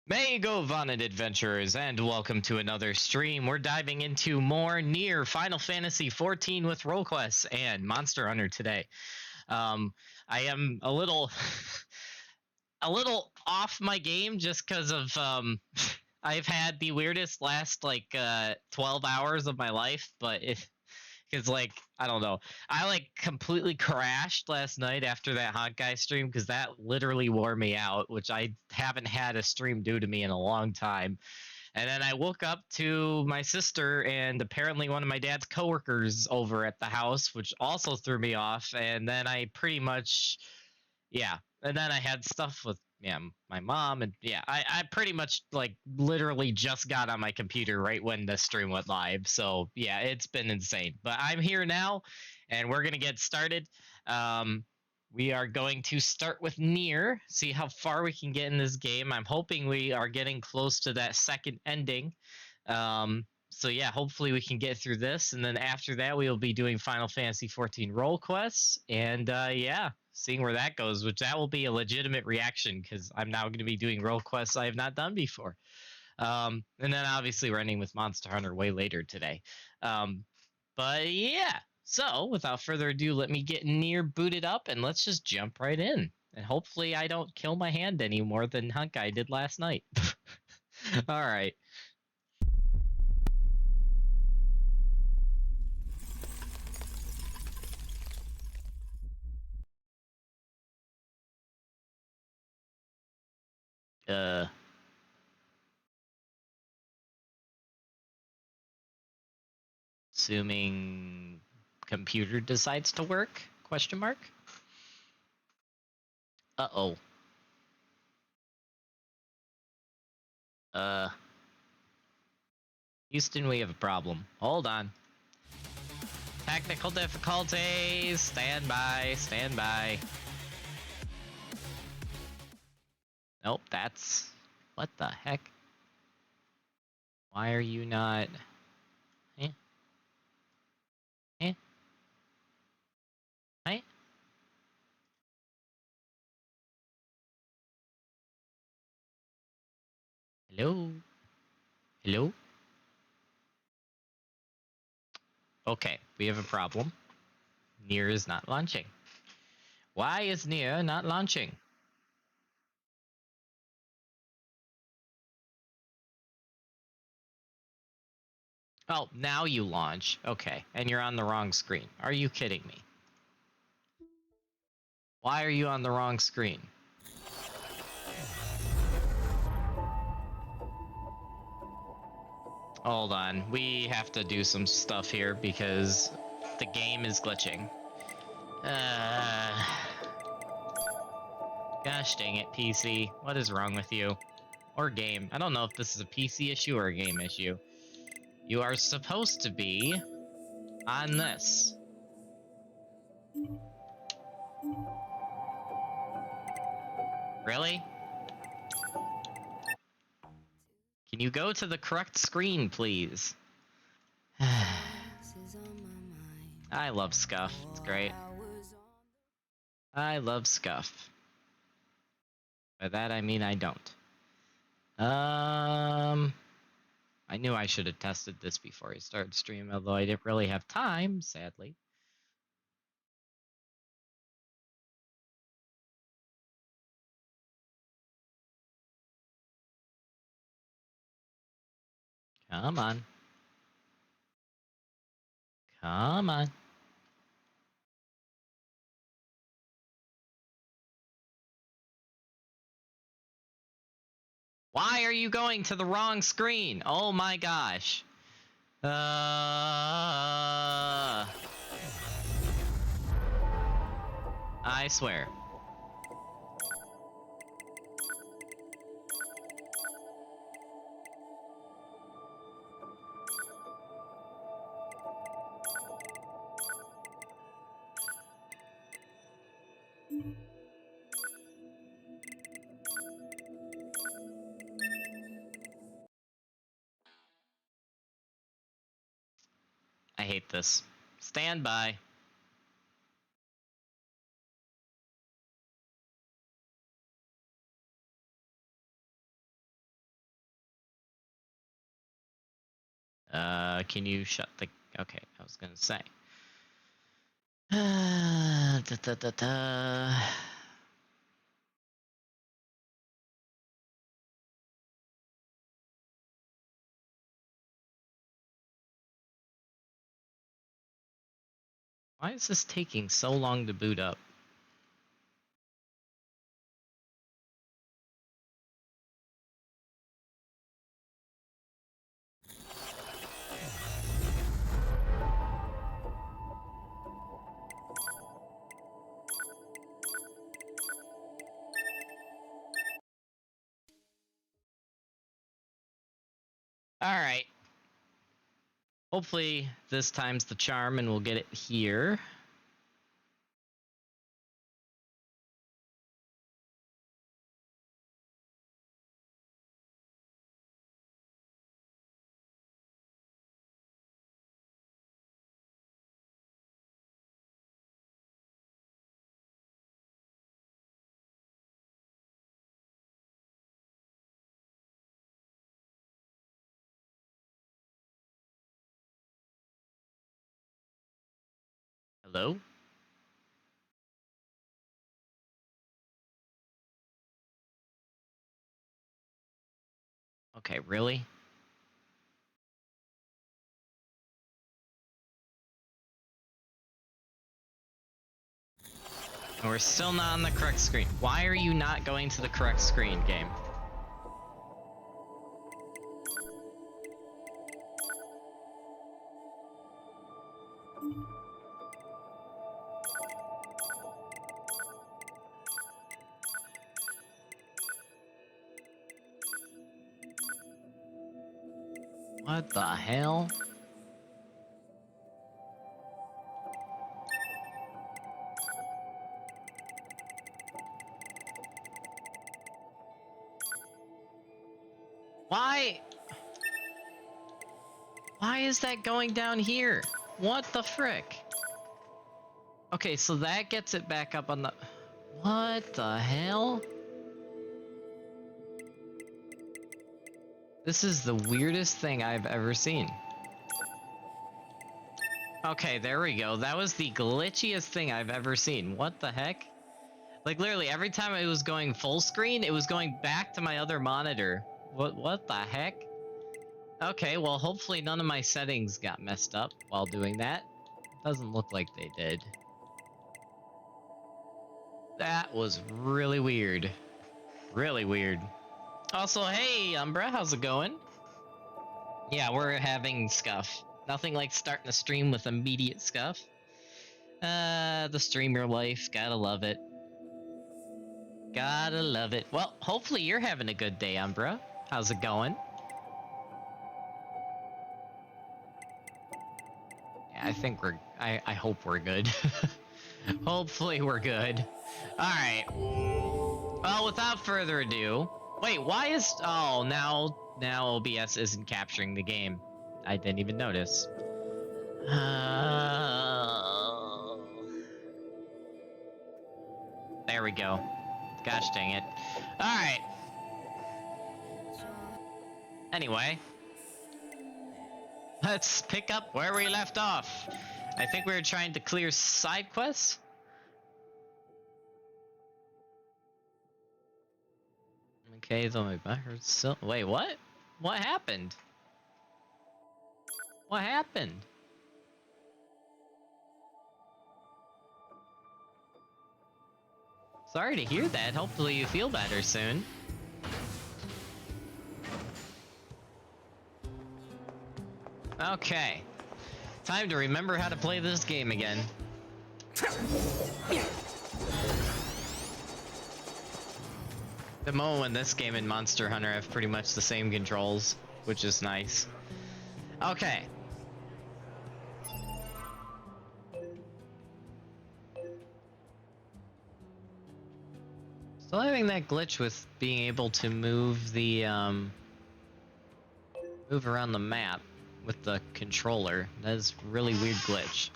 May you go, Vonnet adventurers, and welcome to another stream. We're diving into more NieR Final Fantasy XIV with role quests and Monster Hunter today. I am a little, a little off my game just because of I've had the weirdest last 12 hours of my life, but because I don't know, I completely crashed last night after that Honkai stream because that literally wore me out, which I haven't had a stream do to me in a long time. And then I woke up to my sister and apparently one of my dad's coworkers over at the house, which also threw me off. And then I pretty much, yeah. And then I had stuff with my mom, and I pretty much literally just got on my computer right when the stream went live. So yeah, it's been insane. But I'm here now, and we're gonna get started. We are going to start with NieR, see how far we can get in this game. I'm hoping we are getting close to that second ending. So yeah, hopefully we can get through this, and then after that we will be doing Final Fantasy XIV role quests, and yeah, seeing where that goes, which that will be a legitimate reaction because I'm now going to be doing role quests I have not done before. And then obviously we're ending with Monster Hunter way later today. But yeah, so without further ado, let me get NieR booted up and let's just jump right in. And hopefully I don't kill my hand any more than Honkai did last night. All right. Assuming computer decides to work? Question mark. Uh-oh. Houston, we have a problem. Hold on. Technical difficulties. Stand by. Stand by. Nope, that's... What the heck? Why are you not... Eh? Eh? Eh? Hello? Hello? Okay, we have a problem. NieR is not launching. Why is NieR not launching? Oh, now you launch. Okay, and you're on the wrong screen. Are you kidding me? Why are you on the wrong screen? Hold on, we have to do some stuff here because the game is glitching. Gosh dang it, PC. What is wrong with you? Or game. I don't know if this is a PC issue or a game issue. You are supposed to be on this. Really? Can you go to the correct screen, please? I love Scuff. It's great. I love Scuff. By that I mean I don't. I knew I should have tested this before I started streaming, although I didn't really have time, sadly. Come on. Come on. Why are you going to the wrong screen? Oh my gosh. I swear. I hate this. Stand by. Can you shut the... Okay, I was gonna say. Da, da, da, da. Why is this taking so long to boot up? Alright. Hopefully this time's the charm and we'll get it here. Hello? Okay, really? And we're still not on the correct screen. Why are you not going to the correct screen, game? What the hell? Why? Why is that going down here? What the frick? Okay, so that gets it back up on the... What the hell? This is the weirdest thing I've ever seen. Okay, there we go. That was the glitchiest thing I've ever seen. What the heck? Like, literally, every time it was going full screen, it was going back to my other monitor. What the heck? Okay, well, hopefully none of my settings got messed up while doing that. Doesn't look like they did. That was really weird. Really weird. Also, hey, Umbra, how's it going? Yeah, we're having scuff. Nothing like starting a stream with immediate scuff. The streamer life, gotta love it. Gotta love it. Well, hopefully you're having a good day, Umbra. How's it going? Yeah, I think we're... I hope we're good. Hopefully we're good. Alright. Well, without further ado... Wait, why is... Oh, now OBS isn't capturing the game. I didn't even notice. There we go. Gosh dang it. Alright. Anyway. Let's pick up where we left off. I think we were trying to clear side quests. Okay, though my back hurts still. Wait, what? What happened? What happened? Sorry to hear that. Hopefully you feel better soon. Okay. Time to remember how to play this game again. The Moe in this game and Monster Hunter have pretty much the same controls, which is nice. Okay. Still having that glitch with being able to move the, move around the map with the controller. That is a really weird glitch.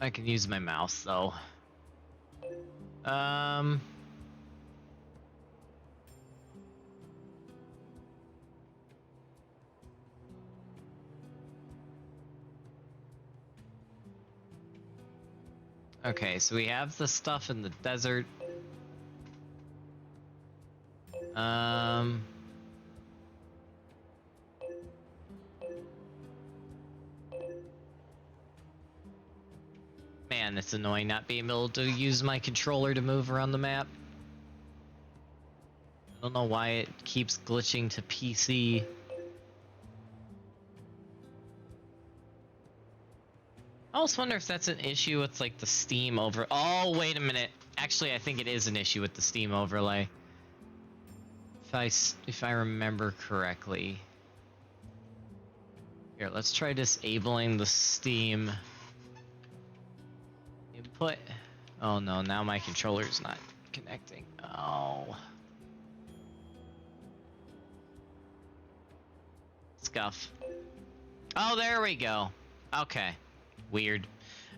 I can use my mouse, though. Okay, so we have the stuff in the desert. Man, it's annoying not being able to use my controller to move around the map. I don't know why it keeps glitching to PC. I almost wonder if that's an issue with like the Steam over. Oh, wait a minute. Actually, I think it is an issue with the Steam overlay. If I remember correctly. Here, let's try disabling the Steam input. Oh no, now my controller's not connecting. Oh. Scuff. Oh, there we go. Okay. Weird.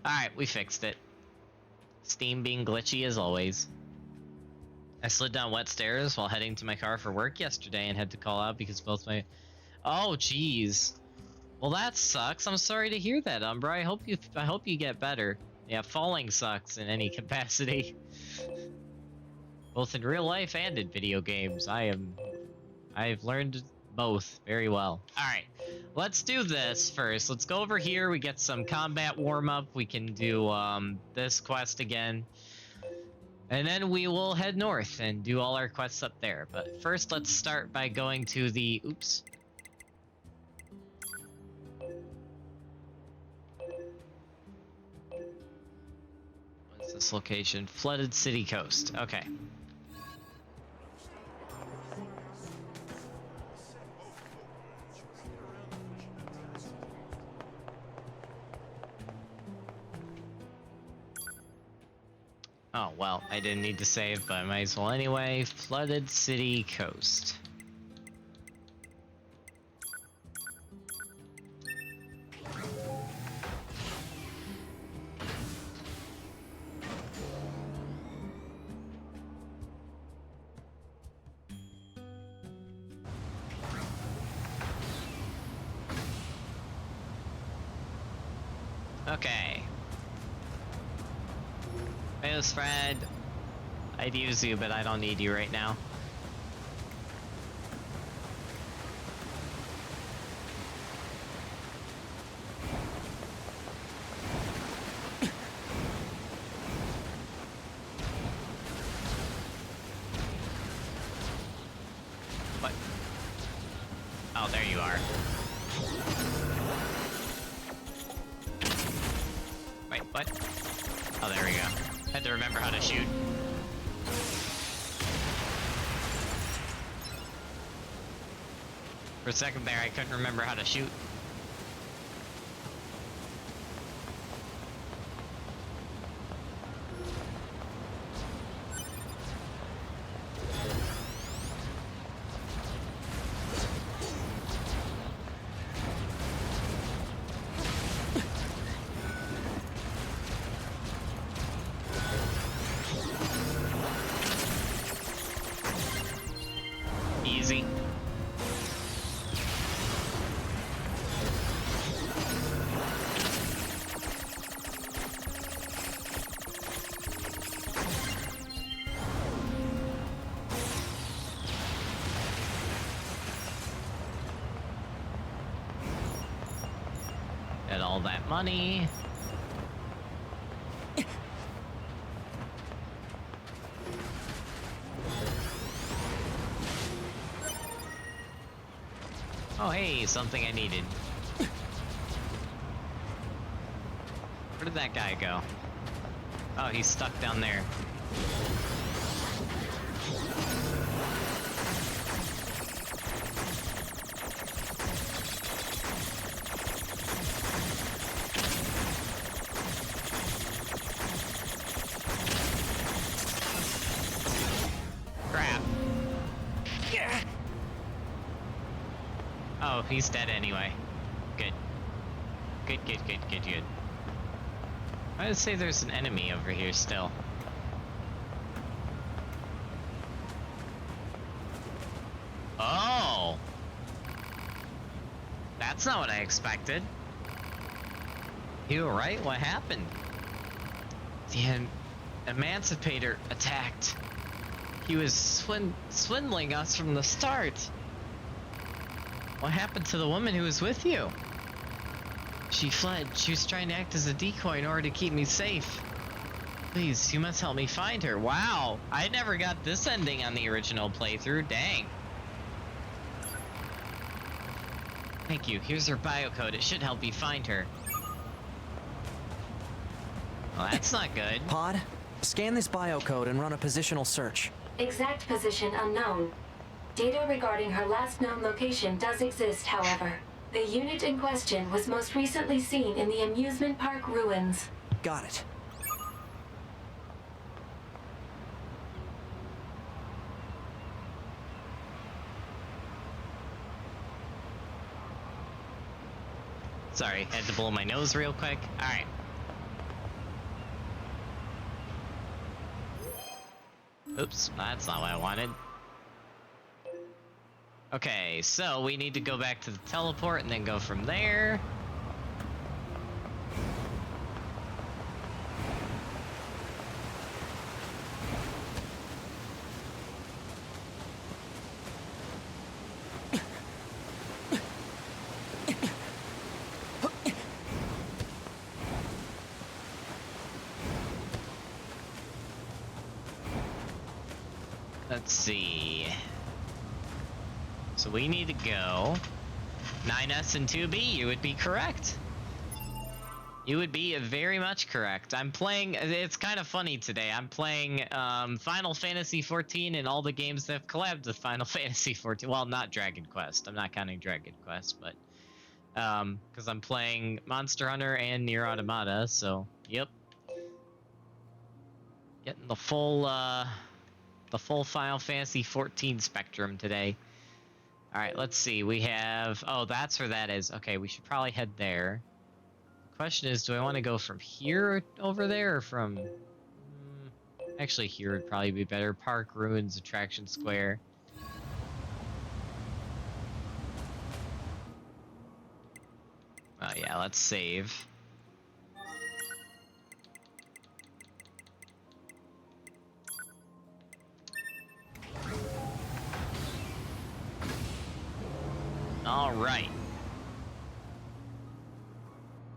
Alright, we fixed it. Steam being glitchy as always. I slid down wet stairs while heading to my car for work yesterday and had to call out because both my... Oh, jeez. Well, that sucks. I'm sorry to hear that, Umbra. I hope you get better. Yeah, falling sucks in any capacity. Both in real life and in video games. I've learned both very well. Alright, let's do this first. Let's go over here. We get some combat warm-up. We can do this quest again. And then we will head north and do all our quests up there. But first, let's start by going to the... Oops. What's this location? Flooded City Coast. Okay. Oh, well, I didn't need to save, but I might as well anyway. Flooded City Coast. Okay. Hey, Fred. I'd use you, but I don't need you right now. What? Oh, there you are. Wait, what? Oh, there we go. Had to remember how to shoot. For a second there, I couldn't remember how to shoot. Easy. Get all that money. Oh, hey, something I needed. Where did that guy go? Oh, he's stuck down there. Crap. Oh, he's dead anyway. Good. Good, good, good, good, good. I would say there's an enemy over here still. Oh! That's not what I expected. You were right, what happened? The Emancipator attacked. He was swindling us from the start. What happened to the woman who was with you? She fled. She was trying to act as a decoy in order to keep me safe. Please, you must help me find her. Wow, I never got this ending on the original playthrough. Dang. Thank you. Here's her biocode. It should help you find her. Well, that's not good. Pod, scan this biocode and run a positional search. Exact position unknown. Data regarding her last known location does exist, however. The unit in question was most recently seen in the amusement park ruins. Got it. Sorry, had to blow my nose real quick. Alright. Oops, that's not what I wanted. Okay, so we need to go back to the teleport and then go from there. Let's see. So we need to go 9S and 2B. You would be correct. You would be very much correct. I'm playing, it's kind of funny today. I'm playing Final Fantasy XIV and all the games that have collabed with Final Fantasy XIV. Well, not Dragon Quest. I'm not counting Dragon Quest, but because I'm playing Monster Hunter and NieR Automata, so yep. Getting the full Final Fantasy XIV spectrum today. Alright, let's see. We have... Oh, that's where that is. Okay, we should probably head there. The question is, do I want to go from here over there, or from... actually, here would probably be better. Park, Ruins, Attraction Square. Oh, yeah, let's save. All right.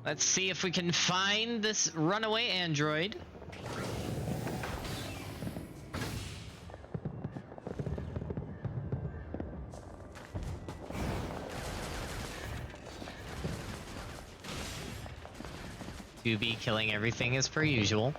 Let's see if we can find this runaway android. To be killing everything as per usual.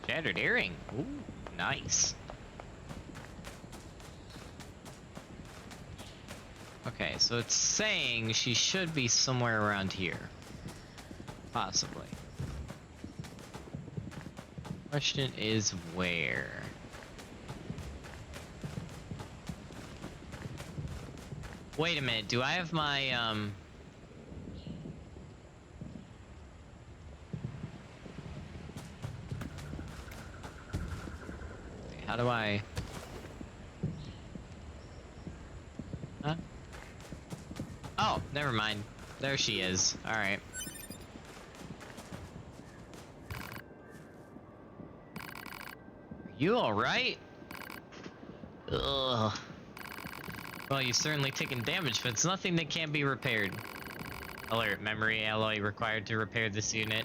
Shattered earring. Ooh, nice. Okay, so it's saying she should be somewhere around here. Possibly. Question is where? Wait a minute, do I have my, how do I... Huh? Oh, never mind. There she is. Alright. Are you alright? Ugh. Well, you've certainly taken damage, but it's nothing that can't be repaired. Alert, memory alloy required to repair this unit.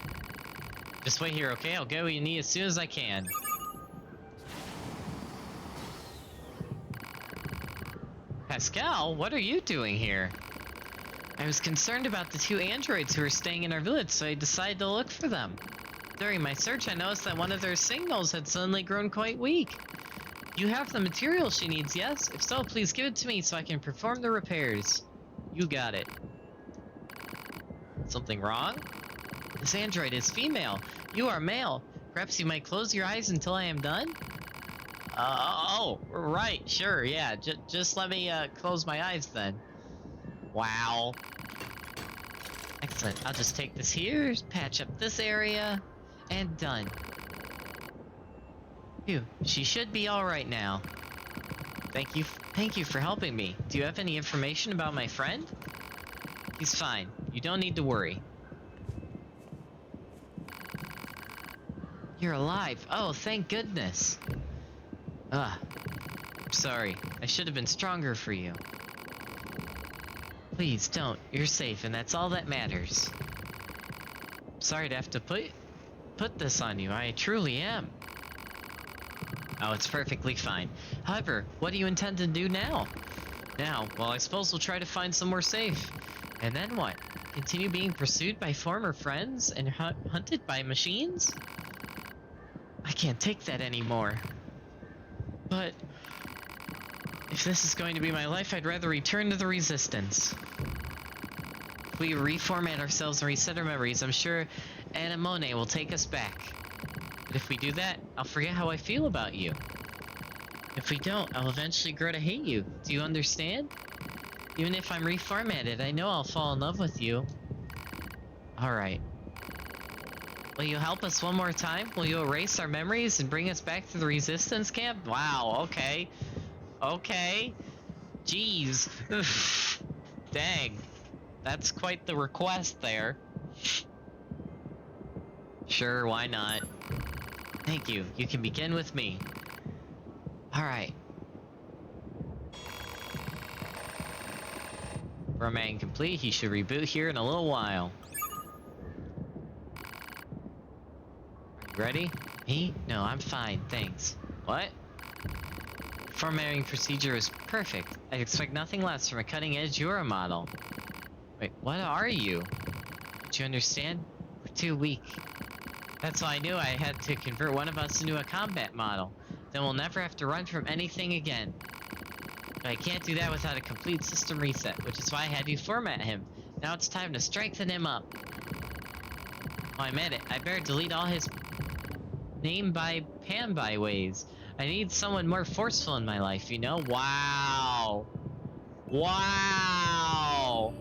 Just wait here, okay? I'll get what you need as soon as I can. Pascal, what are you doing here? I was concerned about the two androids who were staying in our village, so I decided to look for them. During my search, I noticed that one of their signals had suddenly grown quite weak. You have the material she needs, yes? If so, please give it to me so I can perform the repairs. You got it. Something wrong? This android is female. You are male. Perhaps you might close your eyes until I am done? Oh, right, sure, yeah. Just let me close my eyes then. Wow. Excellent. I'll just take this here, patch up this area, and done. Phew, she should be alright now. Thank you for helping me. Do you have any information about my friend? He's fine. You don't need to worry. You're alive. Oh, thank goodness. I'm sorry. I should have been stronger for you. Please don't. You're safe, and that's all that matters. Sorry to have to put this on you. I truly am. Oh, it's perfectly fine. However, what do you intend to do now? Now, well, I suppose we'll try to find somewhere safe. And then what? Continue being pursued by former friends and hunted by machines? I can't take that anymore. But if this is going to be my life, I'd rather return to the Resistance. If we reformat ourselves and reset our memories, I'm sure Anemone will take us back. But if we do that, I'll forget how I feel about you. If we don't, I'll eventually grow to hate you. Do you understand? Even if I'm reformatted, I know I'll fall in love with you. Alright. Will you help us one more time? Will you erase our memories and bring us back to the Resistance camp? Wow, okay. Okay. Jeez. Dang. That's quite the request there. Sure, why not? Thank you. You can begin with me. Alright. Formatting complete. He should reboot here in a little while. Ready? Me? No, I'm fine, thanks. What? Formatting procedure is perfect. I expect nothing less from a cutting-edge Euro model. Wait, what are you? Did you understand? We're too weak. That's why I knew I had to convert one of us into a combat model. Then we'll never have to run from anything again. But I can't do that without a complete system reset, which is why I had you format him. Now it's time to strengthen him up. Oh, I meant it. I better delete all his name by Pam by ways. I need someone more forceful in my life, you know? Wow. Wow.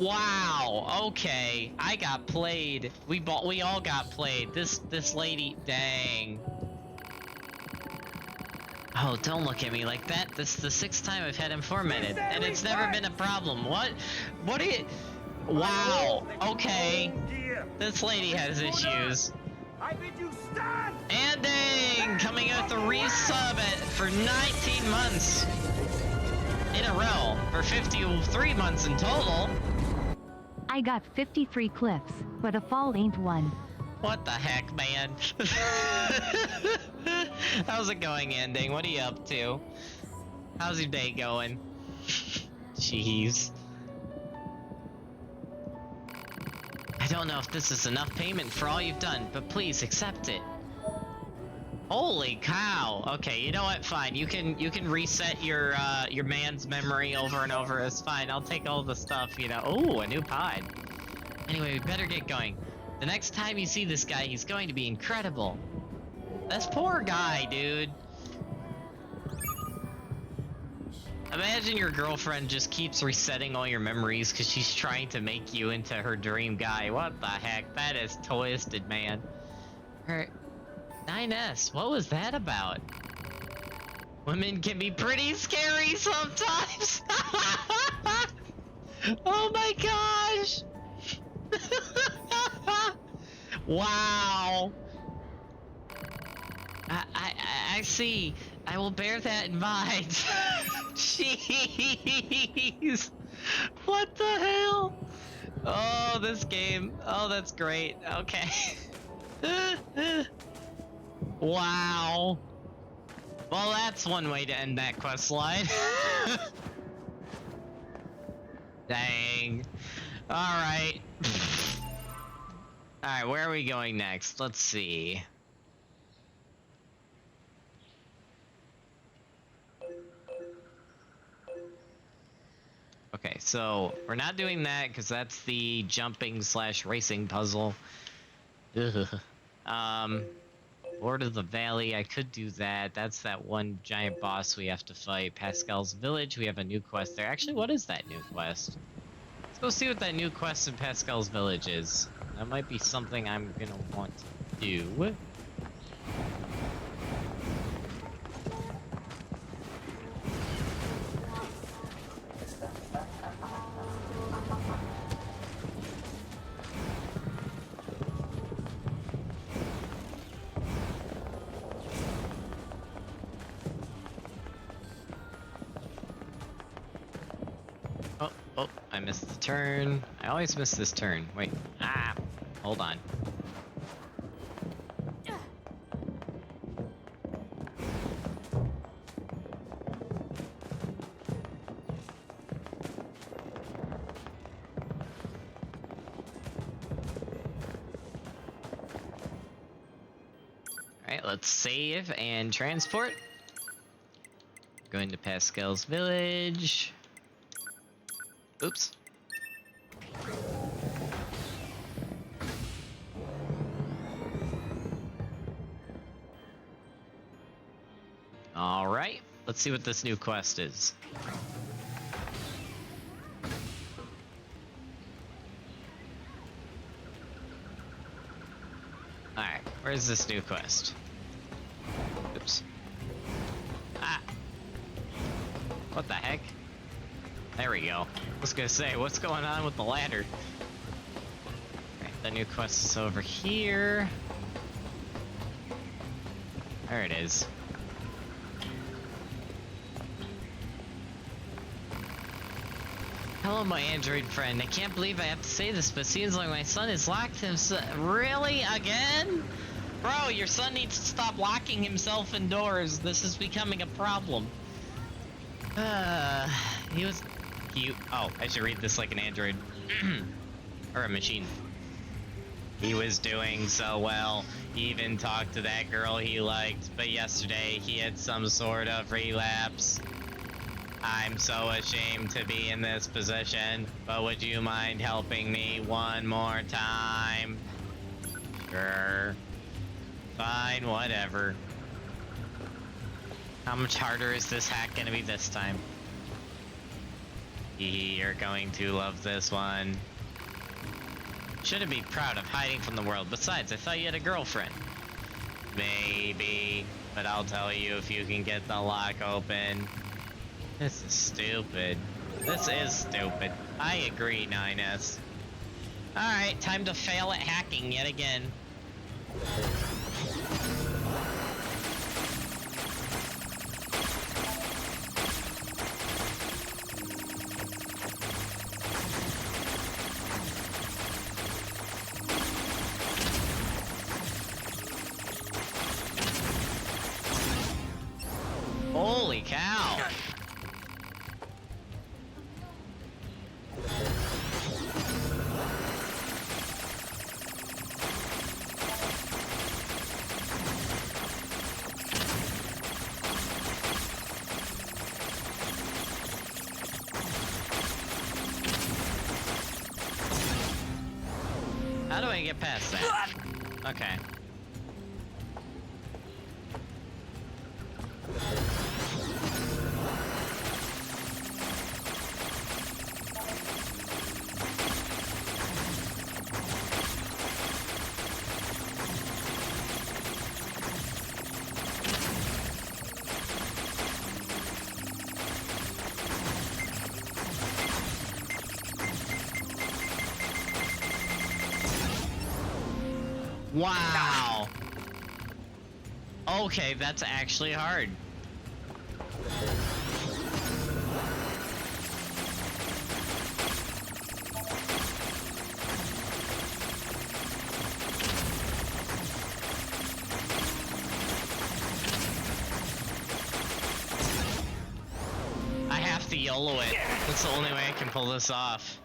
Wow. Okay. I got played. We all got played. This lady, dang. Oh, don't look at me like that. This is the 6th time I've had him formatted, and it's never been a problem. What are you? Wow. Okay. This lady has issues. I bid you stand! And dang, coming out the resub for 19 months in a row, for 53 months in total. I got 53 clips, but a fall ain't one. What the heck, man? How's it going, Ending? What are you up to? How's your day going? Jeez. I don't know if this is enough payment for all you've done, but please accept it. Holy cow! Okay, you know what? Fine. You can reset your man's memory over and over. It's fine. I'll take all the stuff. You know. Ooh, a new pod. Anyway, we better get going. The next time you see this guy, he's going to be incredible. This poor guy, dude. Imagine your girlfriend just keeps resetting all your memories because she's trying to make you into her dream guy. What the heck? That is twisted, man. Her 9S, what was that about? Women can be pretty scary sometimes. Oh my gosh. Wow. I see. I will bear that in mind. Jeez. What the hell? Oh, this game. Oh, that's great. Okay. Wow. Well, that's one way to end that quest line. Dang. Alright. Alright, where are we going next? Let's see. Okay, so we're not doing that because that's the jumping / racing puzzle. Ugh. Lord of the Valley, I could do that. That's that one giant boss we have to fight. Pascal's Village, we have a new quest there. Actually, what is that new quest? Let's go see what that new quest in Pascal's Village is. That might be something I'm gonna want to do. Oh, I missed the turn. I always miss this turn. Wait. Ah! Hold on. Alright, let's save and transport. Going to Pascal's Village. Oops. Alright, let's see what this new quest is. Alright, where's this new quest? Oops. Ah! What the heck? There we go. I was gonna say, what's going on with the ladder? Alright, the new quest is over here. There it is. Hello, my android friend. I can't believe I have to say this, but it seems like my son has locked himself. Really? Again? Bro, your son needs to stop locking himself indoors. This is becoming a problem. He was... Oh, I should read this like an android. Or a machine. He was doing so well. He even talked to that girl he liked, but yesterday he had some sort of relapse. I'm so ashamed to be in this position, but would you mind helping me one more time? Sure. Fine, whatever. How much harder is this hack gonna be this time? You're going to love this one. Shouldn't be proud of hiding from the world. Besides, I thought you had a girlfriend. Maybe, but I'll tell you if you can get the lock open. This is stupid. This is stupid. I agree, 9S. Alright, time to fail at hacking yet again. Holy cow! How do I get past that? Okay. Wow. Okay, that's actually hard. I have to YOLO it. That's the only way I can pull this off.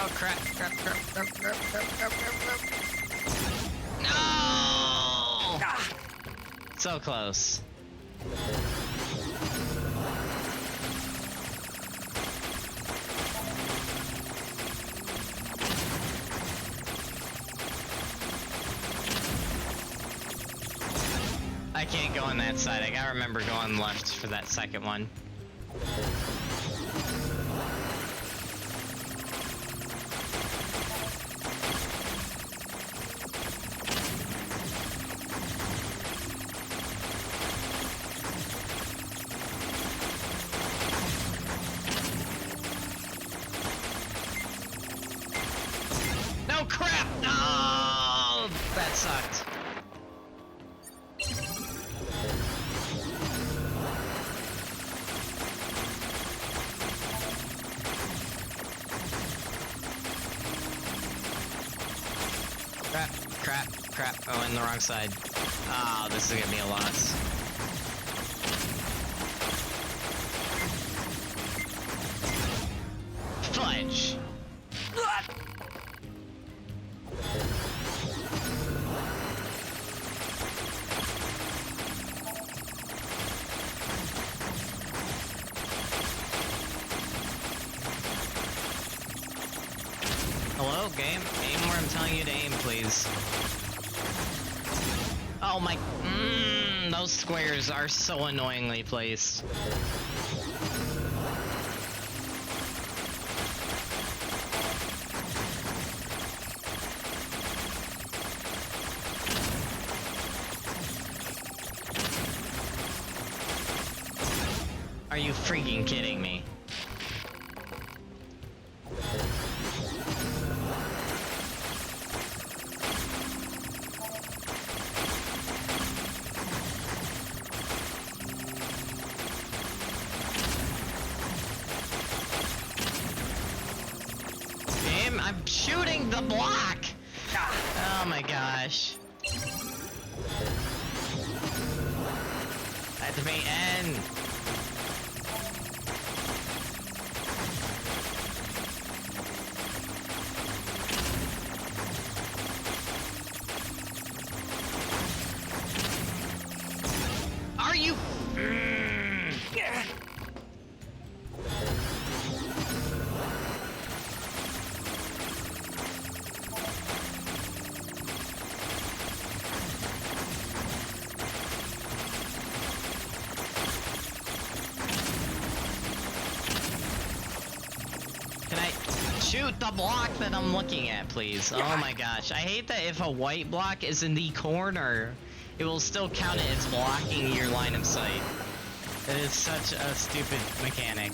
Oh crap, crap, crap, crap, crap, crap, crap, crap, crap. No! Ah! So close. I can't go on that side. I gotta remember going left for that second one. No crap! No! That sucked. Crap, crap, crap. Oh, in the wrong side. Oh, this is gonna be a loss. Fudge! Hello, game? Aim where I'm telling you to aim, please. Oh my... those squares are so annoyingly placed. Are you freaking kidding me? Game, I'm shooting the block! Oh my gosh. Activate N. Are you? Can I shoot the block that I'm looking at, please? Oh my gosh. I hate that if a white block is in the corner, it will still count it as blocking your line of sight. That is such a stupid mechanic.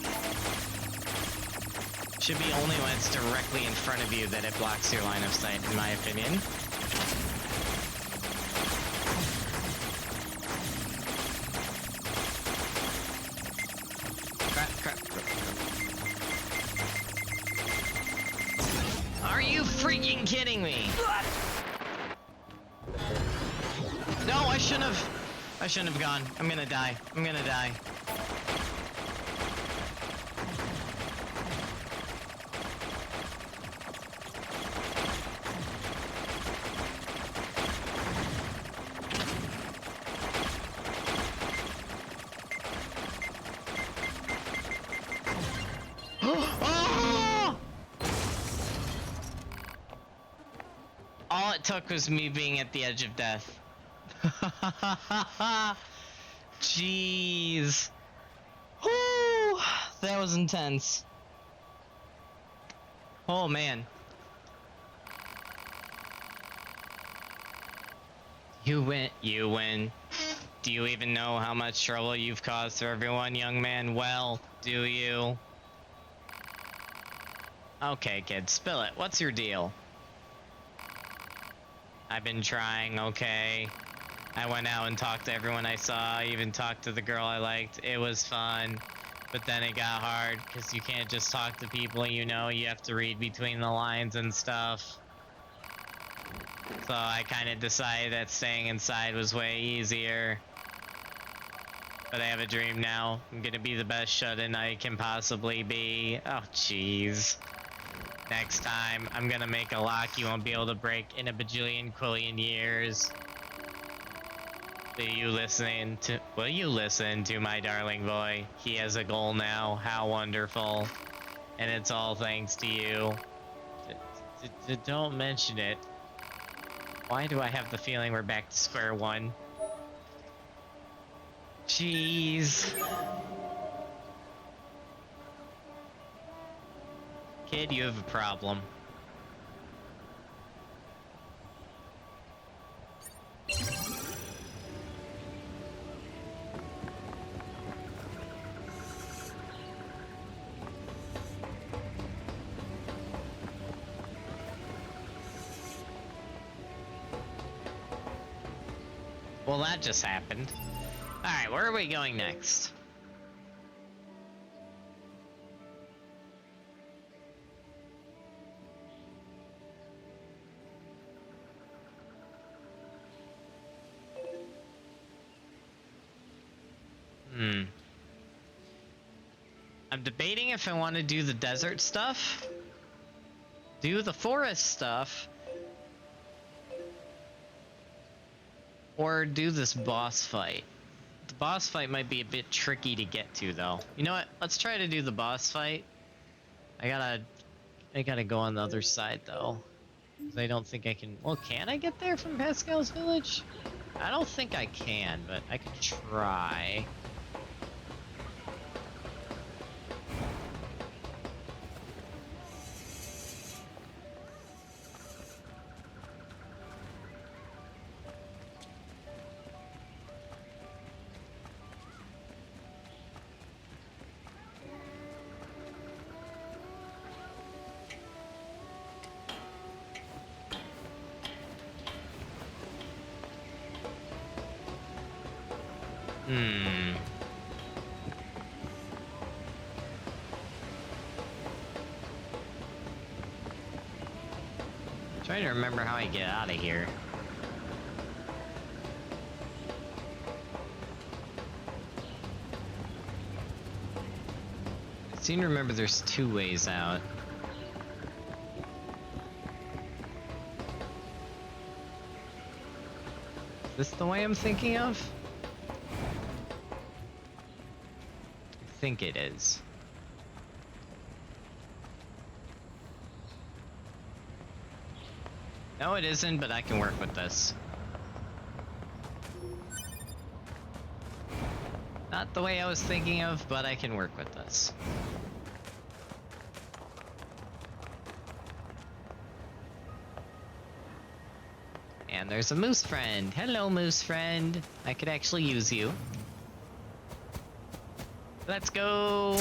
Should be only when it's directly in front of you that it blocks your line of sight, in my opinion. Crap, crap, crap, crap. Are you freaking kidding me? No, I shouldn't have gone. I'm gonna die. I'm gonna die. Oh! All it took was me being at the edge of death. Jeez. Whew, that was intense. Oh man. You win. You win. Do you even know how much trouble you've caused for everyone, young man? Well, do you? Okay, kid, spill it. What's your deal? I've been trying, okay? I went out and talked to everyone I saw, I even talked to the girl I liked. It was fun. But then it got hard, because you can't just talk to people you know, you have to read between the lines and stuff. So I kind of decided that staying inside was way easier. But I have a dream now. I'm gonna be the best shut-in I can possibly be. Oh, jeez. Next time, I'm gonna make a lock you won't be able to break in a bajillion quillion years. Will you listen to my darling boy? He has a goal now. How wonderful. And it's all thanks to you. Don't mention it. Why do I have the feeling we're back to square one? Jeez. Kid, you have a problem. Well, that just happened. Alright, where are we going next? I'm debating if I want to do the desert stuff, do the forest stuff, or do this boss fight. The boss fight might be a bit tricky to get to, though. You know what? Let's try to do the boss fight. I gotta go on the other side, though. 'Cause I don't think I can... Well, can I get there from Pascal's village? I don't think I can, but I could try. Trying to remember how I get out of here. I seem to remember there's two ways out. Is this the way I'm thinking of? I think it is. No, it isn't, but I can work with this. Not the way I was thinking of, but I can work with this. And there's a moose friend. Hello, moose friend. I could actually use you. Let's go.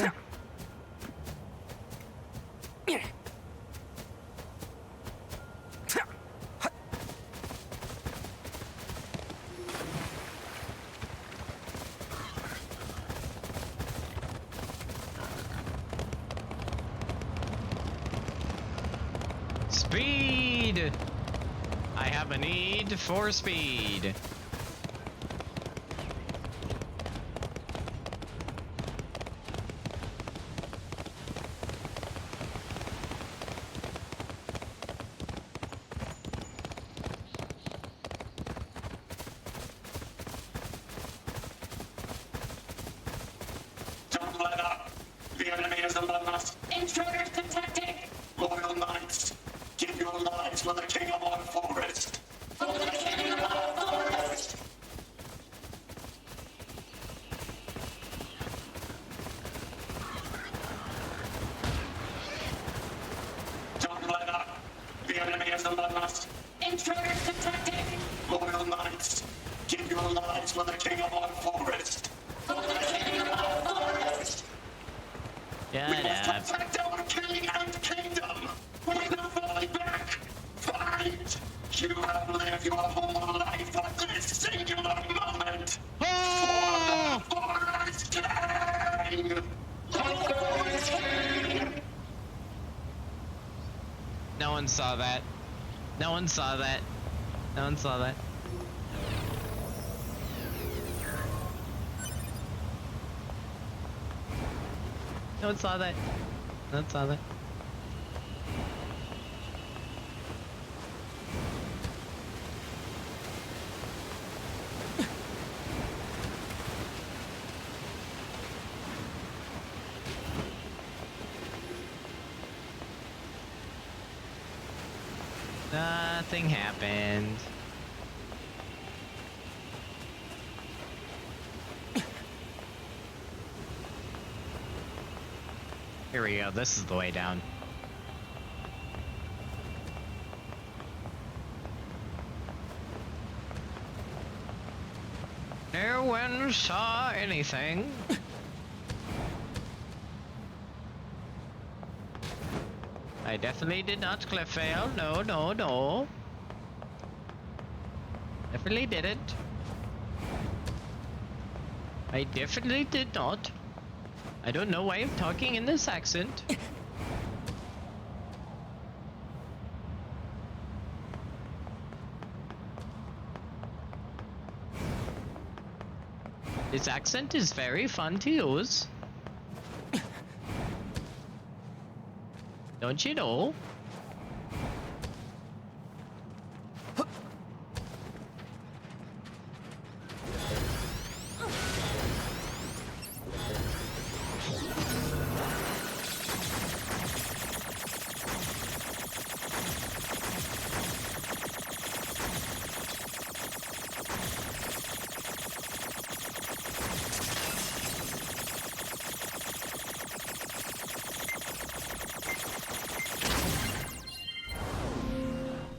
Speed! I have a need for speed. Don't let up. The enemy is among us. Intruders detected. Loyal knights, give your lives for the king of our forest. For the king of our forest. Don't let up. The enemy is among us. Intruders detected. Loyal knights, give your lives for the king of our forest. For the king of our forest. Shut We must up. protect our king and kingdom. We will fight back. Fight. You have lived your whole life for this singular moment. Oh! For the forest king. The forest king. No one saw that. No one saw that. No one saw that. No one saw that. No one saw that. Nothing happened. Here we go, this is the way down. No one saw anything. I definitely did not cliff fail. No, no, no. Definitely didn't. I definitely did not. I don't know why I'm talking in this accent. This accent is very fun to use. Don't you know?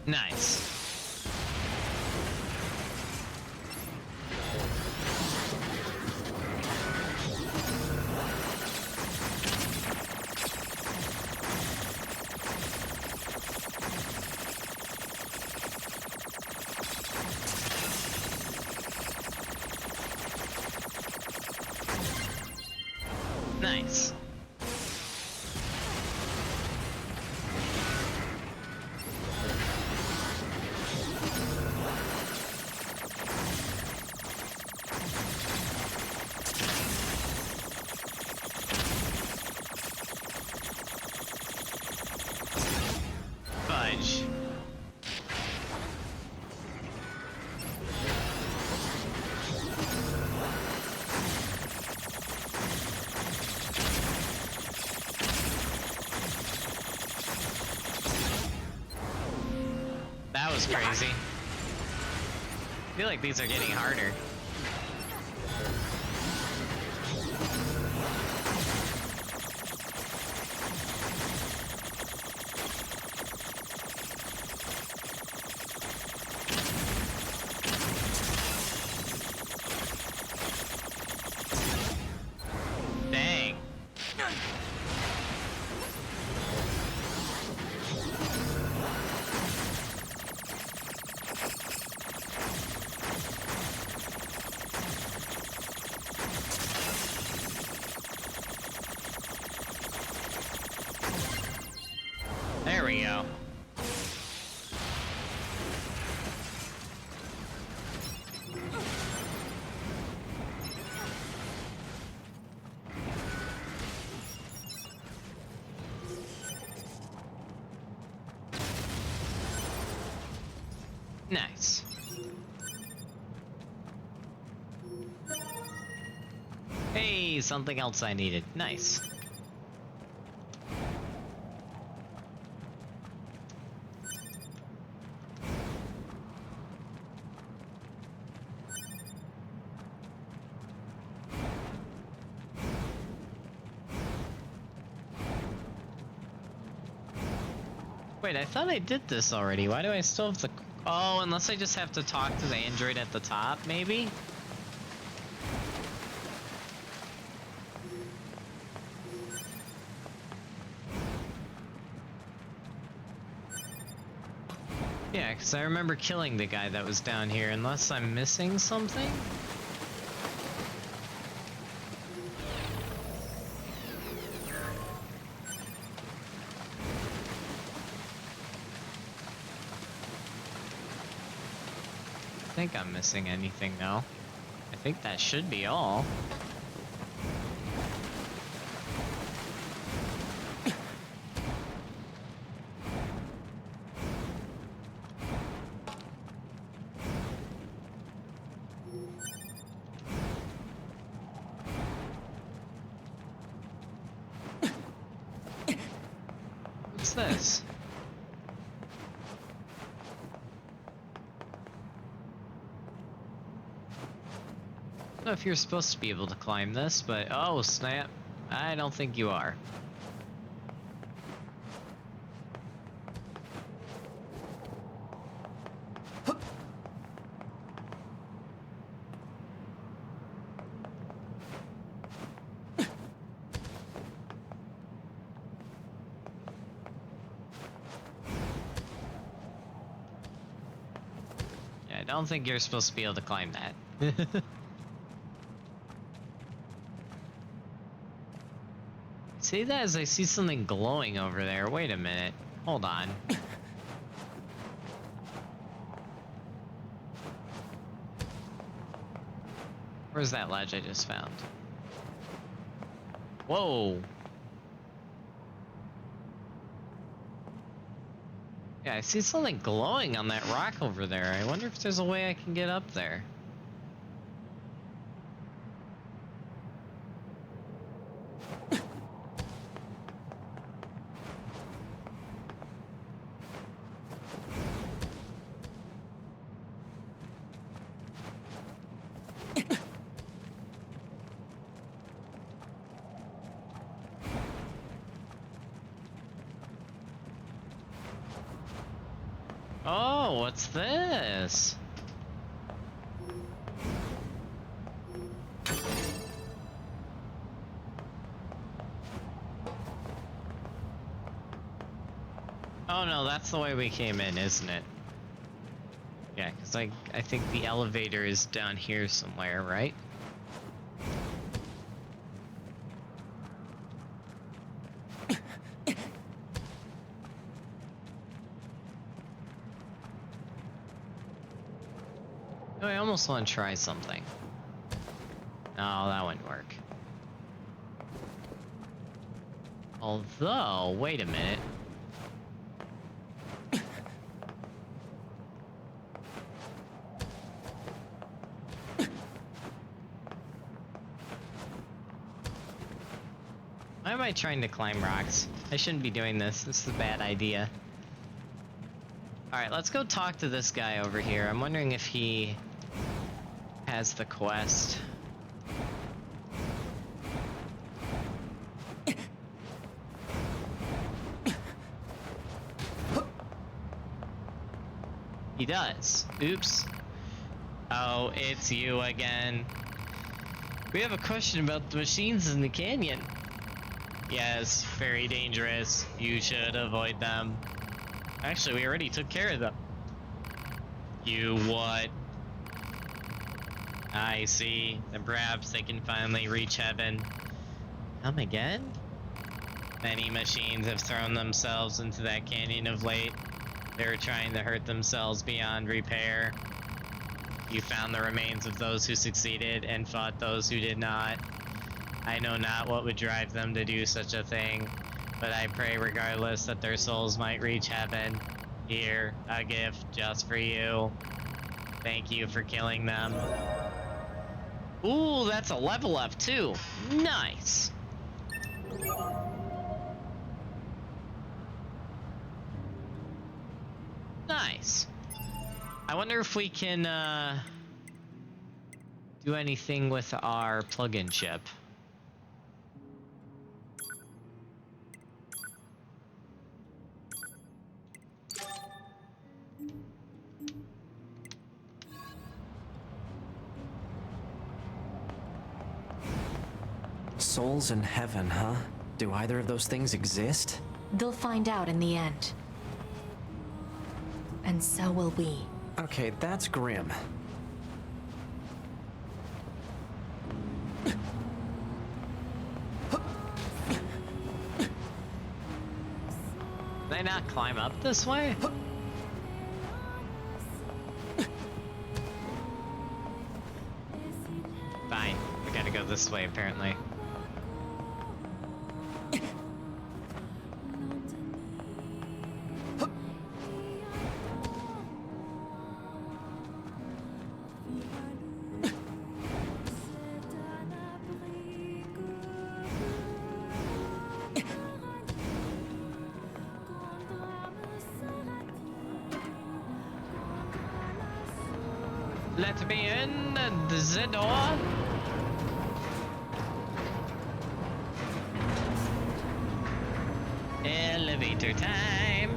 Nice. Nice. Fudge. That was crazy. I feel like these are getting harder. Dang. There we go. Nice. Hey, something else I needed. Nice. Wait, I thought I did this already. Why do I still have to... Oh, unless I just have to talk to the android at the top, maybe? Yeah, because I remember killing the guy that was down here, unless I'm missing something? I think I'm missing anything now. I think that should be all. What's this? know if you're supposed to be able to climb this, but oh snap, I don't think you are. Yeah, I don't think you're supposed to be able to climb that. See that as I see something glowing over there. Wait a minute. Hold on. Where's that ledge I just found? Whoa. Yeah, I see something glowing on that rock over there. I wonder if there's a way I can get up there. Oh, what's this? Oh no, that's the way we came in, isn't it? Yeah, because I think the elevator is down here somewhere, right? Oh, I almost want to try something. No, that wouldn't work. Although, wait a minute. Why am I trying to climb rocks? I shouldn't be doing this. This is a bad idea. Alright, let's go talk to this guy over here. I'm wondering if he has the quest. He does. Oops. Oh, it's you again. We have a question about the machines in the canyon. Yes, very dangerous. You should avoid them. Actually, we already took care of them. You what? I see. Then perhaps they can finally reach heaven. Come again? Many machines have thrown themselves into that canyon of late. They're trying to hurt themselves beyond repair. You found the remains of those who succeeded and fought those who did not. I know not what would drive them to do such a thing, but I pray regardless that their souls might reach heaven. Here, a gift just for you. Thank you for killing them. Ooh, that's a level up too. Nice. Nice. I wonder if we can do anything with our plug-in chip. Souls in heaven, huh? Do either of those things exist? They'll find out in the end. And so will we. Okay, that's grim. Can I not climb up this way? Fine, we gotta go this way apparently. Let me in the door. Elevator time.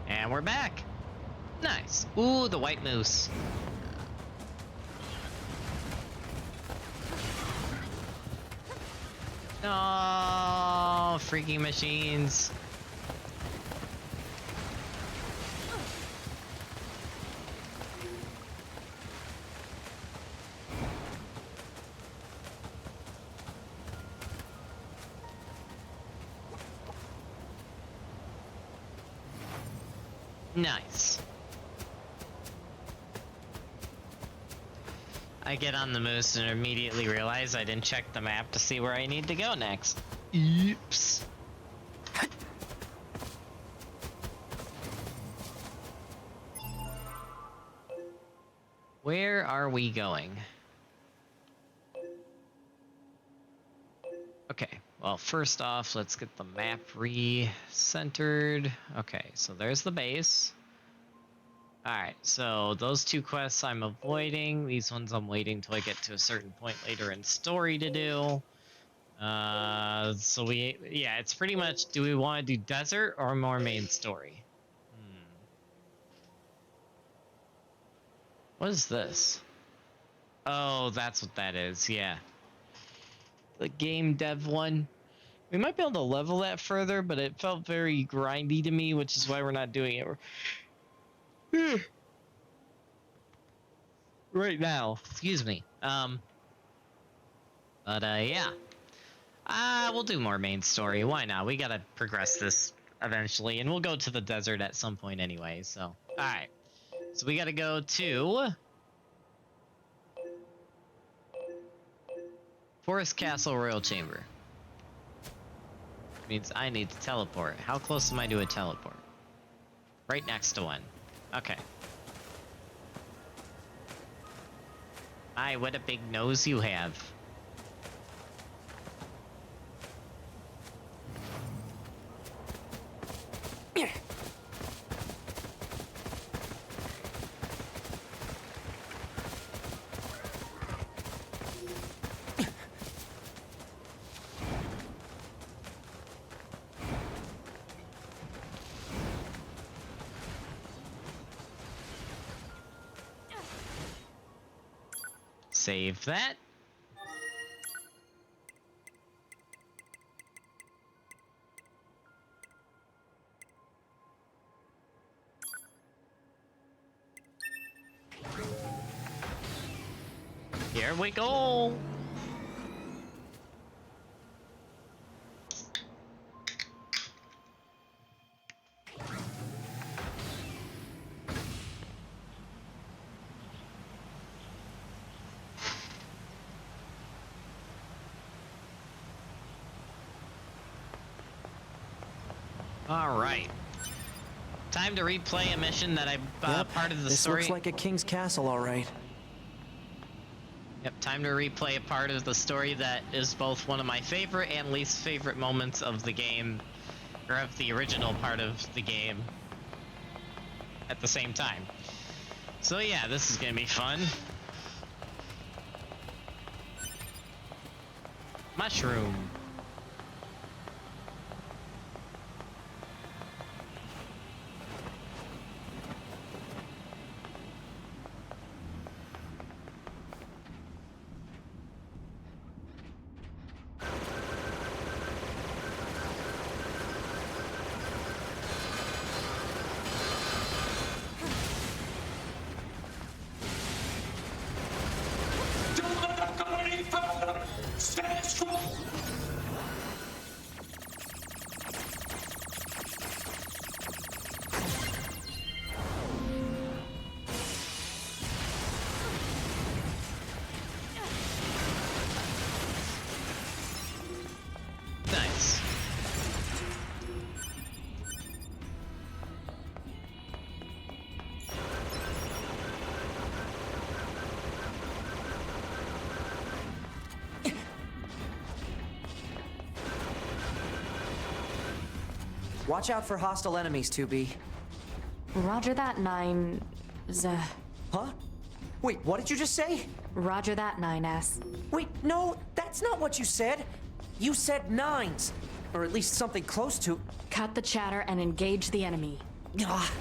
And we're back. Nice. Ooh, the white moose. Oh, freaking machines. Nice. I get on the moose and immediately realize I didn't check the map to see where I need to go next. Oops. Where are we going? Okay, well, first off, let's get the map re-centered. Okay, so there's the base. Alright, so those two quests I'm avoiding. These ones I'm waiting till I get to a certain point later in story to do. Yeah, it's pretty much, do we want to do desert or more main story? What is this? Oh, that's what that is, yeah. The game dev one. We might be able to level that further, but it felt very grindy to me, which is why we're not doing it right now. Excuse me. Yeah. We'll do more main story. Why not? We gotta progress this eventually, and we'll go to the desert at some point anyway, so. Alright. So we gotta go to Forest Castle Royal Chamber. Means I need to teleport. How close am I to a teleport? Right next to one. Okay. What a big nose you have. Save that. Here we go. All right. Time to replay a mission that I part of the this story. Looks like a king's castle, all right. Yep, time to replay a part of the story that is both one of my favorite and least favorite moments of the game, or of the original part of the game at the same time. So yeah, this is gonna be fun. Mushroom. Don't let them go any further! Stand strong! Watch out for hostile enemies, 2B. Roger that, 9... Huh? Wait, what did you just say? Roger that, 9S. Wait, no, that's not what you said. You said 9s. Or at least something close to... Cut the chatter and engage the enemy. Ah.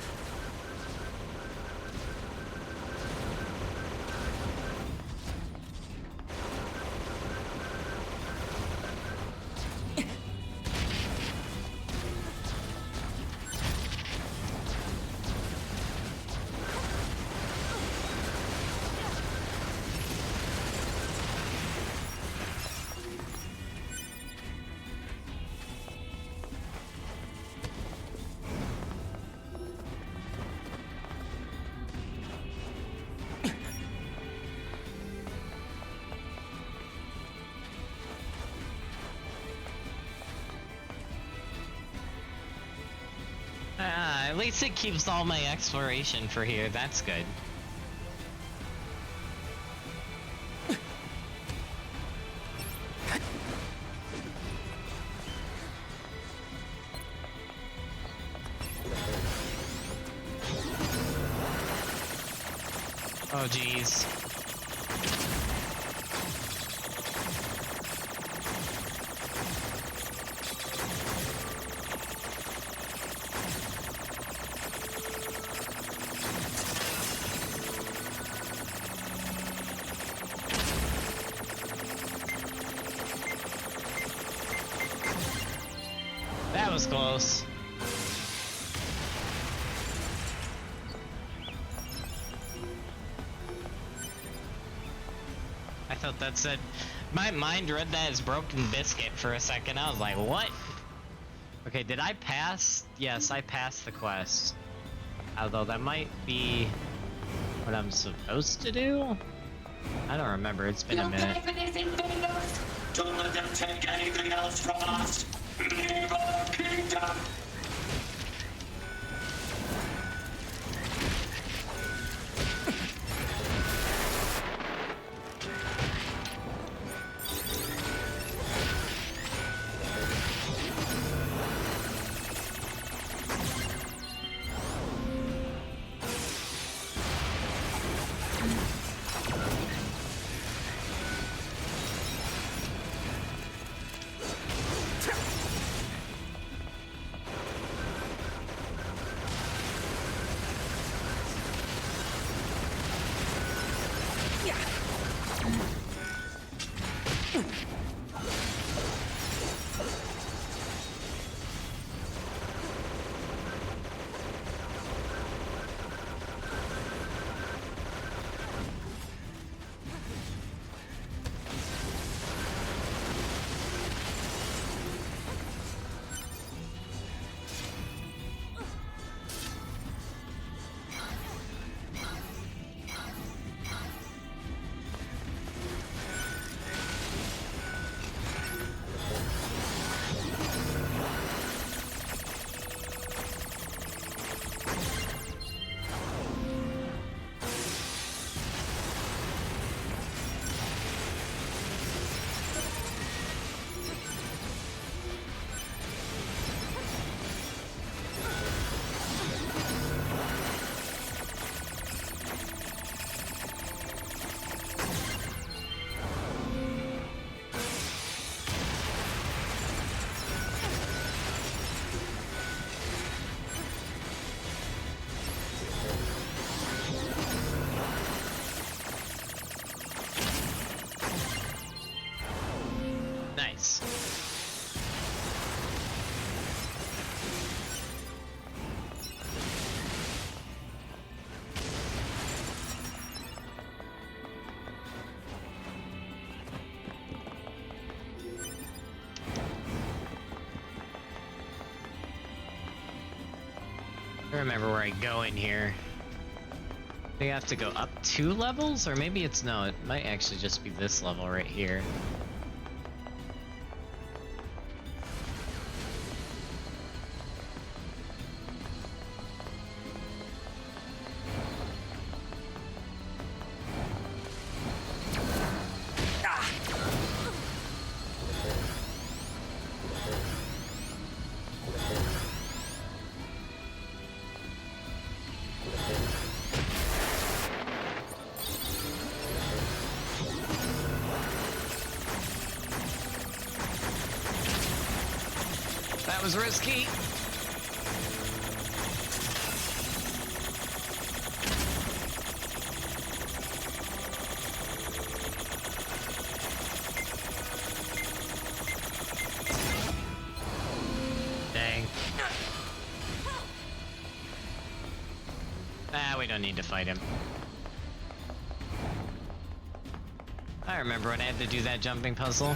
At least it keeps all my exploration for here. That's good. Oh, geez. That was close. I thought that said... My mind read that as Broken Biscuit for a second. I was like, what? Okay, did I pass? Yes, I passed the quest. Although that might be what I'm supposed to do? I don't remember. It's been a minute. Don't let them take anything else from us. Leave our kingdom. Nice. I remember where I go in here. Do you have to go up 2 levels? Or maybe it's no, it might actually just be this level right here. That was risky. Dang. Ah, we don't need to fight him. I remember when I had to do that jumping puzzle.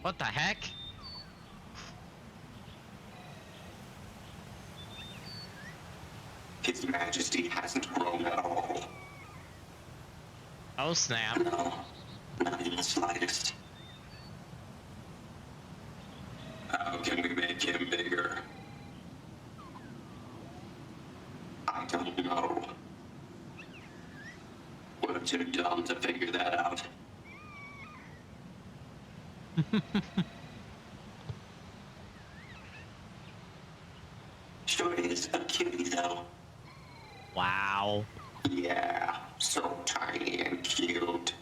What the heck? His Majesty hasn't grown at all. Oh snap. No, not in the slightest. How can we make him bigger? I don't know. We're too dumb to figure that out. Sure is a cutie, though. Wow. Yeah, so tiny and cute.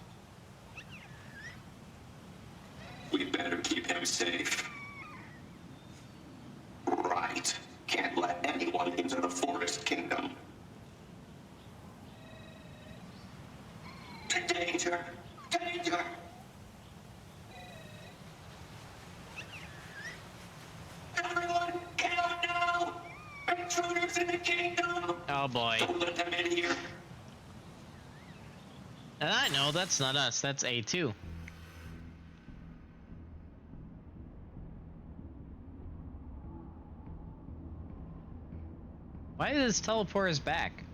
We better keep him safe. Right. Can't let anyone into the Forest Kingdom. Danger! Danger! Everyone, get out now! Intruders in the kingdom! Oh boy. Don't let them in here. And I know that's not us, that's A2. Why did this teleport us back?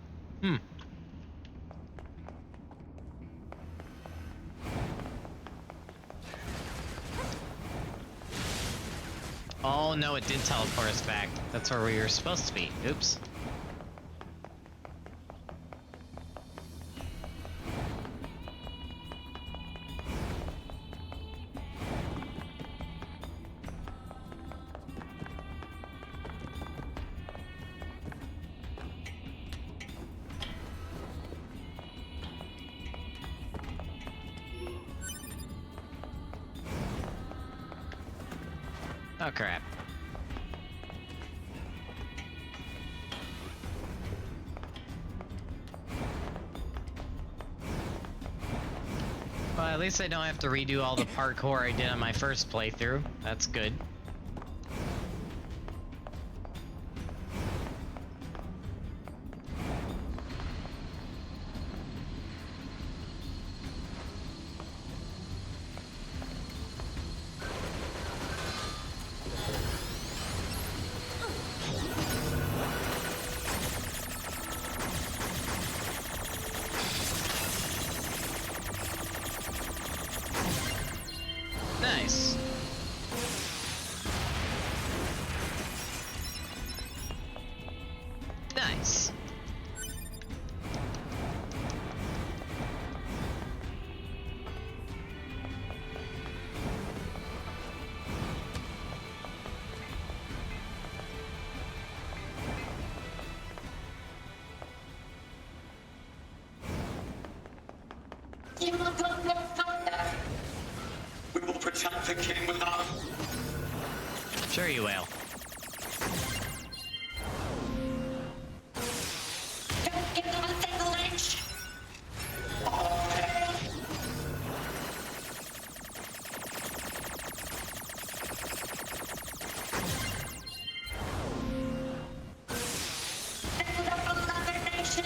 Oh no, it did teleport us back. That's where we were supposed to be. Oops. Oh crap. Well, at least I don't have to redo all the parkour I did on my first playthrough. That's good. Nice. Nice. You will not no thunder! We will protect the king with honor. Sure you will. Don't give them a single inch! All hail! Stand up, beloved nation!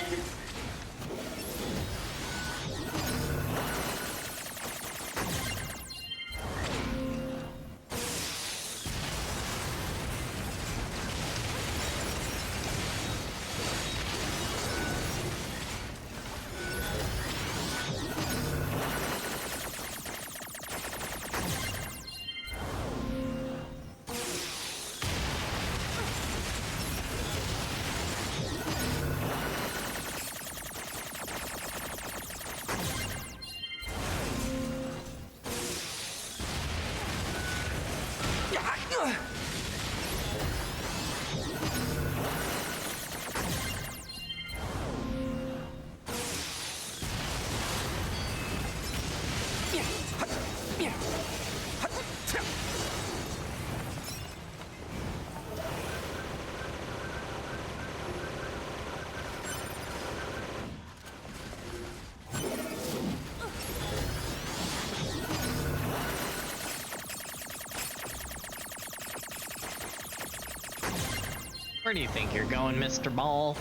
Where do you think you're going, Mr. Ball?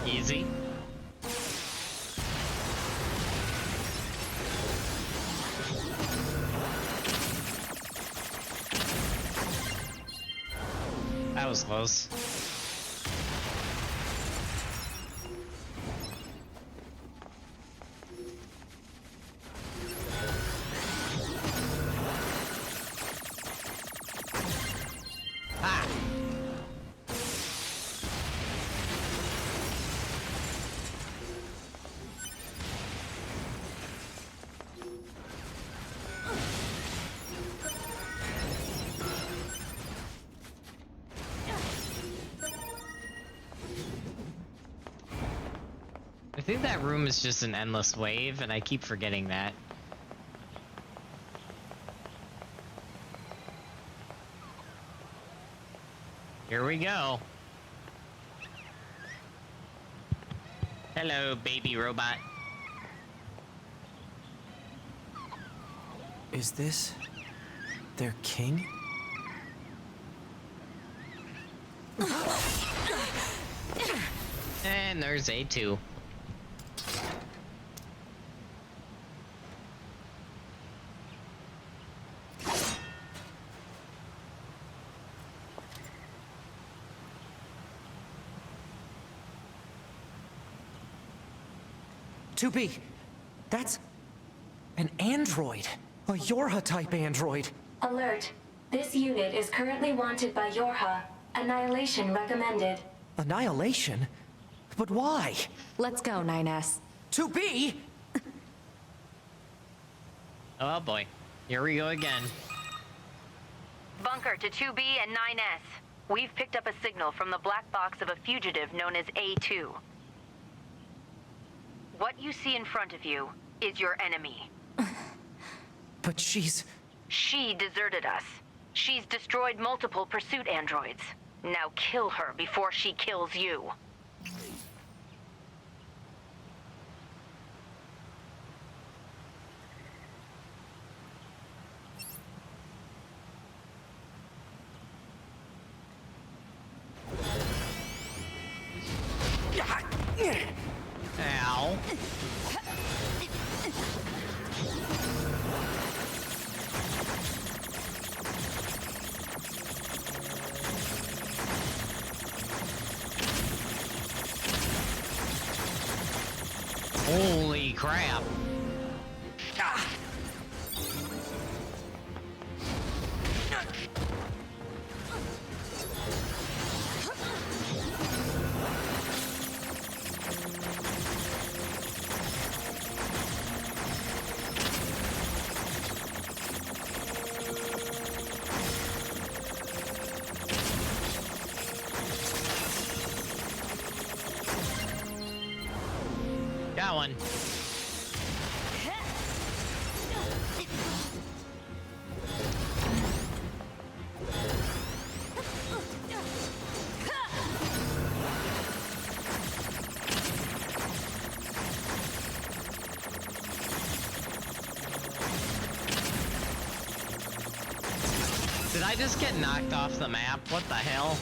Easy. That was close. Ah! I think that room is just an endless wave, and I keep forgetting that. Here we go. Hello, baby robot. Is this their king? And there's A2. That's an android. A Yorha-type android. Alert. This unit is currently wanted by Yorha. Annihilation recommended. Annihilation? But why? Let's go, 9S. 2B? Oh boy. Here we go again. Bunker to 2B and 9S. We've picked up a signal from the black box of a fugitive known as A2. What you see in front of you is your enemy. But she's... She deserted us. She's destroyed multiple pursuit androids. Now kill her before she kills you. Ow. Holy crap. one. Did I just get knocked off the map? What the hell?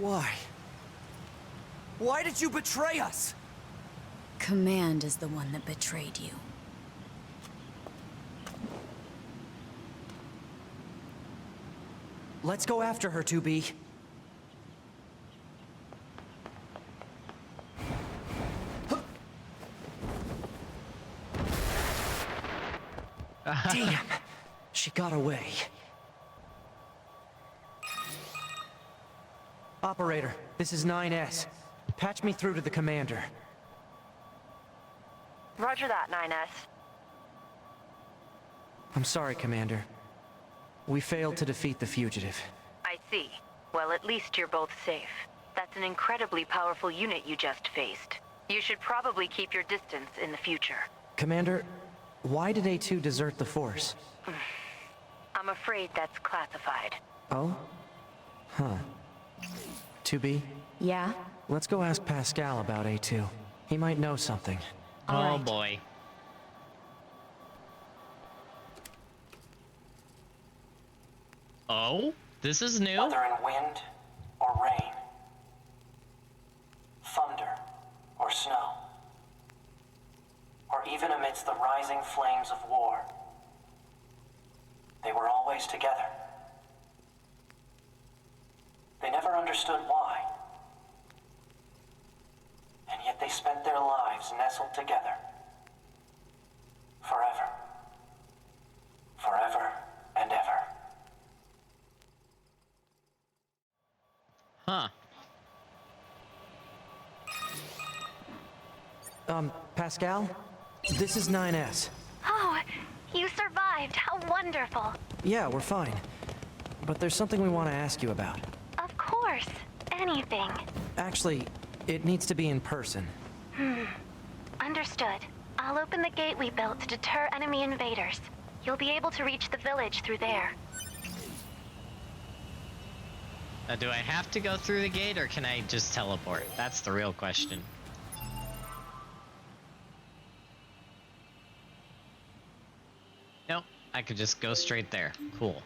Why? Why did you betray us? Command is the one that betrayed you. Let's go after her, 2B. Damn! She got away. Operator, this is 9S. Patch me through to the commander. Roger that, 9S. I'm sorry, Commander. We failed to defeat the fugitive. I see. Well, at least you're both safe. That's an incredibly powerful unit you just faced. You should probably keep your distance in the future. Commander, why did A2 desert the Force? I'm afraid that's classified. Oh? Huh. 2B, Yeah? let's go ask Pascal about A2. He might know something. Oh Alright. boy. Oh? This is new? Whether in wind or rain, thunder or snow, or even amidst the rising flames of war, they were always together. They never understood why, and yet they spent their lives nestled together. Forever. Forever and ever. Huh. Pascal? This is 9S. Oh, you survived. How wonderful. Yeah, we're fine. But there's something we want to ask you about. Of course. Anything. Actually, it needs to be in person. Understood. I'll open the gate we built to deter enemy invaders. You'll be able to reach the village through there. Now, do I have to go through the gate, or can I just teleport? That's the real question. Nope, I could just go straight there. Cool.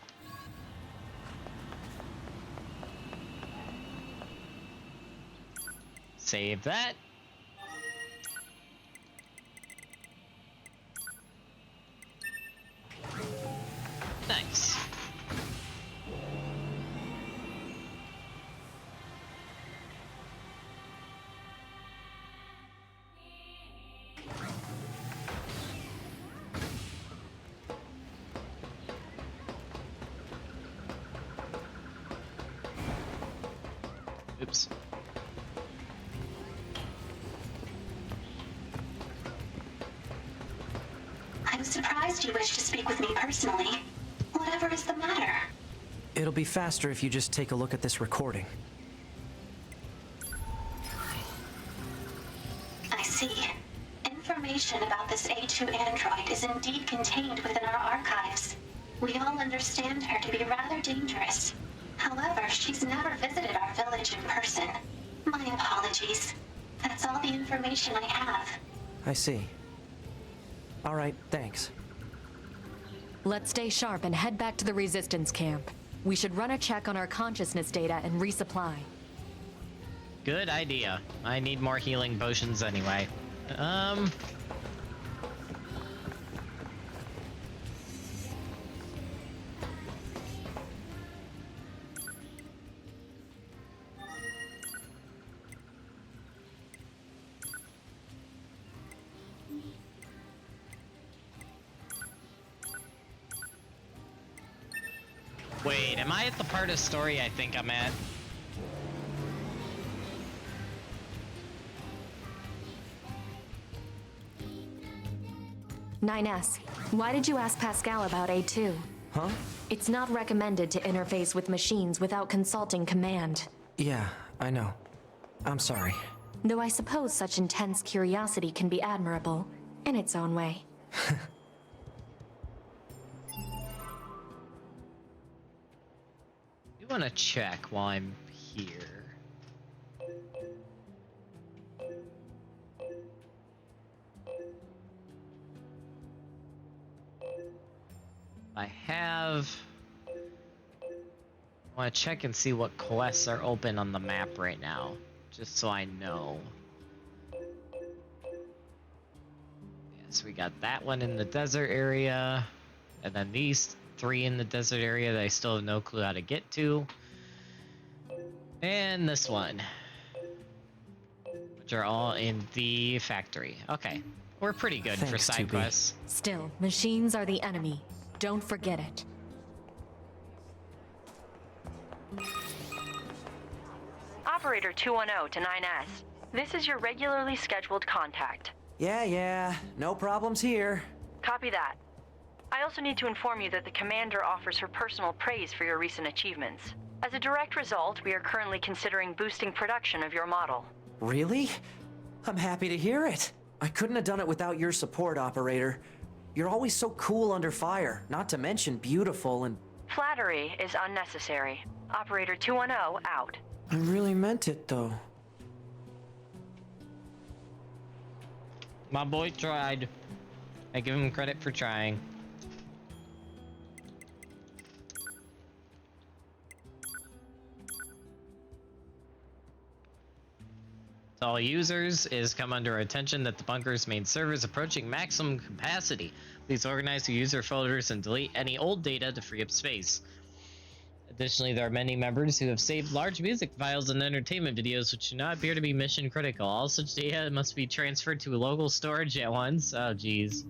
Save that. Nice. Oops. I'm surprised you wish to speak with me personally. Whatever is the matter? It'll be faster if you just take a look at this recording. I see. Information about this A2 android is indeed contained within our archives. We all understand her to be rather dangerous. However, she's never visited our village in person. My apologies. That's all the information I have. I see. All right, thanks. Let's stay sharp and head back to the resistance camp. We should run a check on our consciousness data and resupply. Good idea. I need more healing potions anyway. Um... Wait, am I at the part of story I think I'm at? "9S, why did you ask Pascal about A2? Huh? It's not recommended to interface with machines without consulting command. Yeah, I know. I'm sorry. Though I suppose such intense curiosity can be admirable, in its own way. You want to check while I'm here. I want to check and see what quests are open on the map right now, just so I know. Yes, we got that one in the desert area, and then these 3 in the desert area that I still have no clue how to get to. And this one, which are all in the factory. Okay, we're pretty good for Thanks, side 2B. quests. Still, machines are the enemy. Don't forget it. Operator 210 to 9S. This is your regularly scheduled contact. Yeah, no problems here. Copy that. I also need to inform you that the Commander offers her personal praise for your recent achievements. As a direct result, we are currently considering boosting production of your model. Really? I'm happy to hear it. I couldn't have done it without your support, Operator. You're always so cool under fire, not to mention beautiful and... Flattery is unnecessary. Operator 210 out. I really meant it, though. My boy tried. I give him credit for trying. To all users, it has come under our attention that the bunker's main server is approaching maximum capacity. Please organize your user folders and delete any old data to free up space. Additionally, there are many members who have saved large music files and entertainment videos which do not appear to be mission critical. All such data must be transferred to a local storage at once. Oh, geez.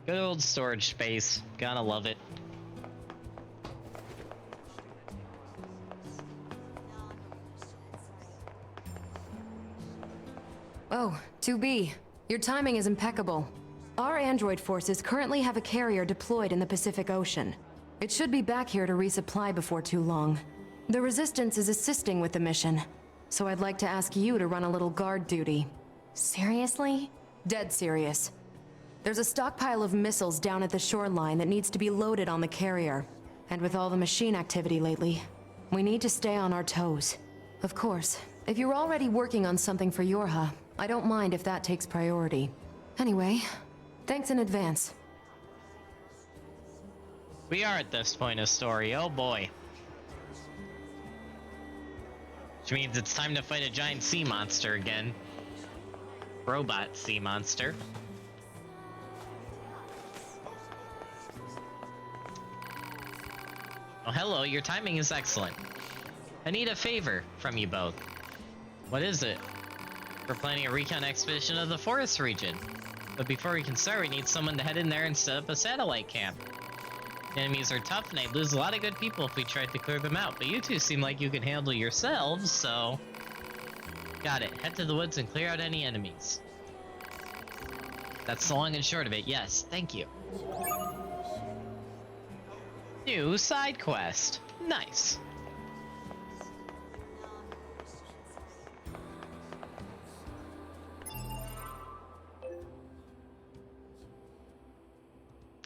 Good old storage space. Gotta love it. Oh, 2B. Your timing is impeccable. Our android forces currently have a carrier deployed in the Pacific Ocean. It should be back here to resupply before too long. The Resistance is assisting with the mission, so I'd like to ask you to run a little guard duty. Seriously? Dead serious. There's a stockpile of missiles down at the shoreline that needs to be loaded on the carrier. And with all the machine activity lately, we need to stay on our toes. Of course, if you're already working on something for Yorha, I don't mind if that takes priority. Anyway, thanks in advance. We are at this point of story. Oh boy. Which means it's time to fight a giant sea monster again. Robot sea monster. Oh, hello, your timing is excellent. I need a favor from you both. What is it? We're planning a recon expedition of the forest region. But before we can start, we need someone to head in there and set up a satellite camp. The enemies are tough and I'd lose a lot of good people if we tried to clear them out, but you two seem like you can handle yourselves, so... Got it. Head to the woods and clear out any enemies. That's the long and short of it, yes. Thank you. New side quest. Nice.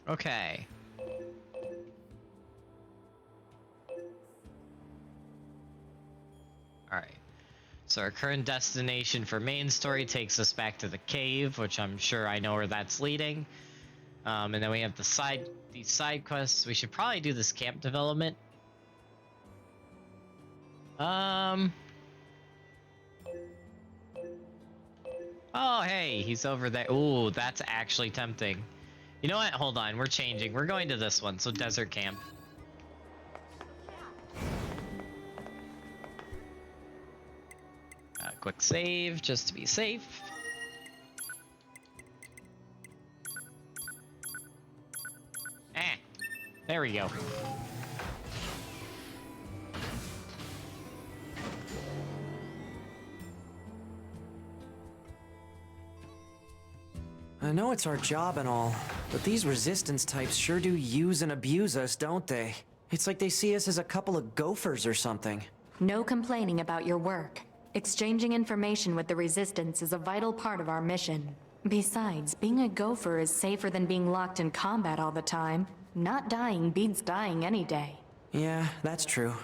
Okay. Alright. So our current destination for main story takes us back to the cave, which I'm sure I know where that's leading. And then we have these side quests. We should probably do this camp development Oh, hey, he's over there. Ooh, that's actually tempting. You know what? Hold on, we're changing. We're going to this one, so desert camp. Quick save, just to be safe. There we go. I know it's our job and all, but these resistance types sure do use and abuse us, don't they? It's like they see us as a couple of gophers or something. No complaining about your work. Exchanging information with the Resistance is a vital part of our mission. Besides, being a gopher is safer than being locked in combat all the time. Not dying beats dying any day. Yeah, that's true.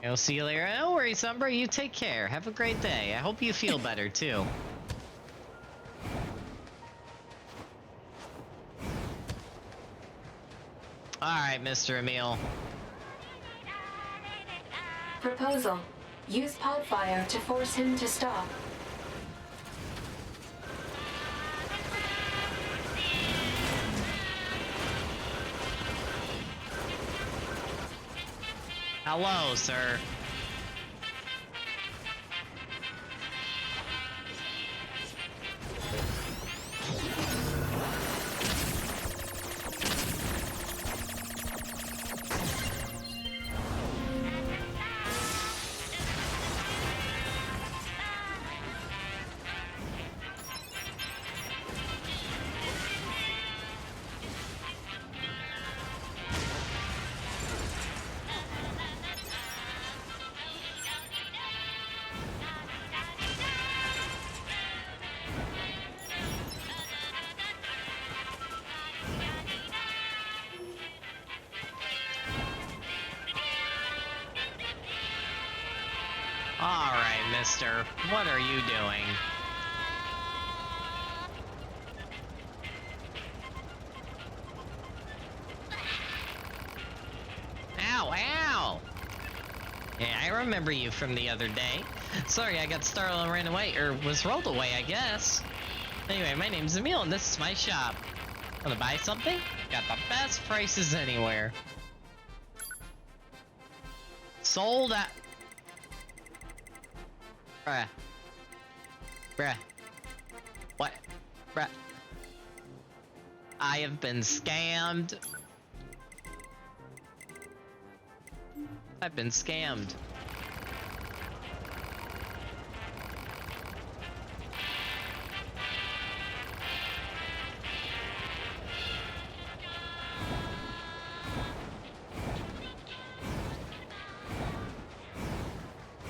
I'll see you later. Don't worry, Sombra. You take care. Have a great day. I hope you feel better, too. Alright, Mr. Emil. Proposal. Use podfire to force him to stop. Hello, sir. Alright, mister. What are you doing? Ow, ow! Yeah, I remember you from the other day. Sorry, I got startled and ran away, or was rolled away, I guess. Anyway, my name's Emil, and this is my shop. Wanna buy something? Got the best prices anywhere. Sold out. Bruh. Bruh. What? Bruh. I have been scammed. I've been scammed.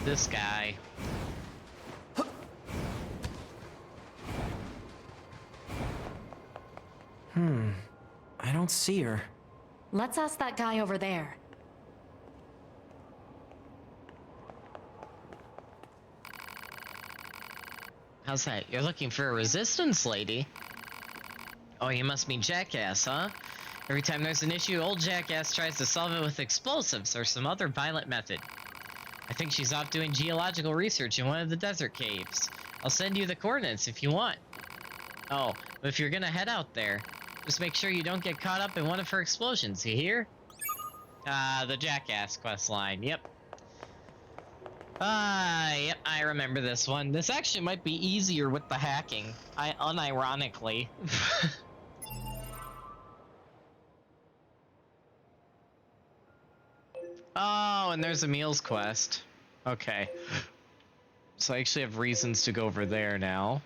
This guy. I don't see her. Let's ask that guy over there. How's that? You're looking for a resistance lady? Oh, you must mean Jackass, huh? Every time there's an issue, old Jackass tries to solve it with explosives or some other violent method. I think she's off doing geological research in one of the desert caves. I'll send you the coordinates if you want. Oh, but if you're gonna head out there, just make sure you don't get caught up in one of her explosions, you hear? The Jackass quest line, yep. Yep, I remember this one. This actually might be easier with the hacking, unironically. Oh, and there's Emil's quest. Okay. So I actually have reasons to go over there now.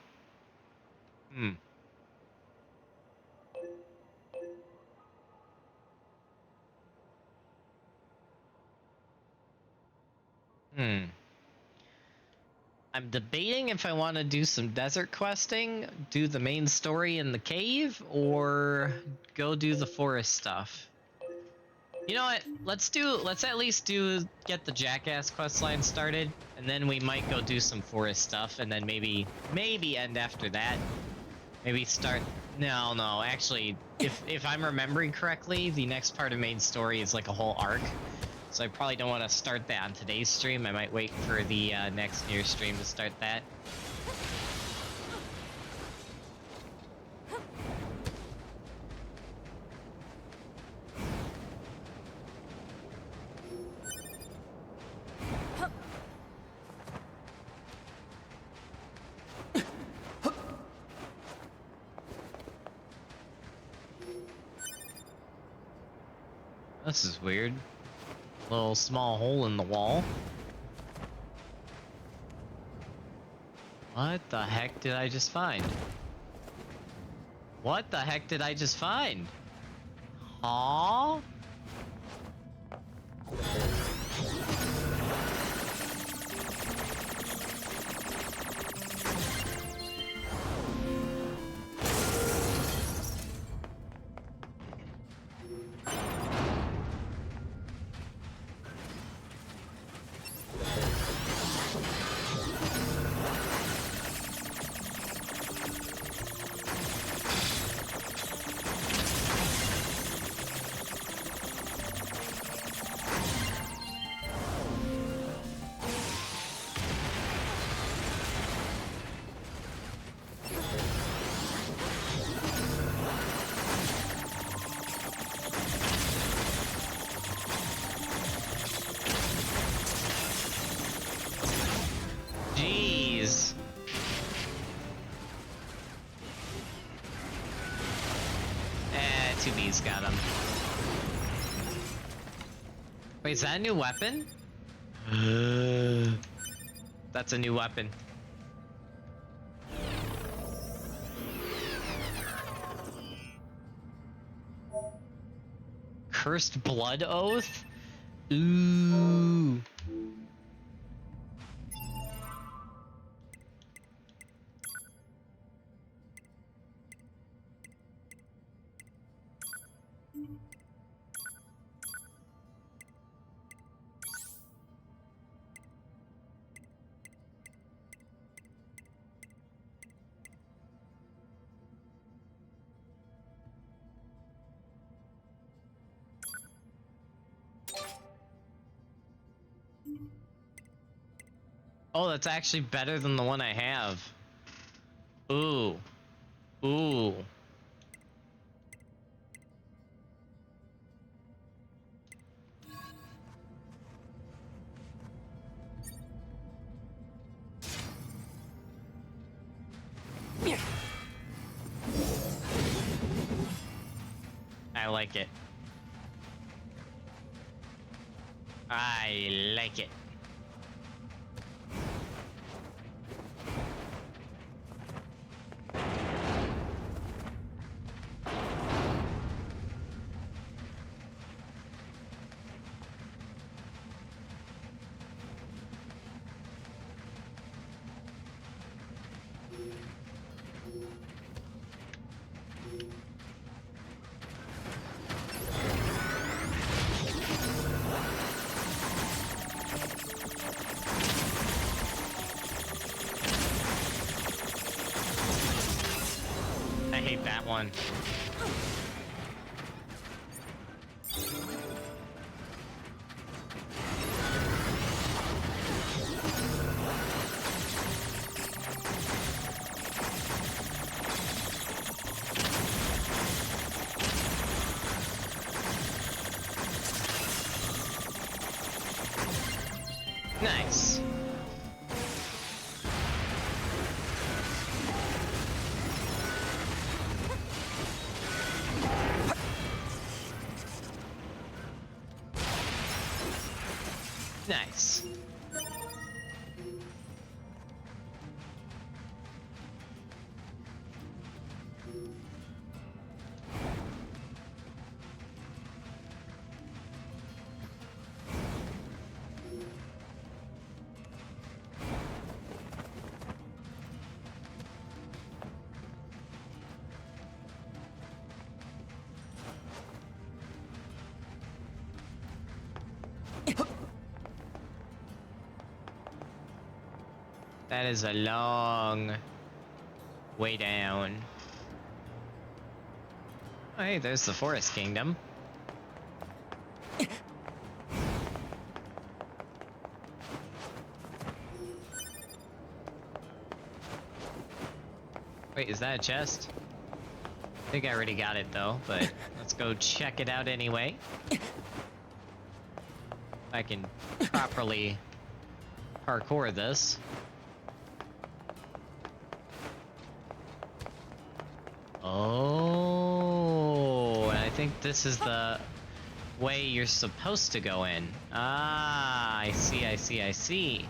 I'm debating if I want to do some desert questing, do the main story in the cave, or go do the forest stuff. You know what? Let's at least get the Jackass quest line started, and then we might go do some forest stuff, and then maybe end after that. Maybe start. No, actually, if I'm remembering correctly, the next part of main story is like a whole arc. So I probably don't want to start that on today's stream. I might wait for the next NieR stream to start that. This is weird. Little small hole in the wall. What the heck did I just find? What the heck did I just find? Huh? Jeez. Two B's got him. Wait, is that a new weapon? That's a new weapon. Cursed Blood Oath? Ooh. Oh, that's actually better than the one I have. Ooh. Ooh. I like it. I like it. I hate that one. Nice. Nice. That is a long way down. Oh, hey, there's the Forest Kingdom. Wait, is that a chest? I think I already got it though, but let's go check it out anyway. If I can properly parkour this. Oh, and I think this is the way you're supposed to go in. Ah, I see, I see, I see.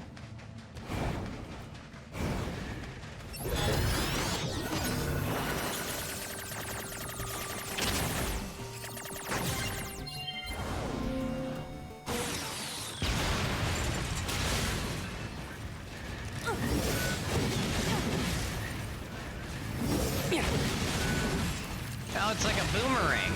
Oh, it's like a boomerang.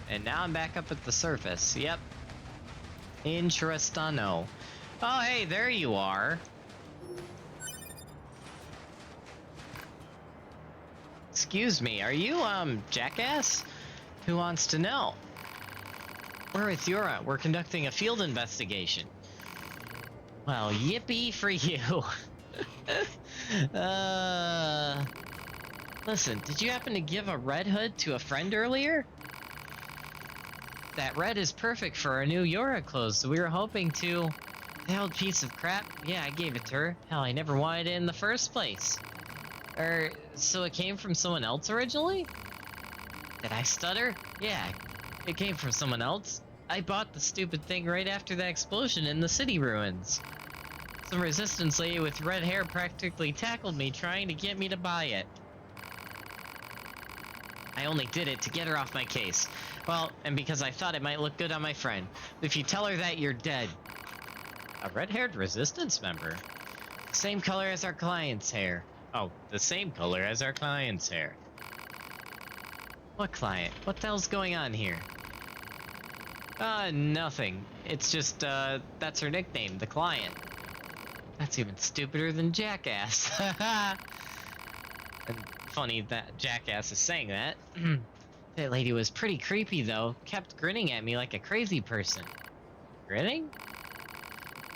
And now I'm back up at the surface. Yep. Interestano. Oh, hey, there you are. Excuse me, are you, Jackass? Who wants to know? We're with Yura. We're conducting a field investigation. Well, yippee for you. Listen, did you happen to give a red hood to a friend earlier? That red is perfect for our new Yura clothes, so we were hoping to... The old piece of crap? Yeah, I gave it to her. Hell, I never wanted it in the first place. So it came from someone else originally? Did I stutter? Yeah, it came from someone else. I bought the stupid thing right after that explosion in the city ruins. Some resistance lady with red hair practically tackled me trying to get me to buy it. I only did it to get her off my case. Well, and because I thought it might look good on my friend. If you tell her that, you're dead. A red-haired resistance member? Same color as our client's hair. Oh, the same color as our client's hair. What client? What the hell's going on here? Nothing. It's just, that's her nickname, the client. That's even stupider than Jackass. And funny that Jackass is saying that. That lady was pretty creepy, though. Kept grinning at me like a crazy person. Grinning?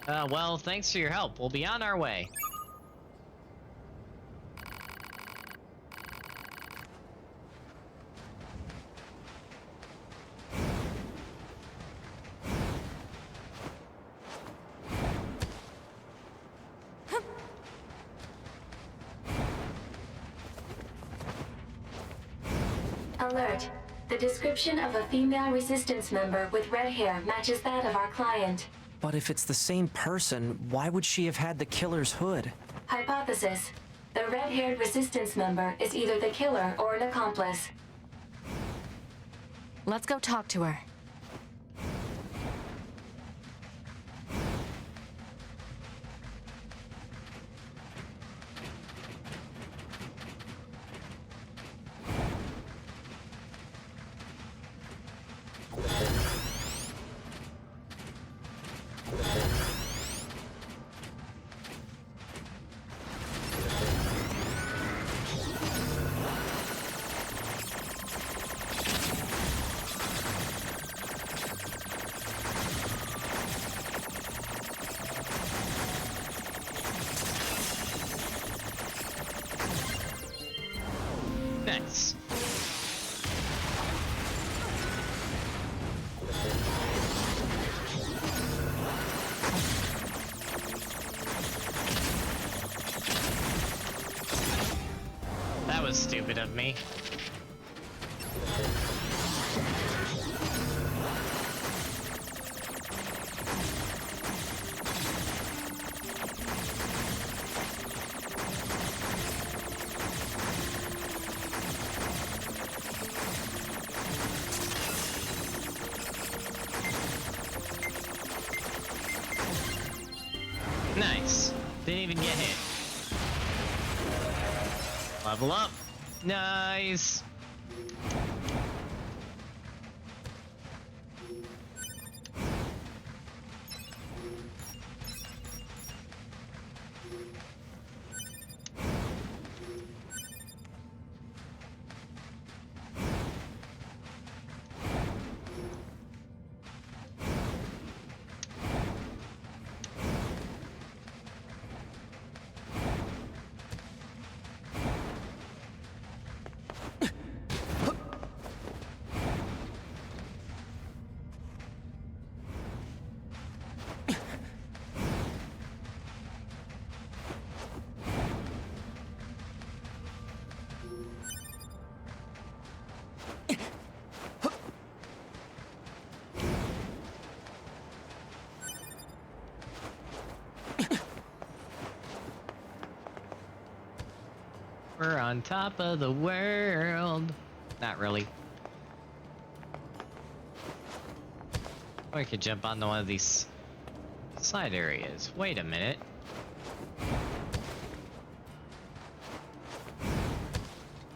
Well, thanks for your help. We'll be on our way. Alert. The description of a female resistance member with red hair matches that of our client. But if it's the same person, why would she have had the killer's hood? Hypothesis. The red-haired resistance member is either the killer or an accomplice. Let's go talk to her. Nice. That was stupid of me. Nice. Didn't even get hit. Level up. Nice. We're on top of the world. Not really. I could jump onto one of these side areas. Wait a minute.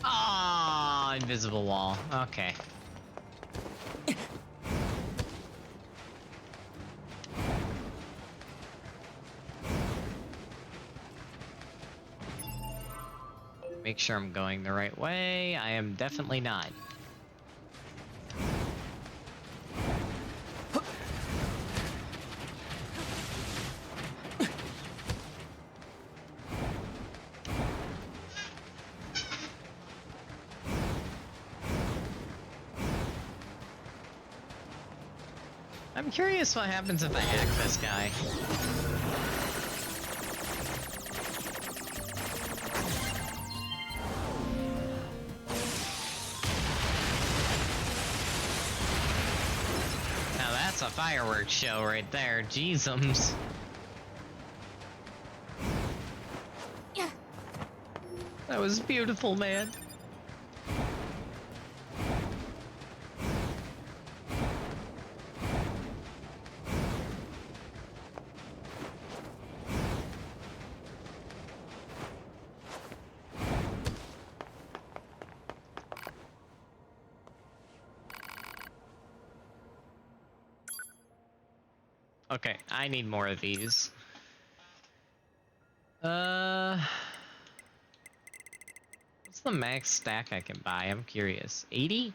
Ah, invisible wall. Okay. Make sure I'm going the right way. I am definitely not. I'm curious what happens if I hack this guy. Now that's a fireworks show right there. Jeezums. That was beautiful, man. Okay, I need more of these. What's the max stack I can buy? I'm curious. 80?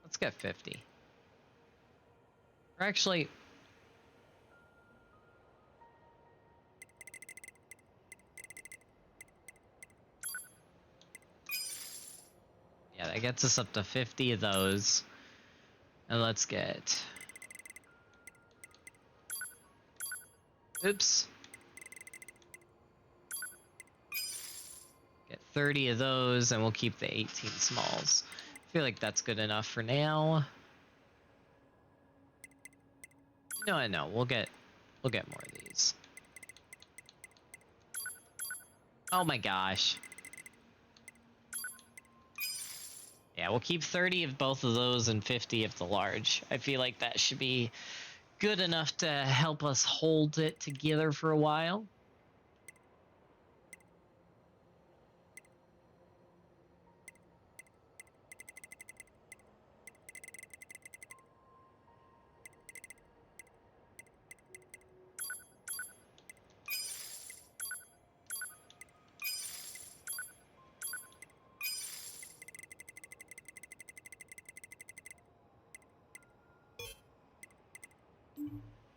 Let's get 50. Or actually... yeah, that gets us up to 50 of those. And let's get... oops. Get 30 of those, and we'll keep the 18 smalls. I feel like that's good enough for now. No, I know. We'll get more of these. Oh my gosh. Yeah, we'll keep 30 of both of those and 50 of the large. I feel like that should be good enough to help us hold it together for a while.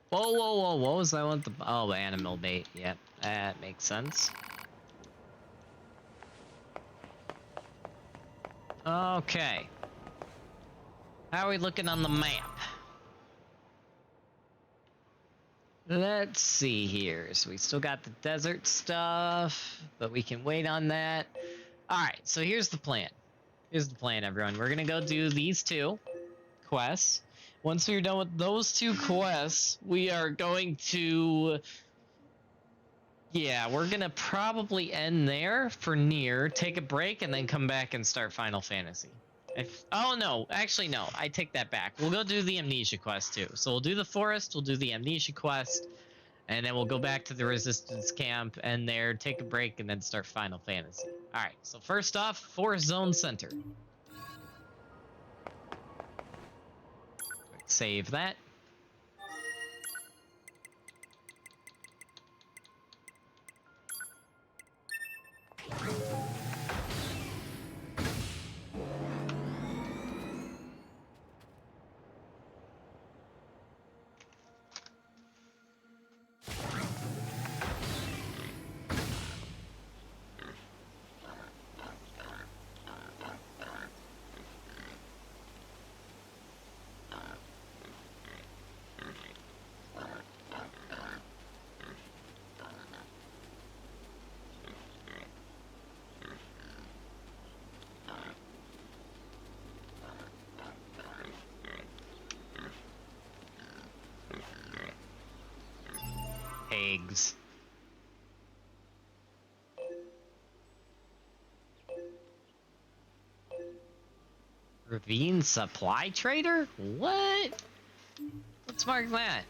Whoa, whoa, whoa, what was that one? Oh, animal bait. Yep, that makes sense. Okay. How are we looking on the map? Let's see here. So we still got the desert stuff, but we can wait on that. Alright, so here's the plan. Here's the plan, everyone. We're gonna go do these two quests. Once we're done with those two quests, we are going to... yeah, we're gonna probably end there for NieR, take a break, and then come back and start Final Fantasy. Oh no, actually no, I take that back. We'll go do the amnesia quest too. So we'll do the forest, we'll do the amnesia quest, and then we'll go back to the resistance camp and there take a break and then start Final Fantasy. Alright, so first off, Forest Zone Center. Save that. Eggs. Ravine supply trader? What? Let's mark that.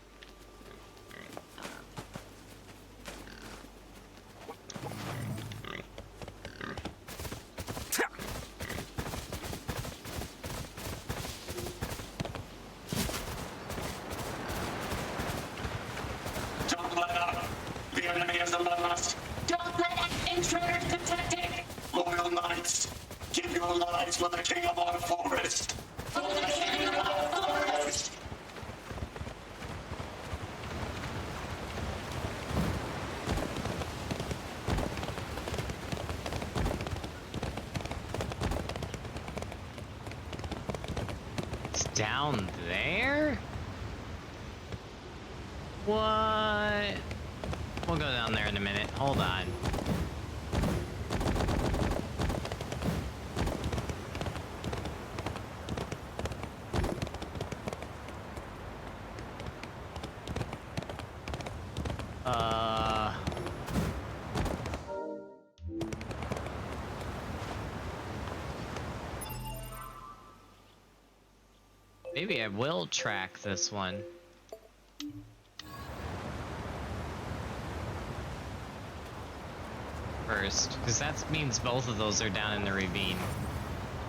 Don't let up. The enemy is among us. Don't let intruders detect it! Loyal knights, give your lives for the king of our forest. For the king of our forest! It's down there? What? We'll go down there in a minute. Hold on. Maybe I will track this one. First, because that means both of those are down in the ravine.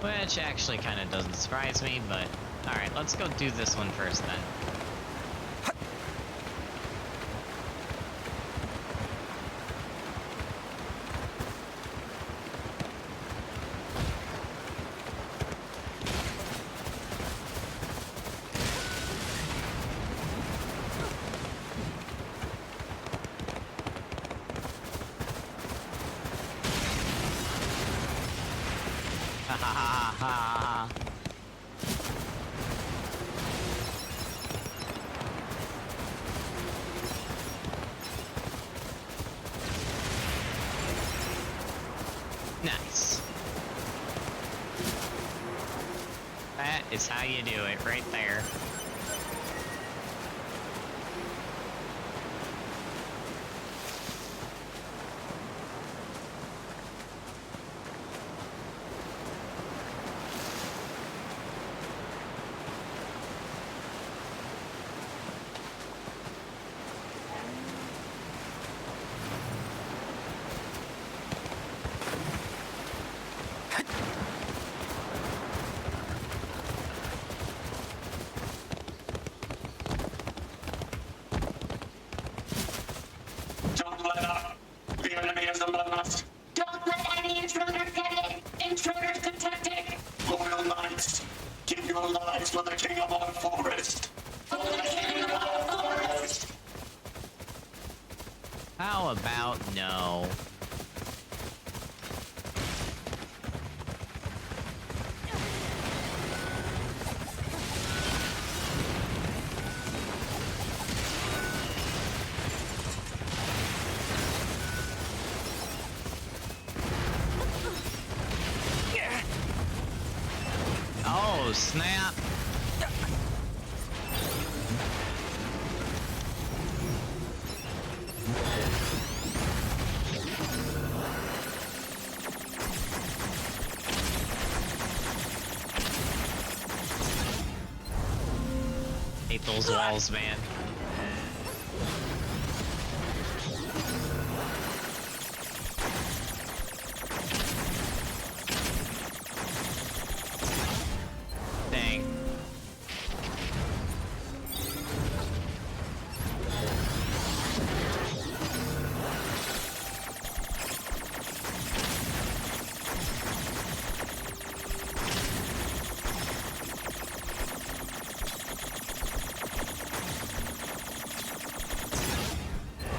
Which actually kind of doesn't surprise me, but alright, let's go do this one first then. Ha ha ha ha. Nice. That is how you do it, right there. Don't let up. The enemy is among us. Don't let any intruder get it! Intruders detected! Loyal knights, give your lives for the king of our forest. For the king of our forest! How about no? Oh, snap. hate those walls, man. Dang.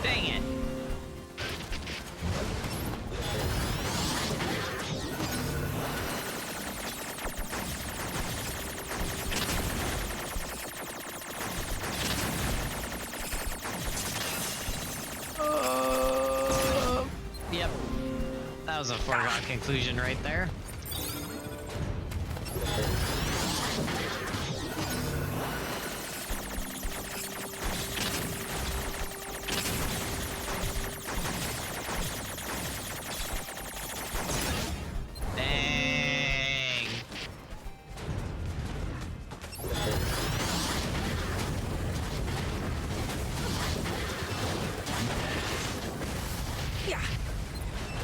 Dang it. Yep. That was a foregone conclusion right there. Dang.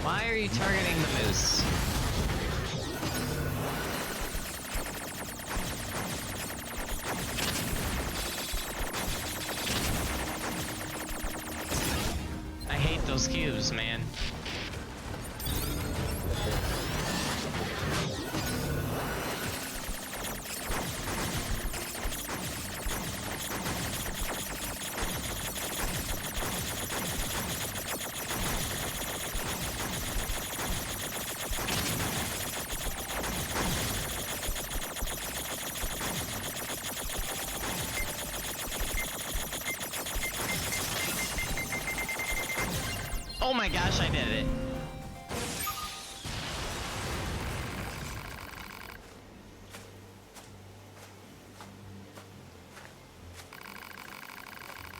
Why are you targeting the moose? I hate those cubes, man. Oh my gosh, I did it.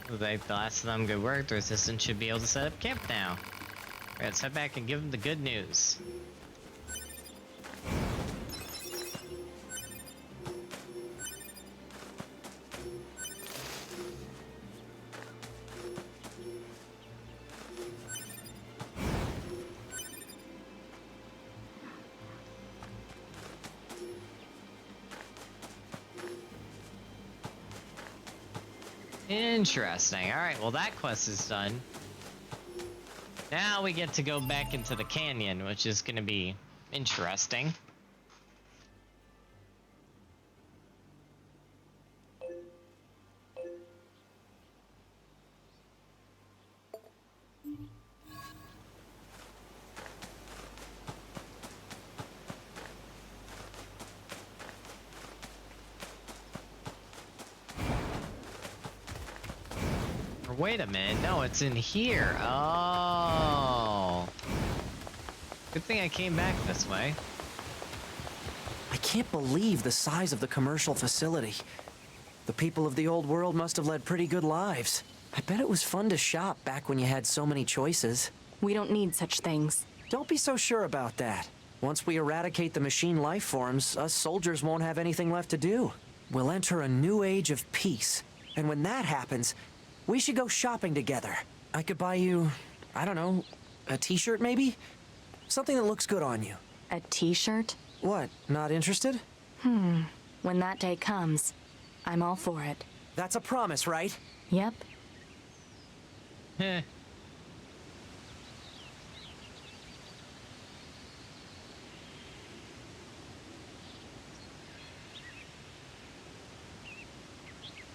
The last of them good work. The resistance should be able to set up camp now. Let's head back and give them the good news. Interesting. Alright, well that quest is done. Now we get to go back into the canyon, which is gonna be interesting. Wait a minute, no, it's in here. Oh. Good thing I came back this way. I can't believe the size of the commercial facility. The people of the old world must have led pretty good lives. I bet it was fun to shop back when you had so many choices. We don't need such things. Don't be so sure about that. Once we eradicate the machine life forms, us soldiers won't have anything left to do. We'll enter a new age of peace. And when that happens, we should go shopping together. I could buy you, I don't know, a t-shirt maybe? Something that looks good on you. A t-shirt? What, not interested? When that day comes, I'm all for it. That's a promise, right? Yep. Heh.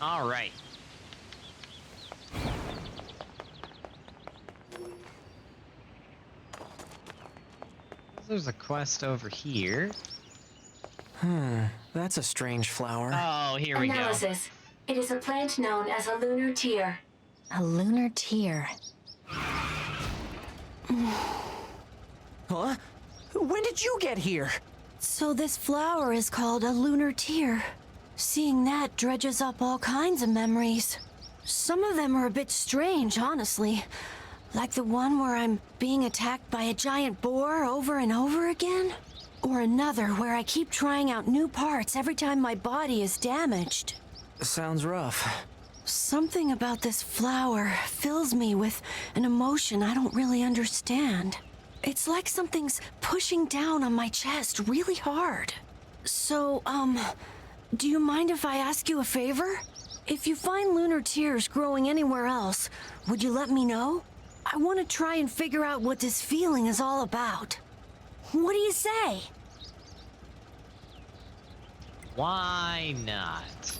All right. There's a quest over here. That's a strange flower. Oh, here we go. Analysis. It is a plant known as a lunar tear. A lunar tear. Huh? When did you get here? So this flower is called a lunar tear. Seeing that dredges up all kinds of memories. Some of them are a bit strange, honestly. Like the one where I'm being attacked by a giant boar over and over again. Or another where I keep trying out new parts every time my body is damaged. Sounds rough. Something about this flower fills me with an emotion I don't really understand. It's like something's pushing down on my chest really hard. So, do you mind if I ask you a favor? If you find lunar tears growing anywhere else, would you let me know? I want to try and figure out what this feeling is all about. What do you say? Why not?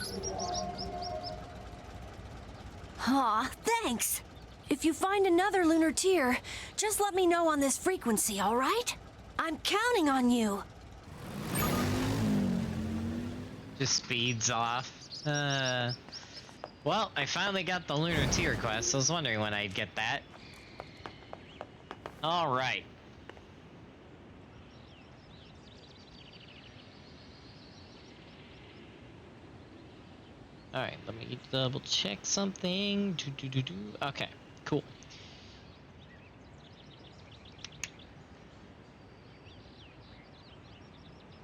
Aw, thanks. If you find another lunar tear, just let me know on this frequency, all right? I'm counting on you. Just speeds off. Well, I finally got the lunar tear quest. I was wondering when I'd get that. All right. All right, let me double check something. Okay, cool.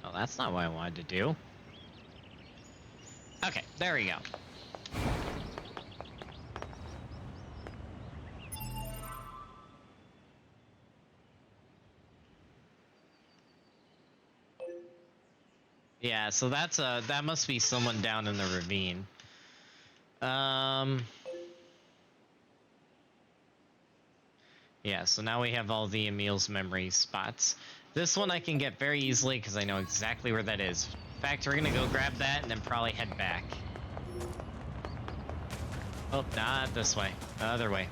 Oh, that's not what I wanted to do. Okay, there we go. Yeah, so that's that must be someone down in the ravine. Yeah, so now we have all the Emil's memory spots. This one I can get very easily because I know exactly where that is. In fact, we're gonna go grab that and then probably head back. Oh, not this way. The other way.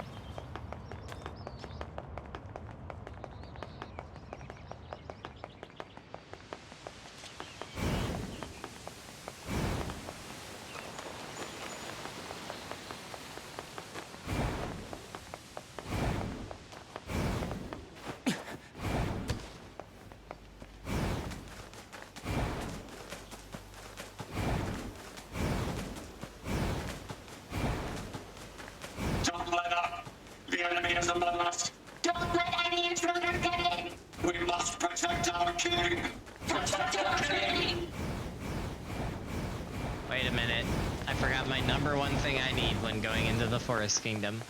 Don't let up. The enemy is among us. Don't let any intruder get in. We must protect our king. Protect our king. Wait a minute. I forgot my #1 thing I need when going into the Forest Kingdom.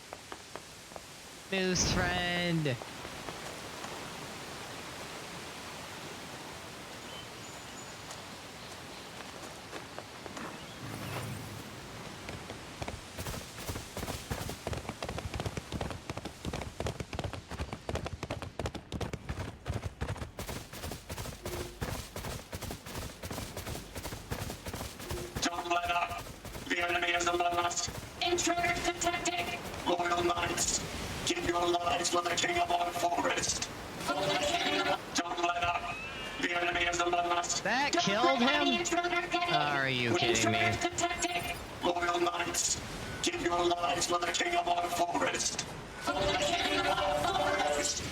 Boost friend. Don't let up. The enemy is among us. Intruders detected. Loyal knights, give your lives for the king of our forest. For the king. Don't let up. The enemy is among us. That Don't killed let any him? intruder get in. Are you kidding me? Intruders detected. Loyal knights, give your lives for the king of our forest. For the king of our forest.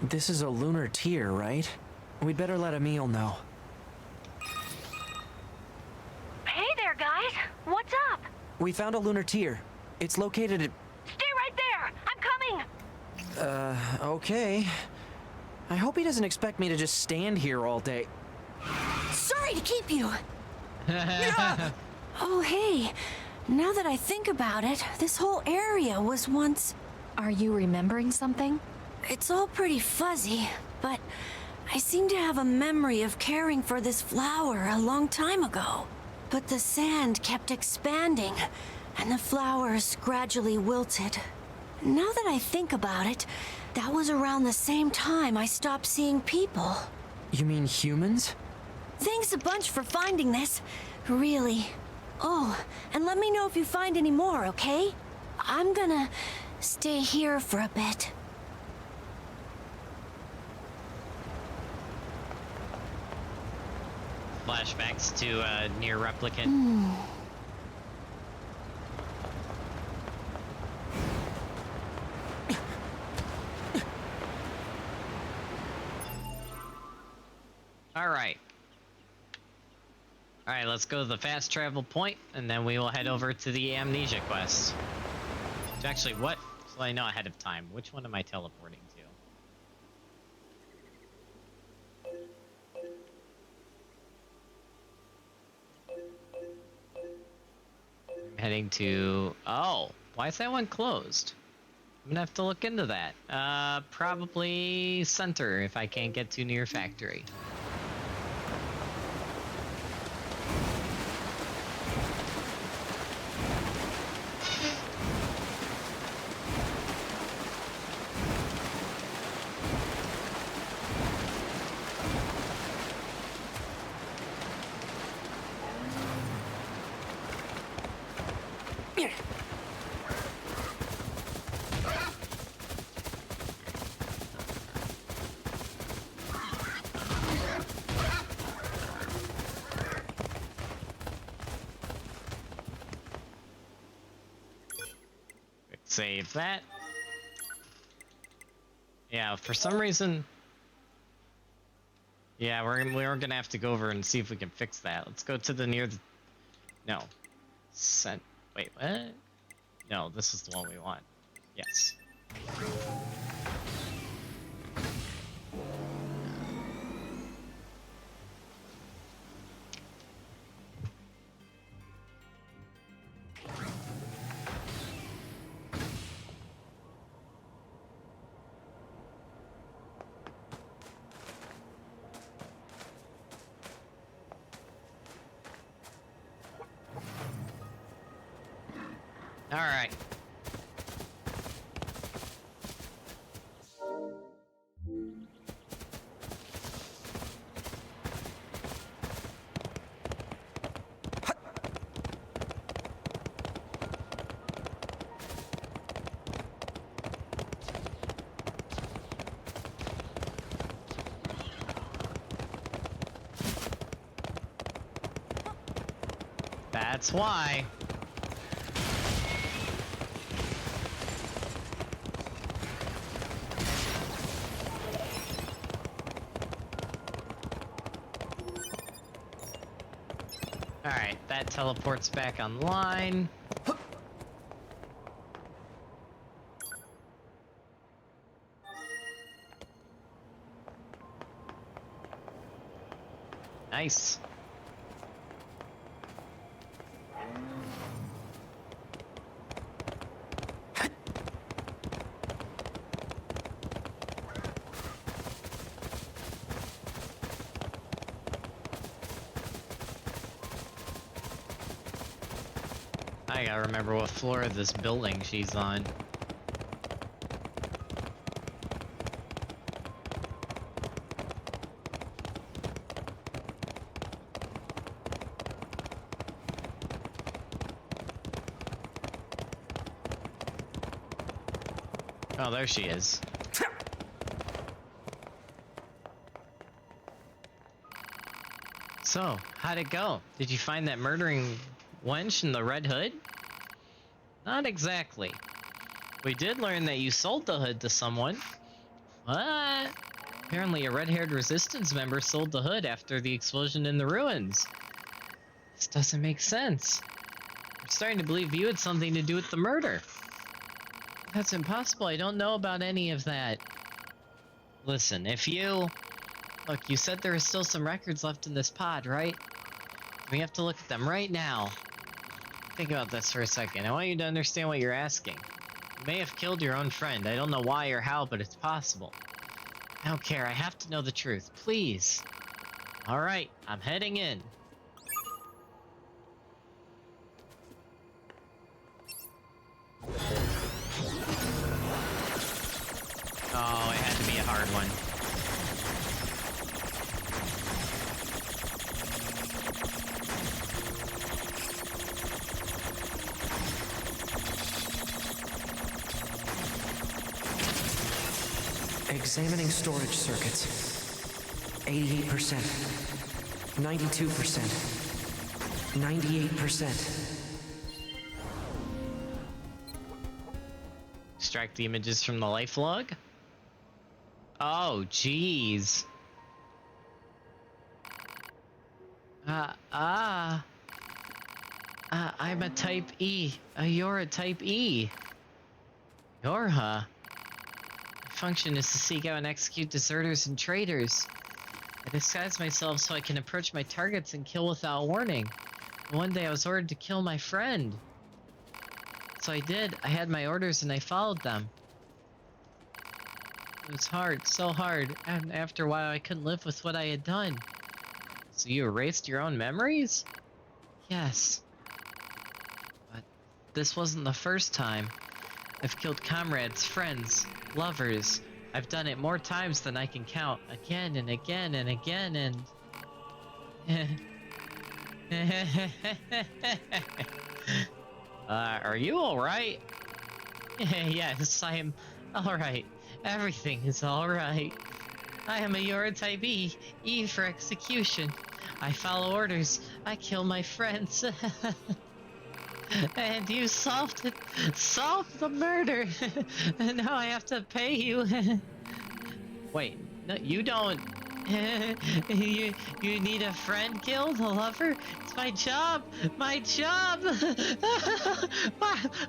This is a lunar tear, right? We'd better let Emil know. Hey there, guys. What's up? We found a lunar tear. It's located at... Stay right there. I'm coming. Okay. I hope he doesn't expect me to just stand here all day. Sorry to keep you. Oh, hey. Now that I think about it, this whole area was once... Are you remembering something? It's all pretty fuzzy, but I seem to have a memory of caring for this flower a long time ago. But the sand kept expanding, and the flowers gradually wilted. Now that I think about it, that was around the same time I stopped seeing people. You mean humans? Thanks a bunch for finding this. Really. Oh, and let me know if you find any more, okay? I'm gonna stay here for a bit. Flashbacks to NieR Replicant. Alright, let's go to the fast travel point, and then we will head over to the amnesia quest. Which actually, what? So I know ahead of time. Which one am I teleporting to? I'm heading to... Oh, why is that one closed? I'm gonna have to look into that. Probably center if I can't get to NieR factory. Save that. Yeah, for some reason... Yeah, we're gonna have to go over and see if we can fix that. Let's go to the NieR... No. Wait, what? No, this is the one we want. Yes. All right. That's why. Alright, that teleports back online. Nice. I gotta remember what floor of this building she's on. Oh, there she is. So, how'd it go? Did you find that murdering wench in the red hood? Not exactly. We did learn that you sold the hood to someone. What? Apparently a red-haired resistance member sold the hood after the explosion in the ruins. This doesn't make sense. I'm starting to believe you had something to do with the murder. That's impossible. I don't know about any of that. Listen, if you... Look, you said there are still some records left in this pod, right? We have to look at them right now. Think about this for a second. I want you to understand what you're asking. You may have killed your own friend. I don't know why or how, but it's possible. I don't care. I have to know the truth. Please. Alright, I'm heading in. Oh, it had to be a hard one. Examining storage circuits. 88%. 92%. 98%. Extract the images from the life log? Oh, jeez. I'm a Type E. You're a Type E. You're, huh? My function is to seek out and execute deserters and traitors. I disguise myself so I can approach my targets and kill without warning. One day I was ordered to kill my friend. So I did. I had my orders and I followed them. It was hard, so hard, and after a while I couldn't live with what I had done. So you erased your own memories? Yes. But this wasn't the first time. I've killed comrades, friends, lovers. I've done it more times than I can count. Again and again and again and... Are you alright? Yes, I am alright. Everything is alright. I am a Eurotype E. E for execution. I follow orders. I kill my friends. And you solved it. Solved the murder. And now I have to pay you. Wait, no, you don't. You need a friend killed, a lover? It's my job. My job.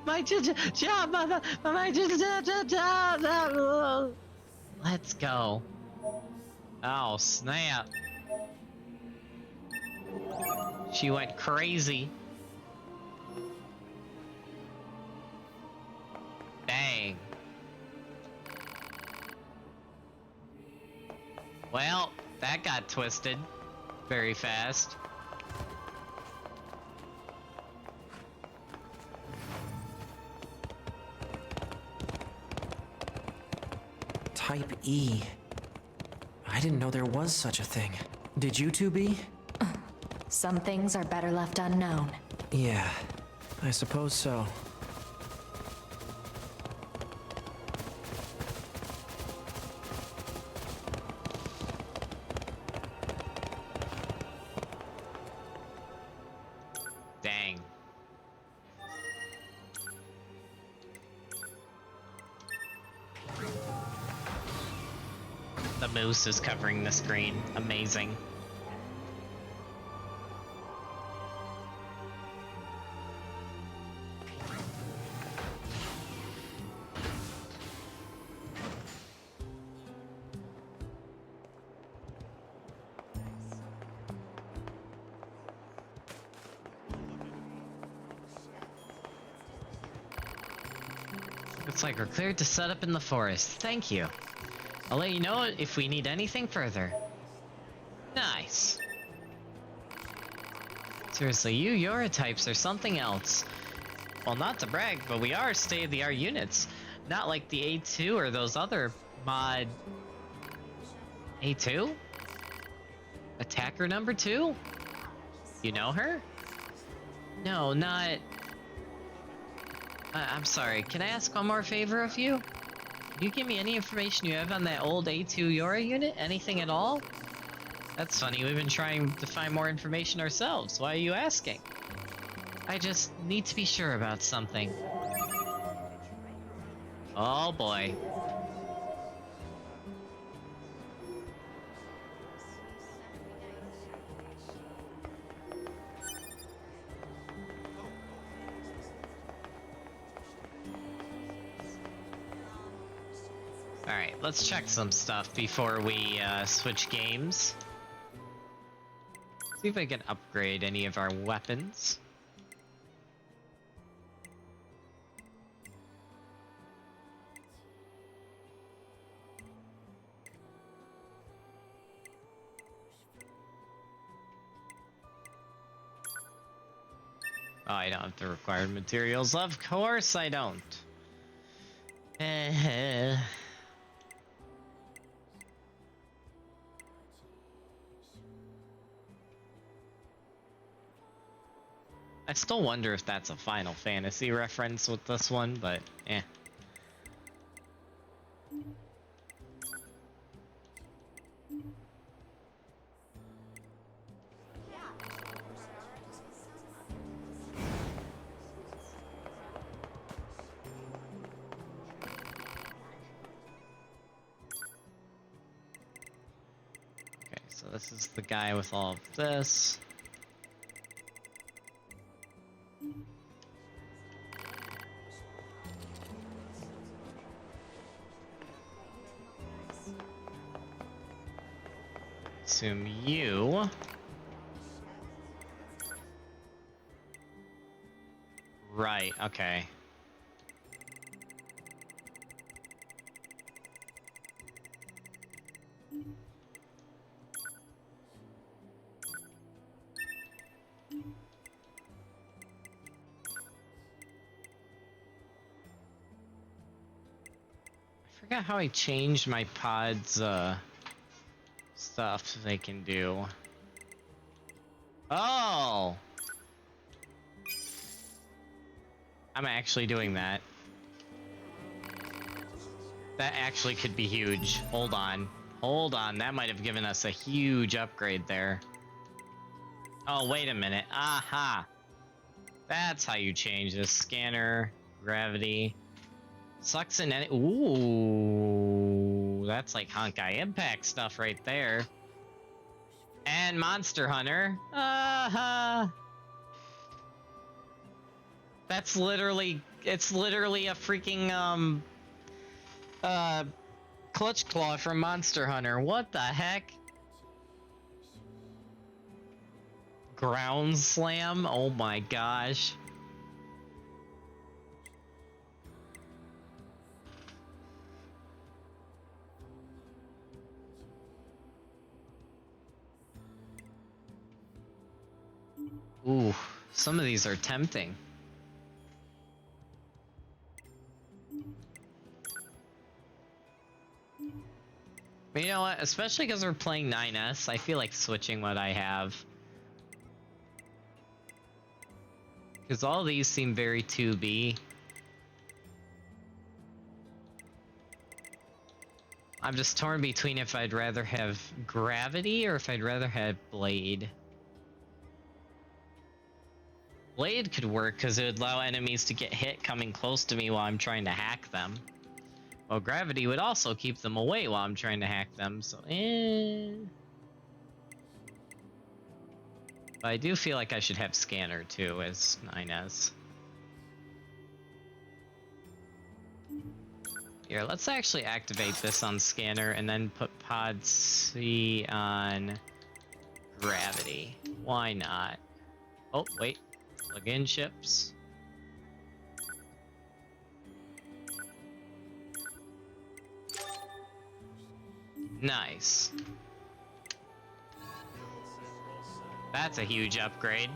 my job. My job. Let's go. Oh, snap. She went crazy. Dang. Well, that got twisted very fast. Type E. I didn't know there was such a thing. Did you two be? Some things are better left unknown. Yeah, I suppose so. Dang. The moose is covering the screen. Amazing. Looks like we're cleared to set up in the forest. Thank you. I'll let you know if we need anything further. Nice. Seriously, you Eurotypes are something else. Well, not to brag, but we are state-of-the-art units. Not like the A2 or those other mod... A2? Attacker number 2? You know her? No, not... I'm sorry, can I ask one more favor of you? Can you give me any information you have on that old A2 Yora unit? Anything at all? That's funny, we've been trying to find more information ourselves. Why are you asking? I just need to be sure about something. Oh boy. Alright, let's check some stuff before we switch games. See if I can upgrade any of our weapons. Oh, I don't have the required materials. Of course I don't. I still wonder if that's a Final Fantasy reference with this one, but eh. Okay, so this is the guy with all of this. assume you. Right, okay. I forgot how I changed my pods, stuff they can do. Oh! I'm actually doing that. That actually could be huge. Hold on. Hold on, that might have given us a huge upgrade there. Oh, wait a minute. Aha! That's how you change this. Scanner, gravity. Sucks in any. Ooh, that's like Honkai Impact stuff right there. And Monster Hunter. That's literally. It's literally a freaking Clutch Claw from Monster Hunter. What the heck? Ground Slam? Oh my gosh. Ooh, some of these are tempting. But you know what? Especially because we're playing 9S, I feel like switching what I have. Because all these seem very 2B. I'm just torn between if I'd rather have gravity or if I'd rather have blade. Blade could work because it would allow enemies to get hit coming close to me while I'm trying to hack them. Well, gravity would also keep them away while I'm trying to hack them, so But I do feel like I should have scanner too as 9S. Here, let's actually activate this on scanner and then put pod C on gravity. Why not? Oh, wait. Plug in ships. Nice. That's a huge upgrade.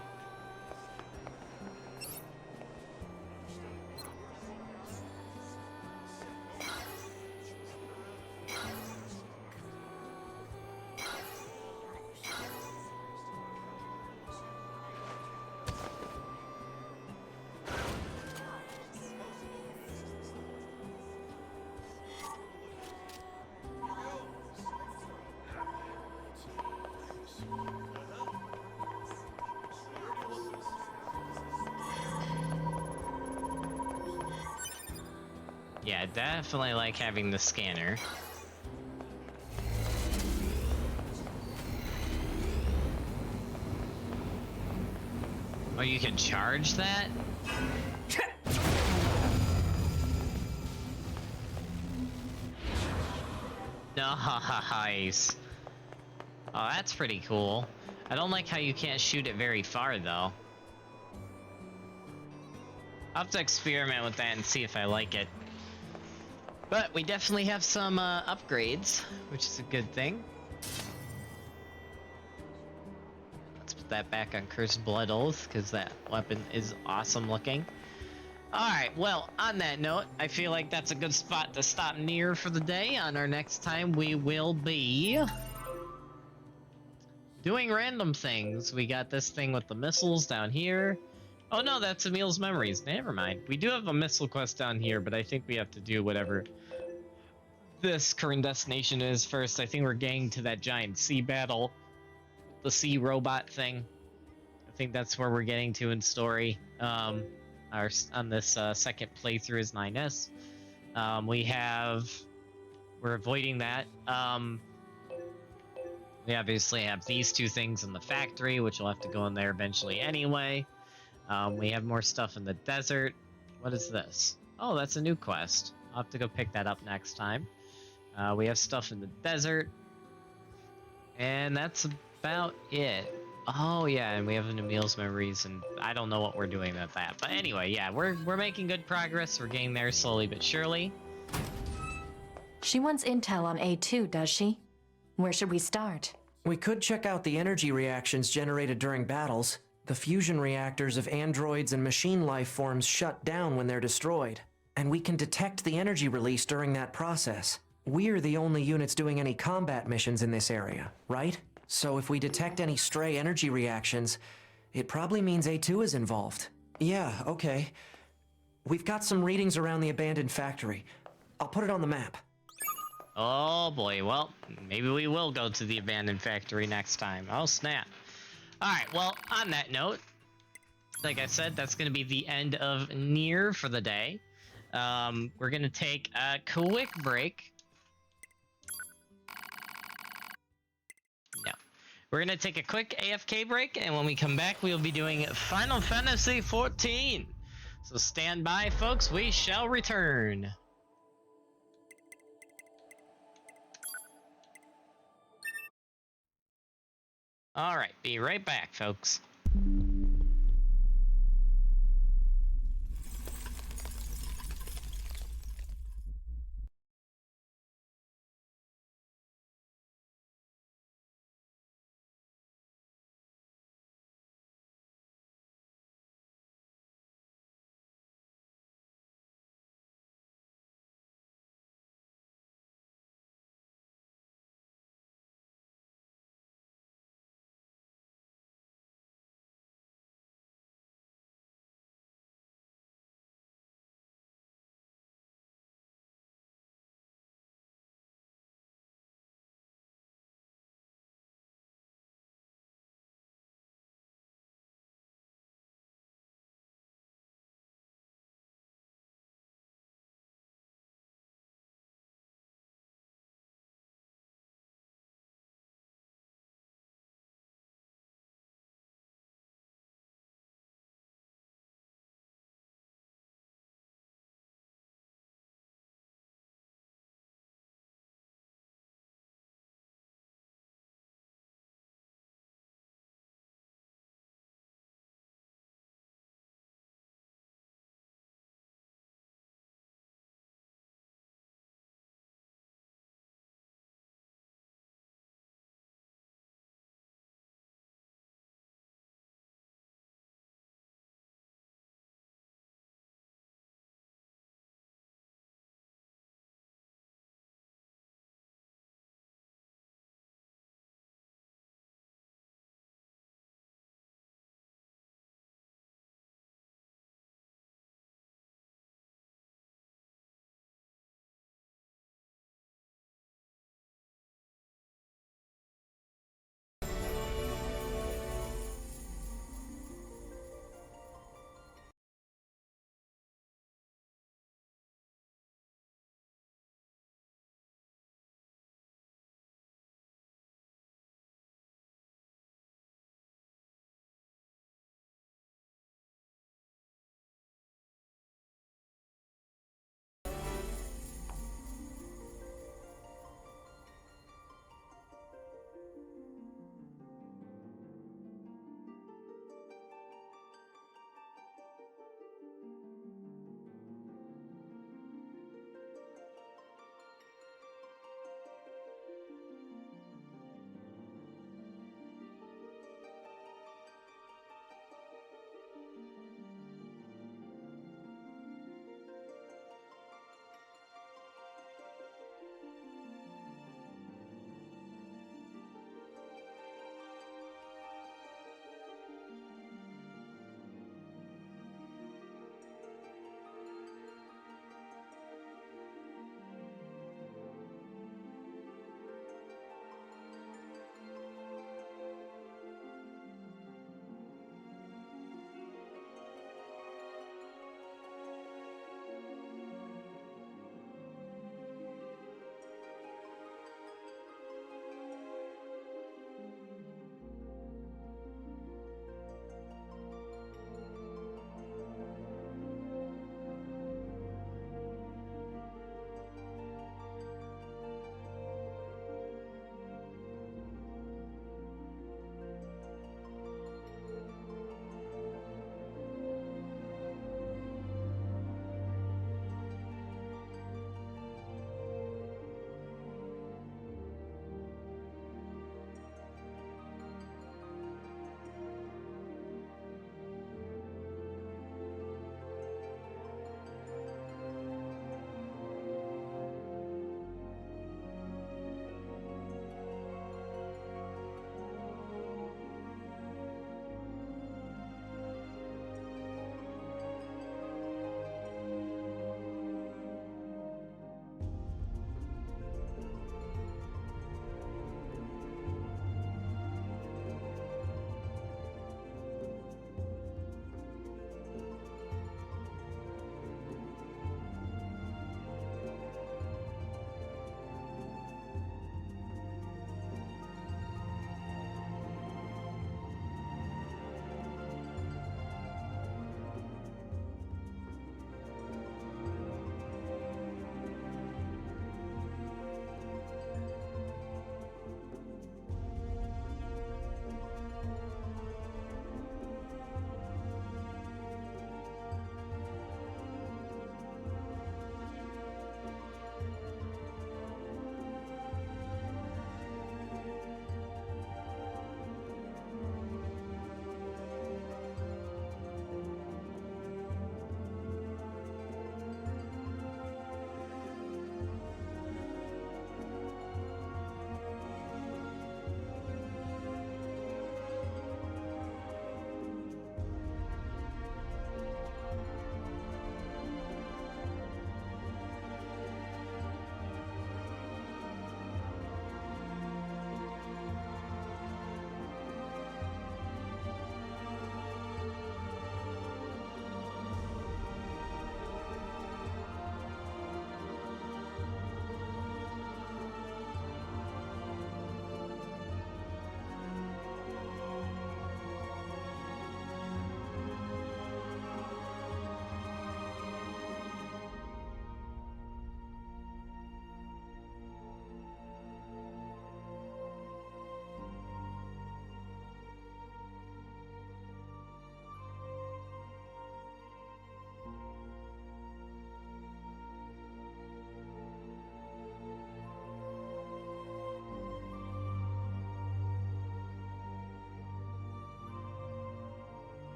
Yeah, definitely like having the scanner. Oh, you can charge that? Nice. Oh, that's pretty cool. I don't like how you can't shoot it very far, though. I'll have to experiment with that and see if I like it. But we definitely have some upgrades, which is a good thing. Let's put that back on Cursed Blood Oath, because that weapon is awesome looking. Alright, well, on that note, I feel like that's a good spot to stop NieR for the day. On our next time, we will be doing random things. We got this thing with the missiles down here. Oh no, that's Emil's Memories. Never mind. We do have a missile quest down here, but I think we have to do whatever this current destination is first. I think we're getting to that giant sea battle. The sea robot thing. I think that's where we're getting to in story. On this second playthrough is 9S. We're avoiding that. We obviously have these two things in the factory, which will have to go in there eventually anyway. We have more stuff in the desert. What is this? Oh, that's a new quest. I'll have to go pick that up next time. We have stuff in the desert. And that's about it. Oh yeah, and we have an Emil's memories, and I don't know what we're doing with that. But anyway, yeah, we're making good progress. We're getting there slowly but surely. She wants intel on A2, does she? Where should we start? We could check out the energy reactions generated during battles. The fusion reactors of androids and machine life forms shut down when they're destroyed. And we can detect the energy release during that process. We're the only units doing any combat missions in this area, right? So if we detect any stray energy reactions, it probably means A2 is involved. Yeah, okay. We've got some readings around the abandoned factory. I'll put it on the map. Oh boy, well, maybe we will go to the abandoned factory next time. Oh snap. Alright, well, on that note, like I said, that's going to be the end of NieR for the day. We're going to take a quick break. No. We're going to take a quick AFK break, and when we come back, we'll be doing Final Fantasy XIV. So stand by, folks. We shall return. Alright, be right back, folks.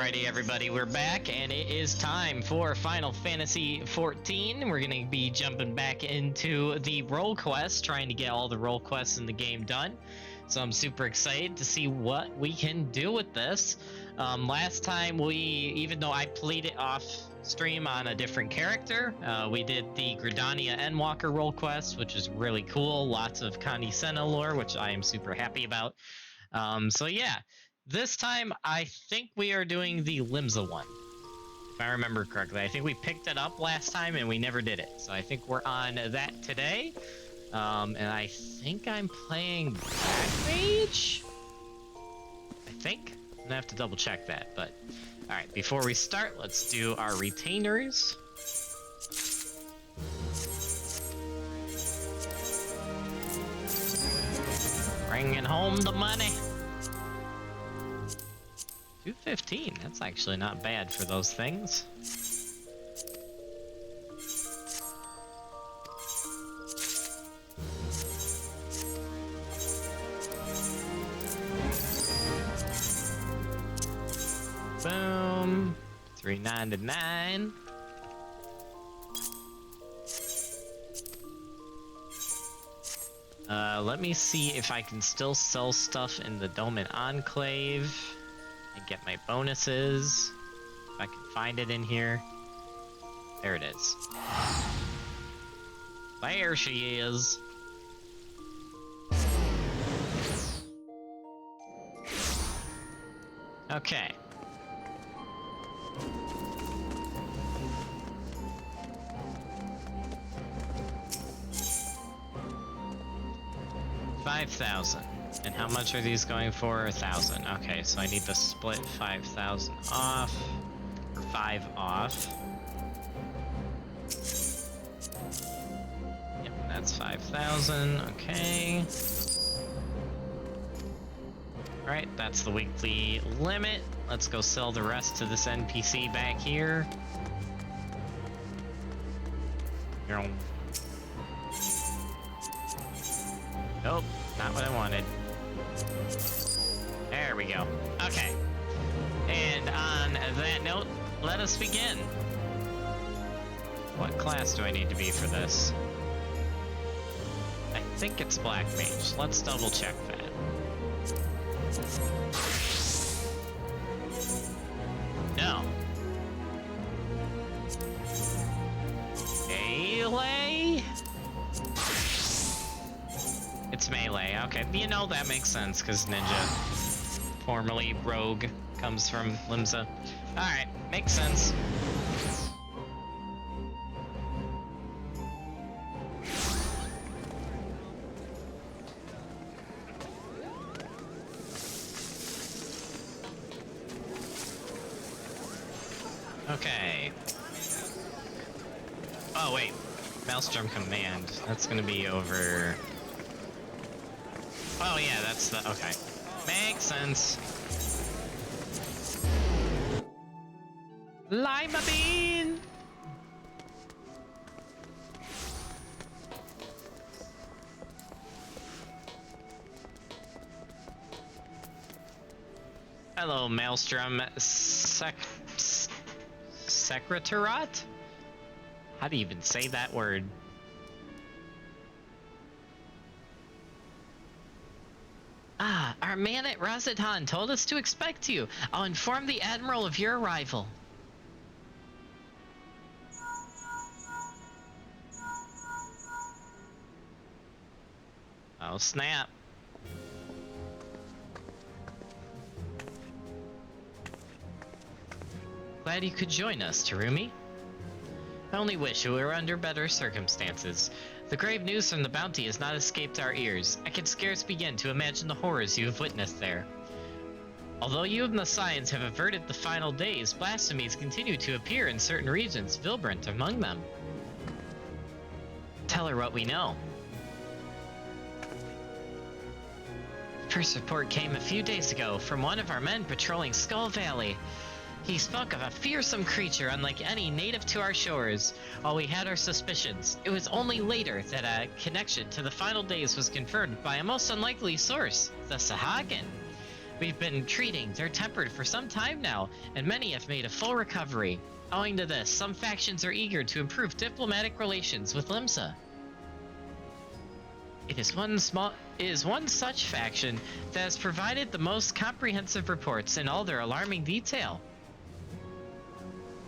Alrighty, everybody, we're back, and it is time for Final Fantasy XIV. We're going to be jumping back into the role quest, trying to get all the role quests in the game done. So I'm super excited to see what we can do with this. Last time even though I played it off stream on a different character, we did the Gridania Endwalker role quest, which is really cool. Lots of Connie Senna lore, which I am super happy about. So yeah. This time, I think we are doing the Limsa one, if I remember correctly. I think we picked it up last time and we never did it. So I think we're on that today. And I think I'm playing Black Mage? I think? I'm gonna have to double check that, but... Alright, before we start, let's do our retainers. Bringing home the money. 215, that's actually not bad for those things. Boom. 399. Let me see if I can still sell stuff in the Dome and Enclave. And get my bonuses. If I can find it in here. There it is. There she is. Okay. $5,000. And how much are these going for? 1,000. Okay, so I need to split 5,000 off. Or 5 off. Yep, that's 5,000. Okay. Alright, that's the weekly limit. Let's go sell the rest to this NPC back here. Nope, not what I wanted. There we go. Okay. And on that note, let us begin. What class do I need to be for this? I think it's Black Mage. Let's double check that. No. Melee? It's melee. Okay, you know that makes sense because ninja, formerly rogue, comes from Limsa. Alright, makes sense. Okay. Oh wait, Maelstrom Command. That's gonna be over... Oh yeah, that's the... okay. Makes sense. Lima Bean! Hello, Maelstrom Secretariat? How do you even say that word? Ah, our man at Razatan told us to expect you. I'll inform the Admiral of your arrival. Oh, snap. Glad you could join us, Terumi. I only wish we were under better circumstances. The grave news from the bounty has not escaped our ears. I can scarce begin to imagine the horrors you have witnessed there. Although you and the Scions have averted the final days, blasphemies continue to appear in certain regions, Vilbrant among them. Tell her what we know. First report came a few days ago from one of our men patrolling Skull Valley. He spoke of a fearsome creature unlike any native to our shores. While we had our suspicions, it was only later that a connection to the final days was confirmed by a most unlikely source, the Sahagin. we've been treating their tempered for some time now, and many have made a full recovery. Owing to this, some factions are eager to improve diplomatic relations with Limsa. It is one such faction that has provided the most comprehensive reports in all their alarming detail.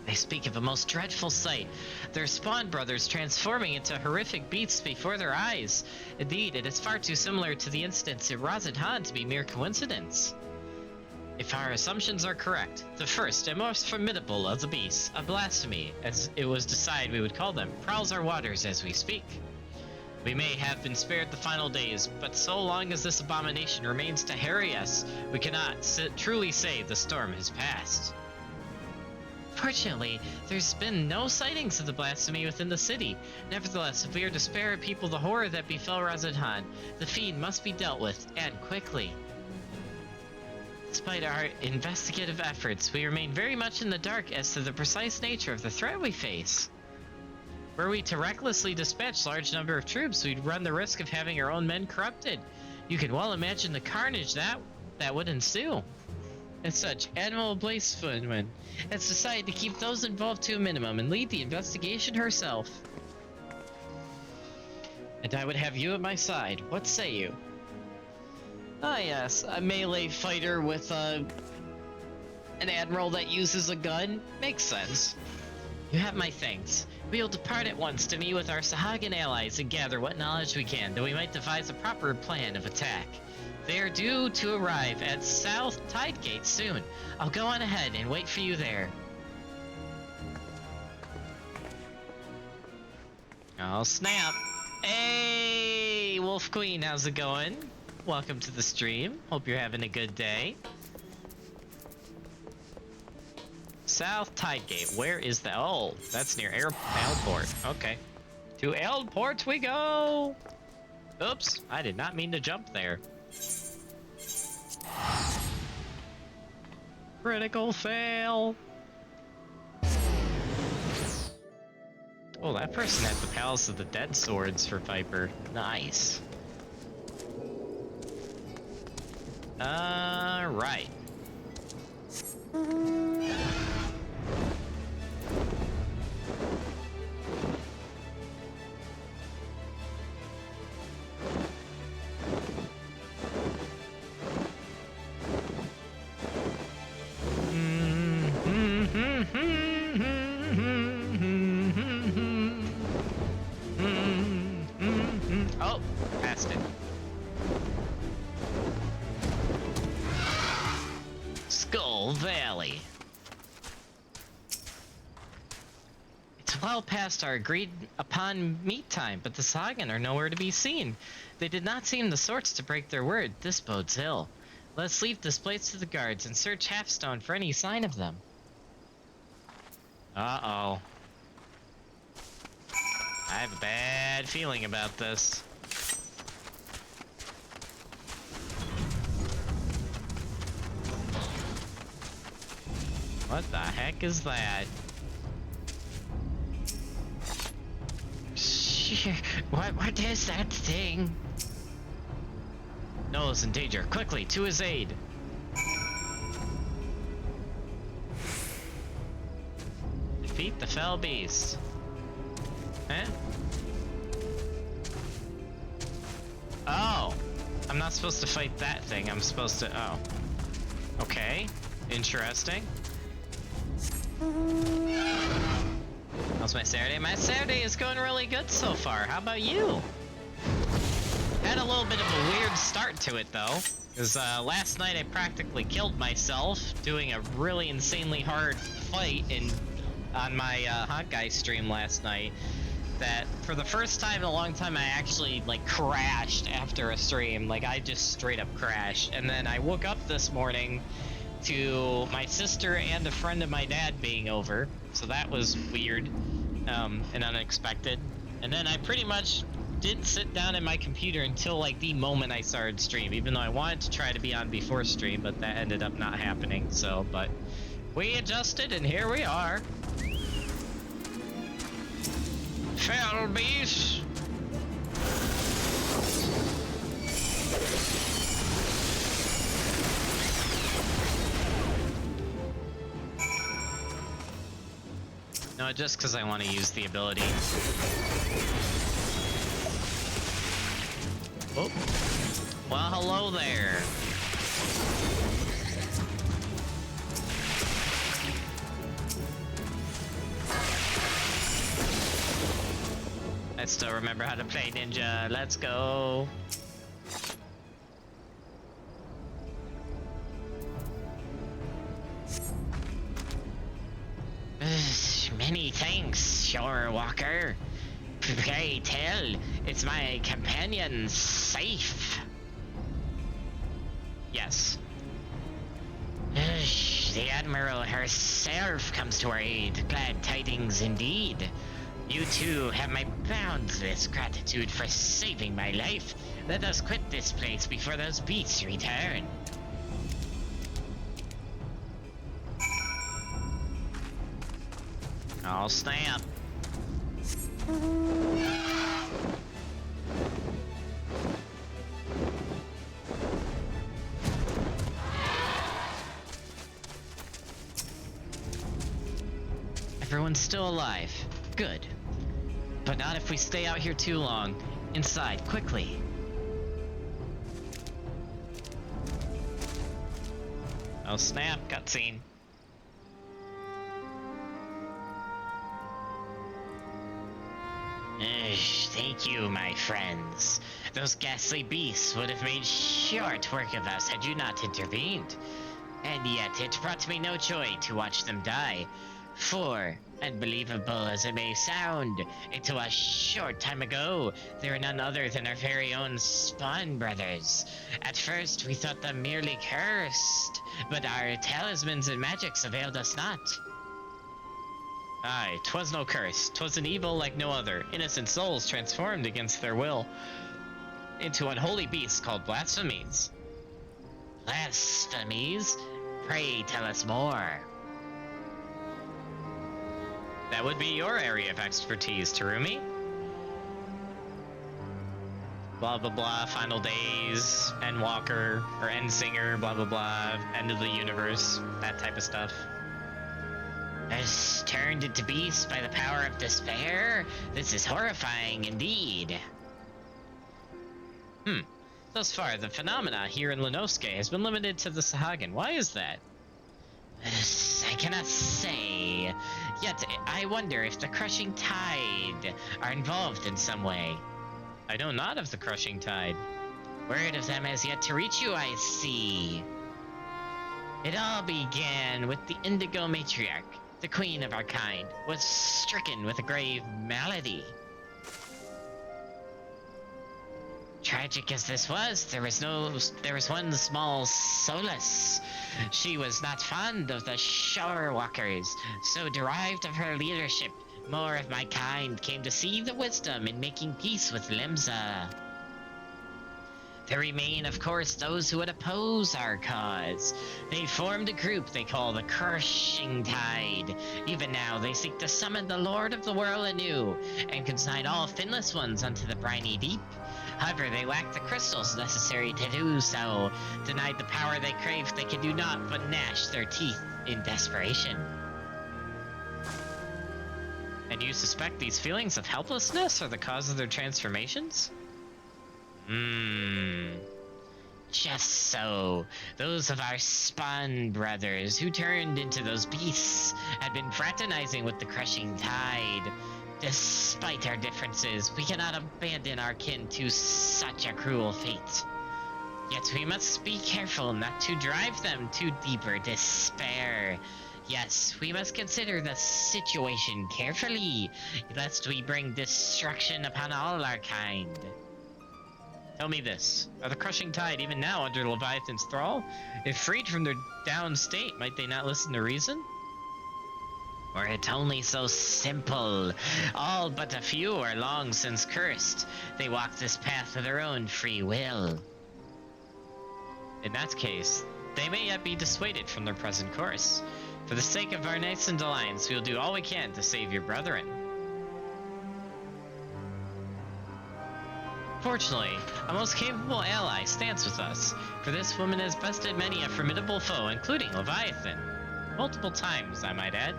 They speak of a most dreadful sight, their spawn brothers transforming into horrific beasts before their eyes. Indeed, it is far too similar to the instance at Razadhan to be mere coincidence. If our assumptions are correct, the first and most formidable of the beasts, a blasphemy, as it was decided we would call them, prowls our waters as we speak. We may have been spared the final days, but so long as this abomination remains to harry us, we cannot truly say the storm has passed. Fortunately, there's been no sightings of the blasphemy within the city. Nevertheless, if we are to spare people the horror that befell Razadhan, the fiend must be dealt with, and quickly. Despite our investigative efforts, we remain very much in the dark as to the precise nature of the threat we face. Were we to recklessly dispatch large number of troops, we'd run the risk of having our own men corrupted. You can well imagine the carnage that would ensue. As such, Admiral Blacefootman has decided to keep those involved to a minimum and lead the investigation herself. And I would have you at my side. What say you? Ah yes, a melee fighter with an admiral that uses a gun? Makes sense. You have my thanks. We will depart at once to meet with our Sahagan allies and gather what knowledge we can, that we might devise a proper plan of attack. They are due to arrive at South Tidegate soon. I'll go on ahead and wait for you there. Oh snap. Hey, Wolf Queen, how's it going? Welcome to the stream. Hope you're having a good day. South Tidegate, where is that? Oh, that's near Airport. Okay. To Airport we go! Oops, I did not mean to jump there. Critical fail! Oh, that person had the Palace of the Dead swords for Viper. Nice. Right. Oh, passed it. Skull Valley. It's well past our agreed upon meet time, but the Sagan are nowhere to be seen. They did not seem the sorts to break their word. This bodes ill. Let's leave this place to the guards and search Halfstone for any sign of them. Uh-oh. I have a bad feeling about this. What the heck is that? What is that thing? Noah's in danger. Quickly, to his aid. Defeat the fell beast. Eh? Oh! I'm not supposed to fight that thing. I'm supposed to... Oh. Okay. Interesting. How's my Saturday? My Saturday is going really good so far. How about you? Had a little bit of a weird start to it though, because last night I practically killed myself doing a really insanely hard fight on my Hawkeye stream last night. That for the first time in a long time I actually like crashed after a stream. Like I just straight up crashed, and then I woke up this morning to my sister and a friend of my dad being over, so that was weird and unexpected. And then I pretty much didn't sit down at my computer until like the moment I started stream, even though I wanted to try to be on before stream, but that ended up not happening. So, but we adjusted and here we are. Fell beast. No, just because I want to use the ability. Oh. Well, hello there. I still remember how to play ninja. Let's go. Many thanks, Shore Walker. Pray tell, is my companion safe? Yes. The Admiral herself comes to our aid. Glad tidings indeed. You two have my boundless gratitude for saving my life. Let us quit this place before those beasts return. Oh, snap. Everyone's still alive. Good. But not if we stay out here too long. Inside, quickly. Oh snap, cutscene. Thank you, my friends. Those ghastly beasts would have made short work of us had you not intervened. And yet it brought me no joy to watch them die. For, unbelievable as it may sound, until a short time ago, they were none other than our very own Spawn brothers. At first, we thought them merely cursed, but our talismans and magics availed us not. Aye, 'twas no curse. 'Twas an evil like no other, innocent souls transformed against their will into unholy beasts called blasphemies. Blasphemies? Pray tell us more. That would be your area of expertise, Terumi. Blah blah blah, final days, Endwalker, or Endsinger, blah blah blah, end of the universe, that type of stuff. Has turned into beasts by the power of despair? This is horrifying indeed. Thus far, the phenomena here in Lenosuke has been limited to the Sahagin. Why is that? I cannot say. Yet, I wonder if the Crushing Tide are involved in some way. I know not of the Crushing Tide. Word of them has yet to reach you, I see. It all began with the Indigo Matriarch. The queen of our kind was stricken with a grave malady. Tragic as this was, there was one small solace. She was not fond of the shore walkers, so derived of her leadership, more of my kind came to see the wisdom in making peace with Limsa. There remain, of course, those who would oppose our cause. They formed a group they call the Crushing Tide. Even now, they seek to summon the Lord of the World anew, and consign all finless ones unto the briny deep. However, they lack the crystals necessary to do so. Denied the power they crave, they can do naught but gnash their teeth in desperation. And you suspect these feelings of helplessness are the cause of their transformations? Just so. Those of our Spawn brothers who turned into those beasts had been fraternizing with the Crushing Tide. Despite our differences, we cannot abandon our kin to such a cruel fate. Yet we must be careful not to drive them to deeper despair. Yes, we must consider the situation carefully, lest we bring destruction upon all our kind. Tell me this, are the Crushing Tide even now under Leviathan's thrall? If freed from their down state, might they not listen to reason? Or it's only so simple. All but a few are long since cursed. They walk this path of their own free will. In that case, they may yet be dissuaded from their present course. For the sake of our nascent alliance, we will do all we can to save your brethren. Fortunately, a most capable ally stands with us. For this woman has bested many a formidable foe, including Leviathan. Multiple times, I might add.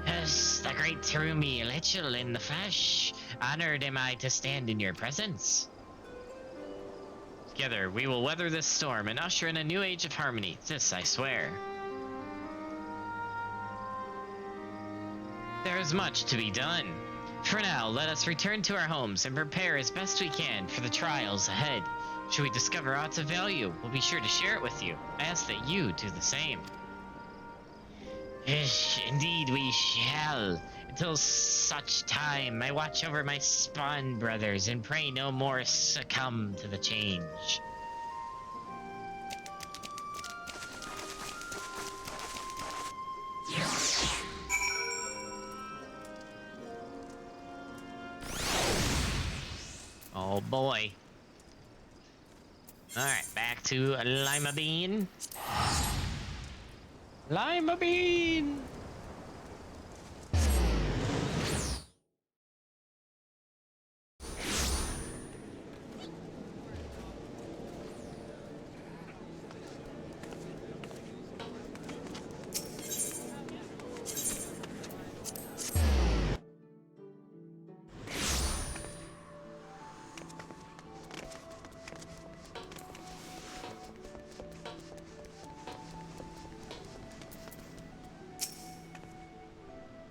Yes, the great Terumi Lechel in the flesh. Honored am I to stand in your presence. Together, we will weather this storm and usher in a new age of harmony. This I swear. There is much to be done. For now, let us return to our homes and prepare as best we can for the trials ahead. Should we discover aught of value, we'll be sure to share it with you. I ask that you do the same. Ish, indeed we shall. Until such time, I watch over my spawn brothers and pray no more succumb to the change. Oh boy. Alright, back to Lima Bean. Lima Bean!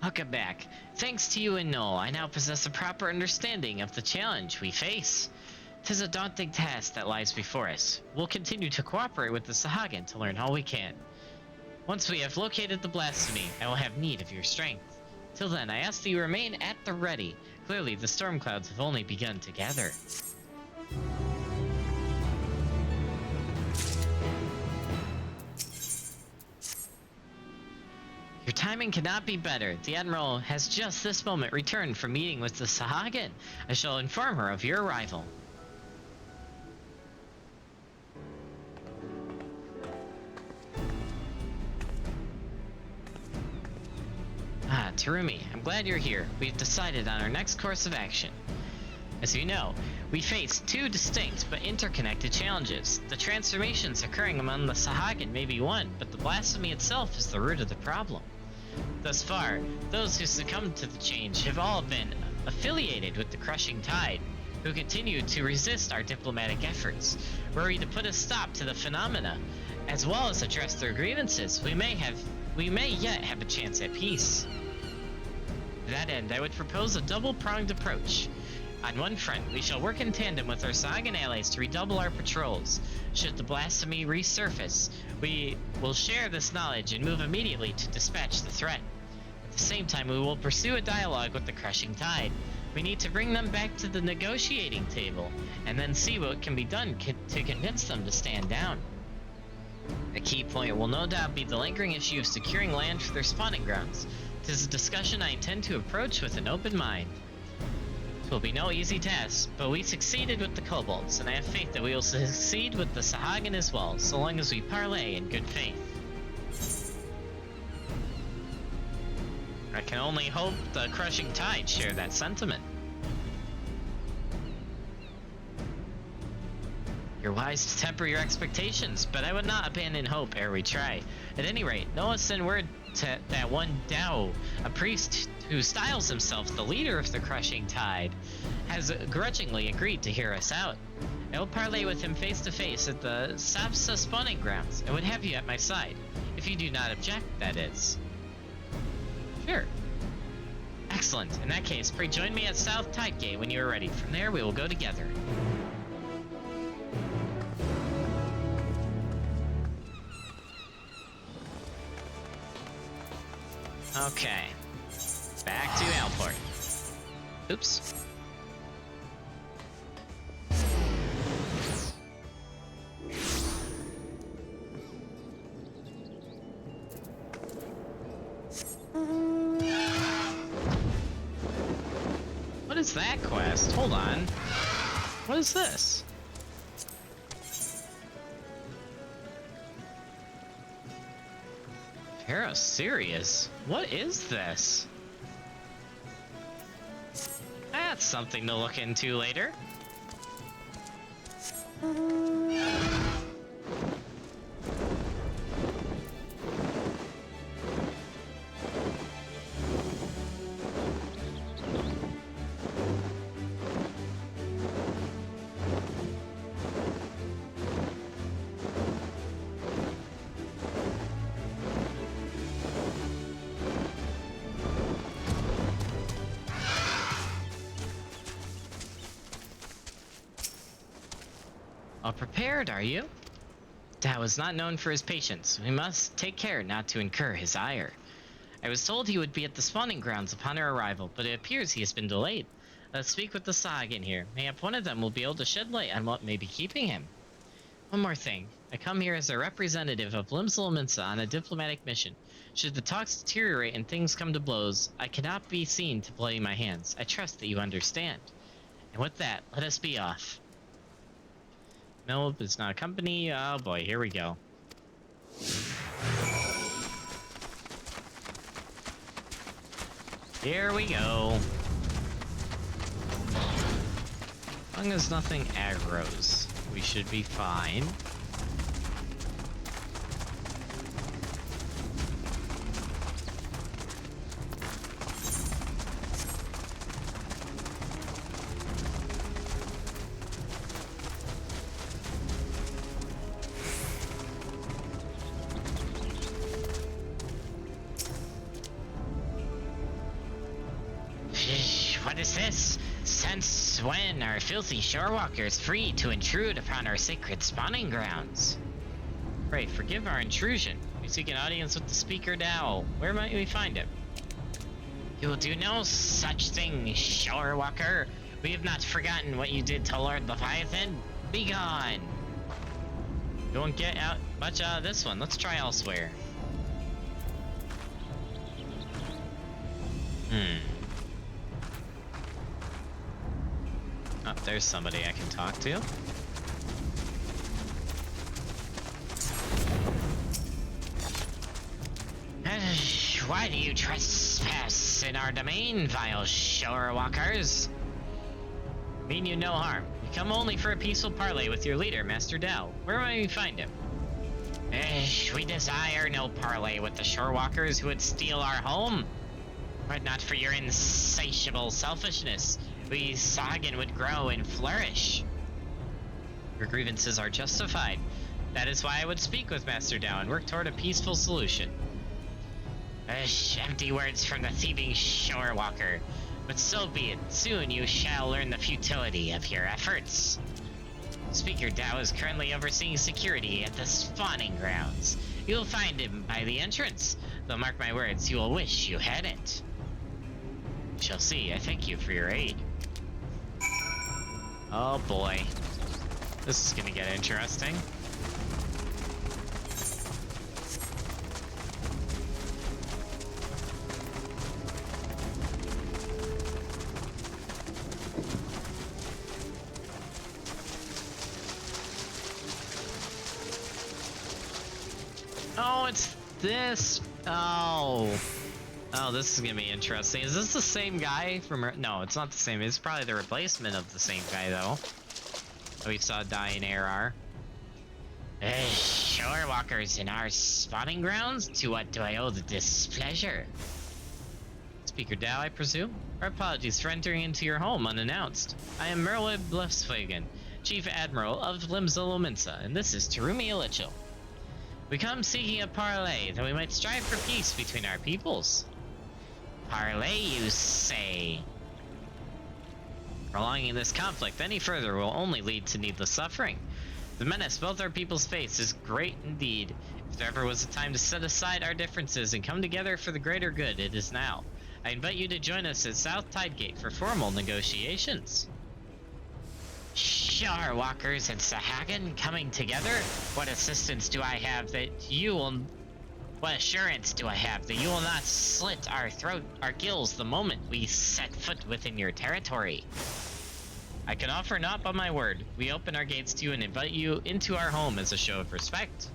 Welcome back. Thanks to you and Noel, I now possess a proper understanding of the challenge we face. 'Tis a daunting task that lies before us. We'll continue to cooperate with the Sahagin to learn all we can. Once we have located the blasphemy, I will have need of your strength. Till then, I ask that you remain at the ready. Clearly, the storm clouds have only begun to gather. Your timing cannot be better. The Admiral has just this moment returned from meeting with the Sahagin. I shall inform her of your arrival. Ah, Terumi, I'm glad you're here. We've decided on our next course of action. As you know, we face two distinct but interconnected challenges. The transformations occurring among the Sahagin may be one, but the blasphemy itself is the root of the problem. Thus far, those who succumbed to the change have all been affiliated with the Crushing Tide, who continue to resist our diplomatic efforts. Were we to put a stop to the phenomena, as well as address their grievances, we may yet have a chance at peace. To that end, I would propose a double-pronged approach. On one front, we shall work in tandem with our Sahagin allies to redouble our patrols. Should the blasphemy resurface, we will share this knowledge and move immediately to dispatch the threat. At the same time, we will pursue a dialogue with the Crushing Tide. We need to bring them back to the negotiating table, and then see what can be done to convince them to stand down. A key point will no doubt be the lingering issue of securing land for their spawning grounds. It is a discussion I intend to approach with an open mind. It will be no easy task, but we succeeded with the kobolds, and I have faith that we will succeed with the Sahagin as well, so long as we parley in good faith. I can only hope the Crushing Tide share that sentiment. You're wise to temper your expectations, but I would not abandon hope ere we try. At any rate, Noah sent word to that one Dao, a priest who styles himself the leader of the Crushing Tide, has grudgingly agreed to hear us out. I will parley with him face to face at the Sapsa spawning grounds, and would have you at my side, if you do not object, that is. Sure. Excellent. In that case, pray join me at South Tide Gate when you are ready. From there, we will go together. Okay. Back to Alport. Oops. What is that quest? Hold on. What is this? Serious? What is this? That's something to look into later. All prepared, are you? Tao is not known for his patience. We must take care not to incur his ire. I was told he would be at the spawning grounds upon our arrival, but it appears he has been delayed. Let's speak with the Sahagin here. Mayhap one of them will be able to shed light on what may be keeping him. One more thing. I come here as a representative of Limsa on a diplomatic mission. Should the talks deteriorate and things come to blows, I cannot be seen to bloody my hands. I trust that you understand. And with that, let us be off. Milb is not a company. Oh boy, here we go. Here we go. As long as nothing aggroes, we should be fine. What is this? Since when are filthy shorewalkers free to intrude upon our sacred spawning grounds? Pray, forgive our intrusion. We seek an audience with the Speaker Dao. Where might we find him? You will do no such thing, shorewalker. We have not forgotten what you did to Lord Leviathan. Be gone. You won't get out much out of this one. Let's try elsewhere. Oh, there's somebody I can talk to. Why do you trespass in our domain, vile shorewalkers? Mean you no harm. You come only for a peaceful parley with your leader, Master Dao. Where might we find him? We desire no parley with the shorewalkers who would steal our home. But not for your insatiable selfishness. We Sahagin would grow and flourish. Your grievances are justified. That is why I would speak with Master Dao and work toward a peaceful solution. Empty words from the thieving shorewalker. But so be it. Soon you shall learn the futility of your efforts. Speaker Dao is currently overseeing security at the spawning grounds. You'll find him by the entrance. Though mark my words, you will wish you hadn't. We shall see. I thank you for your aid. Oh boy. This is gonna get interesting. Oh, it's this. Oh, this is gonna be interesting. Is this the same guy from? No, it's not the same. It's probably the replacement of the same guy, though. That we saw die in AR. Shorewalkers in our spawning grounds? To what do I owe the displeasure? Speaker Dao, I presume? Our apologies for entering into your home unannounced. I am Merlin Blefswagen, Chief Admiral of Limsa, and this is Terumi Elichil. We come seeking a parley, that we might strive for peace between our peoples. Parley, you say? Prolonging this conflict any further will only lead to needless suffering. The menace both our peoples face is great indeed. If there ever was a time to set aside our differences and come together for the greater good, it is now. I invite you to join us at South Tidegate for formal negotiations. Shorewalkers and Sahagin coming together? What assistance do I have that you will... What assurance do I have that you will not slit our gills the moment we set foot within your territory? I can offer naught but my word. We open our gates to you and invite you into our home as a show of respect.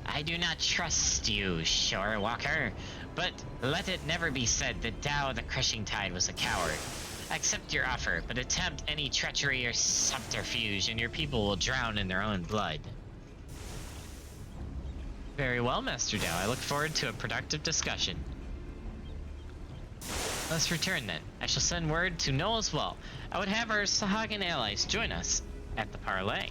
I do not trust you, Shorewalker. But let it never be said that Dao the Crushing Tide was a coward. Accept your offer, but attempt any treachery or subterfuge, and your people will drown in their own blood. Very well, Master Dao. I look forward to a productive discussion. Let's return then. I shall send word to know as well. I would have our Sahagin allies join us at the parley.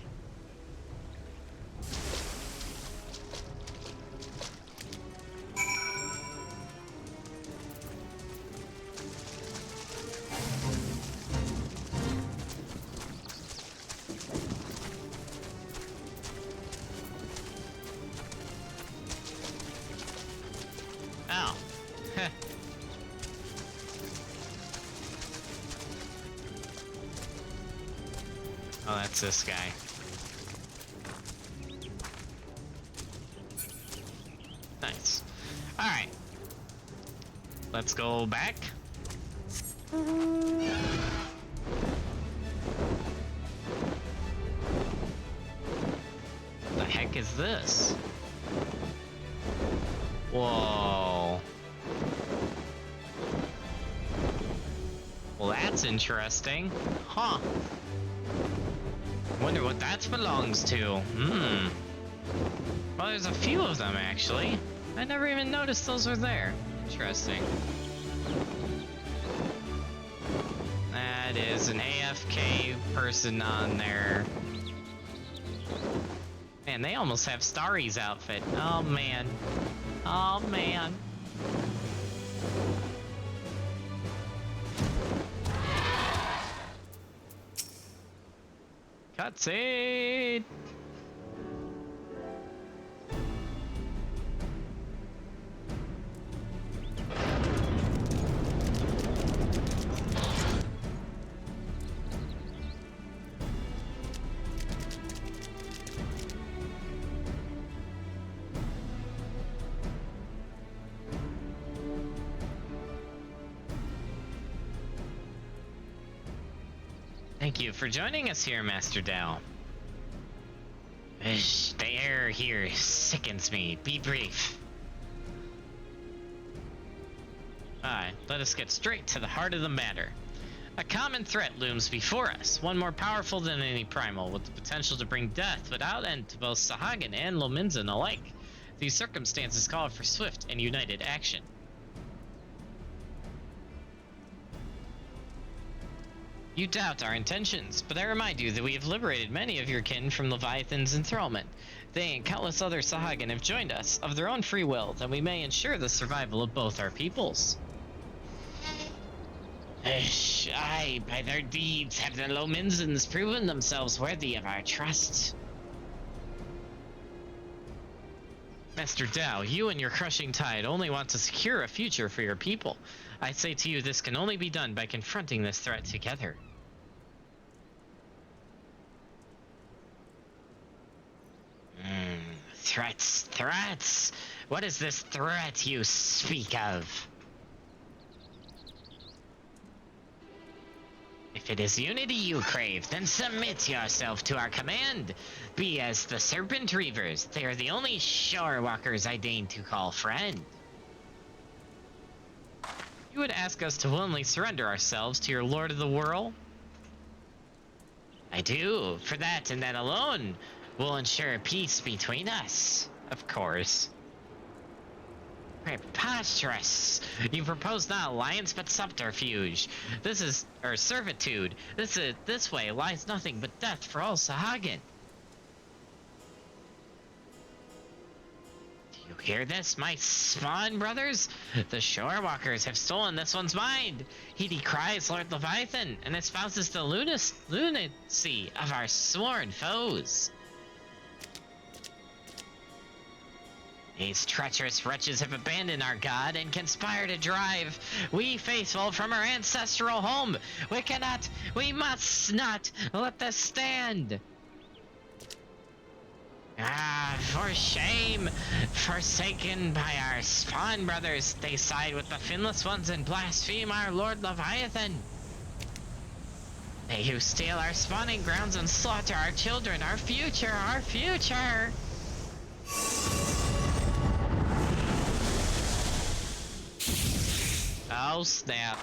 it's this guy. Nice. Alright. Let's go back. The heck is this? Whoa. Well, that's interesting. Huh. Wonder what that belongs to. Well, there's a few of them, actually. I never even noticed those were there. Interesting. That is an AFK person on there. Man, they almost have Starry's outfit. Oh, man. Oh, man. Cutscene! Thank you for joining us here, Master Dao. The air here sickens me. Be brief. Alright, let us get straight to the heart of the matter. A common threat looms before us, one more powerful than any primal, with the potential to bring death without end to both Sahagin and Lominzan alike. These circumstances call for swift and united action. You doubt our intentions, but I remind you that we have liberated many of your kin from Leviathan's enthrallment. They and countless other Sahagin have joined us, of their own free will, that we may ensure the survival of both our peoples. Aye, by their deeds have the Lominzans proven themselves worthy of our trust. Master Dao, you and your crushing tide only want to secure a future for your people. I say to you, this can only be done by confronting this threat together. Threats! What is this threat you speak of? If it is unity you crave, then submit yourself to our command. Be as the Serpent Reavers. They are the only shore walkers I deign to call friend. You would ask us to willingly surrender ourselves to your Lord of the Whirl? I do. For that and that alone will ensure peace between us. Of course. Preposterous! You propose not alliance but subterfuge. Servitude. This way lies nothing but death for all Sahagin. Do you hear this, my spawn brothers? The shore walkers have stolen this one's mind. He decries Lord Leviathan and espouses the lunacy of our sworn foes. These treacherous wretches have abandoned our god and conspire to drive we faithful from our ancestral home. We must not let this stand. For shame! Forsaken by our spawn brothers, they side with the finless ones and blaspheme our Lord Leviathan. They who steal our spawning grounds and slaughter our children, our future! Oh, snap.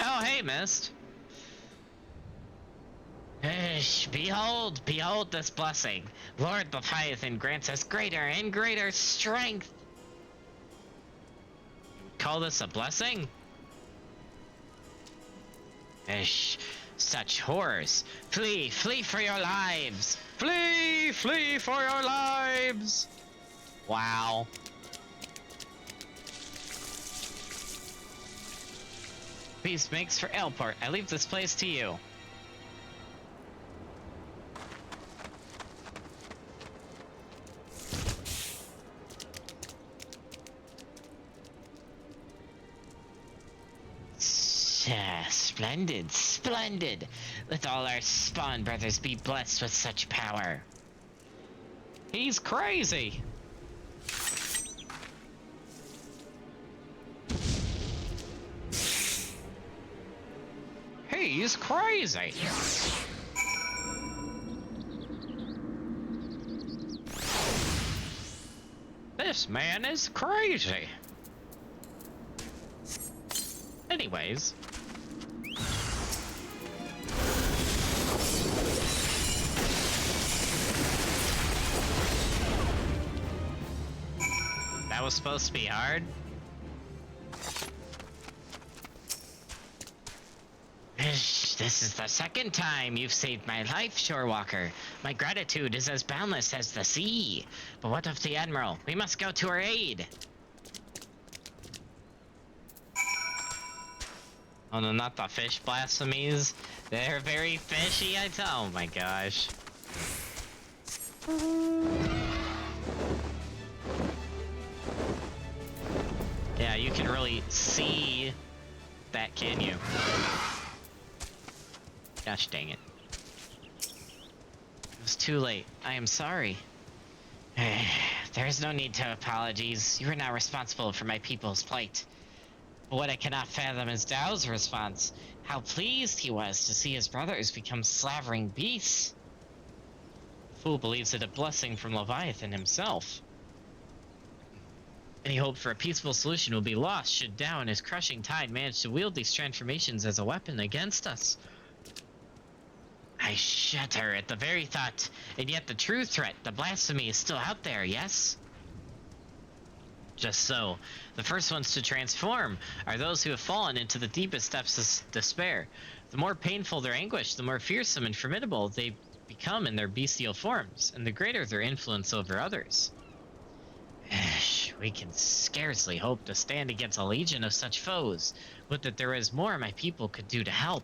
Oh, hey, Mist. Behold this blessing. Lord Leviathan grants us greater and greater strength. Call this a blessing? Such horrors. Flee for your lives. Flee for your lives. Wow. Peace makes for Airport. I leave this place to you. Splendid, splendid. Let all our spawn brothers be blessed with such power. He's crazy. He's crazy. This man is crazy. Anyways. That was supposed to be hard. This is the second time you've saved my life, Shorewalker. My gratitude is as boundless as the sea. But what of the Admiral? We must go to her aid. Oh no, not the fish blasphemies. They're very fishy, oh my gosh. Yeah, you can really see that, can you? Gosh dang it. It was too late. I am sorry. There is no need to apologies. You are not responsible for my people's plight. But what I cannot fathom is Dao's response. How pleased he was to see his brothers become slavering beasts. The fool believes it a blessing from Leviathan himself. Any hope for a peaceful solution will be lost should Dao and his crushing tide manage to wield these transformations as a weapon against us. I shudder at the very thought, and yet the true threat, the blasphemy, is still out there, yes? Just so. The first ones to transform are those who have fallen into the deepest depths of despair. The more painful their anguish, the more fearsome and formidable they become in their bestial forms, and the greater their influence over others. We can scarcely hope to stand against a legion of such foes. Would that there was more my people could do to help.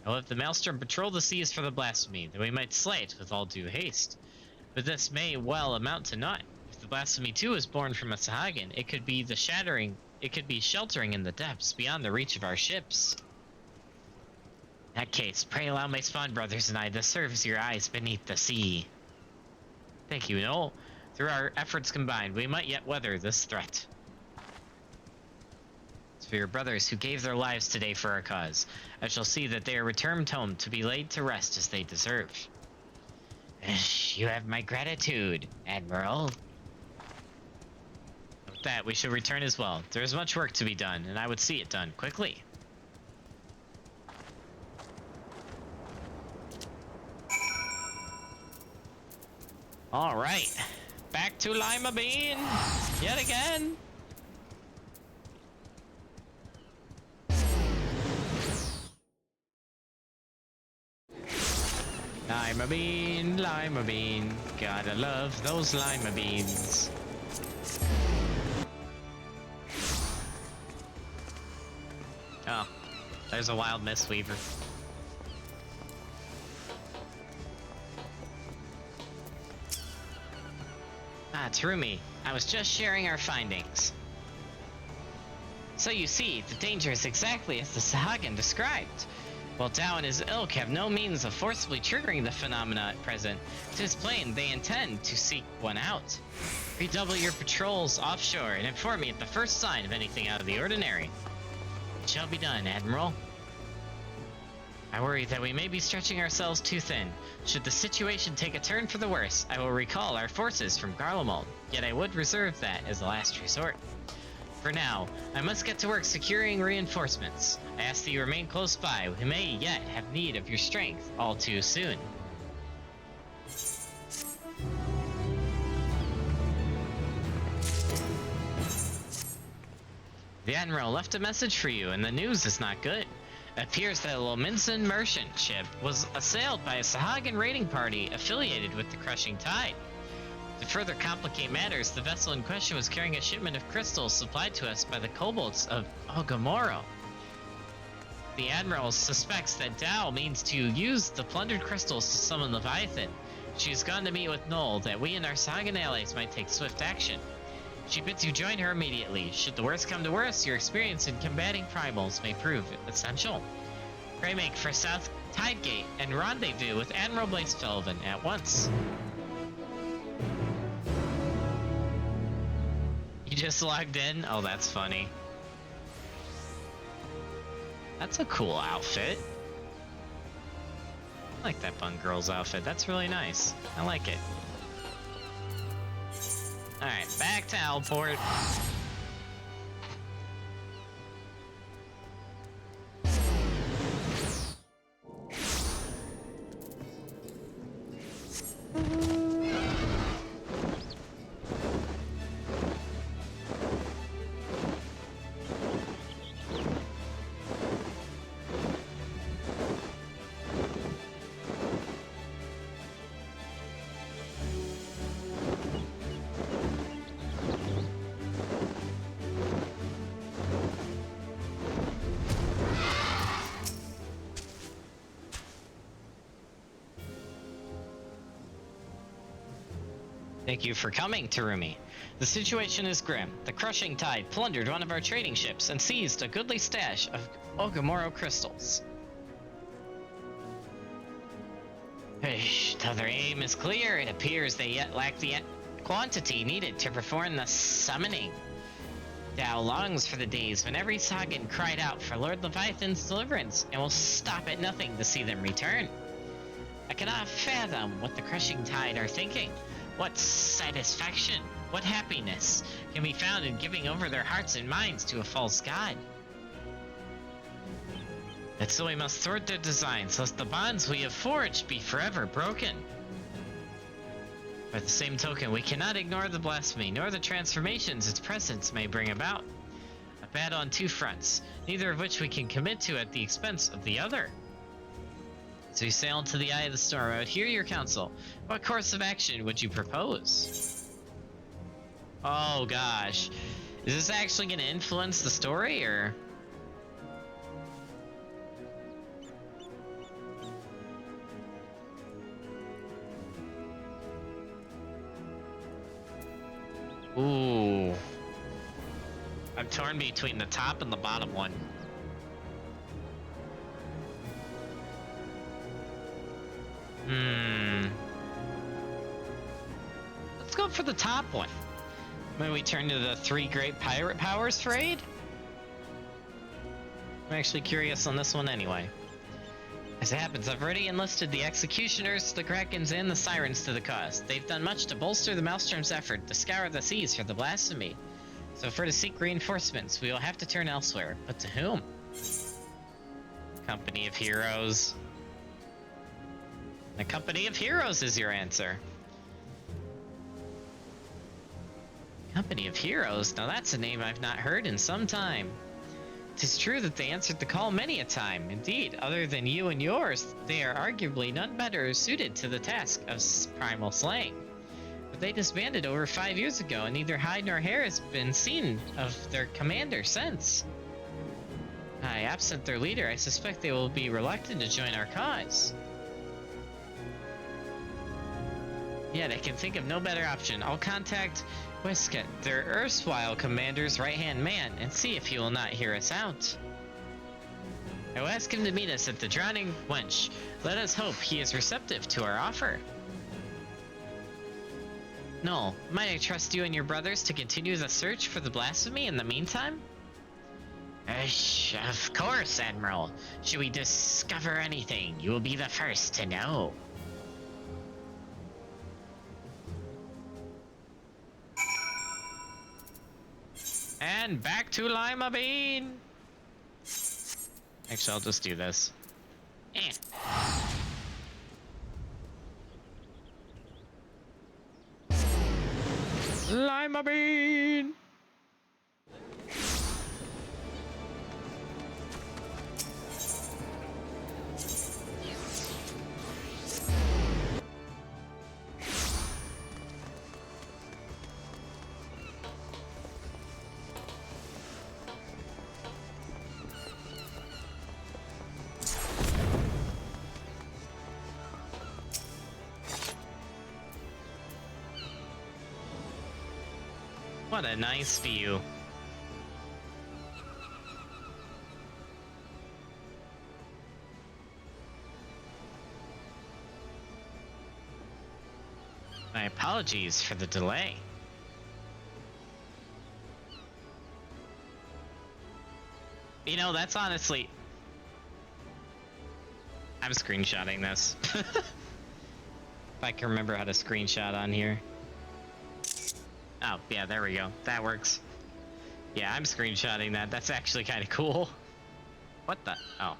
Now if the Maelstrom patrol the seas for the blasphemy, then we might slay it with all due haste. But this may well amount to naught. If the blasphemy too is born from a Sahagin, it could be sheltering in the depths beyond the reach of our ships. In that case, pray allow my spawn brothers and I to serve as your eyes beneath the sea. Thank you, Noel. Through our efforts combined, we might yet weather this threat. As for your brothers who gave their lives today for our cause, I shall see that they are returned home to be laid to rest as they deserve. You have my gratitude, Admiral. With that, we shall return as well. There is much work to be done, and I would see it done quickly. All right. Back to Lima Bean, yet again. Lima bean, gotta love those lima beans. Oh, there's a wild mistweaver. Ah, Terumi, I was just sharing our findings. So you see, the danger is exactly as the Sahagin described. While Dao and his ilk have no means of forcibly triggering the phenomena at present, it is plain they intend to seek one out. Redouble your patrols offshore and inform me at the first sign of anything out of the ordinary. It shall be done, Admiral. I worry that we may be stretching ourselves too thin. Should the situation take a turn for the worse, I will recall our forces from Garlemald, yet I would reserve that as a last resort. For now, I must get to work securing reinforcements. I ask that you remain close by. We may yet have need of your strength all too soon. The Admiral left a message for you, and the news is not good. It appears that a Lominsan merchant ship was assailed by a Sahagin raiding party affiliated with the Crushing Tide. To further complicate matters, the vessel in question was carrying a shipment of crystals supplied to us by the kobolds of Ogamoro. The Admiral suspects that Dao means to use the plundered crystals to summon Leviathan. She has gone to meet with Noel that we and our Sahagin allies might take swift action. She bids you join her immediately. Should the worst come to worst, your experience in combating primals may prove essential. Pray make for South Tidegate and rendezvous with Admiral Blazefelven at once. You just logged in? Oh, that's funny. That's a cool outfit. I like that Bun Girl's outfit. That's really nice. I like it. Alright, back to Alport. Thank you for coming, Terumi. The situation is grim. The crushing tide plundered one of our trading ships and seized a goodly stash of Ogamoro crystals. Though their aim is clear, it appears they yet lack the quantity needed to perform the summoning. Dao longs for the days when every Sagan cried out for Lord Leviathan's deliverance and will stop at nothing to see them return. I cannot fathom what the crushing tide are thinking. What satisfaction, what happiness can be found in giving over their hearts and minds to a false god? And so we must thwart their designs, lest the bonds we have forged be forever broken. By the same token, we cannot ignore the blasphemy, nor the transformations its presence may bring about. A battle on two fronts, neither of which we can commit to at the expense of the other. So you sail into the eye of the storm. I would hear your counsel. What course of action would you propose? Oh gosh. Is this actually going to influence the story, or? Ooh. I'm torn between the top and the bottom one. Let's go for the top one. When we turn to the 3 great pirate powers raid? I'm actually curious on this one anyway. As it happens, I've already enlisted the executioners, the krakens, and the sirens to the cause. They've done much to bolster the Maelstrom's effort to scour the seas for the blasphemy. So if we're to seek reinforcements, we will have to turn elsewhere. But to whom? Company of Heroes. The Company of Heroes is your answer. Company of Heroes? Now that's a name I've not heard in some time. 'Tis true that they answered the call many a time. Indeed, other than you and yours, they are arguably none better suited to the task of primal slaying. But they disbanded over 5 years ago, and neither hide nor hair has been seen of their commander since. Absent their leader, I suspect they will be reluctant to join our cause. Yet I can think of no better option. I'll contact Westcott, their erstwhile commander's right-hand man, and see if he will not hear us out. I will ask him to meet us at the Drowning Wench. Let us hope he is receptive to our offer. Noel, might I trust you and your brothers to continue the search for the blasphemy in the meantime? Of course, Admiral. Should we discover anything, you will be the first to know. And back to Lima Bean! Actually, I'll just do this. Lima Bean! What a nice view. My apologies for the delay. You know, that's honestly... I'm screenshotting this. If I can remember how to screenshot on here. Oh, yeah, there we go. That works. Yeah, I'm screenshotting that. That's actually kind of cool. What the? Oh.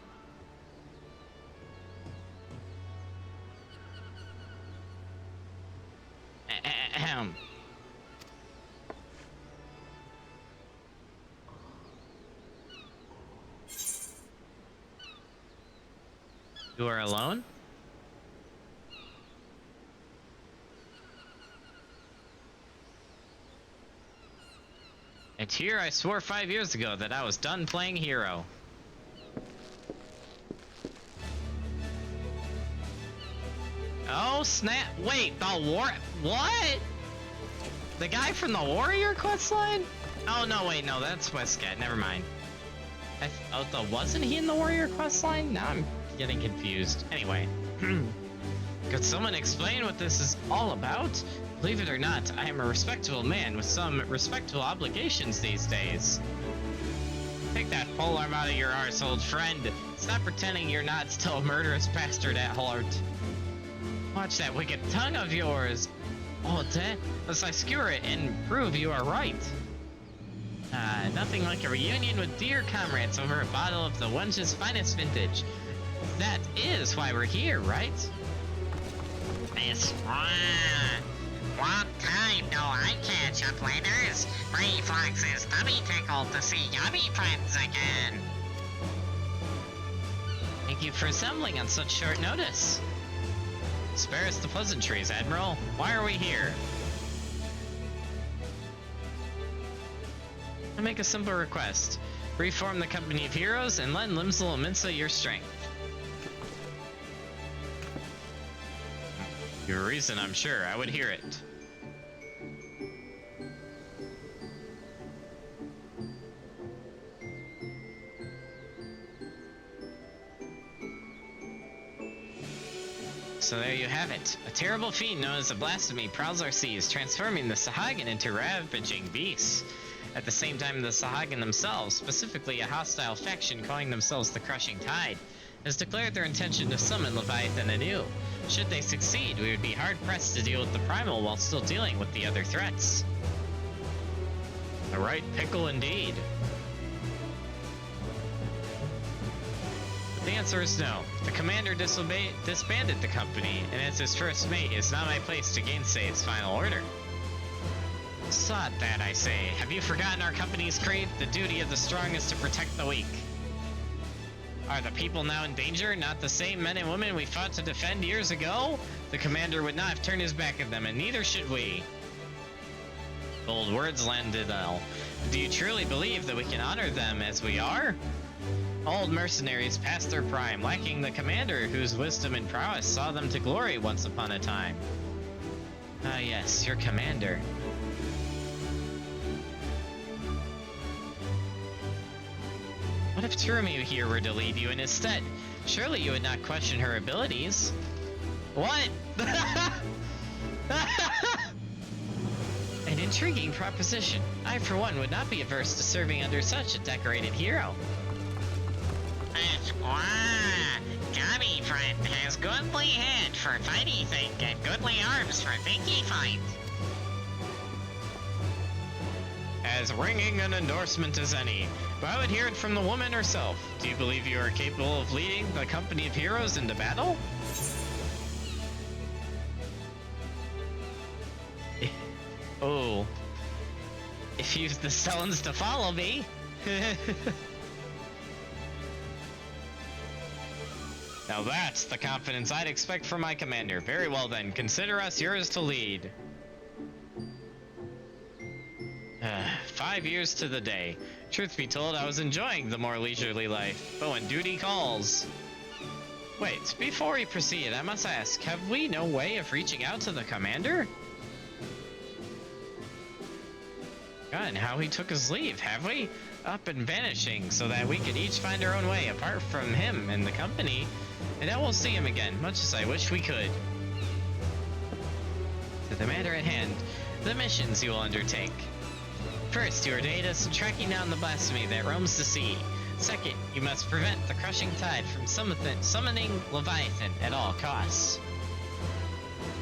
Ahem. You are alone? And here I swore 5 years ago that I was done playing hero. Oh snap! Wait, the war? What? The guy from the warrior questline? Oh no, wait, no, that's Westcat. Never mind. Wasn't he in the warrior questline? Now I'm getting confused. Anyway, could someone explain what this is all about? Believe it or not, I am a respectable man with some respectable obligations these days. Take that polearm out of your arse, old friend. Stop pretending you're not still a murderous bastard at heart. Watch that wicked tongue of yours. Oh, lest I skewer it and prove you are right. Nothing like a reunion with dear comrades over a bottle of the wench's finest vintage. That is why we're here, right? Miss long time no eye catch-up, winners. Reflex is tummy tickled to see yummy friends again. Thank you for assembling on such short notice. Spare us the pleasantries, Admiral. Why are we here? I make a simple request. Reform the Company of Heroes and lend Limsel Imensa your strength. Your reason, I'm sure. I would hear it. So there you have it. A terrible fiend known as the Blasphemy prowls our seas, transforming the Sahagin into ravaging beasts. At the same time, the Sahagin themselves, specifically a hostile faction calling themselves the Crushing Tide, has declared their intention to summon Leviathan anew. Should they succeed, we would be hard-pressed to deal with the Primal while still dealing with the other threats. A right pickle indeed. The answer is no. The commander disbanded the company, and as his first mate, it's not my place to gainsay its final order. Sod that, I say. Have you forgotten our company's creed? The duty of the strong is to protect the weak. Are the people now in danger? Not the same men and women we fought to defend years ago? The commander would not have turned his back at them, and neither should we. Bold words, Landidel. Do you truly believe that we can honor them as we are? Old mercenaries past their prime, lacking the commander whose wisdom and prowess saw them to glory once upon a time. Ah yes, your commander. What if Turumi here were to lead you in his stead? Surely you would not question her abilities. What? An intriguing proposition. I, for one, would not be averse to serving under such a decorated hero. Gummy friend has goodly head for fighty think and goodly arms for thinky fight. As ringing an endorsement as any, but I would hear it from the woman herself. Do you believe you are capable of leading the company of heroes into battle? Oh. If you've the stones to follow me. Now that's the confidence I'd expect from my commander. Very well then, consider us yours to lead. 5 years to the day. Truth be told, I was enjoying the more leisurely life, but when duty calls... Wait, before we proceed, I must ask, have we no way of reaching out to the commander? Forgotten how he took his leave, have we? Up and vanishing, so that we could each find our own way apart from him and the company. And I won't see him again, much as I wish we could. To the matter at hand, the missions you will undertake. First, you are to aid us in tracking down the blasphemy that roams the sea. Second, you must prevent the crushing tide from summoning Leviathan at all costs.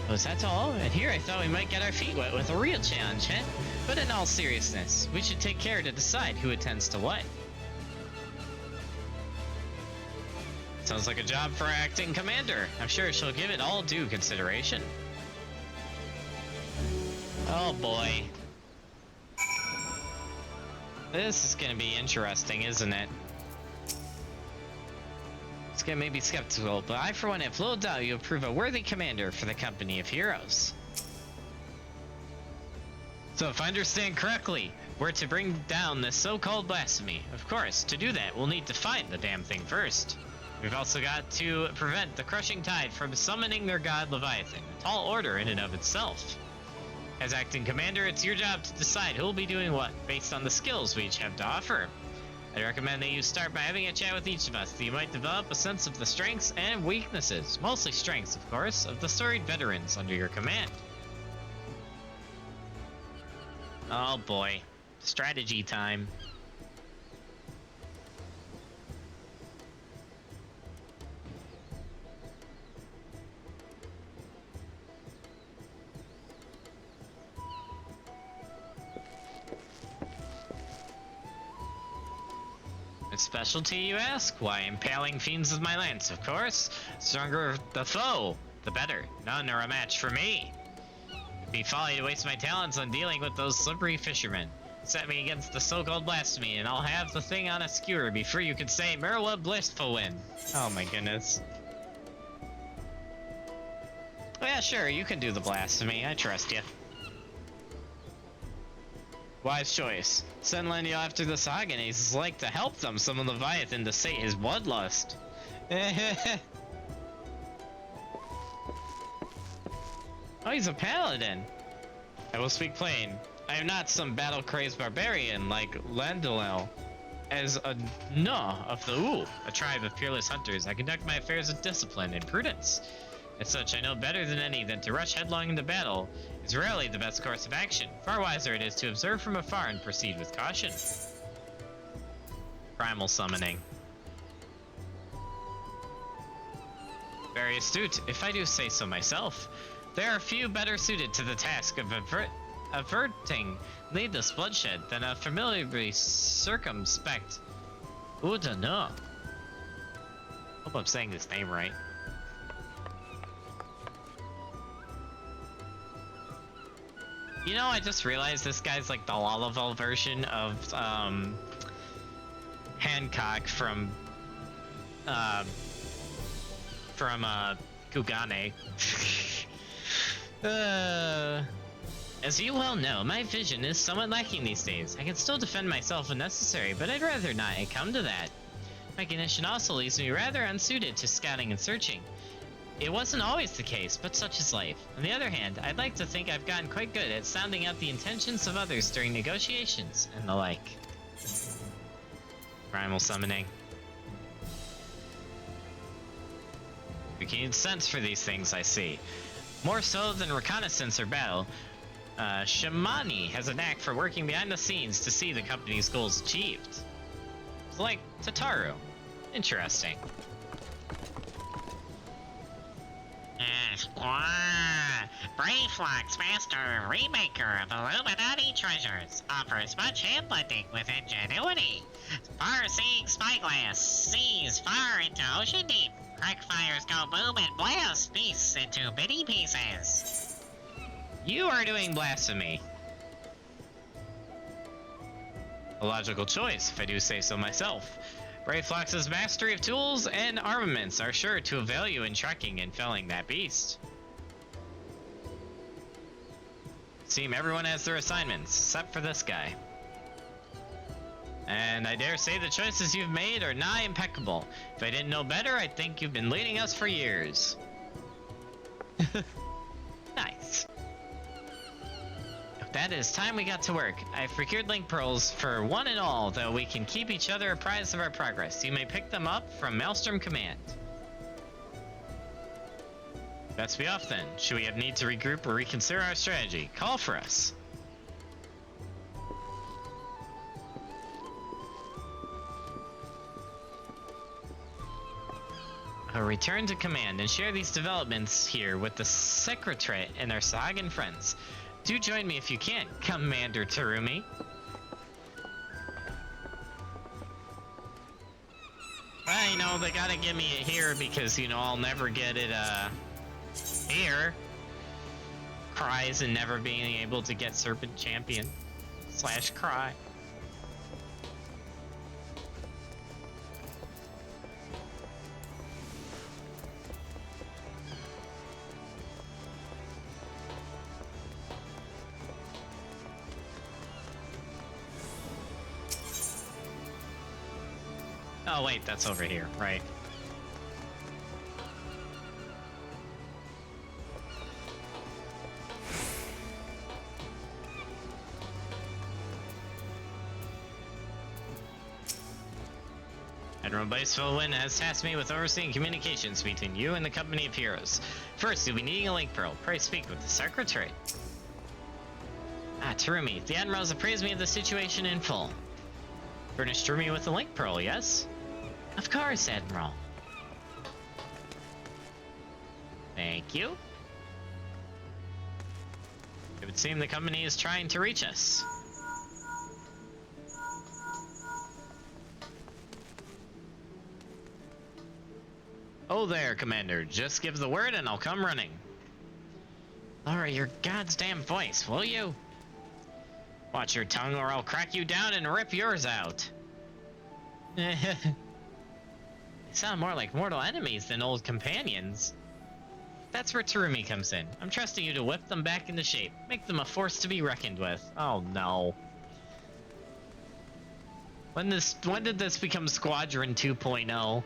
Was that all? And here I thought we might get our feet wet with a real challenge, huh? But in all seriousness, we should take care to decide who attends to what. Sounds like a job for our acting commander. I'm sure she'll give it all due consideration. Oh boy. This is gonna be interesting, isn't it? It's gonna make me skeptical, but I for one have little doubt you'll prove a worthy commander for the company of heroes. So if I understand correctly, we're to bring down this so-called blasphemy. Of course, to do that, we'll need to find the damn thing first. We've also got to prevent the crushing tide from summoning their god Leviathan, a tall order in and of itself. As acting commander, it's your job to decide who'll be doing what, based on the skills we each have to offer. I'd recommend that you start by having a chat with each of us, so you might develop a sense of the strengths and weaknesses, mostly strengths of course, of the storied veterans under your command. Oh boy, strategy time. A specialty, you ask? Why, impaling fiends with my lance, of course. Stronger the foe, the better. None are a match for me. It'd be folly to waste my talents on dealing with those slippery fishermen. Set me against the so-called blasphemy, and I'll have the thing on a skewer before you could say Merwa Blissfulwin. Oh my goodness. Well, yeah, sure, you can do the blasphemy. I trust you. Wise choice. Send Lenio after the Saganese is like to help them summon Leviathan to sate his bloodlust. Oh, he's a paladin. I will speak plain. I am not some battle-crazed barbarian like Landilel. As a Nah of the Ooh, a tribe of fearless hunters, I conduct my affairs with discipline and prudence. As such, I know better than any that to rush headlong into battle is rarely the best course of action. Far wiser it is to observe from afar and proceed with caution. Primal summoning. Very astute, if I do say so myself. There are few better suited to the task of averting needless bloodshed than a familiarly circumspect Udana. Hope I'm saying this name right. You know, I just realized this guy's like the Lalavel version of Hancock from Kugane. As you well know, my vision is somewhat lacking these days. I can still defend myself when necessary, but I'd rather not come to that. My condition also leaves me rather unsuited to scouting and searching. It wasn't always the case, but such is life. On the other hand, I'd like to think I've gotten quite good at sounding out the intentions of others during negotiations and the like. Primal summoning. We keen sense for these things, I see. More so than reconnaissance or battle, Shamani has a knack for working behind the scenes to see the company's goals achieved. It's like Tataru. Interesting. Brayflock's master remaker of Illuminati treasures offers much hand-blending with ingenuity. Far-seeing spyglass sees far into ocean deep. Crackfires go boom and blast beasts into bitty pieces. You are doing blasphemy. A logical choice, if I do say so myself. Brayflox's mastery of tools and armaments are sure to avail you in tracking and felling that beast. Seem everyone has their assignments, except for this guy. And I dare say the choices you've made are nigh impeccable. If I didn't know better, I'd think you've been leading us for years. Nice. that, it is time we got to work. I've procured link pearls for one and all, though we can keep each other apprised of our progress. You may pick them up from Maelstrom Command. Let's be off then. Should we have need to regroup or reconsider our strategy? Call for us. I'll return to command and share these developments here with the Secretary and our Sahagan friends. Do join me if you can, Commander Terumi. I know they gotta give me it here because, you know, I'll never get it, here. Cries and never being able to get Serpent Champion / Cry. Oh wait, that's over here, right. Admiral Bicefilwin has tasked me with overseeing communications between you and the Company of Heroes. First, you'll be needing a link pearl. Pray speak with the Secretary. Ah, Terumi, the Admiral has appraised me of the situation in full. Furnished Terumi with a link pearl, yes? Of course, Admiral. Thank you. It would seem the company is trying to reach us. Oh there, Commander. Just give the word and I'll come running. Lower your goddamn voice, will you? Watch your tongue or I'll crack you down and rip yours out. They sound more like mortal enemies than old companions. That's where Terumi comes in. I'm trusting you to whip them back into shape. Make them a force to be reckoned with. Oh no. When did this become Squadron 2.0?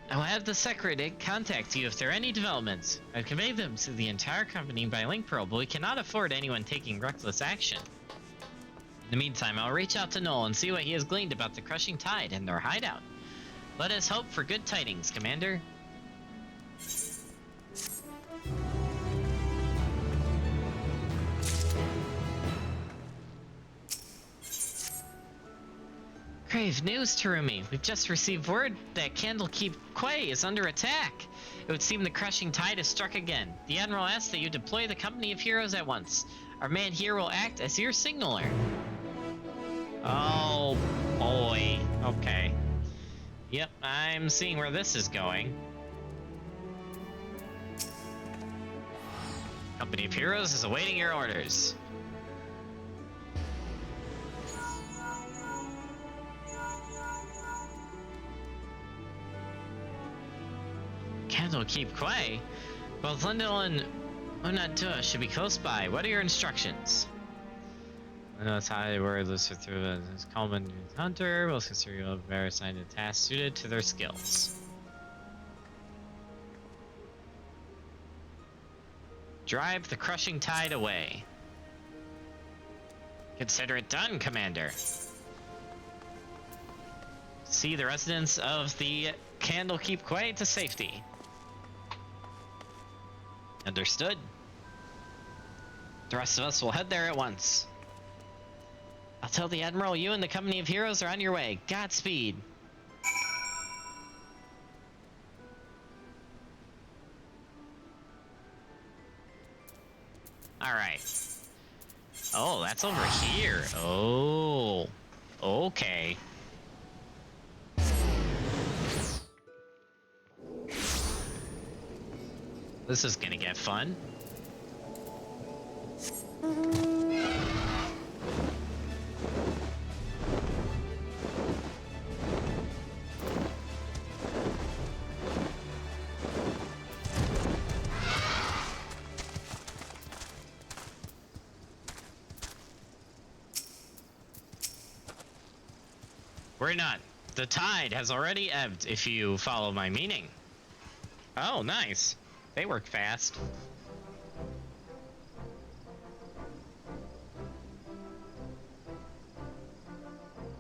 I will have the Secretary contact you if there are any developments. I've conveyed them to the entire company by link pearl, but we cannot afford anyone taking reckless action. In the meantime, I'll reach out to Noel and see what he has gleaned about the crushing tide and their hideout. Let us hope for good tidings, Commander. Grave news, Terumi. We've just received word that Candlekeep Quay is under attack. It would seem the crushing tide has struck again. The Admiral asks that you deploy the Company of Heroes at once. Our man here will act as your signaler. Oh, boy. Okay. Yep, I'm seeing where this is going. Company of Heroes is awaiting your orders. Candlekeep Quay? Both Lindell and Unatua should be close by. What are your instructions? I know that's how they were listed through this common hunter. We'll consider you better assigned a task suited to their skills. Drive the crushing tide away. Consider it done, Commander. See the residents of the Candlekeep Quay to safety. Understood. The rest of us will head there at once. I'll tell the Admiral you and the Company of Heroes are on your way. Godspeed. Alright. Oh, that's over here. Oh. Okay. This is gonna get fun. We're not. The tide has already ebbed, if you follow my meaning. Oh, nice. They work fast.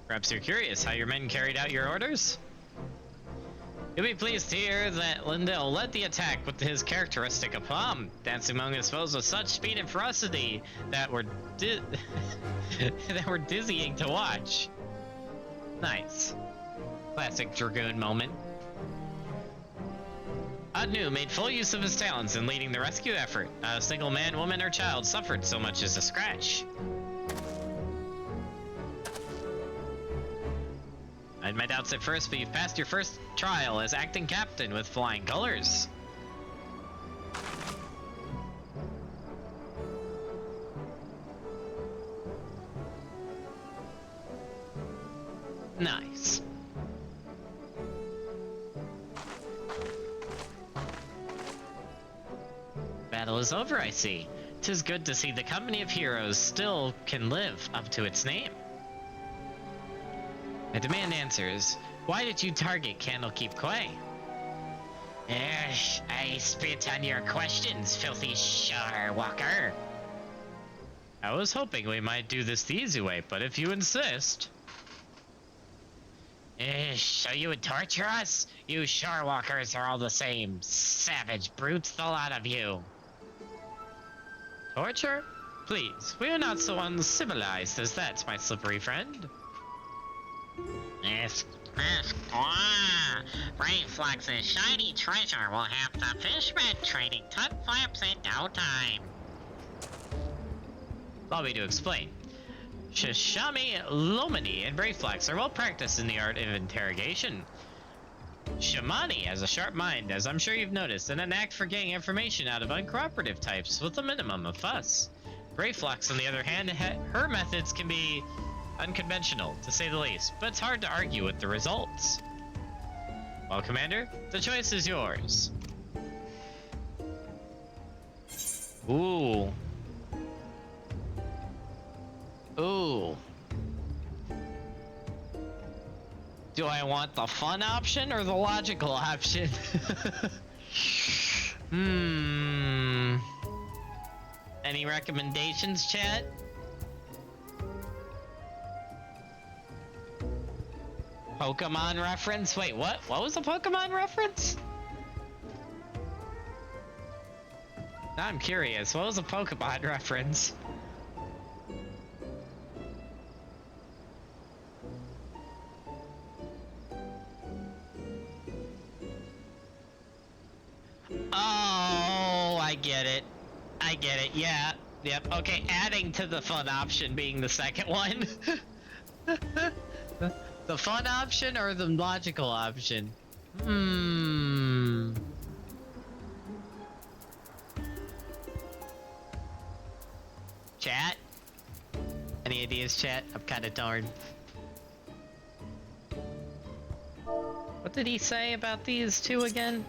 Perhaps you're curious how your men carried out your orders? You'll be pleased to hear that Lindell led the attack with his characteristic aplomb, dancing among his foes with such speed and ferocity that were that were dizzying to watch. Nice. Classic Dragoon moment. Adnu made full use of his talents in leading the rescue effort. Not a single man, woman, or child suffered so much as a scratch. I had my doubts at first, but you've passed your first trial as acting captain with flying colors. Nice. Battle is over, I see. 'Tis good to see the company of heroes still can live up to its name. I demand answers. Why did you target Candlekeep Quay? I spit on your questions, filthy Sharwalker. I was hoping we might do this the easy way, but if you insist... So you would torture us? You Sharwalkers are all the same. Savage brutes, the lot of you. Torture? Please, we are not so uncivilized as that, my slippery friend. Brayflox's shiny treasure will have the fishmen trading ton flaps in no time. Allow me to explain. Shishami, Lomani, and Brayflax are well practiced in the art of interrogation. Shamani has a sharp mind, as I'm sure you've noticed, and a knack for getting information out of uncooperative types with a minimum of fuss. Brayflax, on the other hand, her methods can be unconventional, to say the least, but it's hard to argue with the results. Well, Commander, the choice is yours. Ooh. Ooh. Do I want the fun option or the logical option? Any recommendations, chat? Pokemon reference? Wait, what? What was the Pokemon reference? Now I'm curious. What was the Pokemon reference? Oh, I get it. I get it. Yeah. Yep. Okay, adding to the fun option being the second one. The fun option or the logical option? Chat? Any ideas, chat? I'm kinda torn. What did he say about these two again?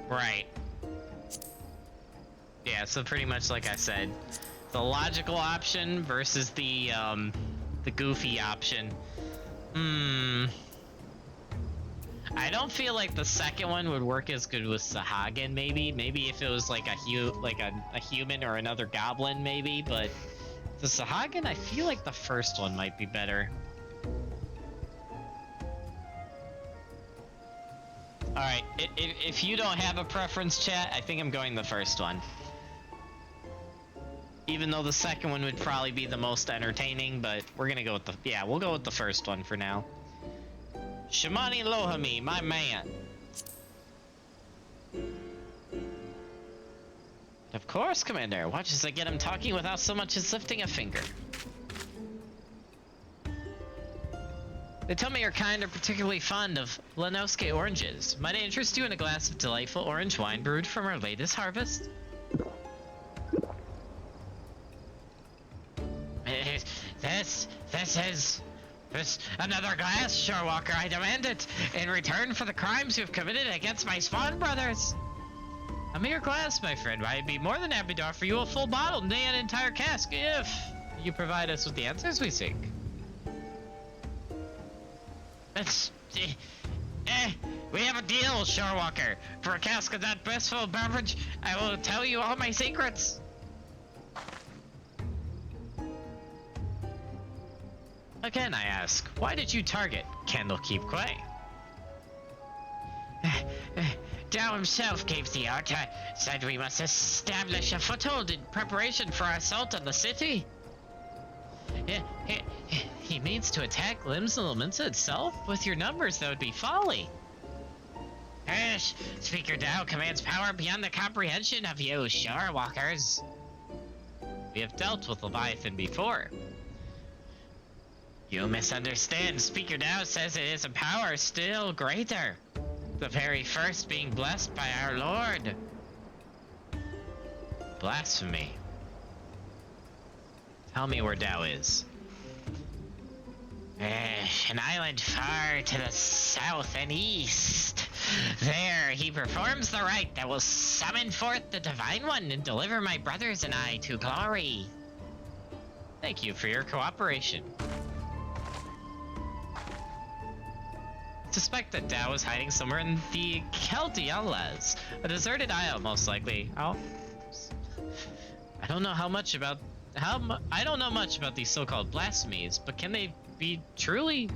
Right. Yeah, so pretty much like I said, the logical option versus the goofy option. I don't feel like the second one would work as good with Sahagin, maybe. Maybe if it was like a human or another goblin, maybe, but the Sahagin, I feel like the first one might be better. Alright, if you don't have a preference, chat, I think I'm going the first one. Even though the second one would probably be the most entertaining, but we're gonna go with the... Yeah, we'll go with the first one for now. Shamani Lohami, my man. Of course, Commander. Watch as I get him talking without so much as lifting a finger. They tell me you're kind or particularly fond of Lenoske oranges. Might I interest you in a glass of delightful orange wine brewed from our latest harvest? This another glass, Sharewalker. I demand it in return for the crimes you've committed against my spawn brothers. A mere glass, my friend. I'd be more than happy to offer you a full bottle, nay, an entire cask, if you provide us with the answers we seek. We have a deal, Shorewalker. For a cask of that blissful beverage, I will tell you all my secrets. Again, I ask, why did you target Candlekeep Quay? Dow himself gave the order, said we must establish a foothold in preparation for our assault on the city. He means to attack Limsa Lominsa itself? With your numbers, that would be folly. Speaker Dow commands power beyond the comprehension of you, Shorewalkers. We have dealt with Leviathan before. You misunderstand. Speaker Dow says it is a power still greater. The very first being blessed by our Lord. Blasphemy. Tell me where Dow is. An island far to the south and east. There he performs the rite that will summon forth the Divine One and deliver my brothers and I to glory. Thank you for your cooperation. Suspect that Dow is hiding somewhere in the Keldialas, a deserted isle, most likely. I don't know much about these so-called blasphemies, but can they truly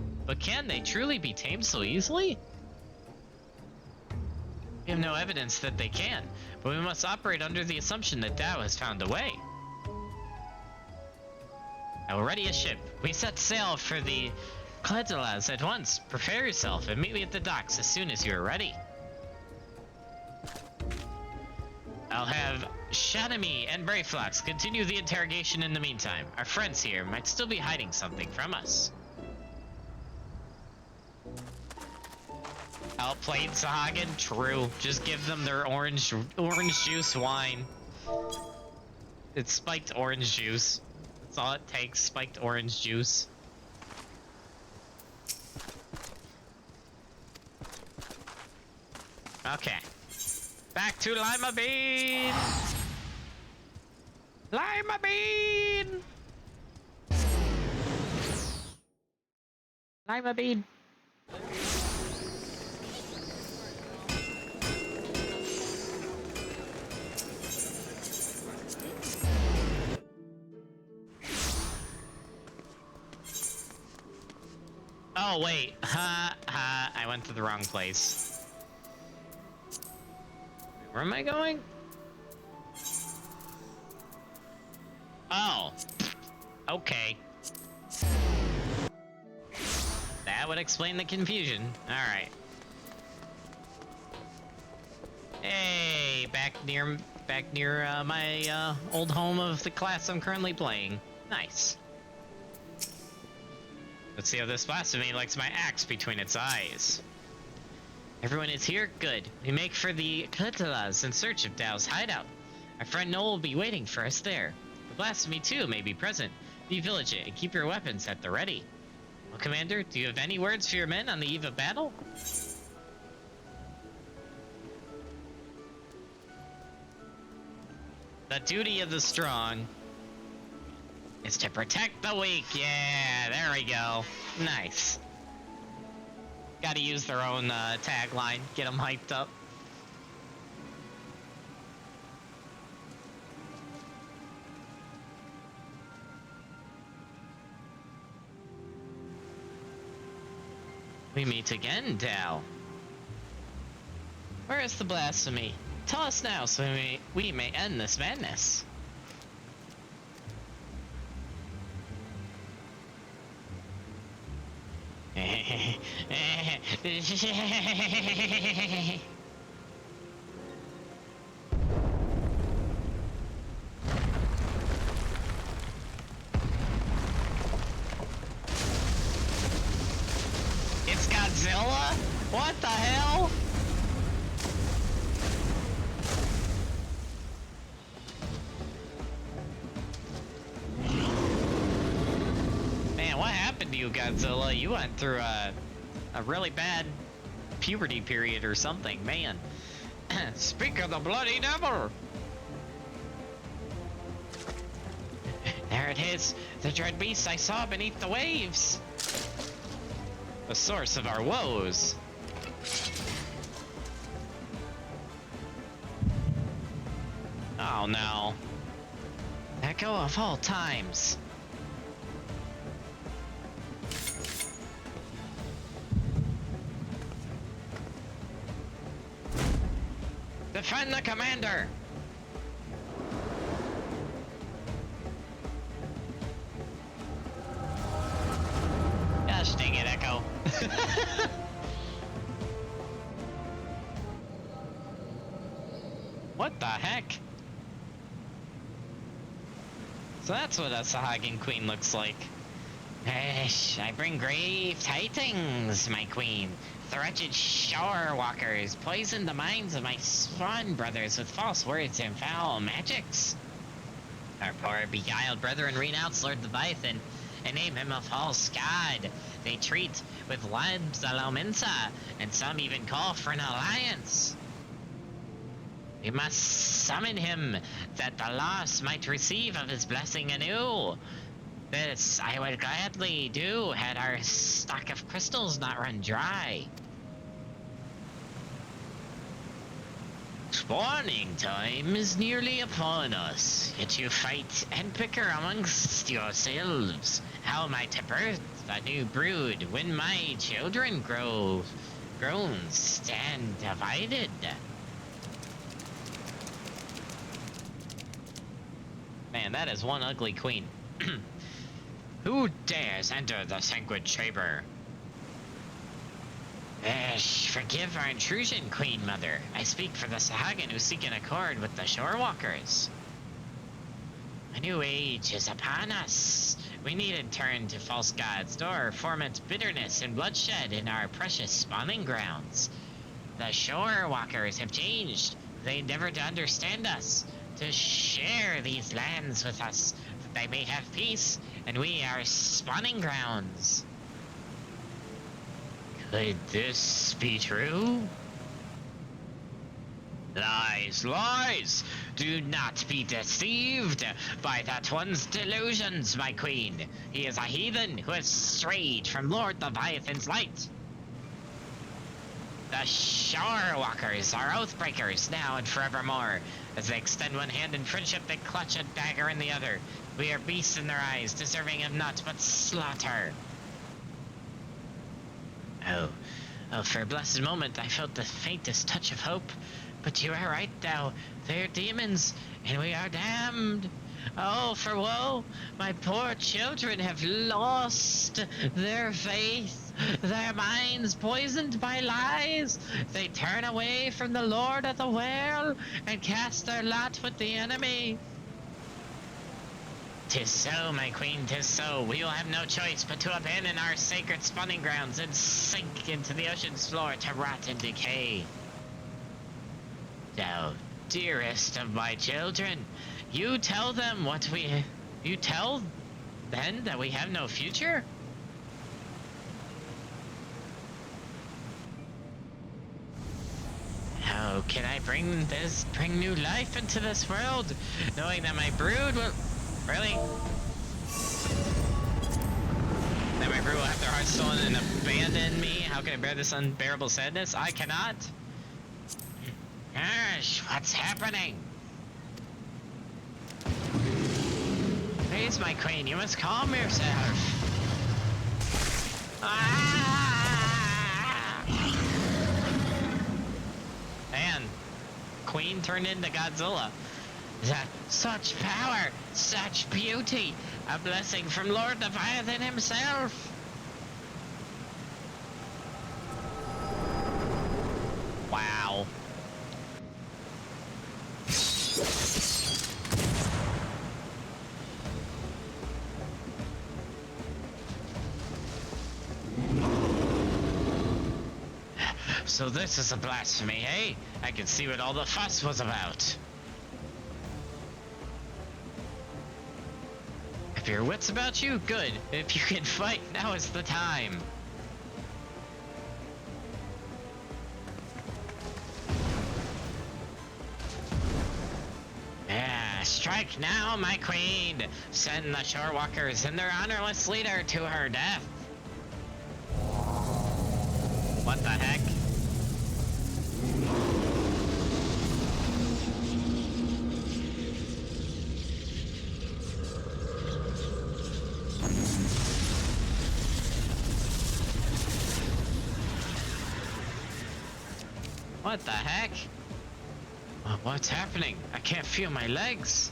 be tamed so easily? We have no evidence that they can, but we must operate under the assumption that Dow has found a way. I will ready a ship. We set sail for the Keldialas at once. Prepare yourself and meet me at the docks as soon as you are ready. I'll have Shanami and Brayflox continue the interrogation in the meantime. Our friends here might still be hiding something from us. Outplayed Sahagin? True. Just give them their orange juice wine. It's spiked orange juice. That's all it takes, spiked orange juice. Okay. Back to Lima Bean! Lima Bean! Lima Bean! Oh wait, I went to the wrong place. Where am I going? Oh. Okay. That would explain the confusion. Alright. Hey, back near my old home of the class I'm currently playing. Nice. Let's see how this blasphemy likes my axe between its eyes. Everyone is here? Good. We make for the Keldialas in search of Dow's hideout. Our friend Noel will be waiting for us there. The blasphemy too may be present. Be vigilant and keep your weapons at the ready. Well, Commander, do you have any words for your men on the eve of battle? The duty of the strong is to protect the weak. Yeah, there we go. Nice. Gotta use their own tagline, get them hyped up. We meet again, Dow. Where is the blasphemy? Tell us now so we may end this madness. It's Godzilla? What the hell? Man, what happened to you, Godzilla? You went through a really bad puberty period or something, man. Speak of the bloody devil! There it is, the dread beast I saw beneath the waves. The source of our woes. Oh no. Echo of all times. Defend the commander! Gosh dang it, Echo. What the heck? So that's what a Sahagin queen looks like. I bring grave tidings, my queen. The wretched shore walkers poisoned the minds of my swan brothers with false words and foul magics. Our poor beguiled brethren renounce Lord Leviathan and name him a false god. They treat with Labs Alomensa, and some even call for an alliance. We must summon him, that the lost might receive of his blessing anew. This I would gladly do, had our stock of crystals not run dry. Spawning time is nearly upon us, yet you fight and bicker amongst yourselves. How am I to birth a new brood when my children grown stand divided? Man, that is one ugly queen. Who dares enter the sacred chamber? Forgive our intrusion, Queen Mother. I speak for the Sahagin who seek an accord with the Shorewalkers. A new age is upon us. We needn't turn to false gods, nor foment bitterness and bloodshed in our precious spawning grounds. The Shorewalkers have changed. They endeavor to understand us, to share these lands with us, that they may have peace, and we are spawning grounds. Could this be true? Lies, lies! Do not be deceived by that one's delusions, my queen. He is a heathen who has strayed from Lord Leviathan's light. The Shorewalkers are oathbreakers now and forevermore. As they extend one hand in friendship, they clutch a dagger in the other. We are beasts in their eyes, deserving of naught but slaughter. Oh, for a blessed moment I felt the faintest touch of hope. But you are right, thou. They are demons, and we are damned. Oh, for woe! My poor children have lost their faith, their minds poisoned by lies. They turn away from the Lord of the Well and cast their lot with the enemy. 'Tis so, my queen, 'tis so. We will have no choice but to abandon our sacred spawning grounds and sink into the ocean's floor to rot and decay. Thou dearest of my children, you tell them you tell then that we have no future? How can I bring new life into this world, knowing that my brood will... Really? That my brood will have their hearts stolen and abandon me? How can I bear this unbearable sadness? I cannot. Gosh, what's happening? Please, my queen, you must calm yourself. Man, queen turned into Godzilla. That such power, such beauty, a blessing from Lord Leviathan himself. Wow. So this is a blasphemy, hey? I can see what all the fuss was about. If your wits about you, good. If you can fight, now is the time. Strike now, my queen! Send the Shorewalkers and their honorless leader to her death! What the heck? What the heck? What's happening? I can't feel my legs.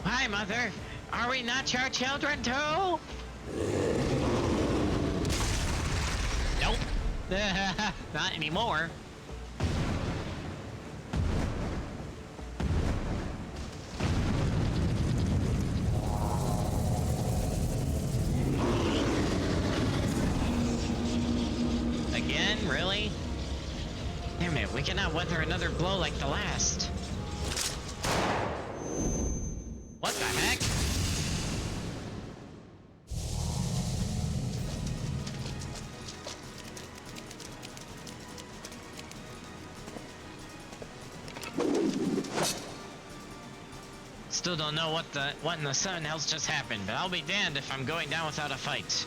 Hi, Mother. Are we not your children too? Nope. Not anymore. Again? Really? Damn it, we cannot weather another blow like the last. What the heck? Still don't know what in the seven hells just happened, but I'll be damned if I'm going down without a fight.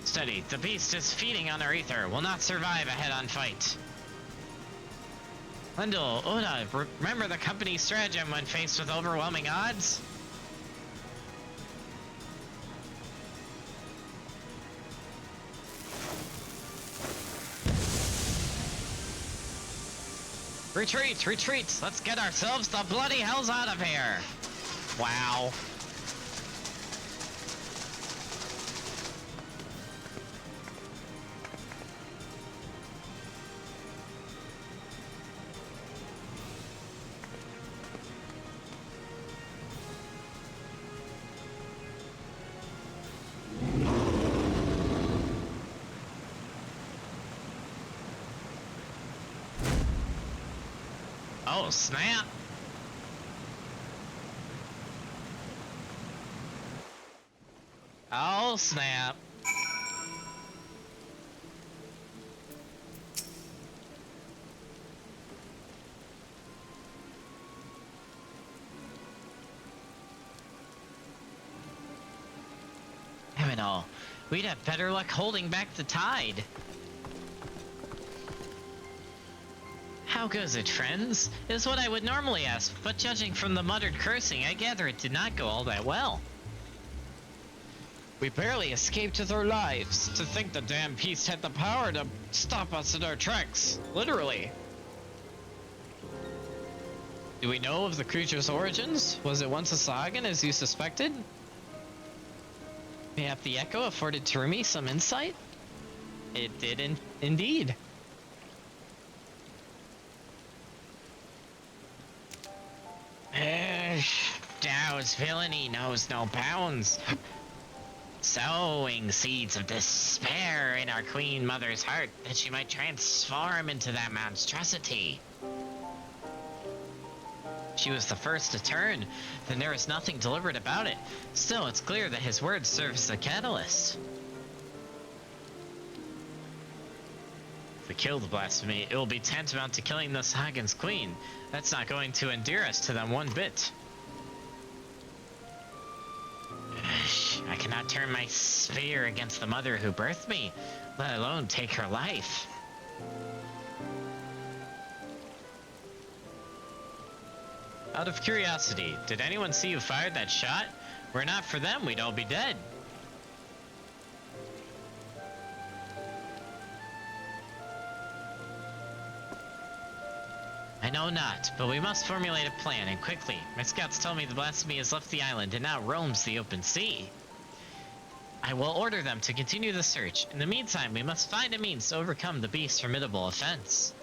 Study, the beast is feeding on our ether, will not survive a head-on fight. Lendl, Oda, remember the company's stratagem when faced with overwhelming odds? Retreat! Retreat! Let's get ourselves the bloody hells out of here! Wow. Oh, snap! Oh, snap! Damn it all. We'd have better luck holding back the tide. How goes it, friends? Is what I would normally ask, but judging from the muttered cursing, I gather it did not go all that well. We barely escaped with our lives. To think the damn beast had the power to stop us in our tracks. Literally. Do we know of the creature's origins? Was it once a Sagan, as you suspected? Mayhap the echo afforded Terumi some insight? It did indeed. Dow's villainy knows no bounds. Sowing seeds of despair in our Queen Mother's heart that she might transform into that monstrosity. She was the first to turn, then there is nothing deliberate about it. Still, it's clear that his words serve as a catalyst. If we kill the blasphemy, it will be tantamount to killing the Sagan's queen. That's not going to endear us to them one bit. I cannot turn my spear against the mother who birthed me, let alone take her life. Out of curiosity, did anyone see who fired that shot? Were it not for them, we'd all be dead. I know not, but we must formulate a plan, and quickly. My scouts tell me the blasphemy has left the island and now roams the open sea. I will order them to continue the search. In the meantime, we must find a means to overcome the beast's formidable offense.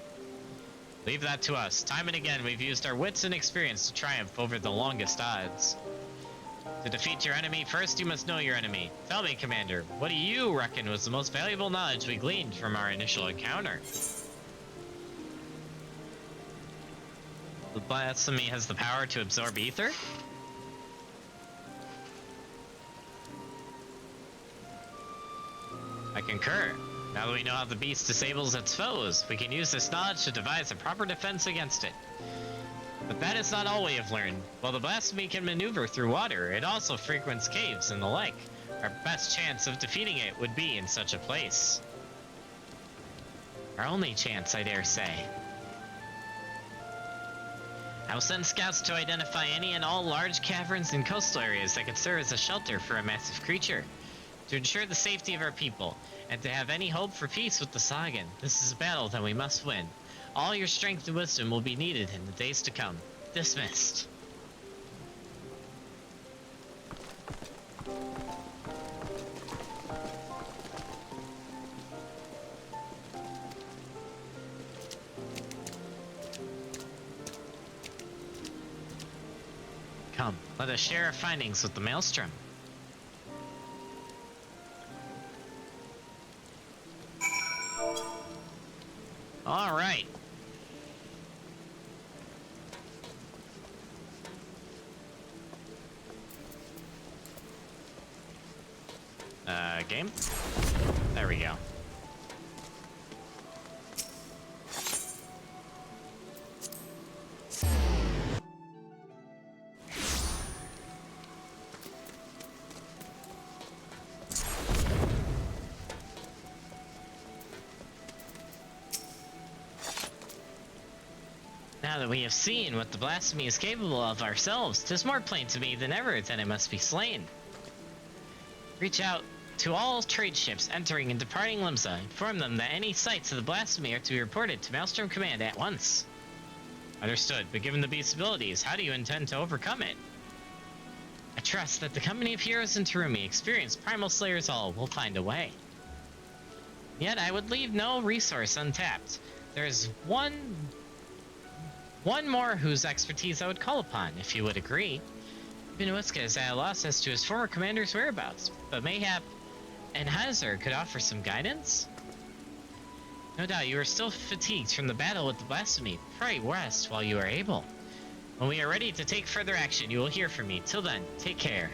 Leave that to us. Time and again, we've used our wits and experience to triumph over the longest odds. To defeat your enemy, first you must know your enemy. Tell me, Commander, what do you reckon was the most valuable knowledge we gleaned from our initial encounter? The blasphemy has the power to absorb ether? I concur. Now that we know how the beast disables its foes, we can use this knowledge to devise a proper defense against it. But that is not all we have learned. While the blasphemy can maneuver through water, it also frequents caves and the like. Our best chance of defeating it would be in such a place. Our only chance, I dare say. I will send scouts to identify any and all large caverns and coastal areas that could serve as a shelter for a massive creature. To ensure the safety of our people, and to have any hope for peace with the Sagan, this is a battle that we must win. All your strength and wisdom will be needed in the days to come. Dismissed. Come, let us share our findings with the Maelstrom. All right. Game? There we go. Now that we have seen what the blasphemy is capable of ourselves, 'tis more plain to me than ever that it must be slain. Reach out to all trade ships entering and departing Limsa. Inform them that any sites of the blasphemy are to be reported to Maelstrom Command at once. Understood, but given the beast's abilities, how do you intend to overcome it? I trust that the company of heroes in Terumi, experienced primal slayers all, will find a way. Yet I would leave no resource untapped. There is one more whose expertise I would call upon, if you would agree. Binuiska is at a loss as to his former commander's whereabouts, but mayhap Enheiser could offer some guidance? No doubt you are still fatigued from the battle with the blasphemy. Pray rest while you are able. When we are ready to take further action, you will hear from me. Till then, take care.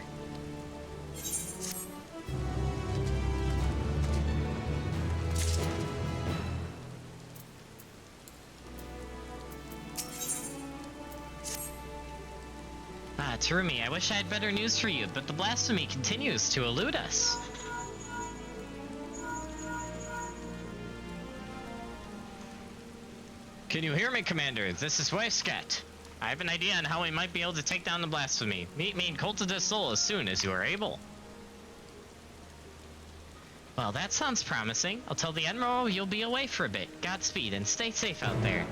Ah, Terumi, I wish I had better news for you, but the blasphemy continues to elude us. Can you hear me, Commander? This is Weiskat. I have an idea on how we might be able to take down the blasphemy. Meet me in Cult of the Soul as soon as you are able. Well, that sounds promising. I'll tell the Admiral you'll be away for a bit. Godspeed and stay safe out there.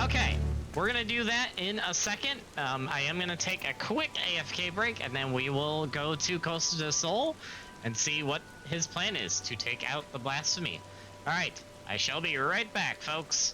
Okay, we're gonna do that in a second. I am gonna take a quick AFK break, and then we will go to Coast of the Soul and see what his plan is to take out the blasphemy. Alright, I shall be right back, folks.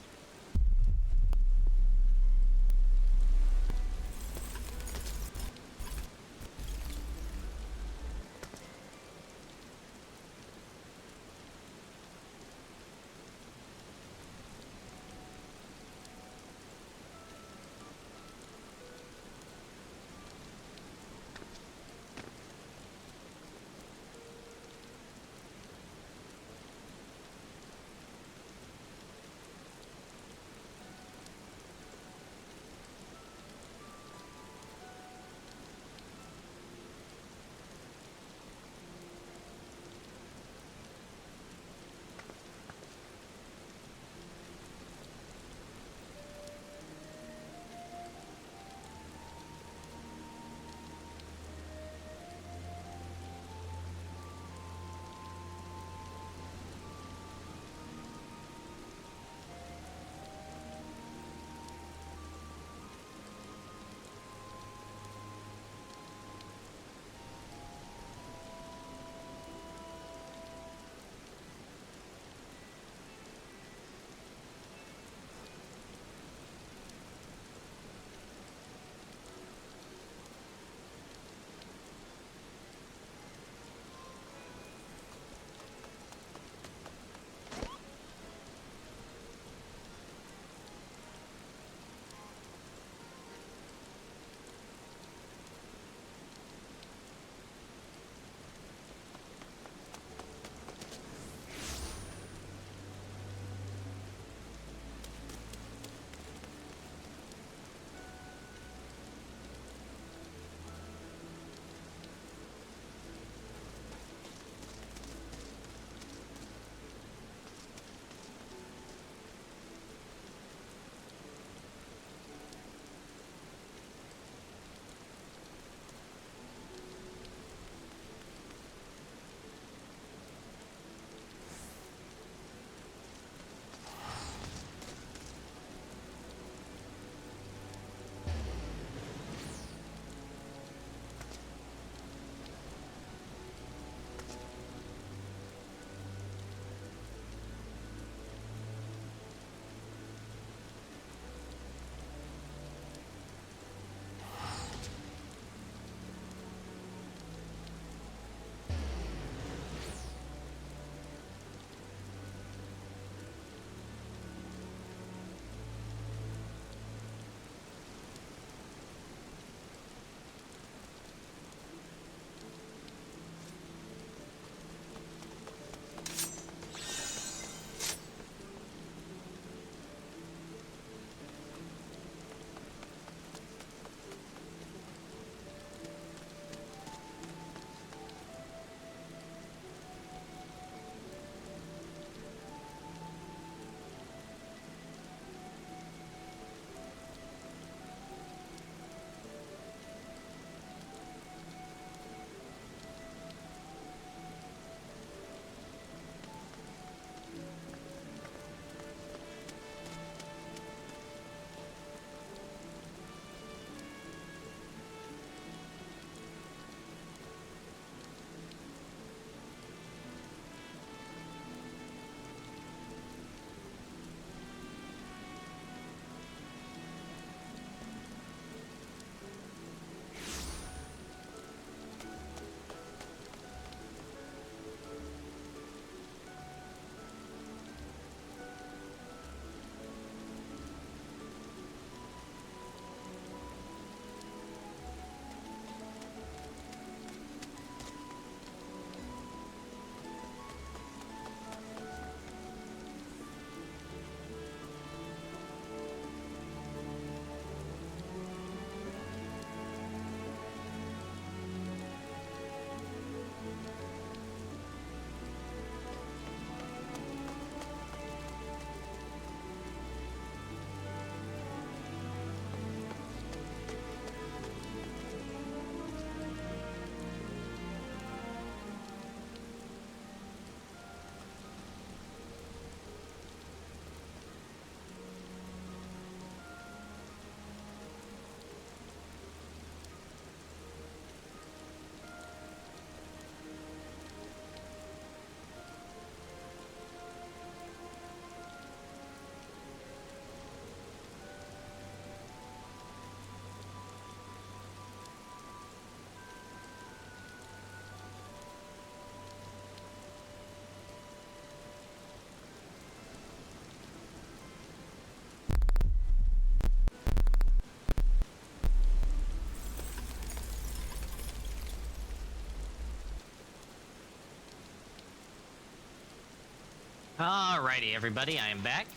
Alrighty, everybody, I am back.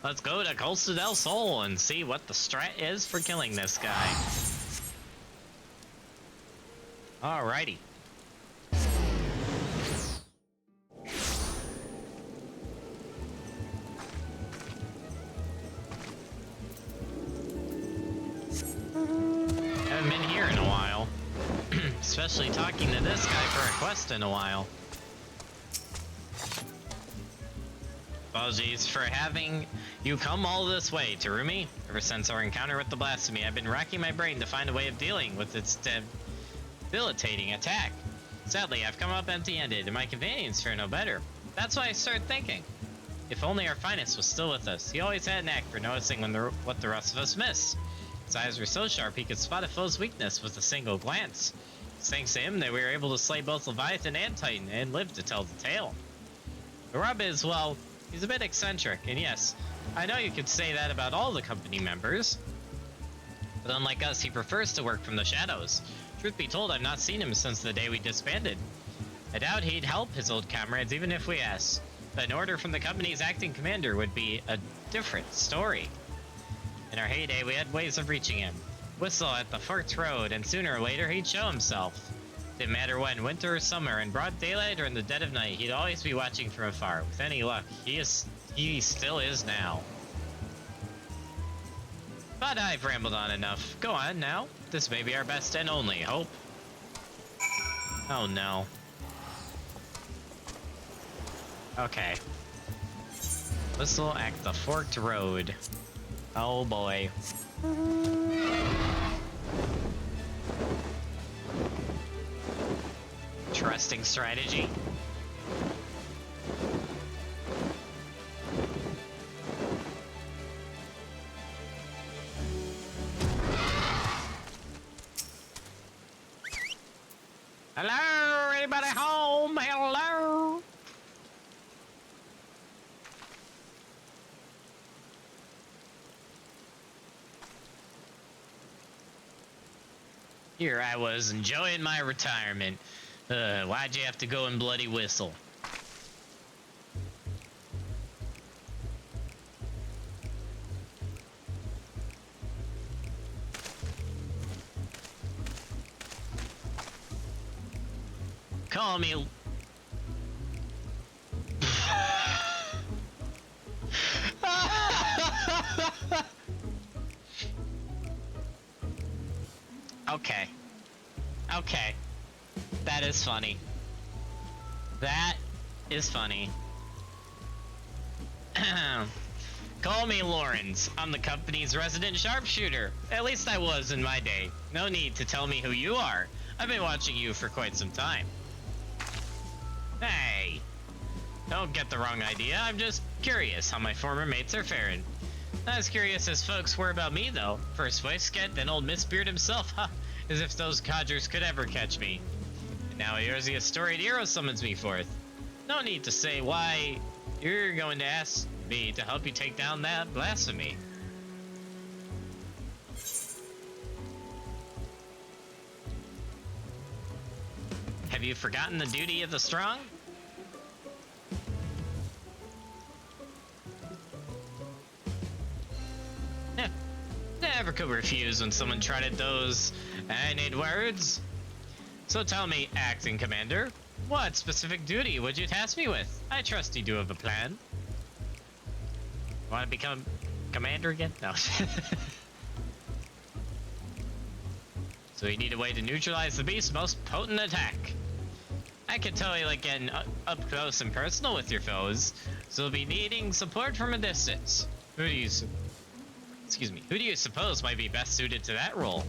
Let's go to Costa del Sol and see what the strat is for killing this guy. Alrighty. Haven't been here in a while. Especially talking to this guy for a quest in a while. Apologies for having you come all this way, Terumi. Ever since our encounter with the blasphemy, I've been racking my brain to find a way of dealing with its debilitating attack. Sadly, I've come up empty-handed, and my companions fare no better. That's why I started thinking. If only our finest was still with us. He always had an knack for noticing what the rest of us missed. His eyes were so sharp he could spot a foe's weakness with a single glance. It's thanks to him that we were able to slay both Leviathan and Titan and live to tell the tale. The rub is, well, he's a bit eccentric, and yes, I know you could say that about all the company members. But unlike us, he prefers to work from the shadows. Truth be told, I've not seen him since the day we disbanded. I doubt he'd help his old comrades even if we asked. But an order from the company's acting commander would be a different story. In our heyday, we had ways of reaching him. Whistle at the Forked Road, and sooner or later he'd show himself. Didn't matter when, winter or summer, in broad daylight or in the dead of night, he'd always be watching from afar. With any luck, he still is now. But I've rambled on enough. Go on now. This may be our best and only hope. Oh no. Okay. Whistle at the Forked Road. Oh boy. Trusting strategy. Hello? Anybody home? Hello? Here I was enjoying my retirement. Why'd you have to go and bloody whistle? Call me... Okay. Okay. That is funny. That is funny. Call me Lawrence. I'm the company's resident sharpshooter. At least I was in my day. No need to tell me who you are. I've been watching you for quite some time. Hey! Don't get the wrong idea. I'm just curious how my former mates are faring. Not as curious as folks were about me, though. First Waistcoat, then old Miss Beard himself, huh? As if those codgers could ever catch me. And now here's the storied hero summons me forth. No need to say why you're going to ask me to help you take down that blasphemy. Have you forgotten the duty of the strong? Never could refuse when someone trotted those I need words. So tell me, acting commander, what specific duty would you task me with? I trust you do have a plan. Want to become commander again? No. So you need a way to neutralize the beast's most potent attack. I can tell you like getting up close and personal with your foes, so you'll be needing support from a distance. Who do you suppose might be best suited to that role?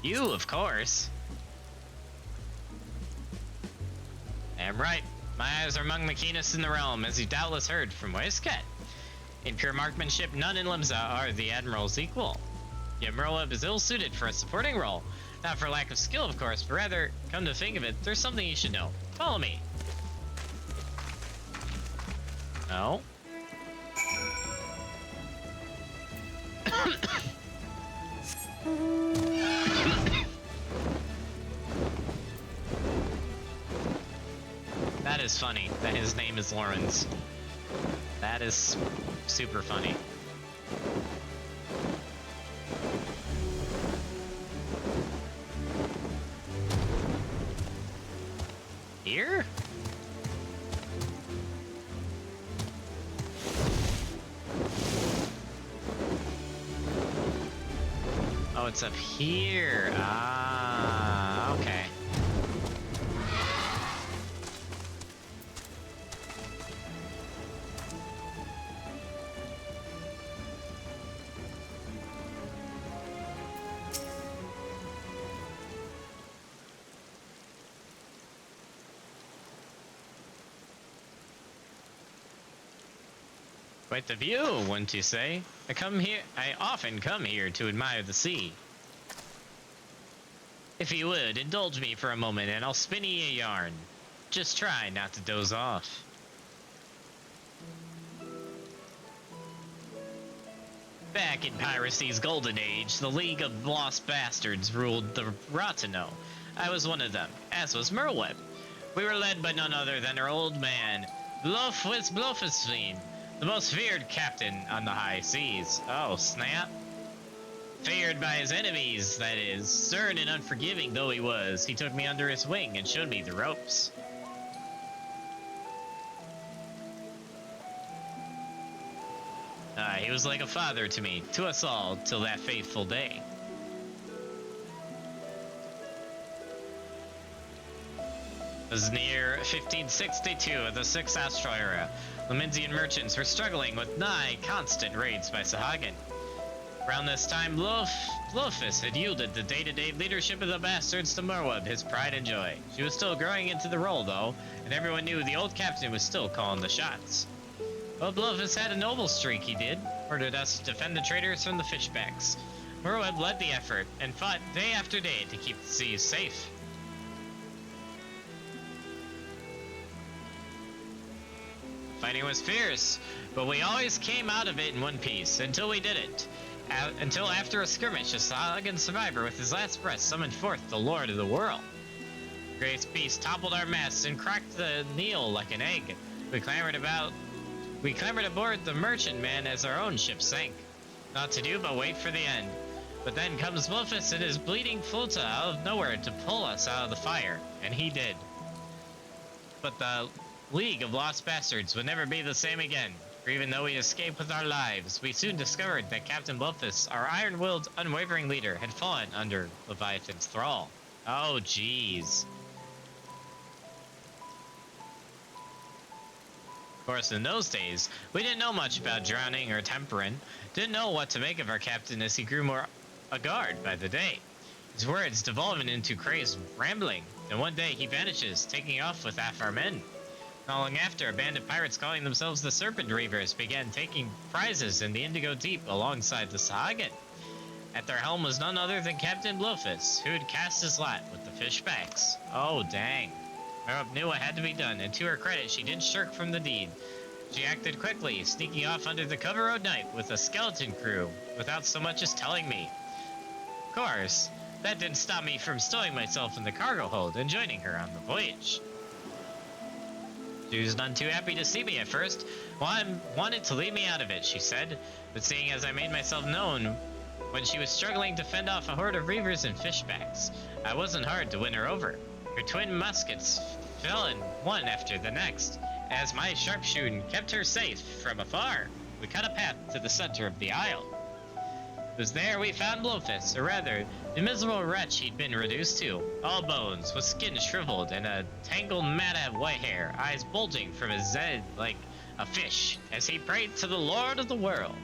You, of course. Damn right. My eyes are among the keenest in the realm, as you doubtless heard from Waistcoat. In pure marksmanship, none in Limsa are the Admiral's equal. Yet Merleb is ill-suited for a supporting role. Not for lack of skill, of course, but rather, come to think of it, there's something you should know. Follow me. No? is funny that his name is Lawrence. That is super funny. Here? Oh, it's up here. Ah, okay. Quite the view, wouldn't you say? I often come here to admire the sea. If you would, indulge me for a moment and I'll spin you a yarn. Just try not to doze off. Back in piracy's golden age, the League of Lost Bastards ruled the Rotano. I was one of them, as was Merweb. We were led by none other than our old man, Blofusveen, the most feared captain on the high seas. Oh, snap. Feared by his enemies, that is. Stern and unforgiving though he was, he took me under his wing and showed me the ropes. He was like a father to me, to us all, till that fateful day. It was near 1562 of the 6th Astral Era. Laminsian merchants were struggling with nigh constant raids by Sahagin. Around this time, Lofus had yielded the day-to-day leadership of the bastards to Merweb, his pride and joy. She was still growing into the role, though, and everyone knew the old captain was still calling the shots. Well, Blofus had a noble streak, he did. Ordered us to defend the traders from the fishbacks. Merweb led the effort, and fought day after day to keep the seas safe. Fighting was fierce, but we always came out of it in one piece, until we didn't. Until after a skirmish, a Sahagin survivor with his last breath summoned forth the Lord of the World. The great beast toppled our masts and cracked the Neil like an egg. We clambered aboard the merchantman as our own ship sank. Not to do but wait for the end. But then comes Blofus and his bleeding flota out of nowhere to pull us out of the fire, and he did. But the League of Lost Bastards would never be the same again. For even though we escaped with our lives, we soon discovered that Captain Blofus, our iron-willed, unwavering leader, had fallen under Leviathan's thrall. Oh, jeez. Of course, in those days, we didn't know much about drowning or tempering, didn't know what to make of our captain as he grew more a-guard by the day. His words devolving into crazed rambling, and one day he vanishes, taking off with half our men. Not long after, a band of pirates calling themselves the Serpent Reavers began taking prizes in the Indigo Deep alongside the Sahagin. At their helm was none other than Captain Blofus, who had cast his lot with the fishbacks. Oh, dang. Merweb knew what had to be done, and to her credit, she didn't shirk from the deed. She acted quickly, sneaking off under the cover of night with a skeleton crew, without so much as telling me. Of course, that didn't stop me from stowing myself in the cargo hold and joining her on the voyage. She was none too happy to see me at first. Wanted to leave me out of it, she said, but seeing as I made myself known when she was struggling to fend off a horde of reavers and fishbacks, I wasn't hard to win her over. Her twin muskets fell in one after the next. As my sharpshooting kept her safe from afar, we cut a path to the center of the isle. It was there we found Blofus, or rather, the miserable wretch he'd been reduced to, all bones, with skin shriveled and a tangled mat of white hair, eyes bulging from his head like a fish, as he prayed to the Lord of the World.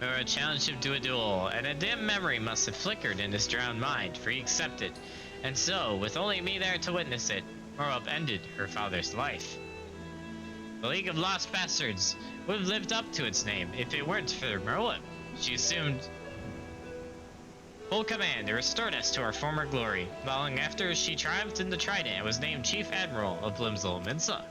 Merweb challenged him to a duel, and a dim memory must have flickered in his drowned mind, for he accepted. And so, with only me there to witness it, Merweb ended her father's life. The League of Lost Bastards would have lived up to its name if it weren't for Merweb. She assumed full command and restored us to our former glory. Not long after, she triumphed in the Trident and was named Chief Admiral of Blimsel Minsa.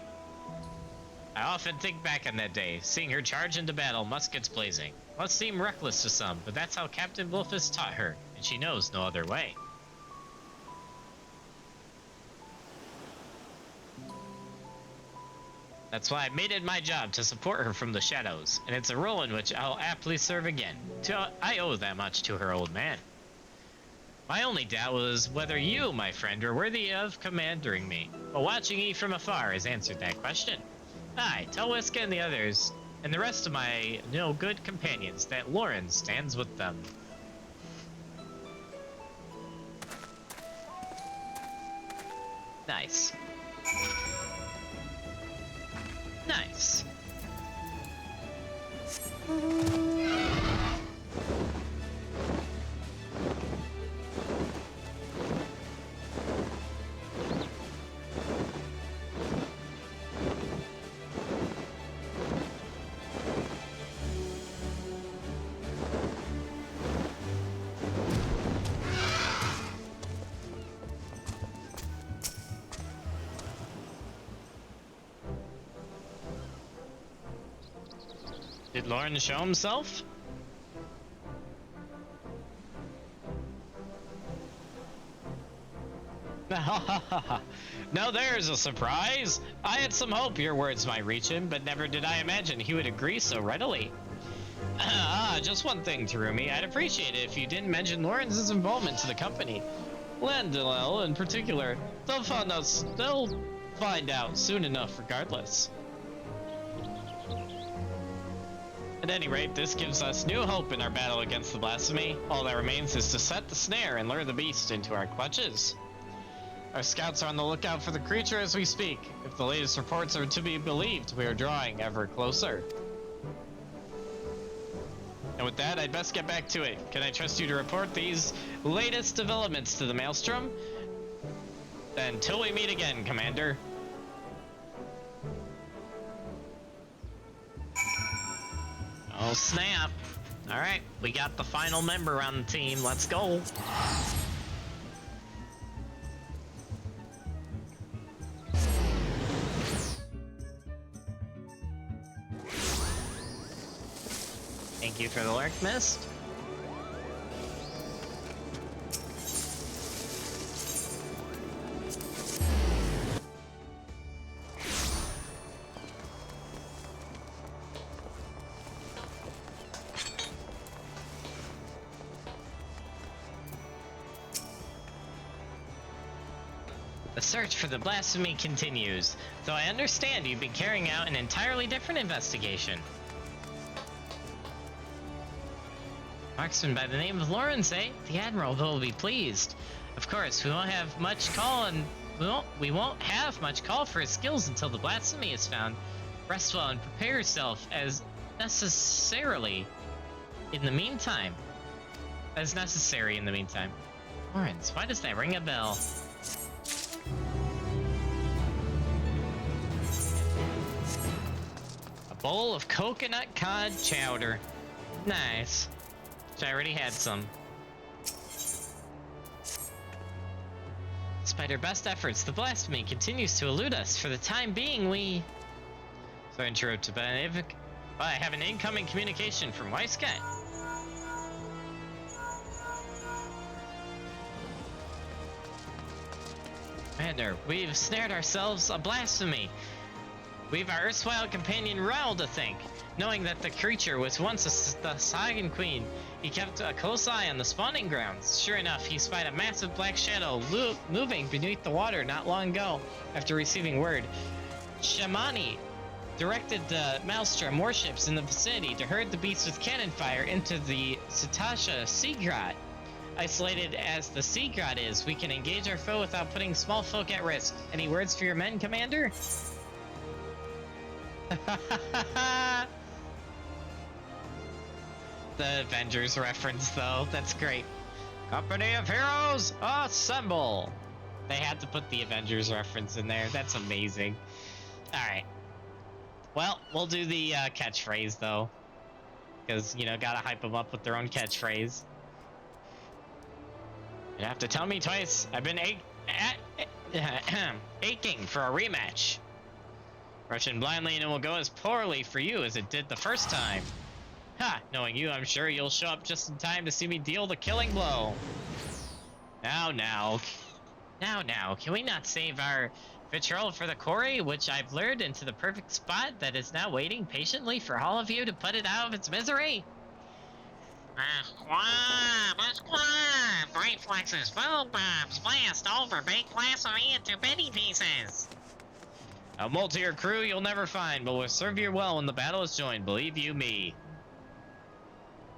I often think back on that day, seeing her charge into battle, muskets blazing. Must seem reckless to some, but that's how Captain Blofus taught her, and she knows no other way. That's why I made it my job to support her from the shadows, and it's a role in which I'll aptly serve again. I owe that much to her old man. My only doubt was whether you, my friend, are worthy of commanding me. But watching ye from afar has answered that question. Aye, tell Whiska and the others, and the rest of my good companions, that Elurin stands with them. Nice. Nice. Did Elurin show himself? Now there's a surprise! I had some hope your words might reach him, but never did I imagine he would agree so readily. Just one thing, Terumi. I'd appreciate it if you didn't mention Elurin's involvement to the company. Landilel, in particular. They'll find out soon enough regardless. At any rate, this gives us new hope in our battle against the blasphemy. All that remains is to set the snare and lure the beast into our clutches. Our scouts are on the lookout for the creature as we speak. If the latest reports are to be believed, we are drawing ever closer. And with that, I'd best get back to it. Can I trust you to report these latest developments to the Maelstrom? Then till we meet again, Commander. Oh snap. Alright, we got the final member on the team. Let's go. Thank you for the lurk mist. The search for the blasphemy continues, though I understand you've been carrying out an entirely different investigation. Marksman by the name of Elurin, eh? The Admiral will be pleased. Of course, we won't have much call for his skills until the blasphemy is found. Rest well and prepare yourself as necessary in the meantime. Lawrence, why does that ring a bell? A bowl of coconut cod chowder. Nice. I already had some. Despite our best efforts, the blasphemy continues to elude us. For the time being, we... Sorry to interrupt, but I have an incoming communication from Whiska. Commander, we've snared ourselves a blasphemy. We've our erstwhile companion Raoul to thank. Knowing that the creature was once the Sagan Queen, he kept a close eye on the spawning grounds. Sure enough, he spied a massive black shadow moving beneath the water not long ago. After receiving word, Shamani directed the Maelstrom warships in the vicinity to herd the beast with cannon fire into the Satasha Sea Grot. Isolated as the Sea Grot is, we can engage our foe without putting small folk at risk. Any words for your men, Commander? The Avengers reference, though. That's great. Company of heroes, assemble! They had to put the Avengers reference in there. That's amazing. Alright. Well, we'll do the catchphrase, though. Because, gotta hype them up with their own catchphrase. You have to tell me twice. I've been aching for a rematch. Rushing blindly and it will go as poorly for you as it did the first time. Ha! Knowing you, I'm sure you'll show up just in time to see me deal the killing blow. Now, can we not save our vitriol for the quarry, which I've lured into the perfect spot that is now waiting patiently for all of you to put it out of its misery? Let's climb! Reflexes, boom bombs, blast over, make glass of me into many pieces! A multi-year crew you'll never find, but will serve you well when the battle is joined, believe you me.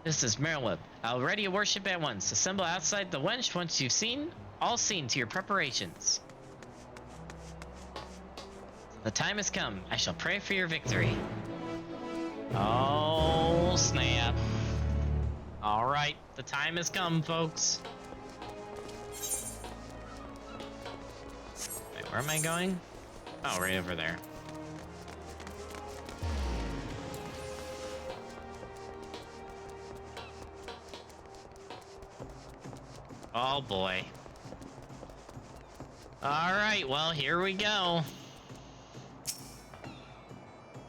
This is Merlip. I'll ready your worship at once. Assemble outside the wench once you've all seen to your preparations. The time has come. I shall pray for your victory. Oh, snap. Alright, the time has come, folks. Wait, where am I going? Oh, right over there. Oh boy. Alright, well, here we go.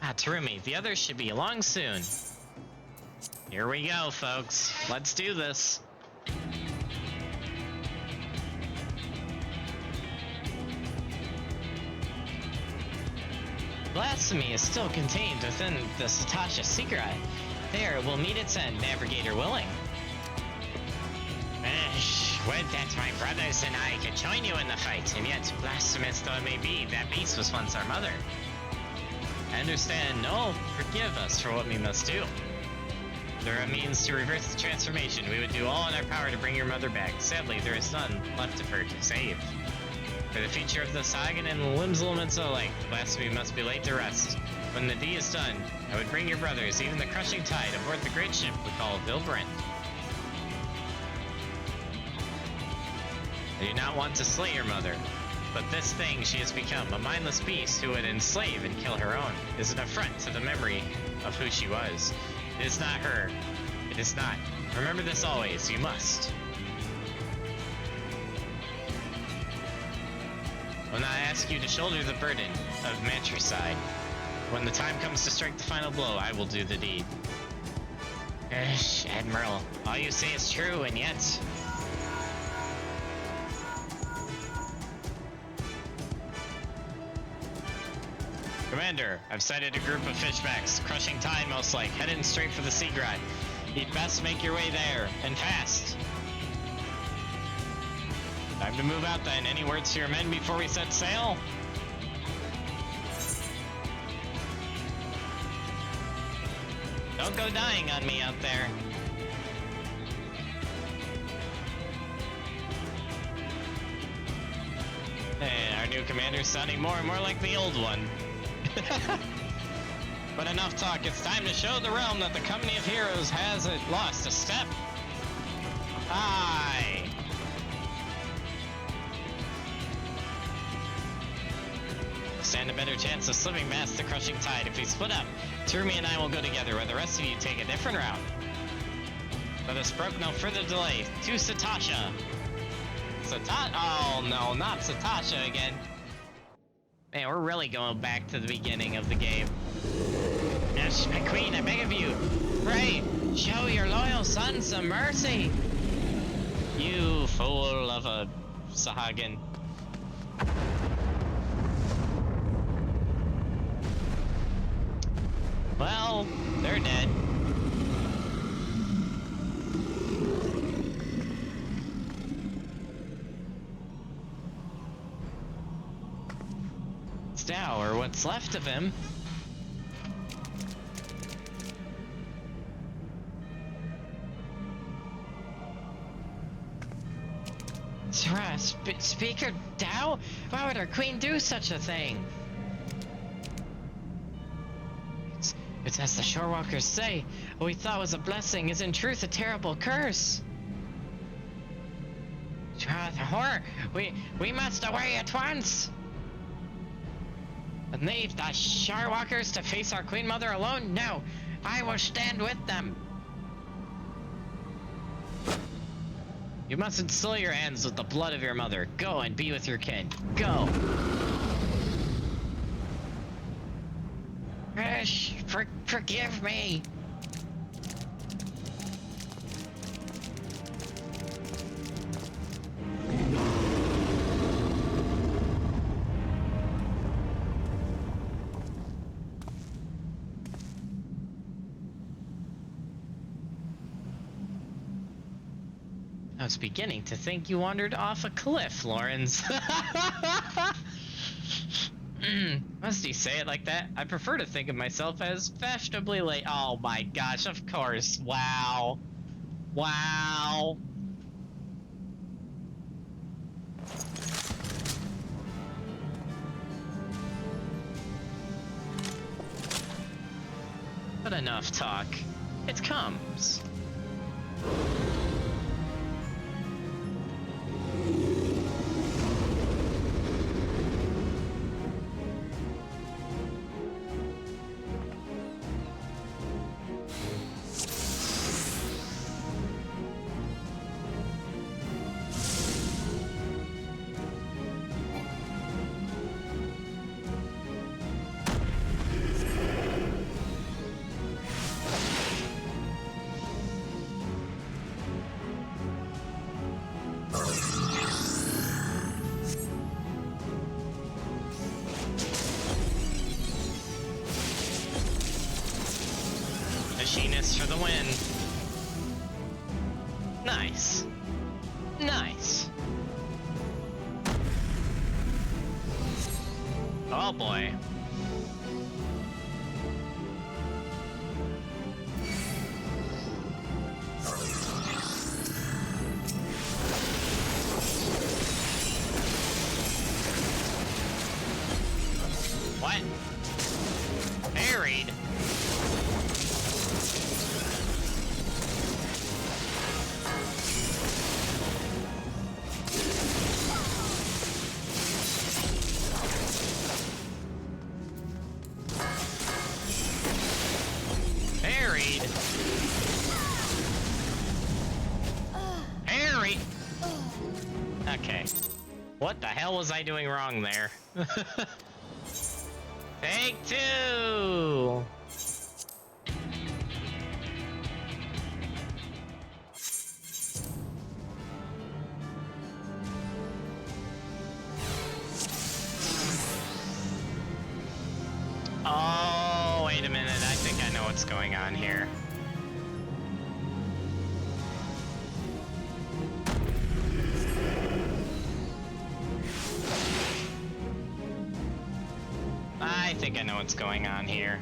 Terumi, the others should be along soon. Here we go, folks. Let's do this. Blasphemy is still contained within the Satasha secret. There it will meet its end, navigator willing. Would that my brothers and I could join you in the fight, and yet, blasphemous though it may be, that beast was once our mother. I understand. No, forgive us for what we must do. If there are means to reverse the transformation, we would do all in our power to bring your mother back. Sadly, there is none left of her to save. For the future of the Sagan and Limslimits alike, blasphemy must be laid to rest. When the deed is done, I would bring your brothers, even the crushing tide, aboard the great ship we call Vilbrent. I do not want to slay your mother, but this thing she has become, a mindless beast who would enslave and kill her own, is an affront to the memory of who she was. It is not her. It is not. Remember this always. You must. When I ask you to shoulder the burden of matricide, when the time comes to strike the final blow, I will do the deed. Admiral, all you say is true, and yet... Commander, I've sighted a group of fishbacks, crushing tide most like, heading straight for the Seagrad. You'd best make your way there, and fast. Time to move out then. Any words to your men before we set sail? Don't go dying on me out there. Hey, our new commander's sounding more and more like the old one. But enough talk, it's time to show the realm that the company of heroes hasn't lost a step. Aye. Stand a better chance of slipping past the crushing tide if we split up. Terumi and I will go together, while the rest of you take a different route. Let us brook no further delay. To Satasha. Oh no, not Satasha again. Man, we're really going back to the beginning of the game. Yes, my queen, I beg of you. Pray, show your loyal son some mercy. You fool of a Sahagan. Well, they're dead. Stow, or what's left of him. Sarah, Speaker Dow? Why would our queen do such a thing? It's as the shorewalkers say. What we thought was a blessing is in truth a terrible curse. Sarah, the horror! We must away at once! And leave the shorewalkers to face our queen mother alone? No! I will stand with them! You mustn't soil your hands with the blood of your mother. Go and be with your kin. Go! Forgive me! I was beginning to think you wandered off a cliff, Lawrence. Must he say it like that? I prefer to think of myself as fashionably late. Oh my gosh, of course. Wow. Wow. But enough talk. It comes. Machinist for the win. Nice. Nice. Oh boy. What? Buried? Buried? Buried? Okay. What the hell was I doing wrong there? Take two! Oh, wait a minute. I think I know what's going on here. I think I know what's going on here.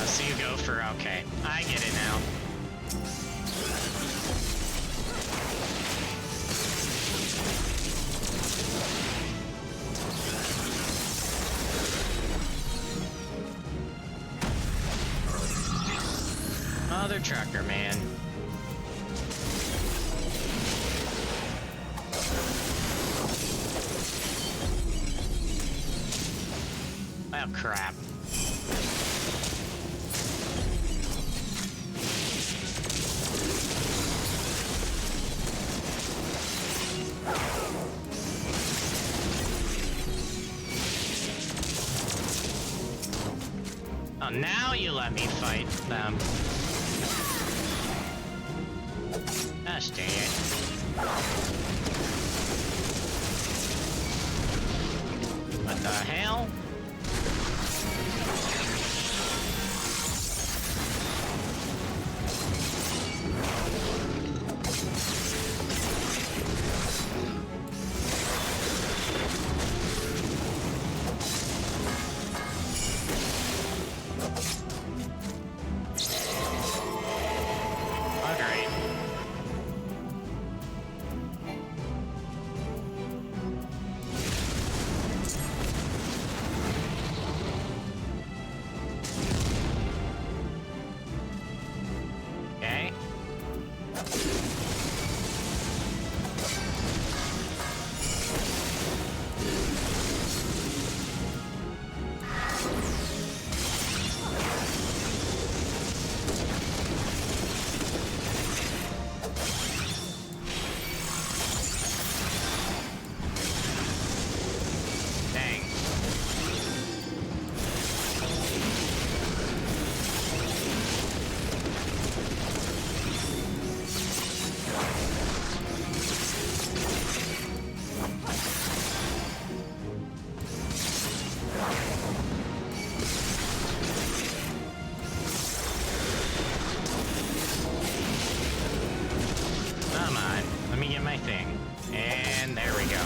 So you go for, okay, I get it now. Mother trucker, man. Oh, crap. Oh, now you let me fight them. Gosh dang it. What the hell? thing. And there we go.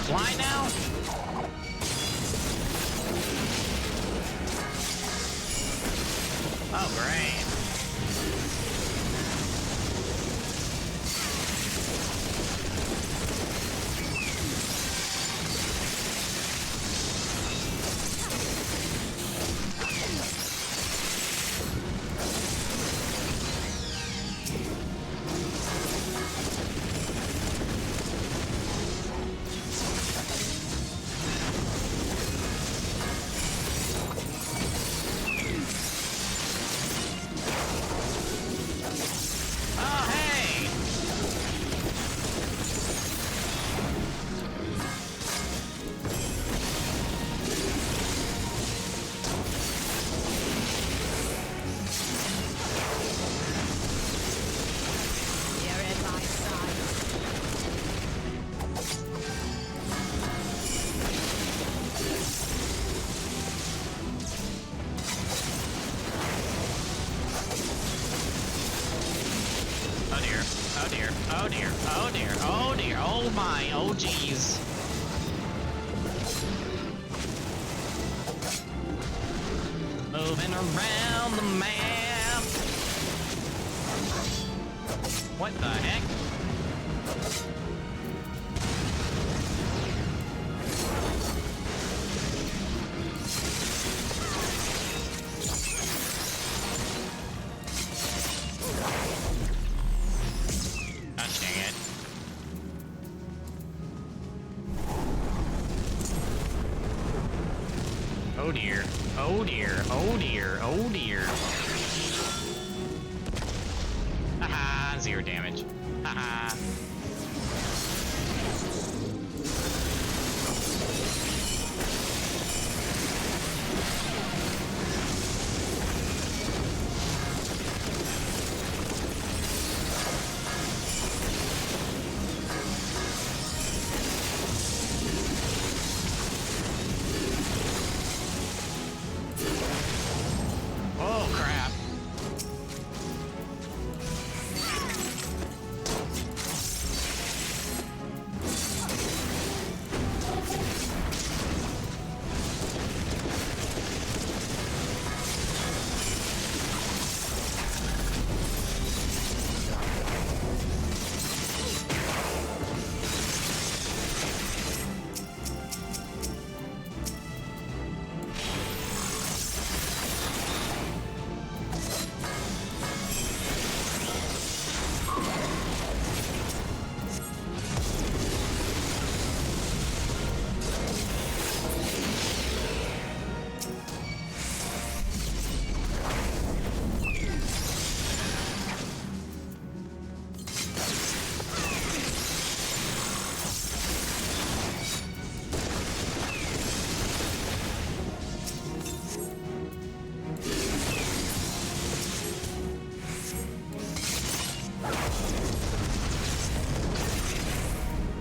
Fly now? Oh, great. Oh dear, oh dear, oh dear, oh dear, oh my, oh geez. Moving around the map. What the heck? Gosh dang it. Oh dear, oh dear, oh dear, oh dear. Haha, 0 damage. Haha. Oh crap.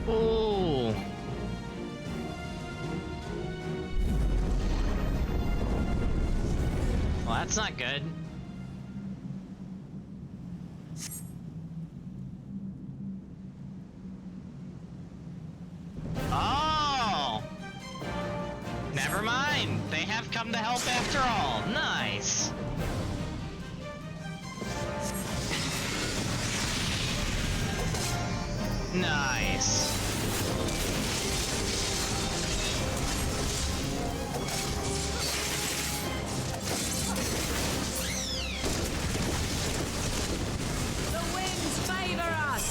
Ooh. Well, that's not good. Oh! Never mind. They have come to help after all. Nice. Nice. The winds favor us!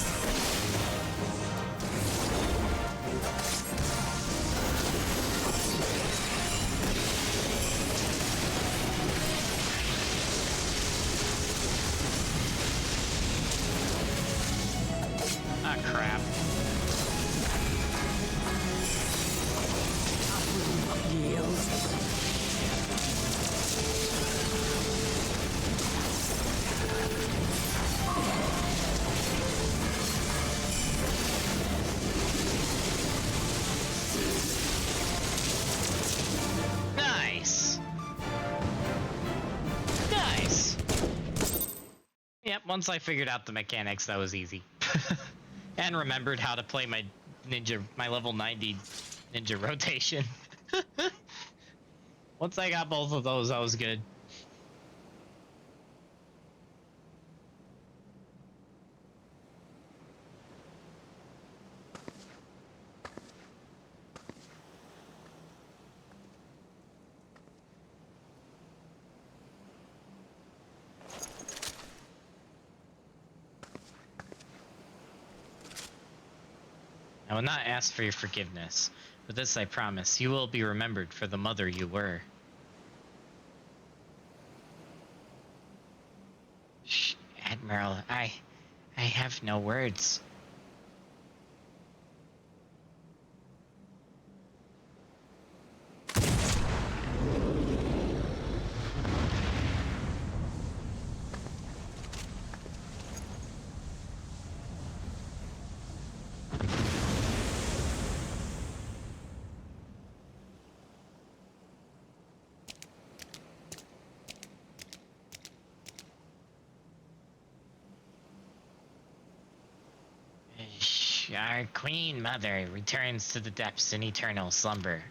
Ah, crap. Nice. Nice. Yep, once I figured out the mechanics, that was easy. And remembered how to play my level 90 ninja rotation. Once I got both of those, I was good. I will not ask for your forgiveness, but this I promise, you will be remembered for the mother you were. Shh, Admiral, I have no words. Our Queen Mother returns to the depths in eternal slumber.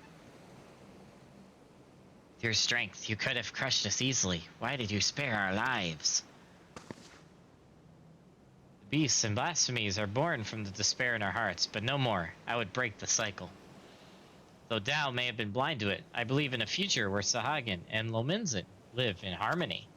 With your strength, you could have crushed us easily. Why did you spare our lives? The beasts and blasphemies are born from the despair in our hearts, but no more. I would break the cycle. Though Dao may have been blind to it, I believe in a future where Sahagin and Lominzin live in harmony.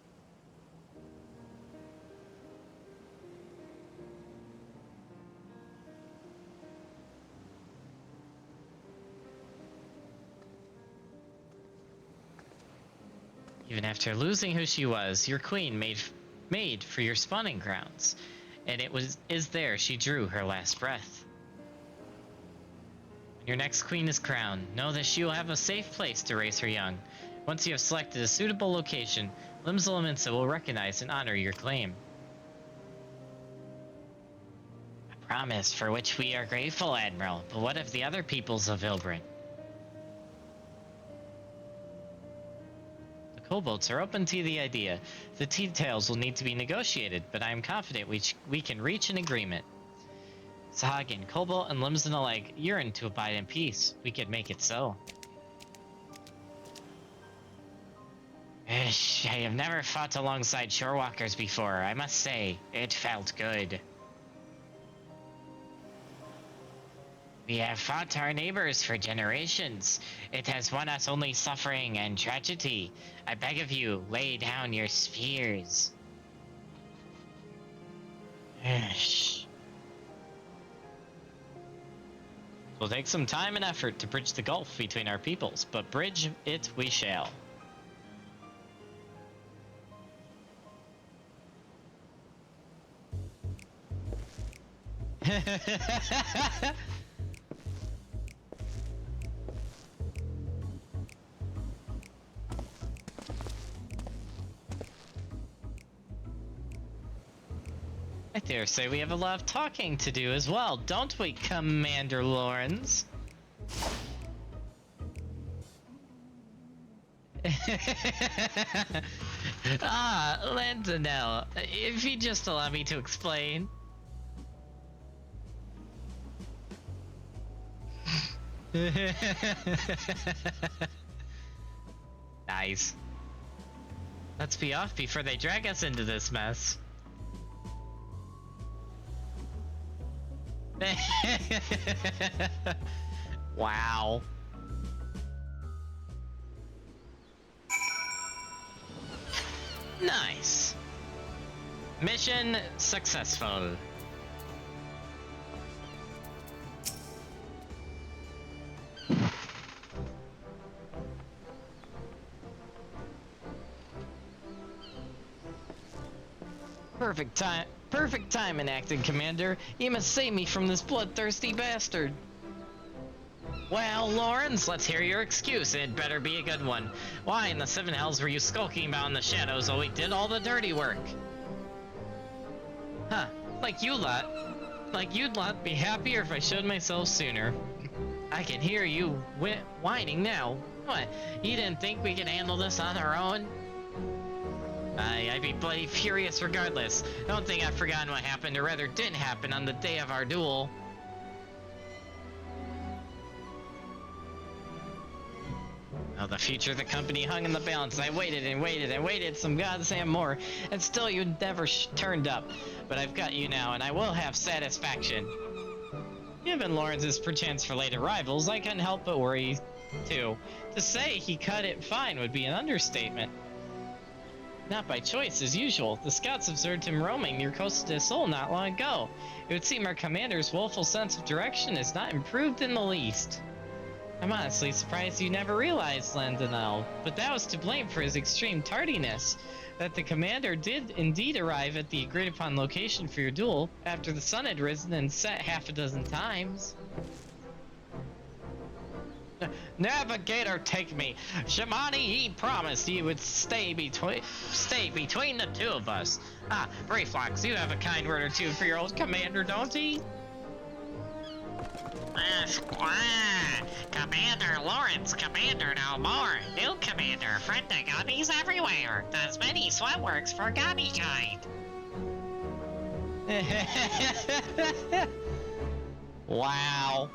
Even after losing who she was, your queen made for your spawning grounds, and is there she drew her last breath. When your next queen is crowned, know that she will have a safe place to raise her young. Once you have selected a suitable location, Limsa will recognize and honor your claim. A promise for which we are grateful, Admiral, but what of the other peoples of Elurin? Kobolds are open to the idea. The details will need to be negotiated, but I am confident we can reach an agreement. Sahagin, Kobold, and Limzin alike yearn to abide in peace. We could make it so. I have never fought alongside shorewalkers before. I must say, it felt good. We have fought our neighbors for generations. It has won us only suffering and tragedy. I beg of you, lay down your spears. It will take some time and effort to bridge the gulf between our peoples, but bridge it we shall. I dare say we have a lot of talking to do as well, don't we, Commander Lawrence? Landanel, if you just allow me to explain. Nice. Let's be off before they drag us into this mess. Wow. Nice. Mission successful. Perfect time. Perfect timing, acting Commander. You must save me from this bloodthirsty bastard. Well, Lawrence, let's hear your excuse. It better be a good one. Why in the seven hells were you skulking about in the shadows while we did all the dirty work? Huh, like you'd lot be happier if I showed myself sooner. I can hear you whining now. What, you didn't think we could handle this on our own? I'd be bloody furious regardless. I don't think I've forgotten what happened, or rather didn't happen, on the day of our duel. Oh, the future of the company hung in the balance. I waited and waited and waited some goddamn more, and still you never turned up. But I've got you now, and I will have satisfaction. Given Lawrence's perchance for late arrivals, I couldn't help but worry, too. To say he cut it fine would be an understatement. Not by choice, as usual. The scouts observed him roaming near Costa del Sol not long ago. It would seem our commander's woeful sense of direction is not improved in the least. I'm honestly surprised you never realized, Landonel, but that was to blame for his extreme tardiness. That the commander did indeed arrive at the agreed-upon location for your duel after the sun had risen and set half a dozen times. Navigator, take me. Shamani, he promised he would stay between the two of us. Ah, Brayflox, you have a kind word or two for your old commander, don't he? Commander Lawrence, Commander no more. New Commander, friend of gummies everywhere. Does many sweat works for gummy kind. Wow.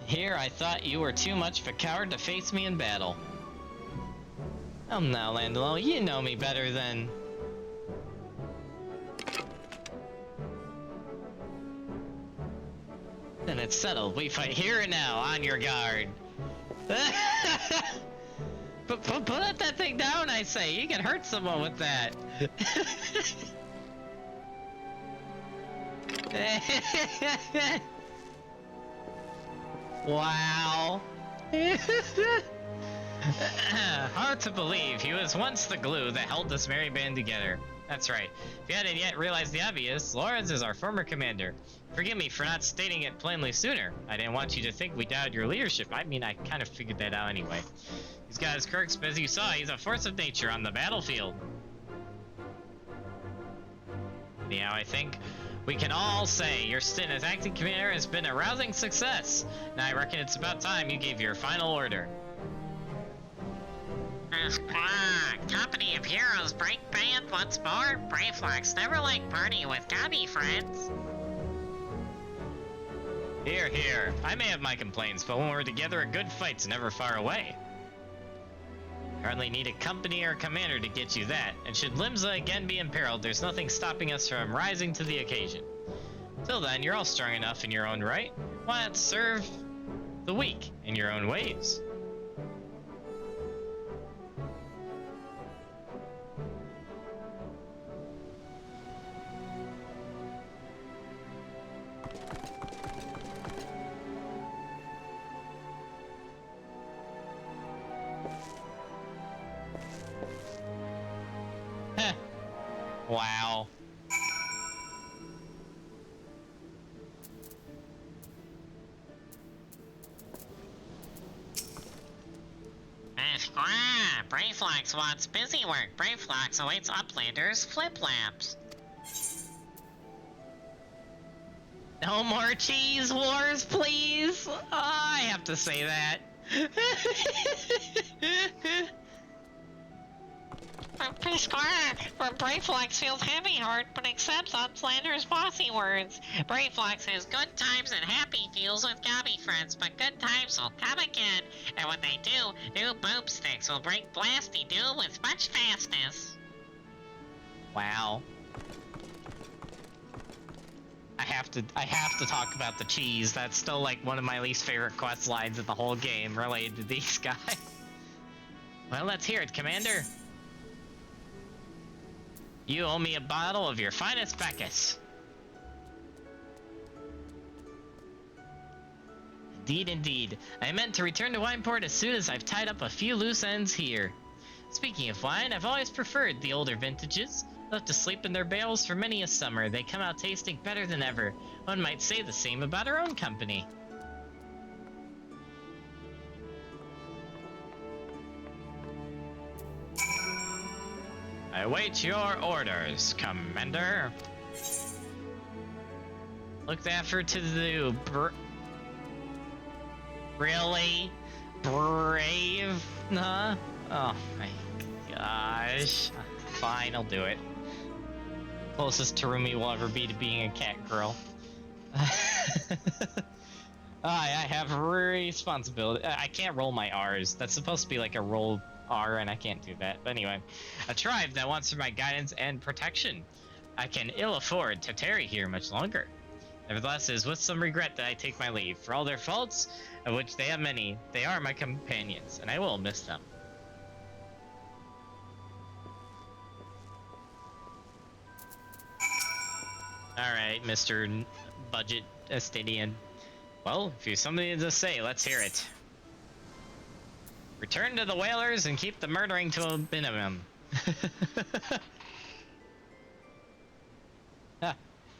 Here I thought you were too much of a coward to face me in battle. Now, Landolo, you know me better than... Then it's settled. We fight here and now, on your guard. But put that thing down, I say. You can hurt someone with that. Wow. Hard to believe he was once the glue that held this merry band together. That's right. If you hadn't yet realized the obvious, Lawrence is our former commander. Forgive me for not stating it plainly sooner. I didn't want you to think we doubted your leadership. I mean, I kind of figured that out anyway. He's got his quirks, but as you saw, he's a force of nature on the battlefield. Anyhow, I think we can all say your stint as acting commander has been a rousing success. Now I reckon it's about time you gave your final order. Company of heroes break band once more. Brayflox never like party with gummy friends. Here, here. I may have my complaints, but when we're together, a good fight's never far away. Hardly need a company or a commander to get you that, and should Limsa again be imperiled, there's nothing stopping us from rising to the occasion. Till then, you're all strong enough in your own right. Why not serve the weak in your own ways? Wow. Brayflox wants busy work. Brayflox awaits Uplanders flip-laps. No more cheese wars, please! Oh, I have to say that. Brayflox feels heavy heart, but accepts Uplander's bossy words. Brayflox has good times and happy feels with gummy friends, but good times will come again. And when they do, new boomsticks will bring blasty doom with much fastness. Wow. I have to talk about the cheese. That's still like one of my least favorite quest lines in the whole game related to these guys. Well, let's hear it, Commander. You owe me a bottle of your finest Bacchus. Indeed, indeed. I meant to return to Wineport as soon as I've tied up a few loose ends here. Speaking of wine, I've always preferred the older vintages. Left to sleep in their barrels for many a summer, they come out tasting better than ever. One might say the same about our own company. I await your orders, Commander. Look after to the really brave, huh? Oh my gosh. Fine, I'll do it. Closest Terumi will ever be to being a cat girl. I have responsibility. I can't roll my R's. That's supposed to be like a roll R, and I can't do that. But anyway, a tribe that wants my guidance and protection. I can ill afford to tarry here much longer. Nevertheless, it is with some regret that I take my leave. For all their faults, of which they have many, they are my companions, and I will miss them. Alright, Mr. Budget Estadian. Well, if you have something to say, let's hear it. Return to the whalers and keep the murdering to a minimum.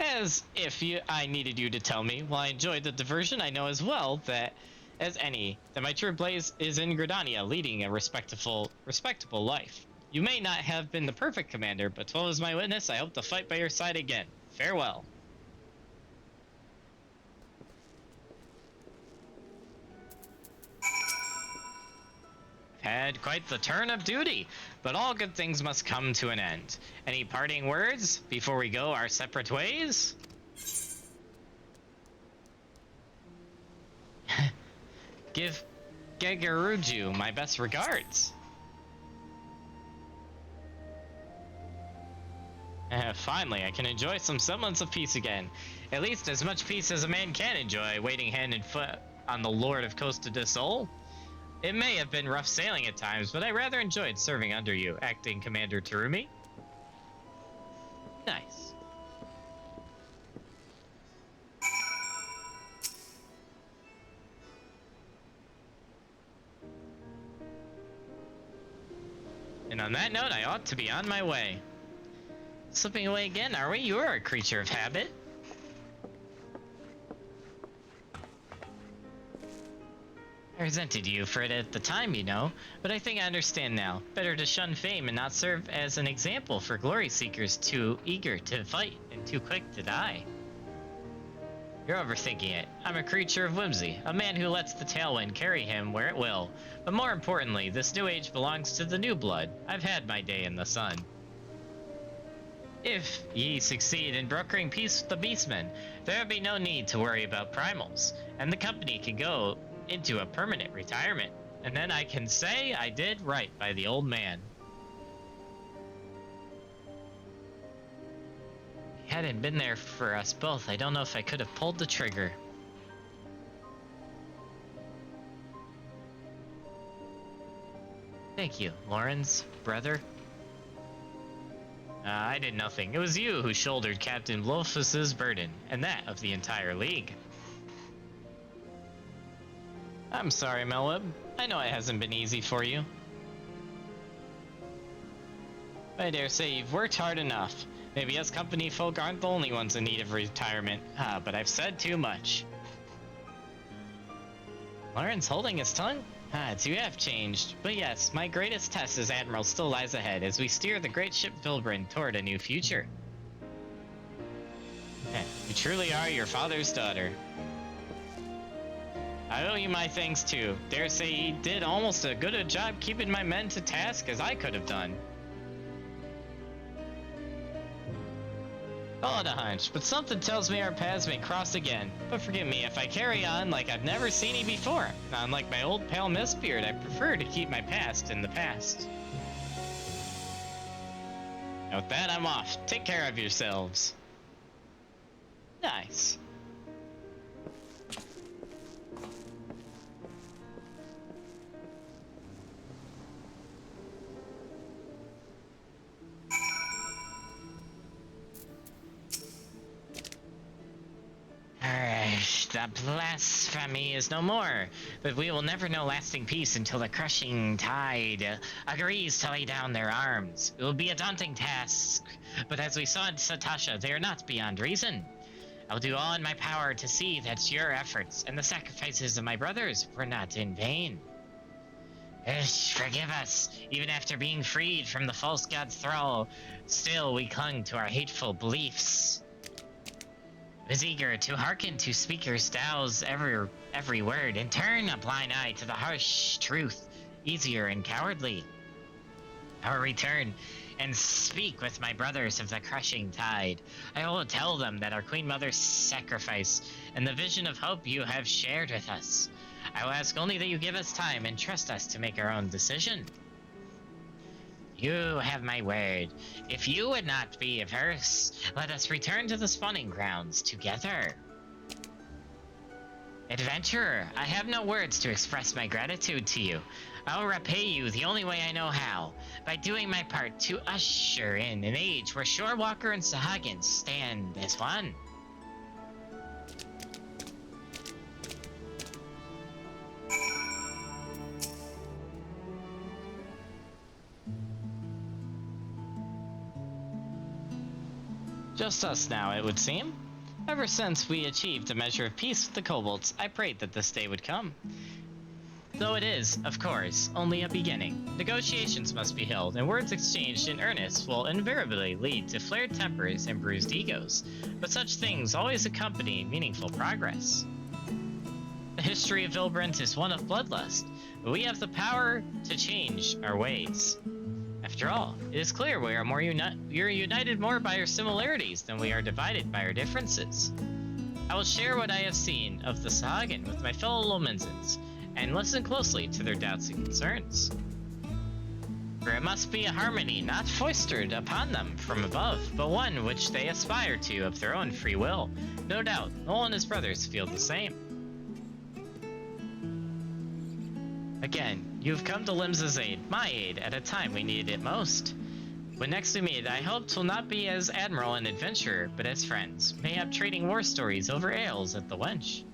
As if I needed you to tell me. While I enjoyed the diversion, I know as well that, as any, that my true place is in Gridania, leading a respectable life. You may not have been the perfect commander, but 12 is my witness. I hope to fight by your side again. Farewell. Had quite the turn of duty, but all good things must come to an end. Any parting words before we go our separate ways? Give Gegaruju my best regards. Finally, I can enjoy some semblance of peace again. At least as much peace as a man can enjoy, waiting hand and foot on the Lord of Costa del Sol. It may have been rough sailing at times, but I rather enjoyed serving under you, acting Commander Terumi. Nice. And on that note, I ought to be on my way. Slipping away again, are we? You're a creature of habit. I resented you for it at the time, you know, but I think I understand now. Better to shun fame and not serve as an example for glory seekers too eager to fight and too quick to die. You're overthinking it. I'm a creature of whimsy, a man who lets the tailwind carry him where it will. But more importantly, this new age belongs to the new blood. I've had my day in the sun. If ye succeed in brokering peace with the beastmen, there will be no need to worry about primals, and the company can go into a permanent retirement. And then I can say I did right by the old man. Hadn't been there for us both, I don't know if I could have pulled the trigger. Thank you, Lawrence, brother. I did nothing. It was you who shouldered Captain Blofus's burden, and that of the entire League. I'm sorry, Melweb. I know it hasn't been easy for you. I dare say you've worked hard enough. Maybe us company folk aren't the only ones in need of retirement. But I've said too much. Lawrence holding his tongue? You have changed. But yes, my greatest test as Admiral still lies ahead as we steer the great ship Vilbrin toward a new future. You truly are your father's daughter. I owe you my thanks too. Dare say he did almost as good a job keeping my men to task as I could have done. Call it a hunch, but something tells me our paths may cross again. But forgive me if I carry on like I've never seen you before. Unlike my old pal Mistbeard, I prefer to keep my past in the past. And with that, I'm off. Take care of yourselves. Nice. Alright. The blasphemy is no more, but we will never know lasting peace until the crushing tide agrees to lay down their arms. It will be a daunting task, but as we saw in Satasha, they are not beyond reason. I will do all in my power to see that your efforts and the sacrifices of my brothers were not in vain. Forgive us. Even after being freed from the false god's thrall, still we clung to our hateful beliefs. I was eager to hearken to Speaker Stow's every word and turn a blind eye to the harsh truth, easier and cowardly. I will return and speak with my brothers of the crushing tide. I will tell them that our Queen Mother's sacrifice and the vision of hope you have shared with us. I will ask only that you give us time and trust us to make our own decision. You have my word. If you would not be averse, let us return to the spawning grounds together. Adventurer, I have no words to express my gratitude to you. I will repay you the only way I know how, by doing my part to usher in an age where Shorewalker and Sahagin stand as one. Just us now, it would seem. Ever since we achieved a measure of peace with the kobolds, I prayed that this day would come. Though it is, of course, only a beginning. Negotiations must be held, and words exchanged in earnest will invariably lead to flared tempers and bruised egos. But such things always accompany meaningful progress. The history of Vilbrant is one of bloodlust, but we have the power to change our ways. After all, it is clear we are united more by our similarities than we are divided by our differences. I will share what I have seen of the Sahagin with my fellow Lomenzans, and listen closely to their doubts and concerns. For it must be a harmony not foisted upon them from above, but one which they aspire to of their own free will. No doubt, Noel and his brothers feel the same. Again, you've come to Limsa's aid, my aid, at a time we needed it most. When next we meet, I hope 'twill not be as admiral and adventurer, but as friends, mayhap trading war stories over ales at the Wench.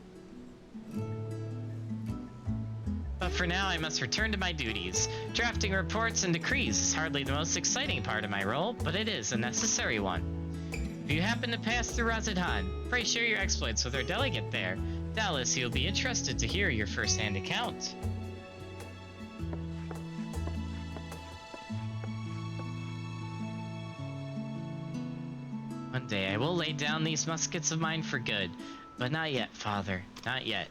But for now, I must return to my duties. Drafting reports and decrees is hardly the most exciting part of my role, but it is a necessary one. If you happen to pass through Razadhan, pray share your exploits with our delegate there. Doubtless he'll be interested to hear your first-hand account. One day I will lay down these muskets of mine for good, but not yet, Father, not yet.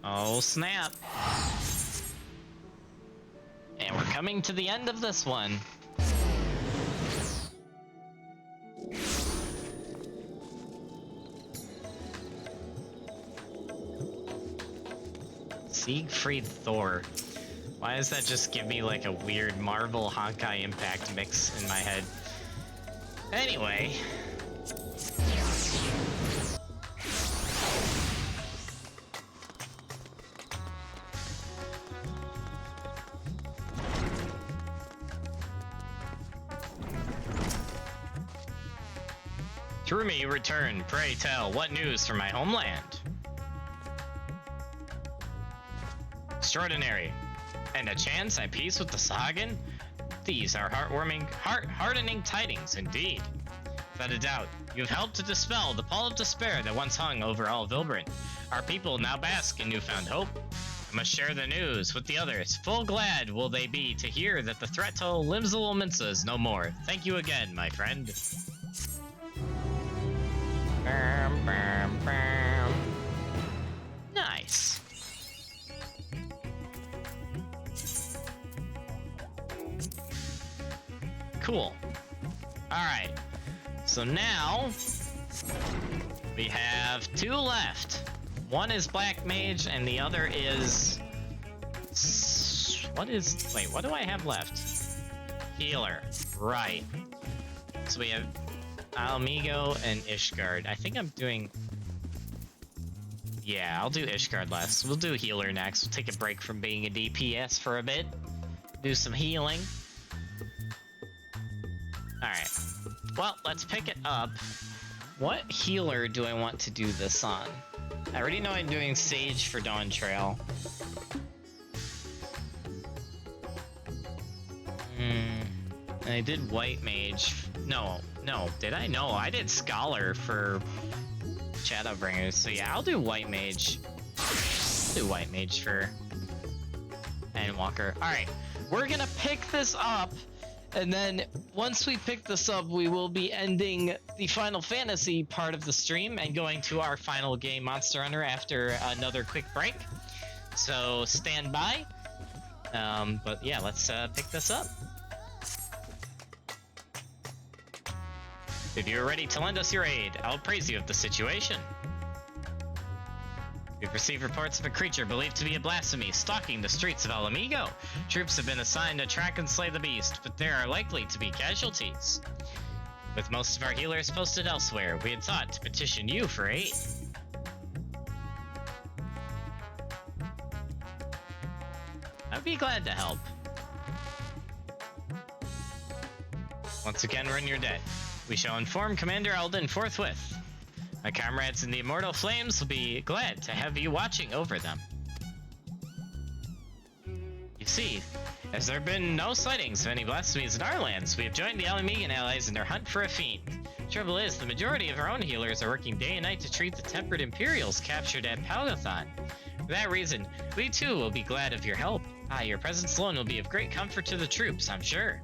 Oh snap. And we're coming to the end of this one. Siegfried Thor. Why does that just give me like a weird Marvel Honkai Impact mix in my head? Anyway. Through me return, pray tell, what news from my homeland? Extraordinary. And a chance at peace with the Sahagin? These are heartening tidings indeed. Without a doubt, you have helped to dispel the pall of despair that once hung over all Vilbrant. Our people now bask in newfound hope. I must share the news with the others. Full glad will they be to hear that the threat to Limsa is no more. Thank you again, my friend. Nice. Cool. Alright. So now we have two left. One is Black Mage and the other is... Wait, what do I have left? Healer. Right. So we have Alamigo and Ishgard. I think I'm doing... Yeah, I'll do Ishgard last. We'll do healer next. We'll take a break from being a DPS for a bit. Do some healing. Alright. Well, let's pick it up. What healer do I want to do this on? I already know I'm doing Sage for Dawn Trail. I did White Mage. No, did I? No, I did Scholar for Shadowbringers. So yeah, I'll do White Mage. I'll do White Mage for Endwalker. Alright, we're gonna pick this up, and then once we pick this up, we will be ending the Final Fantasy part of the stream and going to our final game, Monster Hunter, after another quick break. So stand by. But yeah, let's pick this up. If you are ready to lend us your aid, I'll praise you of the situation. We've received reports of a creature believed to be a blasphemy stalking the streets of Alamigo. Troops have been assigned to track and slay the beast, but there are likely to be casualties. With most of our healers posted elsewhere, we had thought to petition you for aid. I'd be glad to help. Once again, we're in your debt. We shall inform Commander Alden forthwith. My comrades in the Immortal Flames will be glad to have you watching over them. You see, as there have been no sightings of any blasphemies in our lands, we have joined the Alamigan allies in their hunt for a fiend. Trouble is, the majority of our own healers are working day and night to treat the tempered Imperials captured at Palgathon. For that reason, we too will be glad of your help. Your presence alone will be of great comfort to the troops, I'm sure.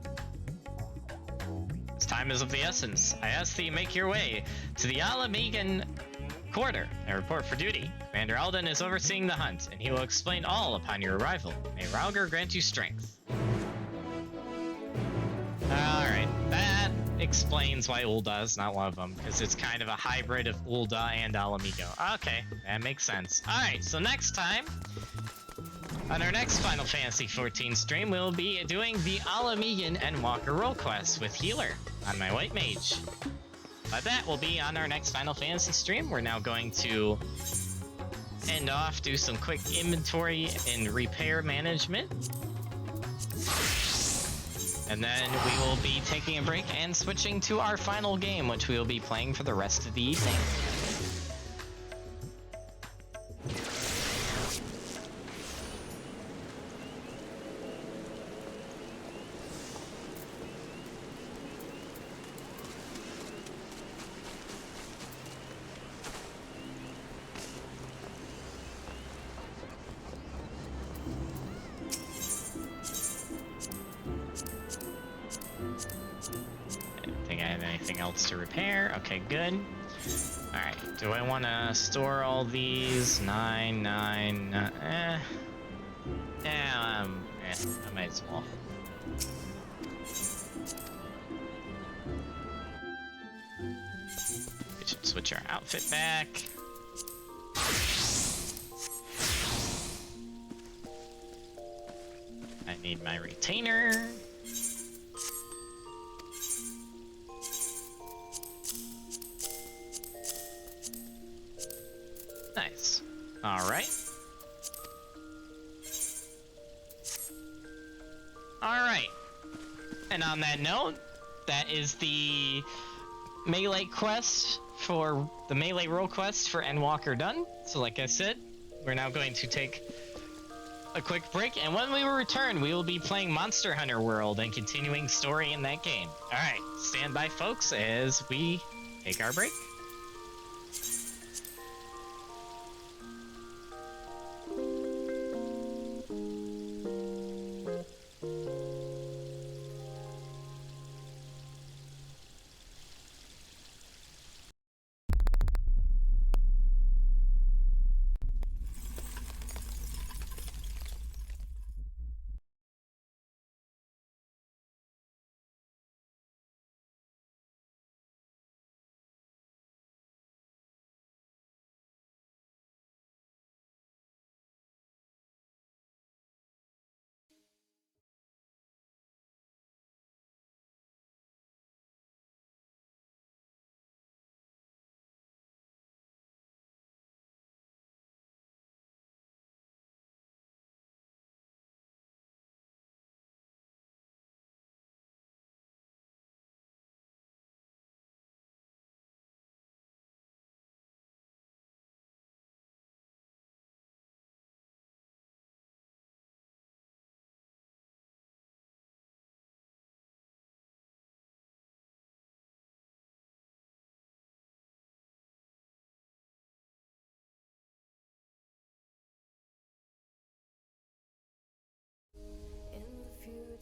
Time is of the essence. I ask that you make your way to the Alamigan quarter and report for duty. Commander Alden is overseeing the hunt, and he will explain all upon your arrival. May Rauger grant you strength. Alright, that explains why Ul'dah is not one of them, because it's kind of a hybrid of Ul'dah and Alamigo. Okay, that makes sense. Alright, so next time, on our next Final Fantasy XIV stream, we'll be doing the Alamigan Endwalker role quest with Healer on my White Mage. But that will be on our next Final Fantasy stream. We're now going to end off, do some quick inventory and repair management. And then we will be taking a break and switching to our final game, which we will be playing for the rest of the evening. To repair. Okay, good. Alright, do I want to store all these? I might as well. We should switch our outfit back. I need my retainer. Nice. Alright. Alright. And on that note, that is the melee quest for the melee role quest for Endwalker done. So like I said, we're now going to take a quick break, and when we return, we will be playing Monster Hunter World and continuing story in that game. Alright, stand by folks as we take our break.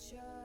future.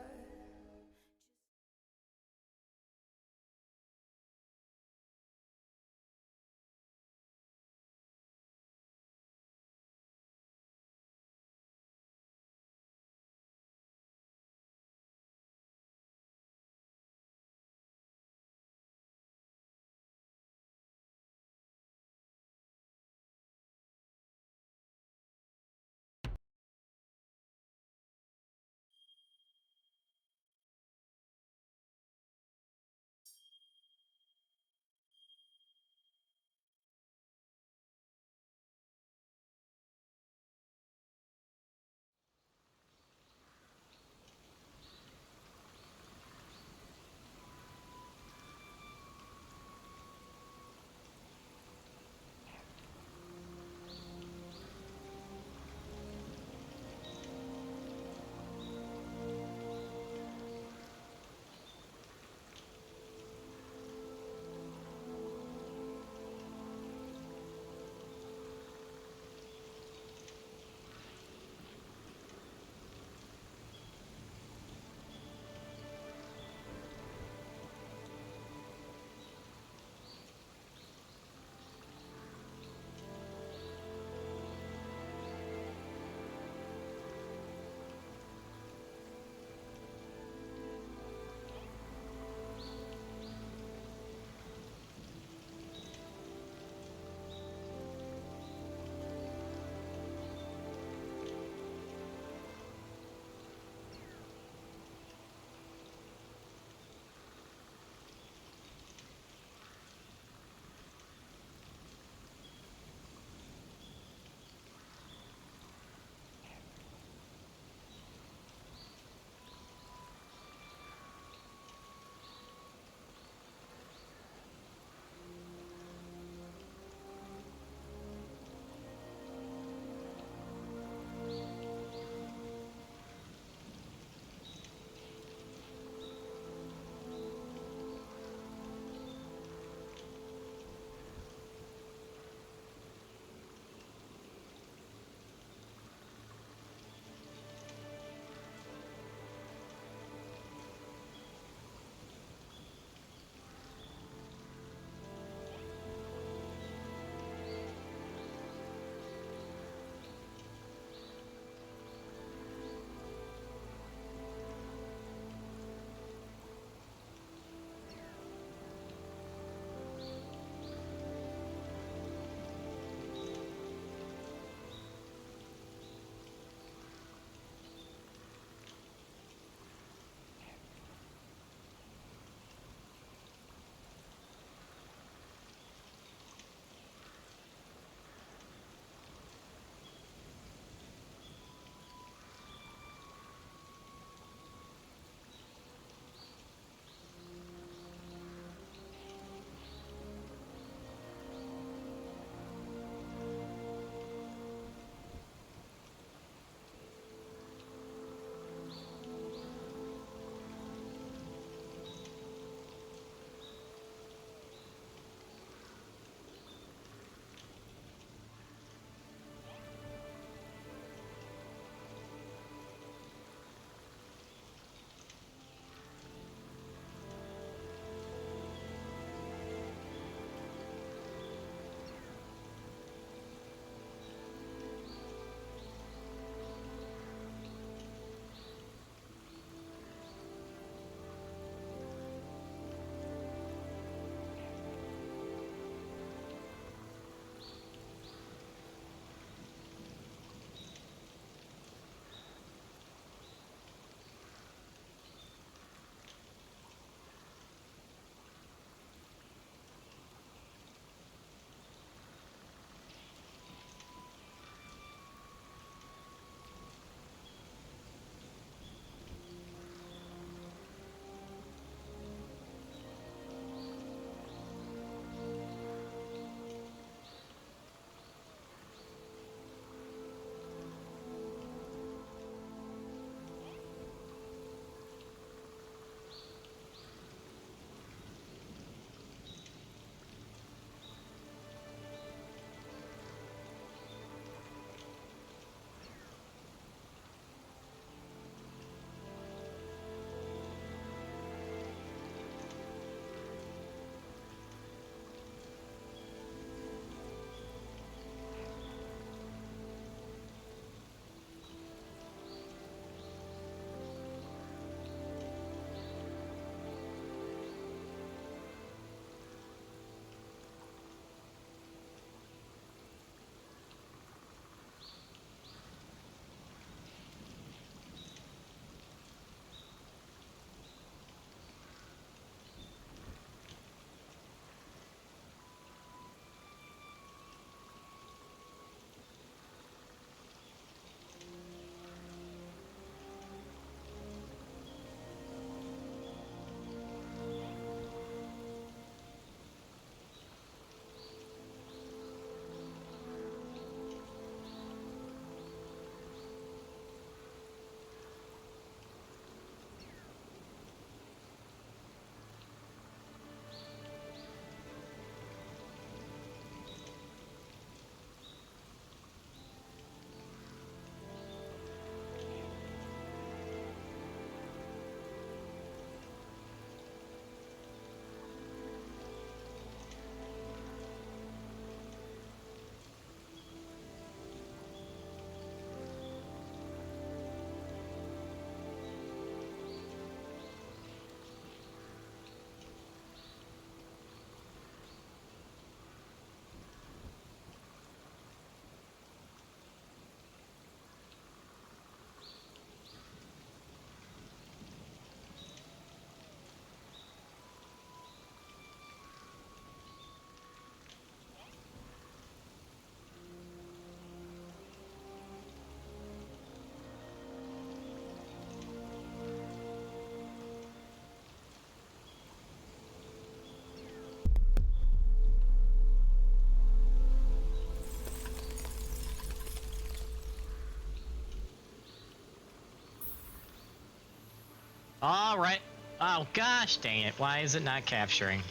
All right. Oh gosh, dang it! Why is it not capturing?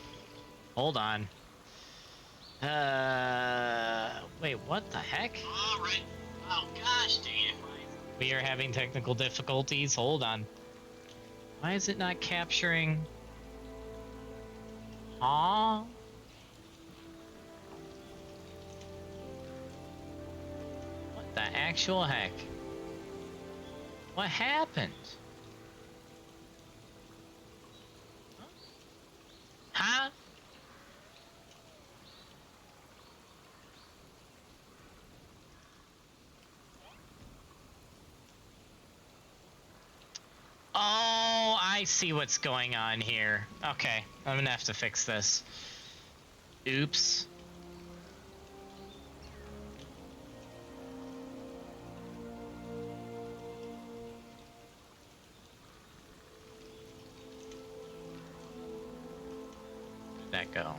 Hold on. Wait, what the heck? All right. Oh gosh, dang it. We are having technical difficulties. Hold on. Why is it not capturing? Huh? What the actual heck? What happened? Huh? Oh, I see what's going on here. Okay, I'm gonna have to fix this. Oops. Where'd that go?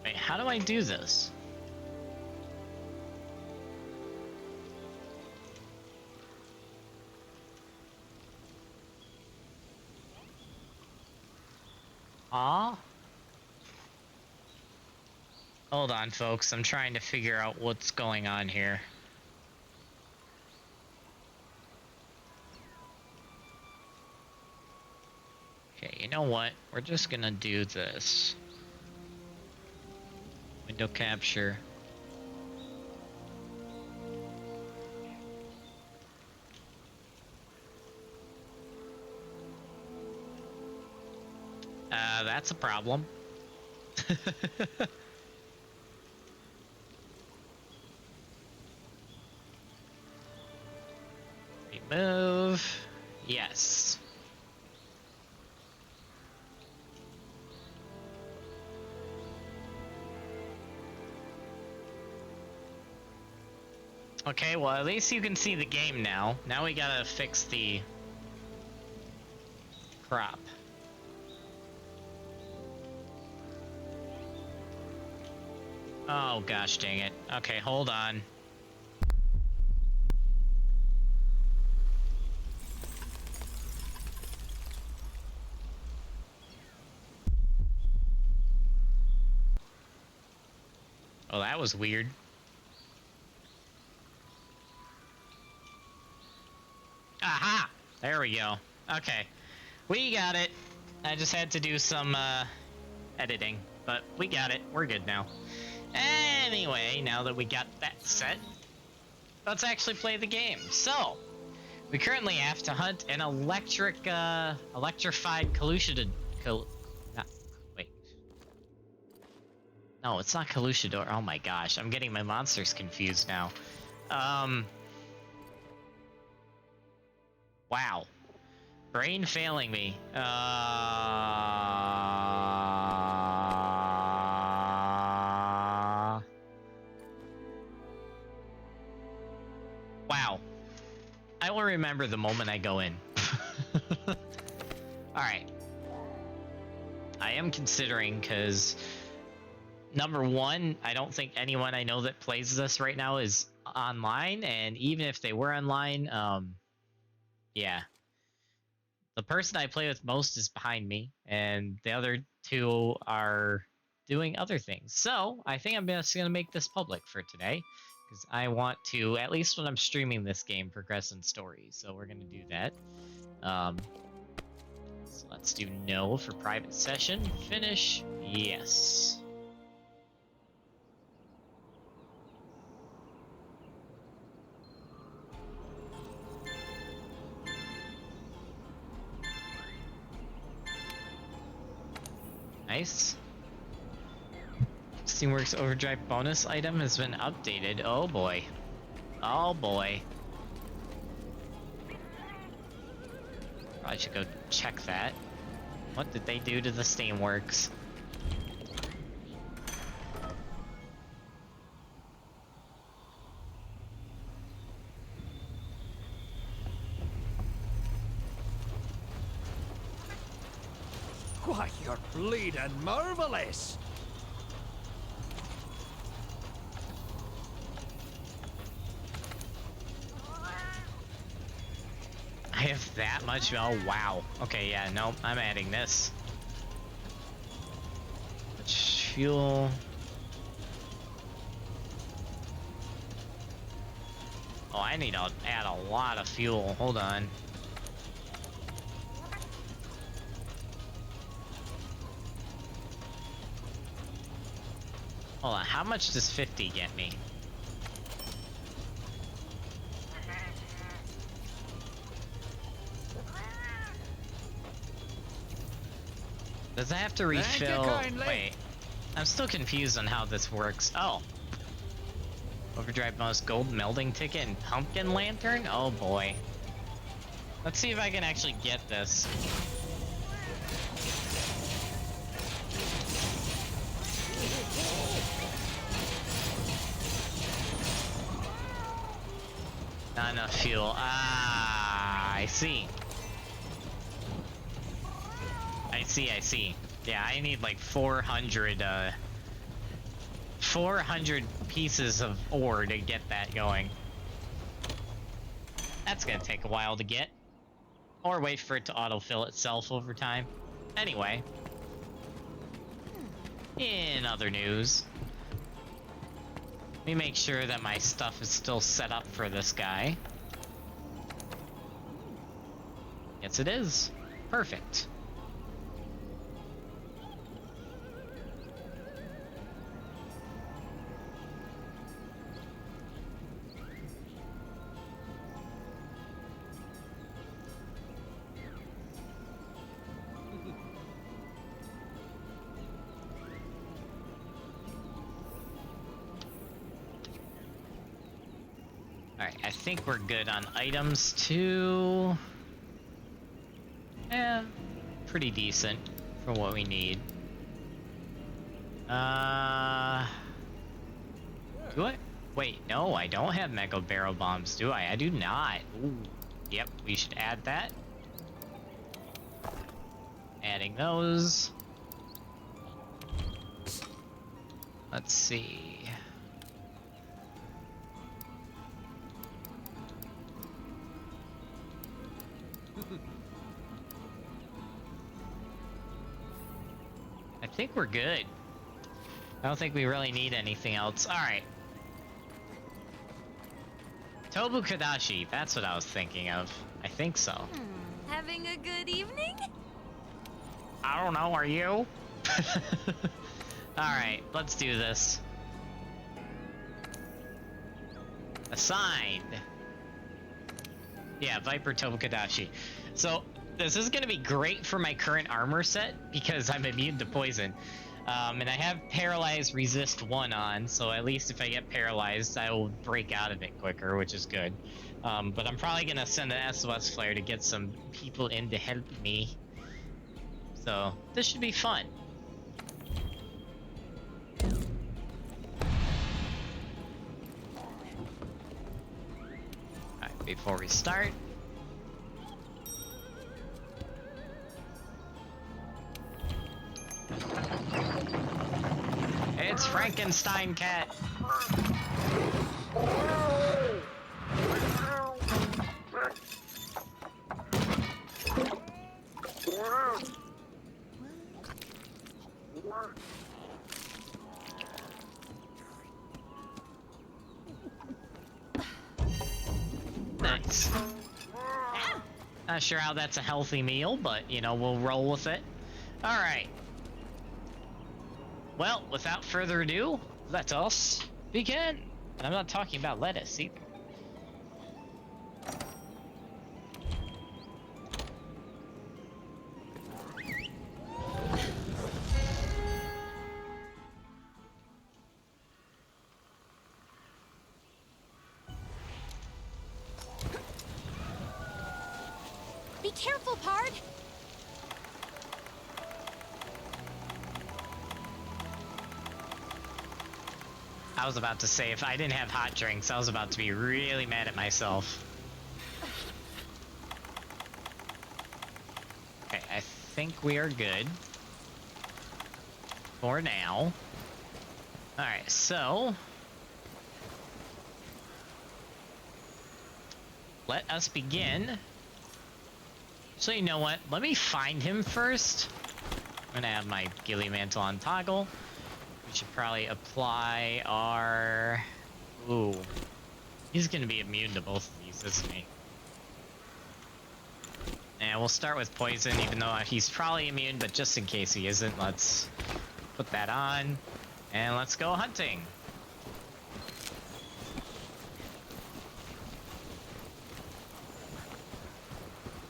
Wait, how do I do this? Hold on, folks. I'm trying to figure out what's going on here. Okay, you know what? We're just gonna do this. Window capture. That's a problem. Remove. Yes. Okay, well at least you can see the game now. Now we gotta fix the crop. Oh gosh dang it. Okay, hold on. Oh, that was weird. Aha! There we go. Okay. We got it. I just had to do some editing, but we got it. We're good now. Anyway, now that we got that set, let's actually play the game. So, we currently have to hunt an electrified wait. No, it's not Caluchador. Oh my gosh, I'm getting my monsters confused now. Wow. Brain failing me. Wow. I will remember the moment I go in. Alright. I am considering, because number one, I don't think anyone I know that plays this right now is online, and even if they were online, yeah. The person I play with most is behind me, and the other two are doing other things. So, I think I'm just going to make this public for today, because I want to, at least when I'm streaming this game, progress in story. So we're going to do that. So let's do no for private session. Finish. Yes. Nice. Steamworks Overdrive bonus item has been updated. Oh boy. Oh boy. Probably should go check that. What did they do to the steamworks? Why, you're bleeding marvelous! I have that much? Oh, wow. Okay, yeah, no, I'm adding this. Much fuel. Oh, I need to add a lot of fuel. Hold on. Hold on, how much does 50 get me? Does it have to refill? Wait, I'm still confused on how this works. Oh. Overdrive bonus, gold melding ticket, and pumpkin lantern? Oh boy. Let's see if I can actually get this. Not enough fuel. Ah, I see. I see. Yeah, I need like 400 pieces of ore to get that going. That's gonna take a while to get. Or wait for it to autofill itself over time. Anyway. In other news. Let me make sure that my stuff is still set up for this guy. Yes, it is. Perfect. Alright, I think we're good on items too. Yeah, pretty decent for what we need. Do I? Wait, no, I don't have Mega Barrel Bombs, do I? I do not. Ooh. Yep, we should add that. Adding those. Let's see. I think we're good. I don't think we really need anything else. Alright. Tobu Kadashi, that's what I was thinking of. I think so. Having a good evening? I don't know, are you? Alright, let's do this. Assigned. Yeah, Viper Tobu Kadashi. So, this is gonna be great for my current armor set because I'm immune to poison. And I have Paralyze Resist 1 on, so at least if I get paralyzed, I will break out of it quicker, which is good. But I'm probably gonna send an SOS flare to get some people in to help me. So, this should be fun. Alright, before we start, it's Frankenstein Cat. Nice. Not sure how that's a healthy meal, but you know, we'll roll with it. All right. Well, without further ado, let us begin. And I'm not talking about lettuce either. Be careful, Pard! I was about to say, if I didn't have hot drinks, I was about to be really mad at myself. Okay, I think we are good. For now. Alright, so... let us begin. So you know what? Let me find him first. I'm gonna have my ghillie mantle on toggle. We should probably apply our... Ooh. He's gonna be immune to both of these, isn't he? And we'll start with poison, even though he's probably immune, but just in case he isn't, let's put that on. And let's go hunting.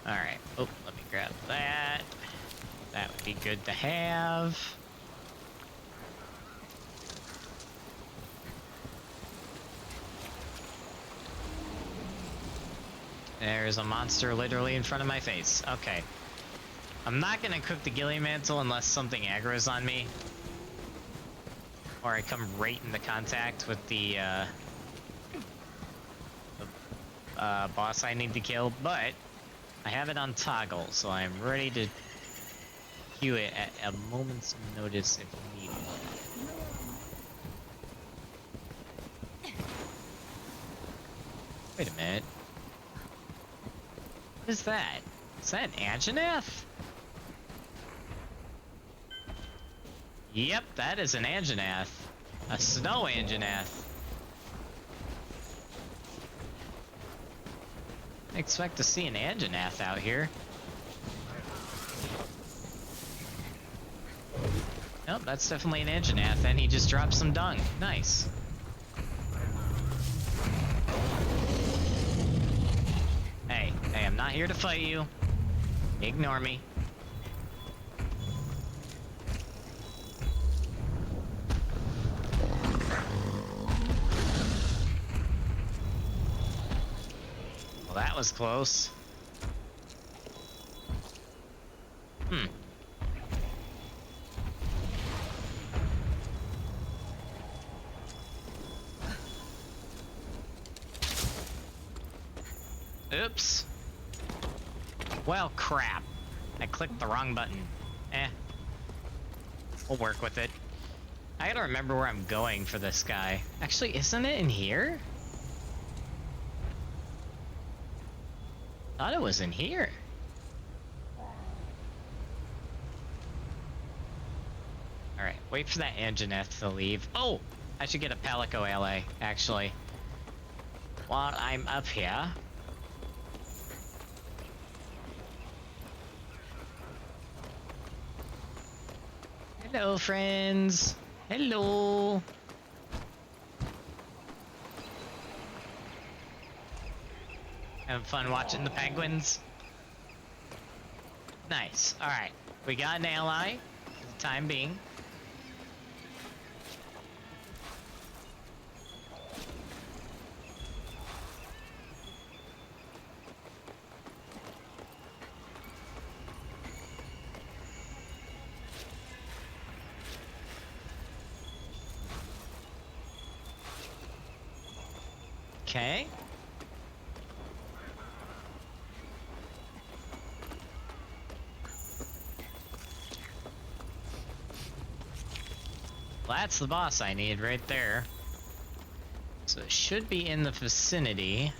Alright. Oh, let me grab that. That would be good to have. There's a monster literally in front of my face. Okay. I'm not gonna cook the ghillie mantle unless something aggro's on me. Or I come right into contact with the boss I need to kill, but I have it on toggle, so I'm ready to cue it at a moment's notice if needed. Wait a minute. What is that? Is that an Anjanath? Yep, that is an Anjanath. A snow Anjanath. I expect to see an Anjanath out here. Nope, that's definitely an Anjanath, and he just dropped some dung. Nice. Hey, I'm not here to fight you. Ignore me. Well, that was close. Oops. Well, crap. I clicked the wrong button. We'll work with it. I gotta remember where I'm going for this guy. Actually, isn't it in here? Thought it was in here. Alright, wait for that Anjanath to leave. Oh! I should get a Palico ally, actually. While I'm up here. Hello, friends. Hello. Having fun watching the penguins? Nice. Alright. We got an ally for the time being. Okay. Well, that's the boss I need right there. So it should be in the vicinity.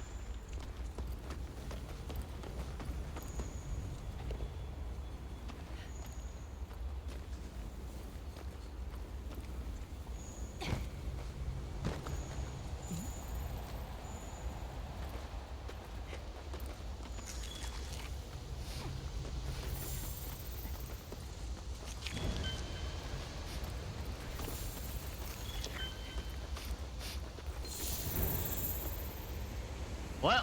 Well,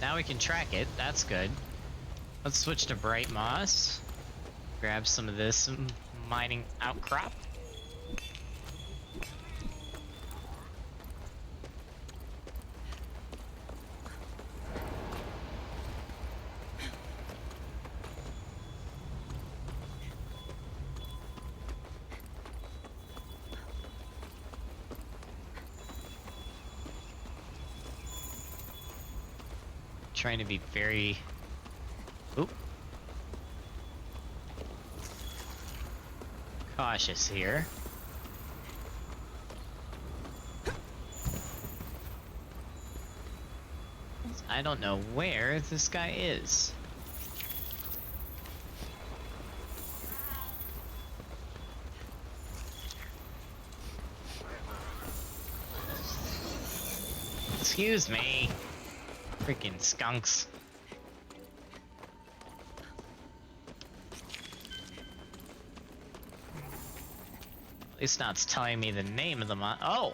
now we can track it. That's good. Let's switch to Bright Moss. Grab some of this mining outcrop. trying to be very... Oop. Cautious here. I don't know where this guy is. Excuse me. Freaking skunks. At least not telling me the name of the Oh!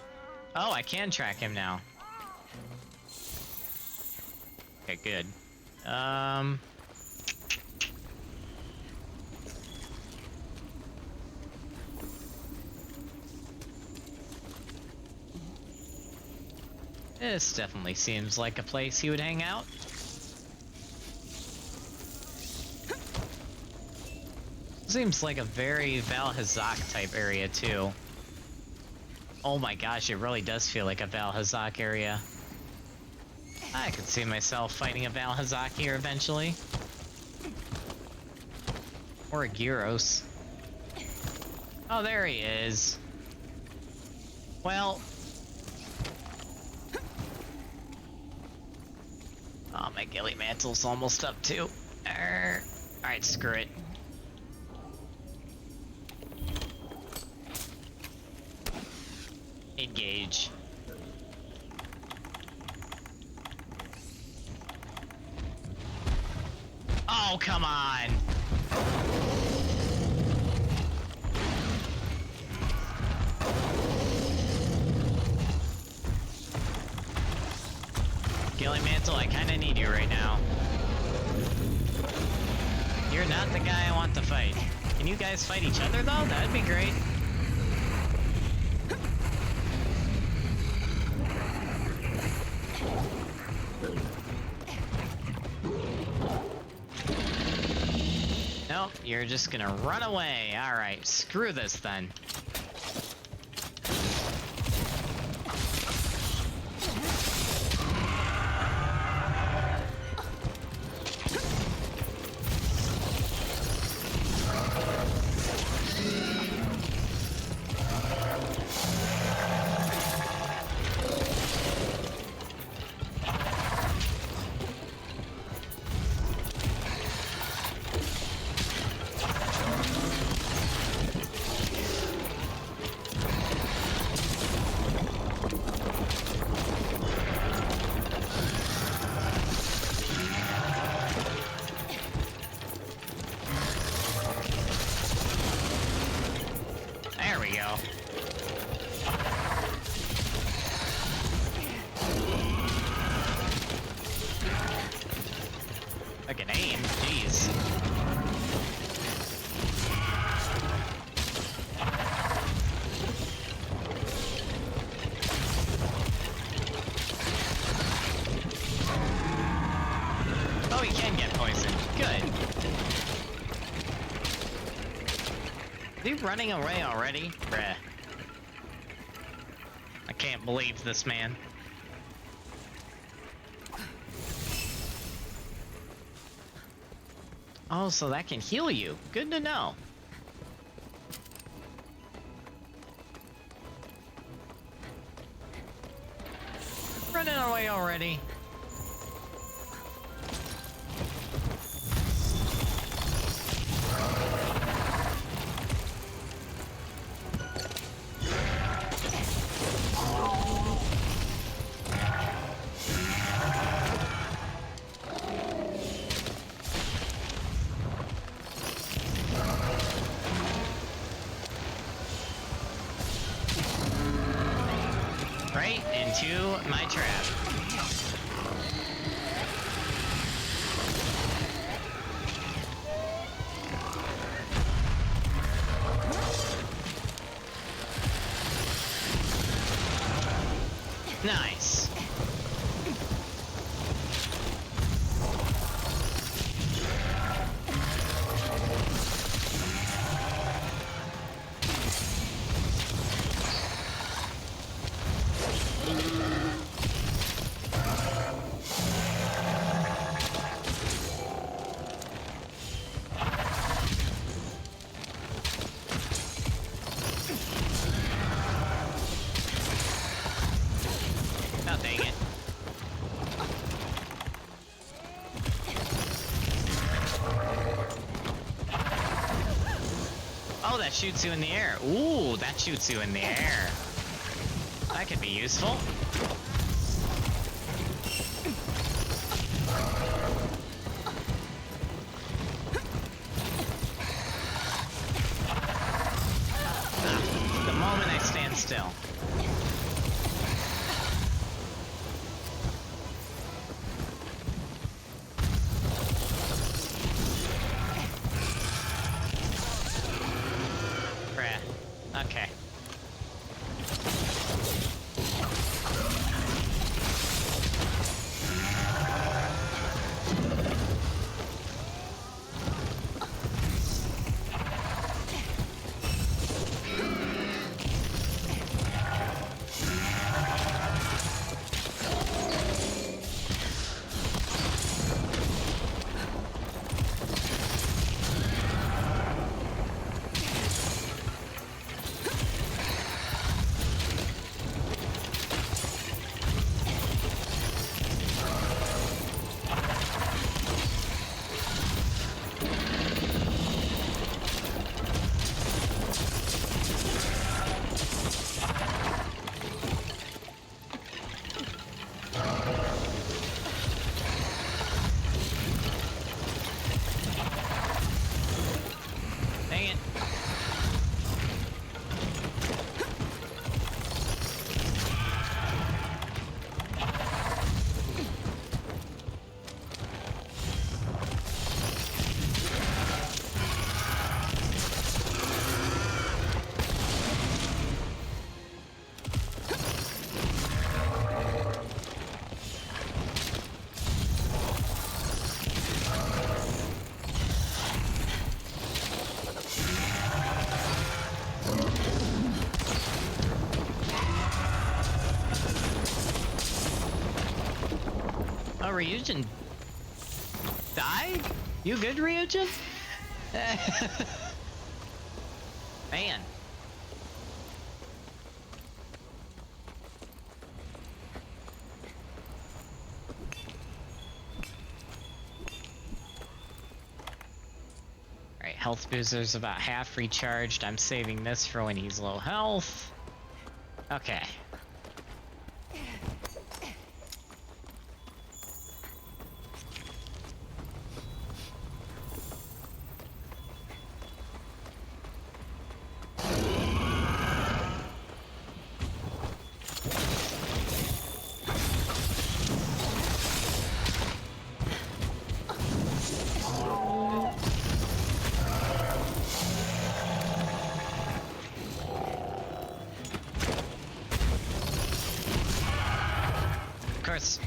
Oh, I can track him now. Okay, good. This definitely seems like a place he would hang out. Seems like a very Valhazak type area too. Oh my gosh, it really does feel like a Valhazak area. I could see myself fighting a Valhazak here eventually. Or a Gyros. Oh, there he is. Well... Oh, my ghillie mantle's almost up too. Alright, screw it. Engage. Oh, come on! Ghillie Mantle, I kinda need you right now. You're not the guy I want to fight. Can you guys fight each other though? That'd be great. Nope, you're just gonna run away. Alright, screw this then. There we go. I can aim, jeez. Oh, he can get poisoned. Good. Is he running away already? Bruh. I can't believe this man. Oh, so that can heal you. Good to know. Running away already. Right into my trap. Nice. dang it. Oh, that shoots you in the air. Ooh, that shoots you in the air. That could be useful. The moment I stand still. Okay. Oh, Ryujin died? You good, Ryujin? Man. Alright, health boozer's about half recharged. I'm saving this for when he's low health. Okay.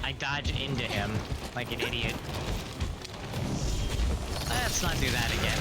I dodge into him like an idiot. Let's not do that again.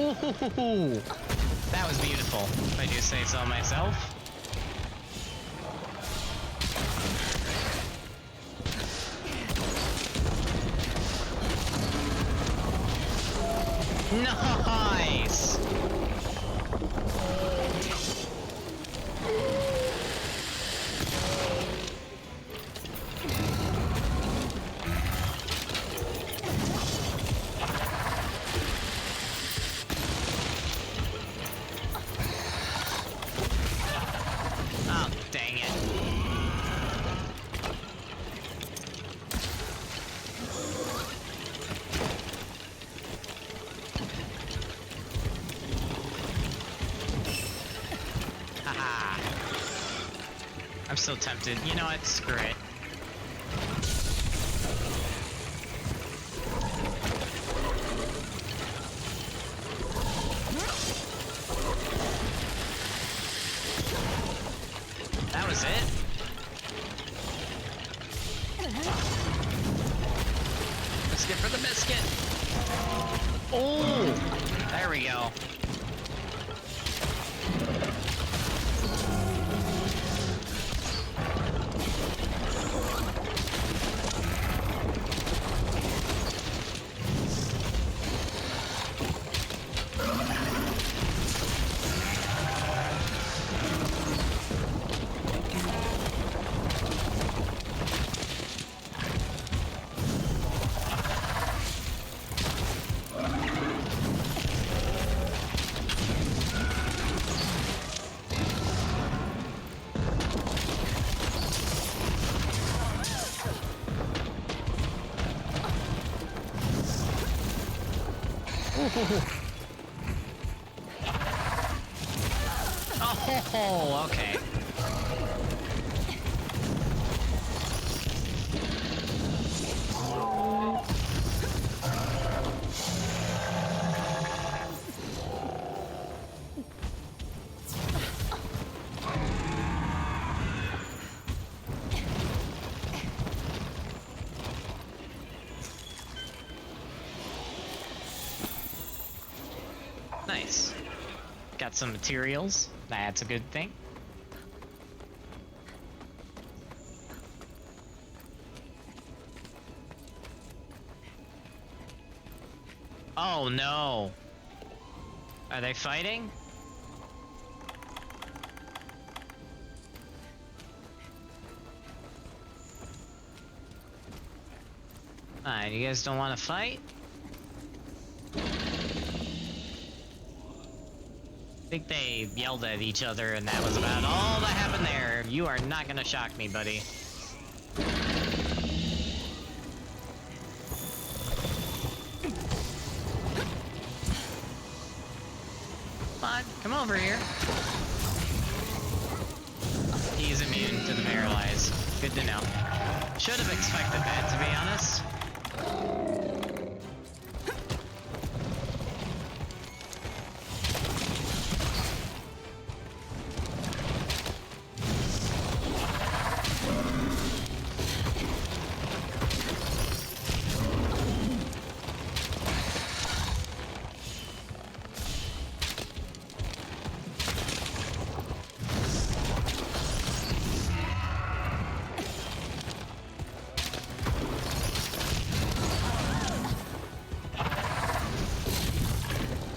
Ooh, that was beautiful, if I do say so myself. Nice! Oh, dang it. Haha. I'm still tempted. You know what? Screw it. we go. Oh, okay. Nice. Got some materials. That's a good thing. Oh no. Are they fighting? Alright, you guys don't want to fight? I think they yelled at each other and that was about all that happened there. You are not gonna shock me, buddy. Come on, come over here. He's immune to the paralyze. Good to know. Should have expected that, to be honest.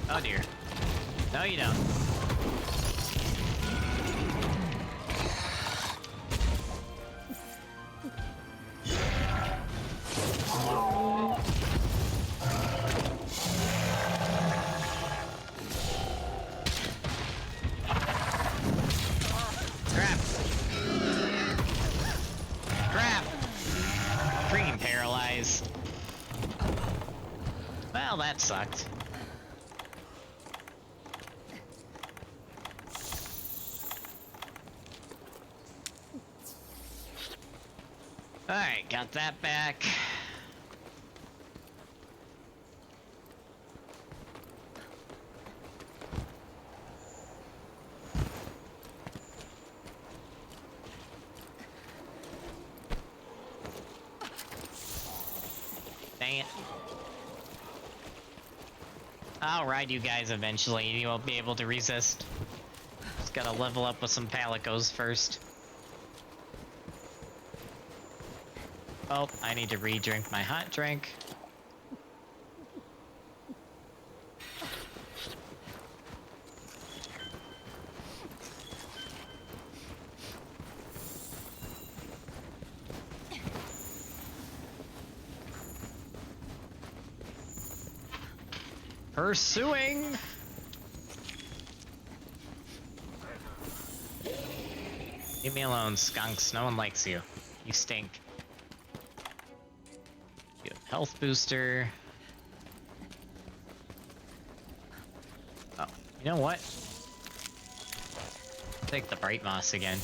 Oh dear. No, you don't. Crap. Crap. Freaking paralyzed. Well, that sucked. Alright, got that back. Dang it. I'll ride you guys eventually. You won't be able to resist. Just gotta level up with some palicos first. Oh, I need to re-drink my hot drink. Pursuing! Leave me alone, skunks. No one likes you. You stink. You have health booster. Oh, you know what? Take the bright moss again.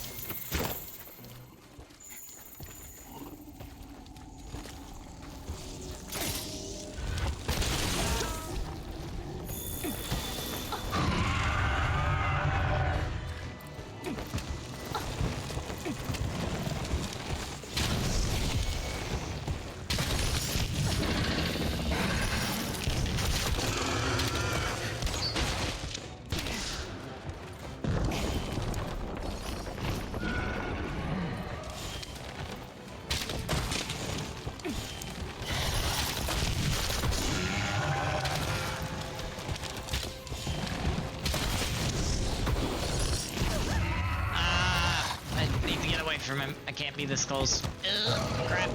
from him. I can't be this close. Ugh, crap.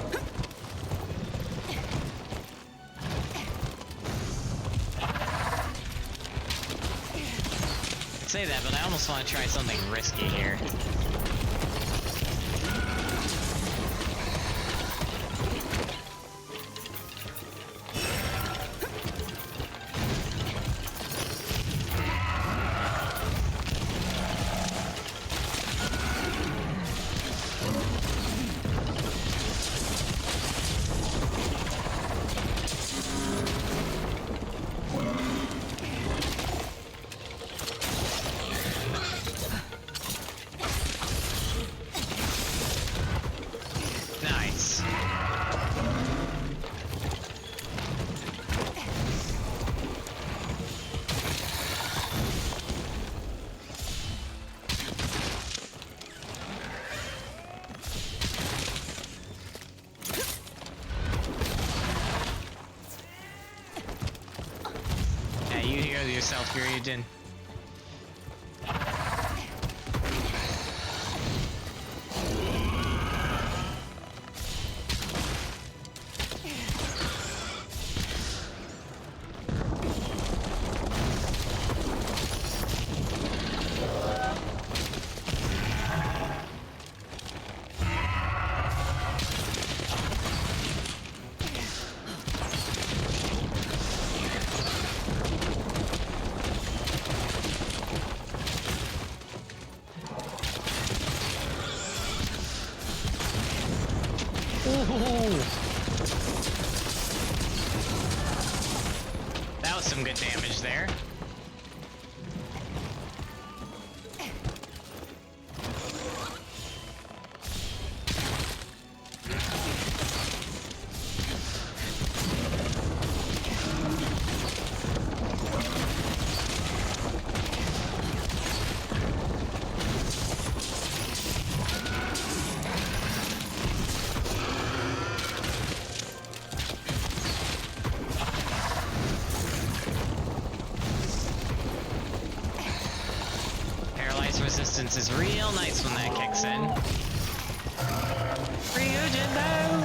I'd say that, but I almost want to try something risky here. Nice. Yeah, you heal yourself, Ryujin. That was some good damage there. Resistance is real nice when that kicks in. Ryujin, no!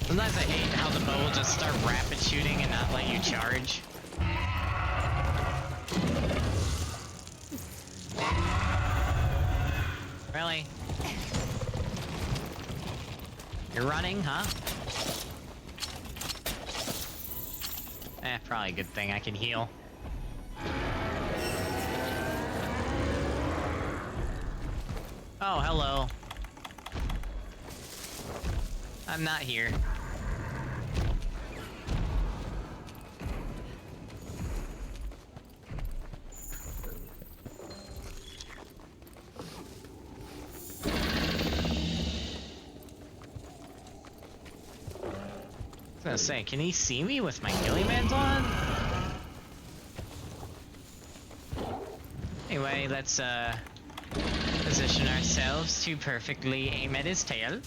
Sometimes I hate how the bow will just start rapid shooting and not let you charge. Really? You're running, huh? Probably a good thing I can heal. Oh, hello. I'm not here. I was gonna say, can he see me with my Gilliman's on? Anyway, let's position ourselves to perfectly aim at his tail.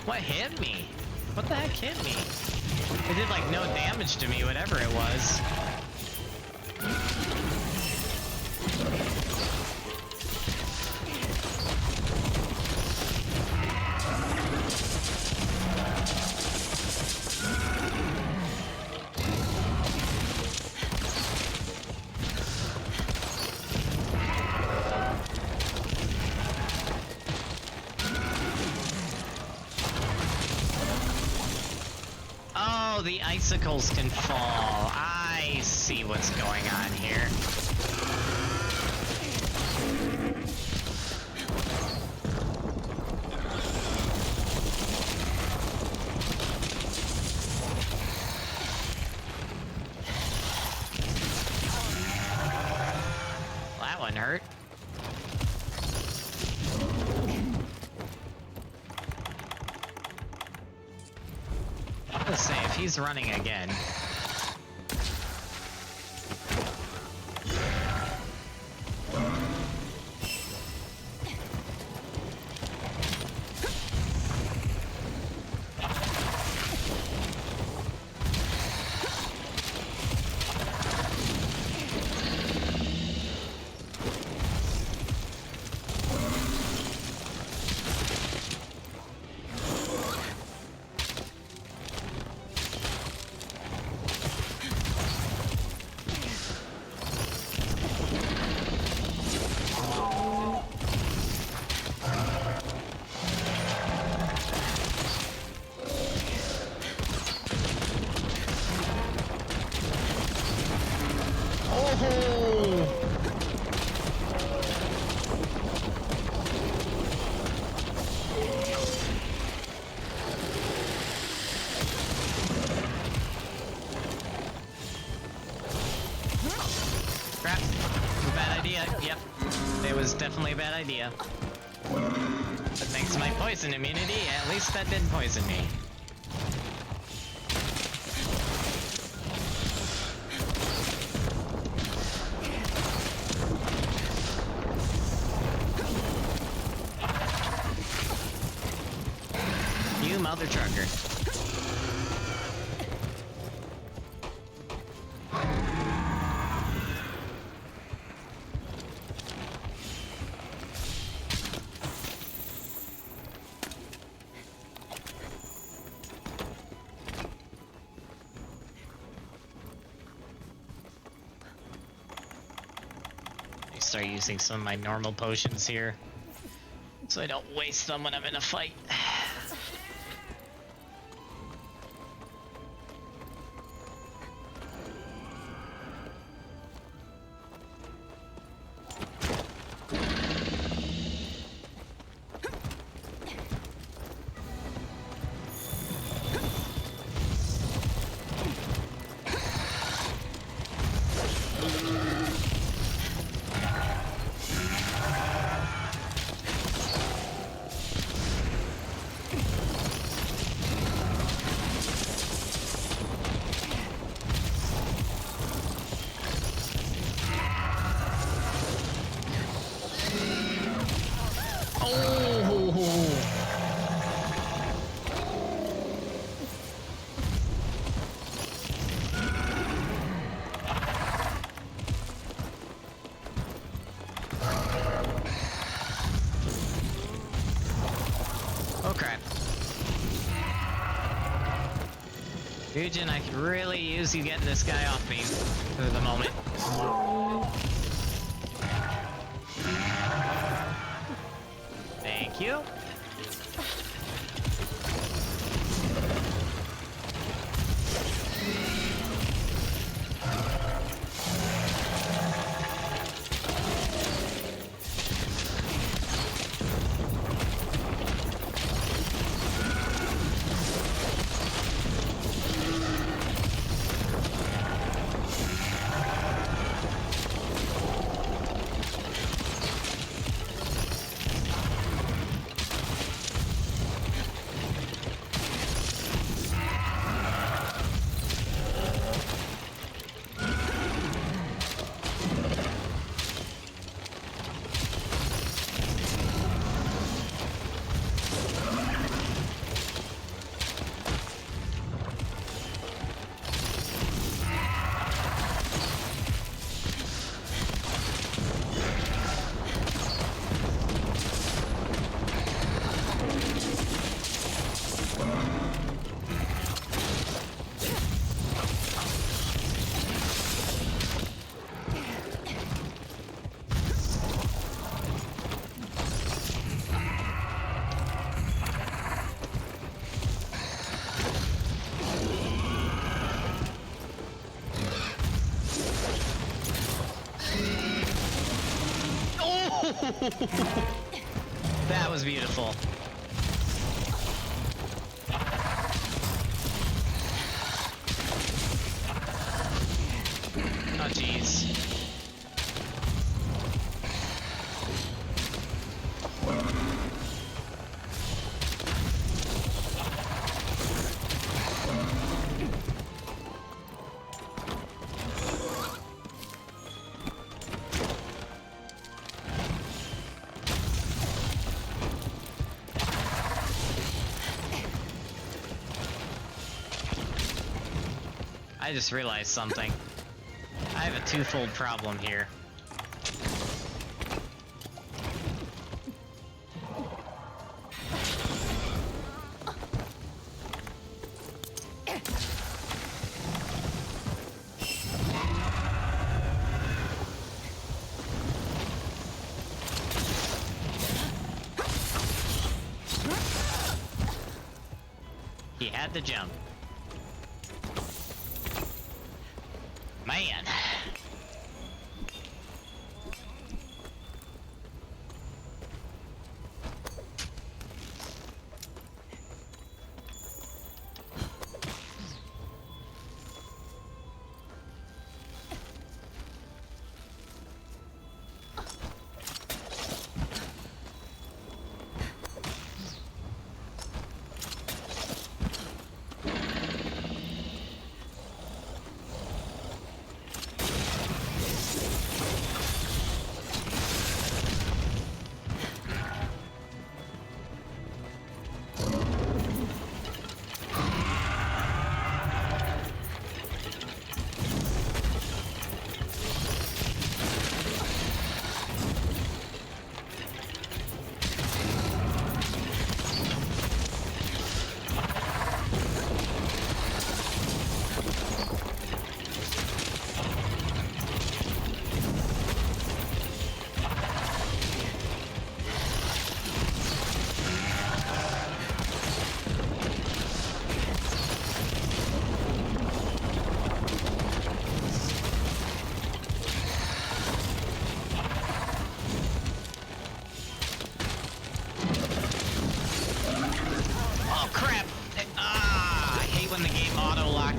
What hit me? What the heck hit me? It did like no damage to me, whatever it was. the icicles can fall. I see what's going on here. Well, that one hurt. Let's say if he's running again. Crap. Bad idea. Yep. It was definitely a bad idea. But thanks to my poison immunity, at least that didn't poison me. You mother trucker. Start using some of my normal potions here so I don't waste them when I'm in a fight. Ryujin, I could really use you getting this guy off me for the moment. Thank you. That was beautiful. Oh, jeez. I just realized something. I have a twofold problem here. He had to jump. Man.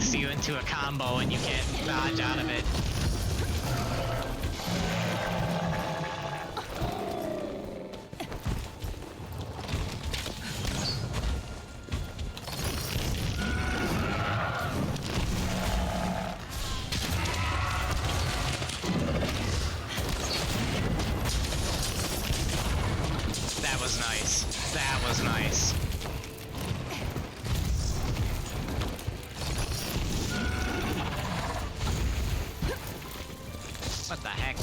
You into a combo and you can't dodge out of it. That was nice. That was nice. What the heck?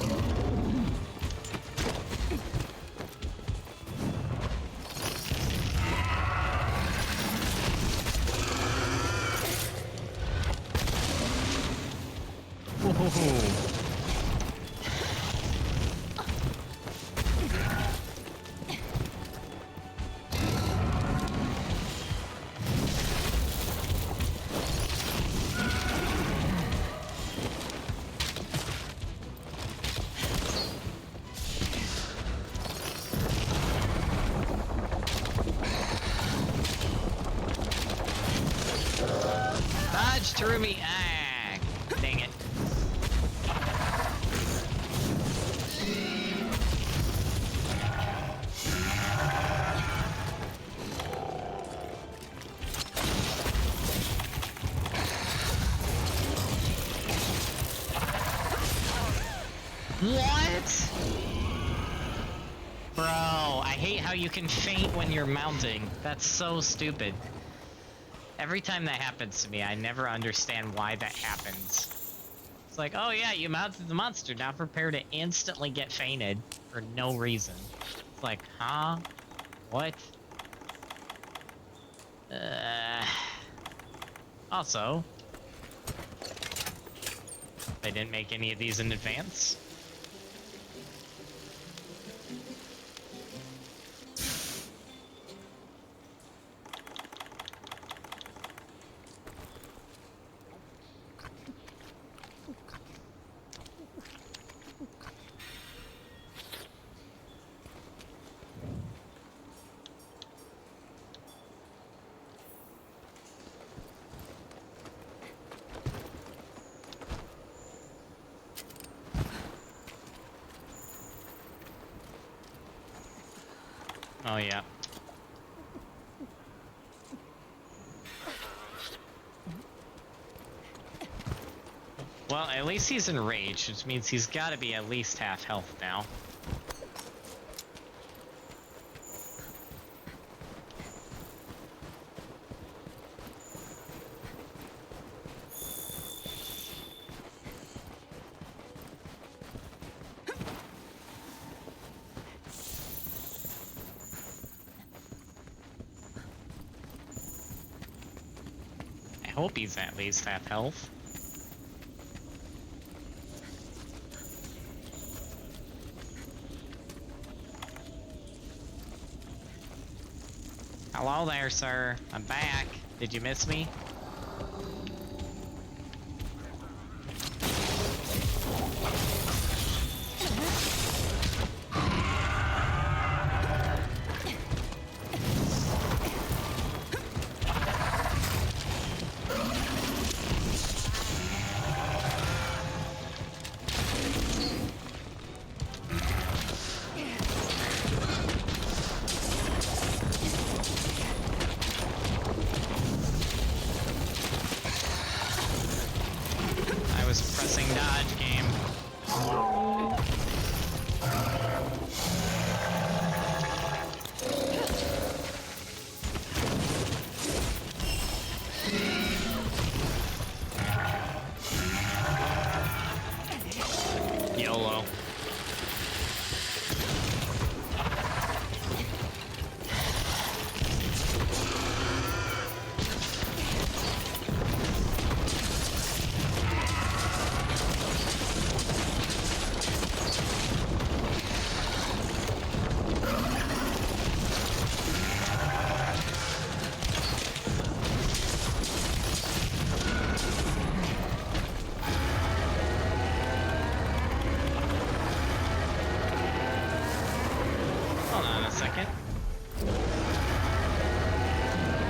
Dodge through me. Ah, dang it. What? Bro, I hate how you can faint when you're mounting. That's so stupid. Every time that happens to me, I never understand why that happens. It's like, oh yeah, you mounted the monster, now prepare to instantly get fainted for no reason. It's like, huh? What? Also, they didn't make any of these in advance. Oh, yeah. Well, at least he's enraged, which means he's got to be at least half health now. I hope he's at least half health. Hello there, sir. I'm back. Did you miss me? Pressing dodge game. YOLO. Hold on a second.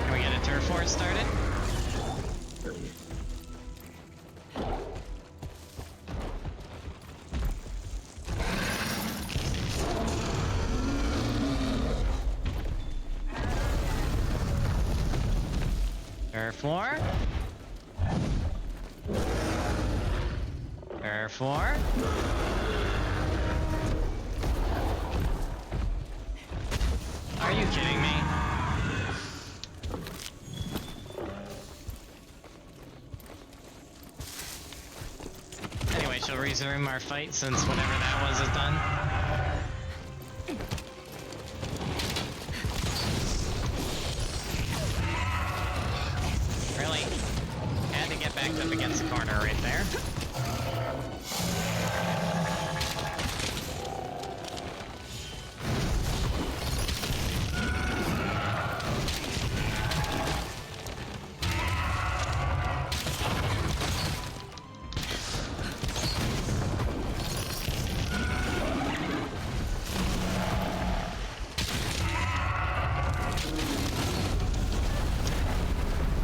Can we get a turf war started? Turf war. Turf war. Are you kidding me? Anyway, she'll resume our fight since whatever that was is done. Really? Had to get backed up against the corner right there.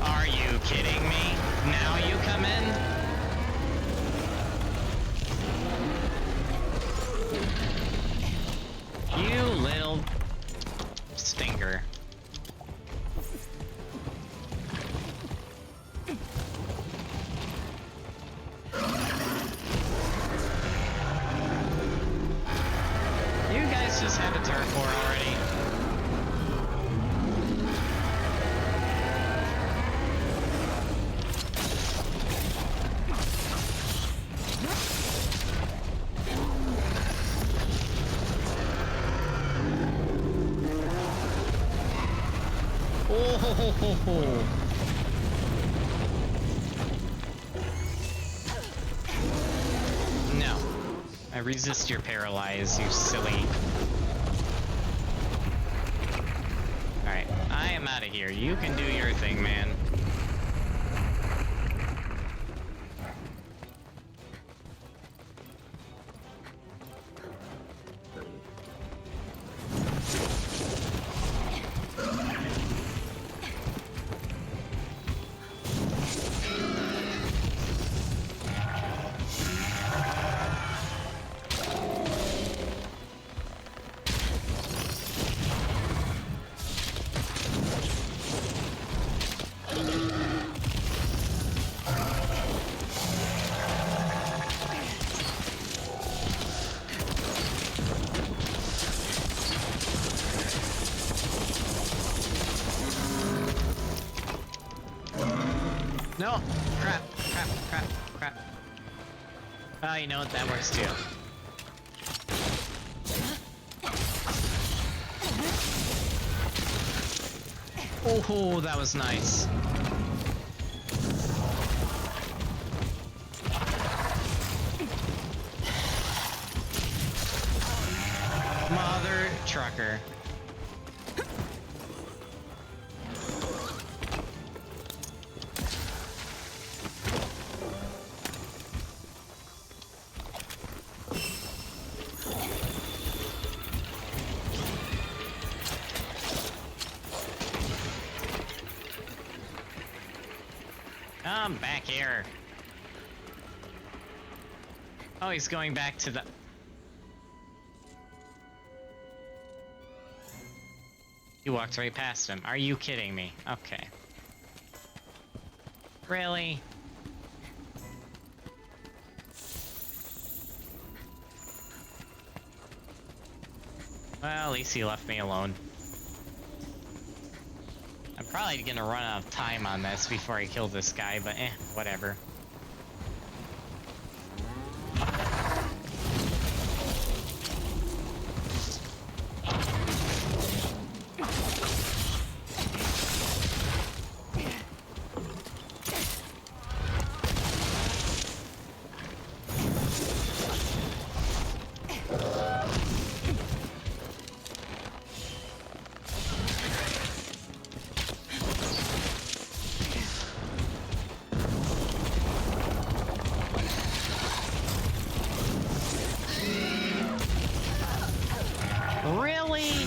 Are you kidding me? Now you come in? You little stinker. You guys just had a turf war already. Oh ho ho ho ho. No. I resist your paralyze, you silly. Alright, I am out of here. You can do your thing, man. No! Crap, crap, crap, crap. Oh, you know what? That works too. Oh, that was nice. Mother trucker. Come back here. Oh, he's going back to the... You walked right past him. Are you kidding me? Okay. Really? Well, at least he left me alone. I'm probably gonna run out of time on this before I kill this guy, but whatever. Really?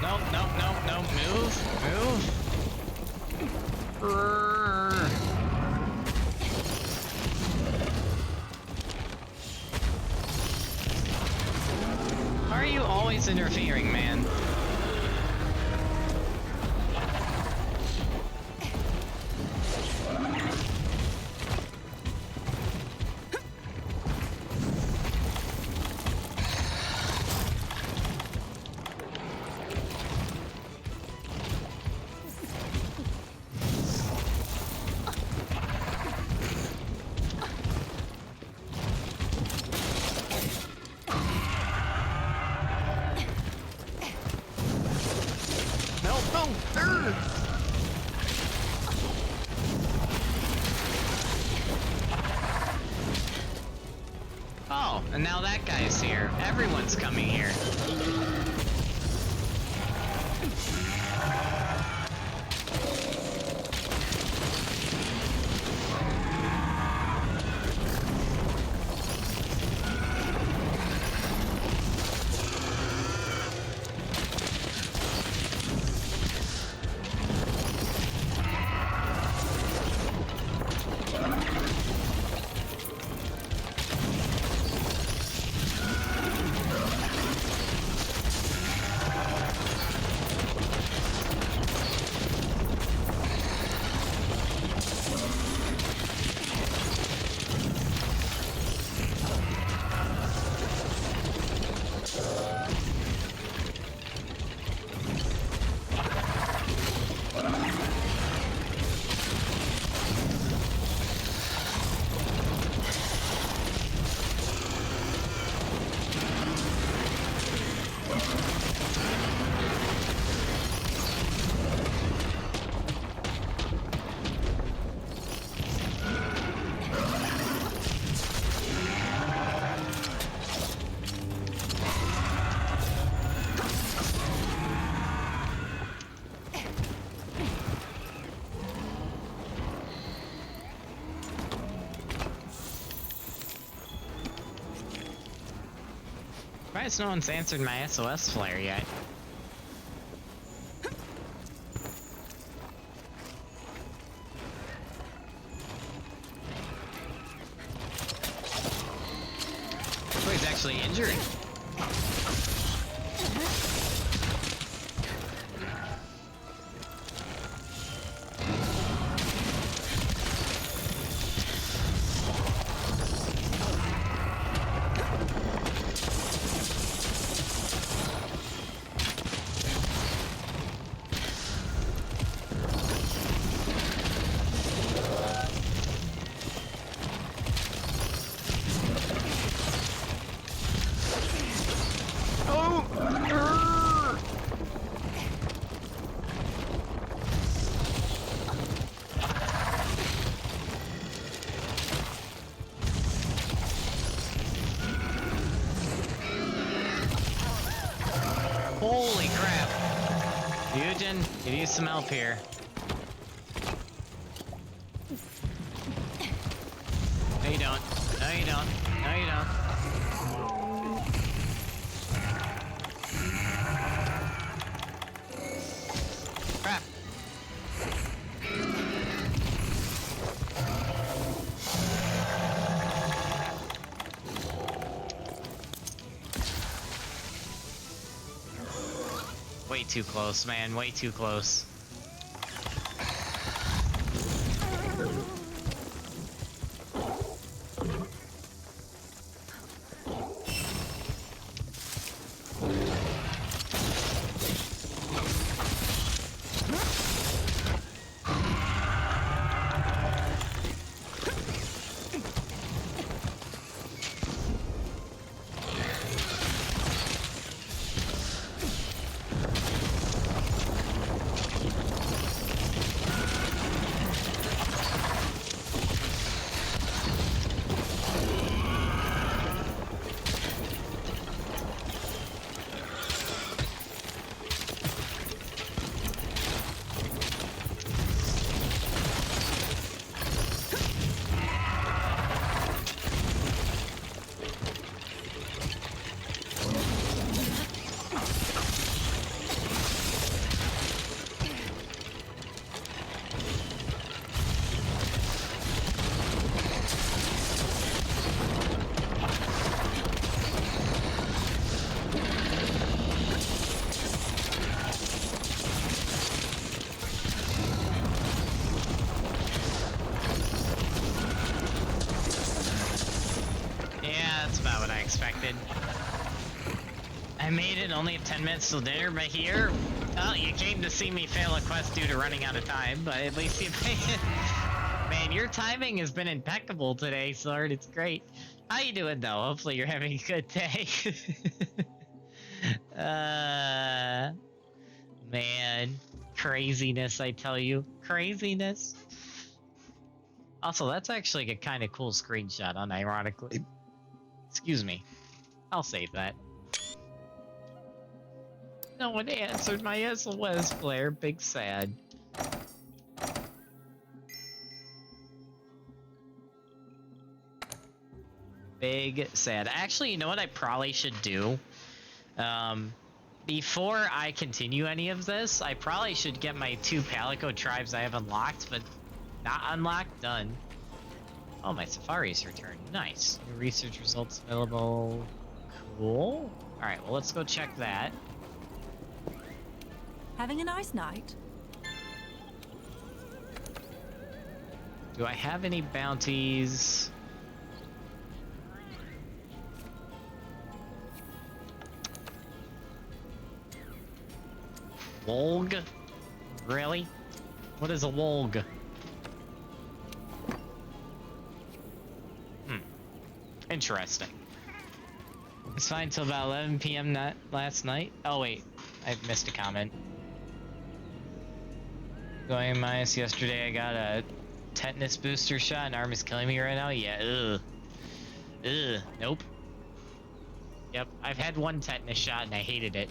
Nope, nope, nope, nope. Move, move. Why are you always interfering, man? No, no! Oh, and now that guy's here. Everyone's coming here. Surprised no one's answered my SOS flare yet. Oh, he's actually injured. Holy crap. Eugen, you need some help here. No you don't. No you don't. No you don't. Crap. Way too close, man. Way too close. Expected. I made it, only have 10 minutes till dinner, but here, well, you came to see me fail a quest due to running out of time, but at least you made it. Man, your timing has been impeccable today, Sword. It's great. How you doing, though? Hopefully you're having a good day. Man, craziness, I tell you. Craziness. Also, that's actually a kind of cool screenshot, unironically. Excuse me. I'll save that. No one answered my SOS flare. Big sad. Big sad. Actually, you know what I probably should do? Before I continue any of this, I probably should get my 2 Palico tribes I have unlocked, but not unlocked. Done. Oh, my safari's returned. Nice. New research results available. Cool. Alright, well, let's go check that. Having a nice night? Do I have any bounties? Wolg? Really? What is a Wolg? Interesting. It's fine till about 11 p.m. last night. Oh wait, I missed a comment. Going minus yesterday, I got a tetanus booster shot and arm is killing me right now. Yeah, ugh. Nope. Yep, I've had 1 tetanus shot and I hated it.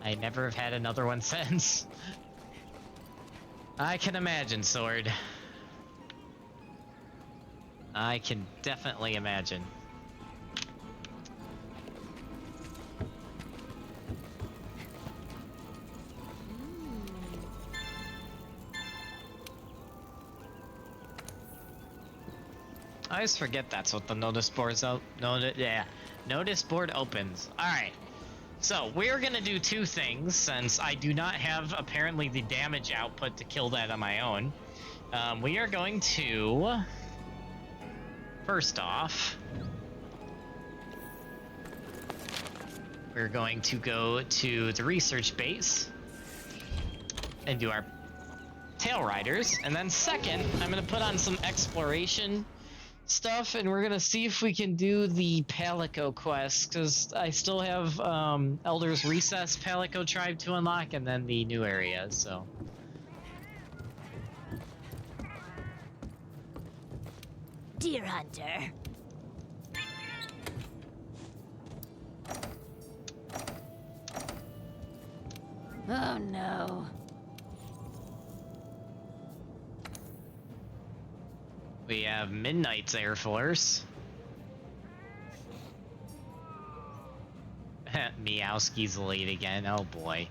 I never have had another one since. I can imagine, Sword. I can definitely imagine. I always forget that's what the notice board's notice board opens. Alright. So, we're gonna do two things, since I do not have, apparently, the damage output to kill that on my own. We are going to... First off... We're going to go to the research base and do our tail riders, and then second, I'm gonna put on some exploration stuff, and we're gonna see if we can do the Palico quest, because I still have Elder's Recess Palico tribe to unlock, and then the new area, so. Deer hunter. Oh no. We have Midnight's Air Force. Meowski's late again, oh boy.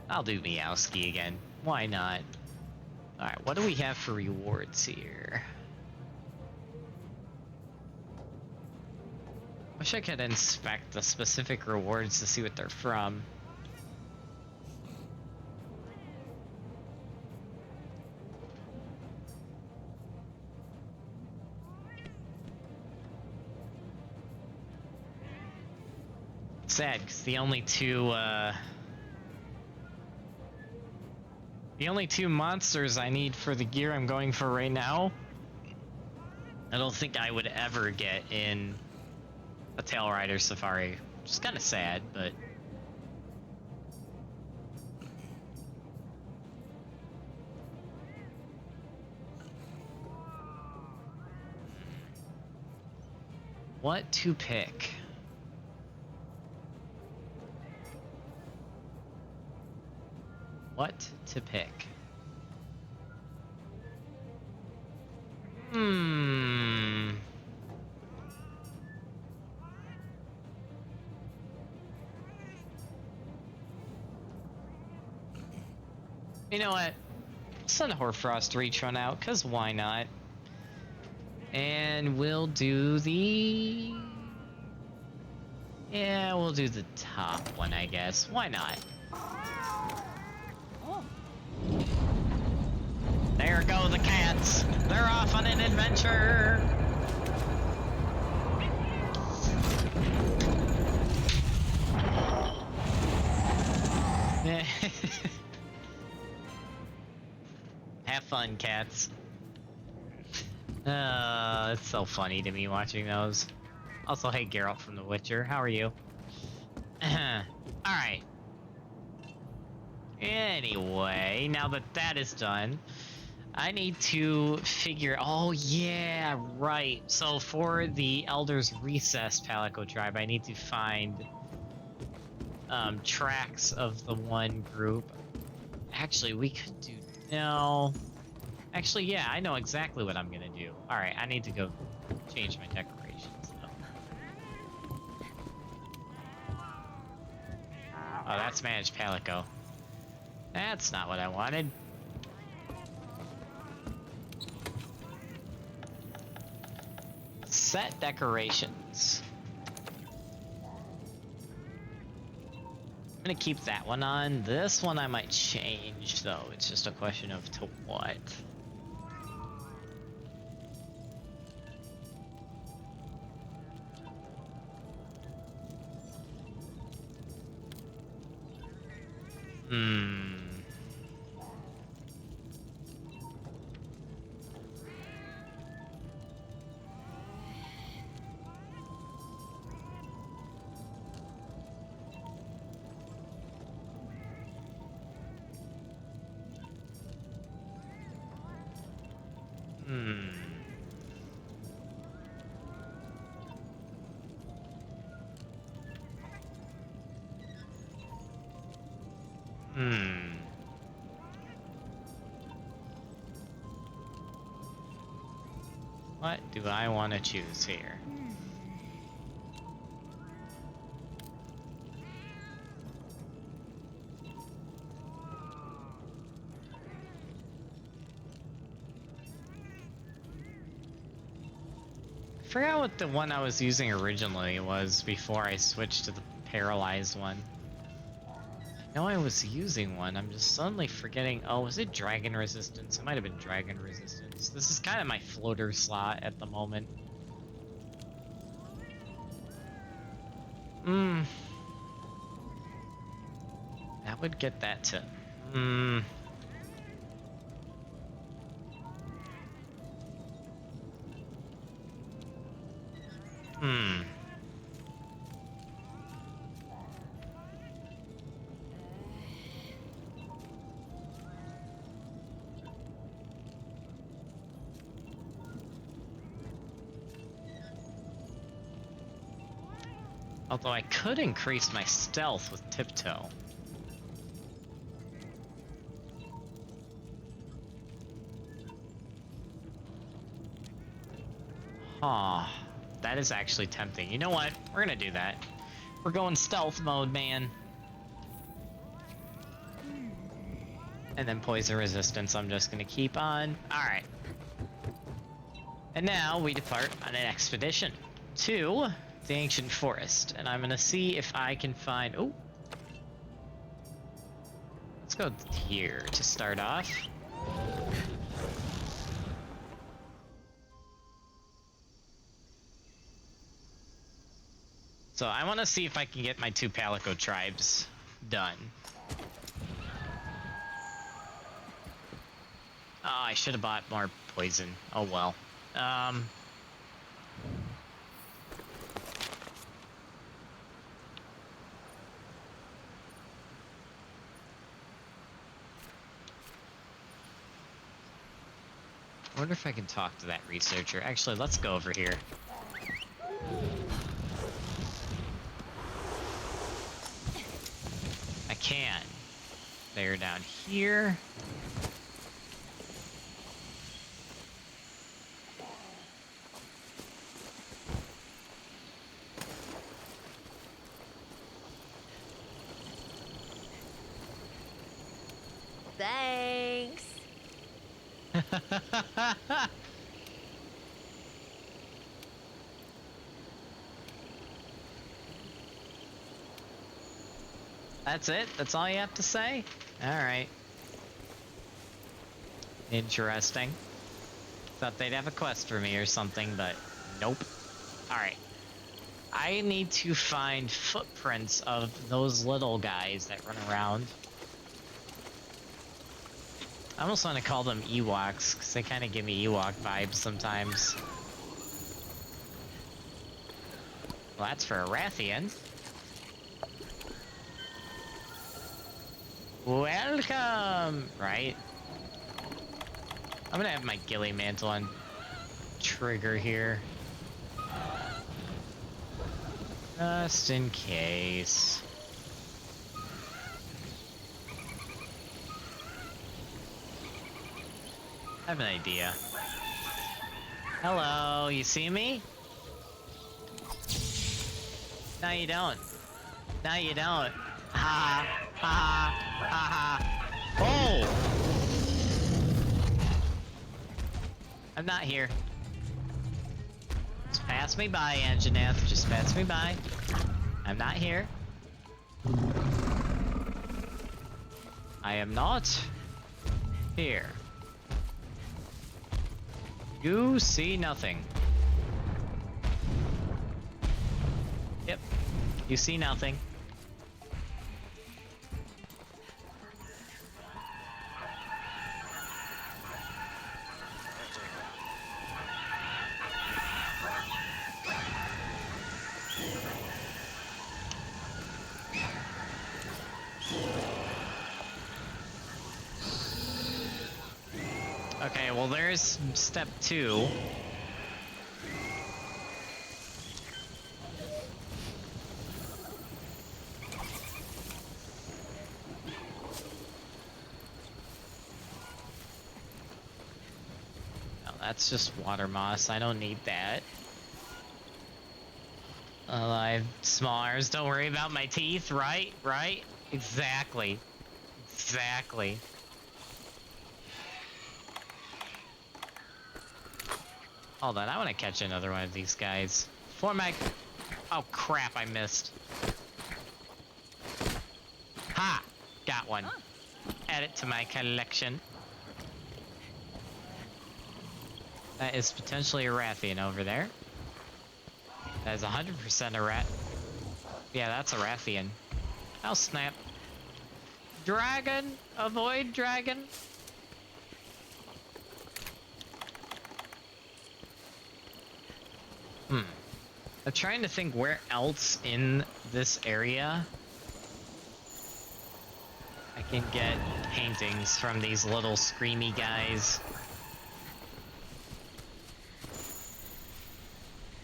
I'll do Meowski again, why not? Alright, what do we have for rewards here? Wish I could inspect the specific rewards to see what they're from. Sad, because the only two monsters I need for the gear I'm going for right now, I don't think I would ever get in a Tail Rider Safari. Which is kind of sad, but... What to pick? What to pick? You know what? Send a Hoarfrost Reach run out, cause why not? And we'll do the... Yeah, we'll do the top one, I guess. Why not? There go the cats! They're off on an adventure! Have fun, cats. It's so funny to me watching those. Also, hey Geralt from The Witcher, how are you? Alright. Anyway, now that that is done, I need to figure... Oh yeah, right. So for the Elder's Recess Palico tribe, I need to find tracks of the one group. Actually, we could do... No. Actually, yeah, I know exactly what I'm gonna do. Alright, I need to go change my decorations, though. Oh, that's Managed Palico. That's not what I wanted. Set decorations. I'm gonna keep that one on. This one I might change, though. It's just a question of to what. What do I want to choose here? Forgot what the one I was using originally was before I switched to the paralyzed one. I know I was using one, I'm just suddenly forgetting. Oh, was it dragon resistance? It might have been dragon resistance. This is kind of my floater slot at the moment. That would get that to... Although I could increase my stealth with tiptoe. Huh. That is actually tempting. You know what? We're gonna do that. We're going stealth mode, man. And then poison resistance, I'm just gonna keep on. Alright. And now we depart on an expedition to the ancient forest. And I'm gonna see if I can find... Oh! Let's go here to start off. So I want to see if I can get my 2 Palico tribes done. Oh, I should have bought more poison. Oh well. I wonder if I can talk to that researcher. Actually, let's go over here. I can. They're down here. Thanks. That's it? That's all you have to say? Alright. Interesting. Thought they'd have a quest for me or something, but nope. Alright. I need to find footprints of those little guys that run around. I almost want to call them Ewoks, because they kind of give me Ewok vibes sometimes. Well, that's for a Rathian. Welcome! Right? I'm gonna have my ghillie mantle on trigger here. Just in case. I have an idea. Hello, you see me? No, you don't. No, you don't. Ha ha ha ha. Oh! I'm not here. Just pass me by, Anjanath. Just pass me by. I'm not here. I am not here. You see nothing. Yep. You see nothing. Okay, well there's step 2. No, that's just water moss. I don't need that. Alive, small arms, don't worry about my teeth, right? Right? Exactly. Exactly. Hold on, I want to catch another one of these guys. For my... Oh crap, I missed. Ha! Got one. Add it to my collection. That is potentially a Rathian over there. That is 100% a rat. Yeah, that's a Rathian. Oh snap. Dragon! Avoid dragon! I'm trying to think where else in this area I can get paintings from these little screamy guys.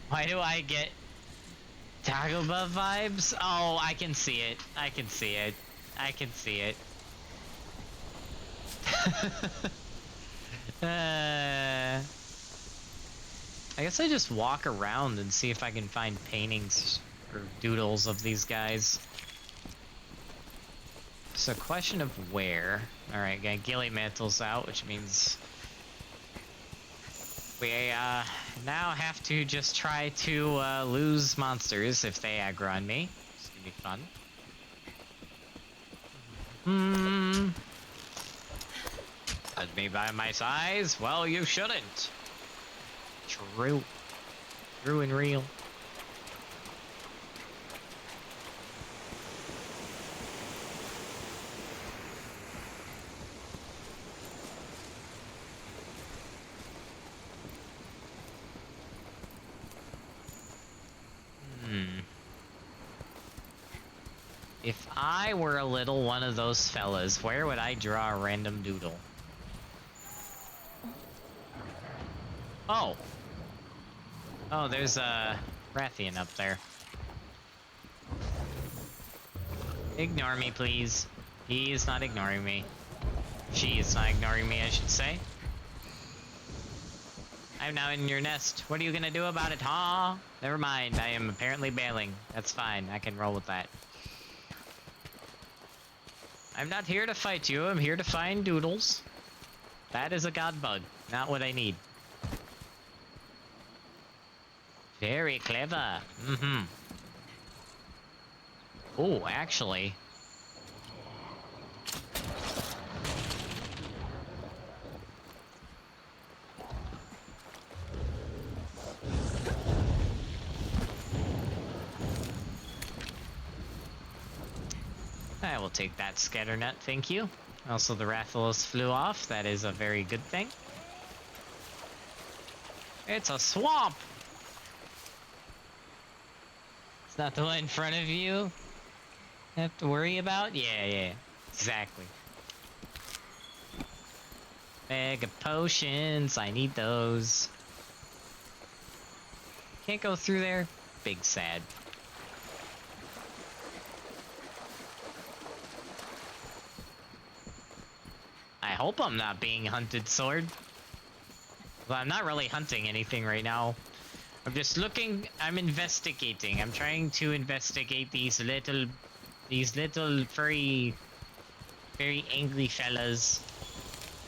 Why do I get Dagobah vibes? Oh, I can see it. I can see it. I can see it. I guess I just walk around and see if I can find paintings or doodles of these guys. So question of where. Alright, got Gilly Mantles out, which means we now have to just try to lose monsters if they aggro on me. It's gonna be fun. Judge me by my size? Well, you shouldn't. True. True and real. If I were a little one of those fellas, where would I draw a random doodle? Oh. Oh, there's a Rathian up there. Ignore me, please. He is not ignoring me. She is not ignoring me, I should say. I'm now in your nest. What are you gonna do about it, huh? Never mind, I am apparently bailing. That's fine, I can roll with that. I'm not here to fight you, I'm here to find doodles. That is a god bug, not what I need. Very clever. Oh, actually. I will take that scatter net, thank you. Also, the Rathalos flew off. That is a very good thing. It's a swamp! It's not the one in front of you have to worry about? Yeah, exactly. Mega potions, I need those. Can't go through there? Big sad. I hope I'm not being hunted, sword. Well, I'm not really hunting anything right now. I'm just looking, I'm investigating. I'm trying to investigate these little furry, very angry fellas.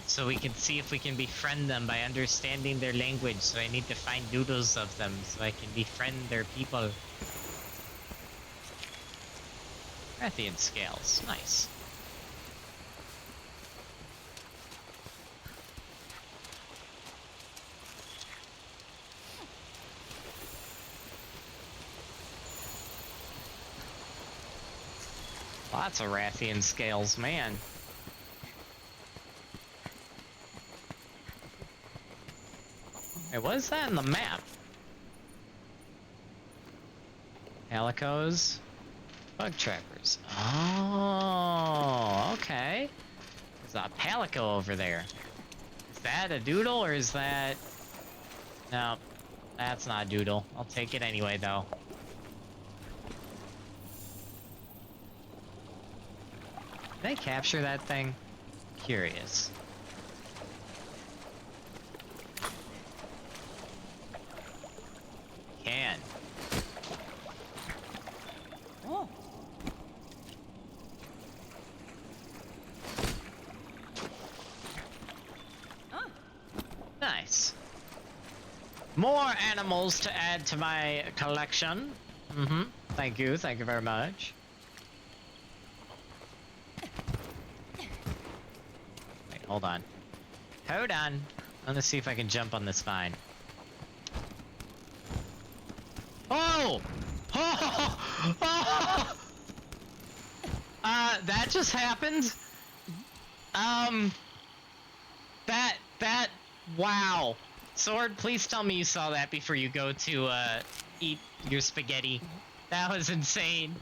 So we can see if we can befriend them by understanding their language. So I need to find doodles of them so I can befriend their people. Rathian scales, nice. Lots of Rathian scales, man. Hey, what is that in the map? Calicos? Bug trappers. Oh, okay. There's a palico over there. Is that a doodle or is that... No, that's not a doodle. I'll take it anyway, though. Did I capture that thing? Curious. Can. Oh. Nice. More animals to add to my collection. Mm-hmm. Thank you very much. Wait, hold on. Hold on. I'm gonna see if I can jump on this vine. Oh! Oh! Oh! That just happened. Wow. Sword, please tell me you saw that before you go to, eat your spaghetti. That was insane.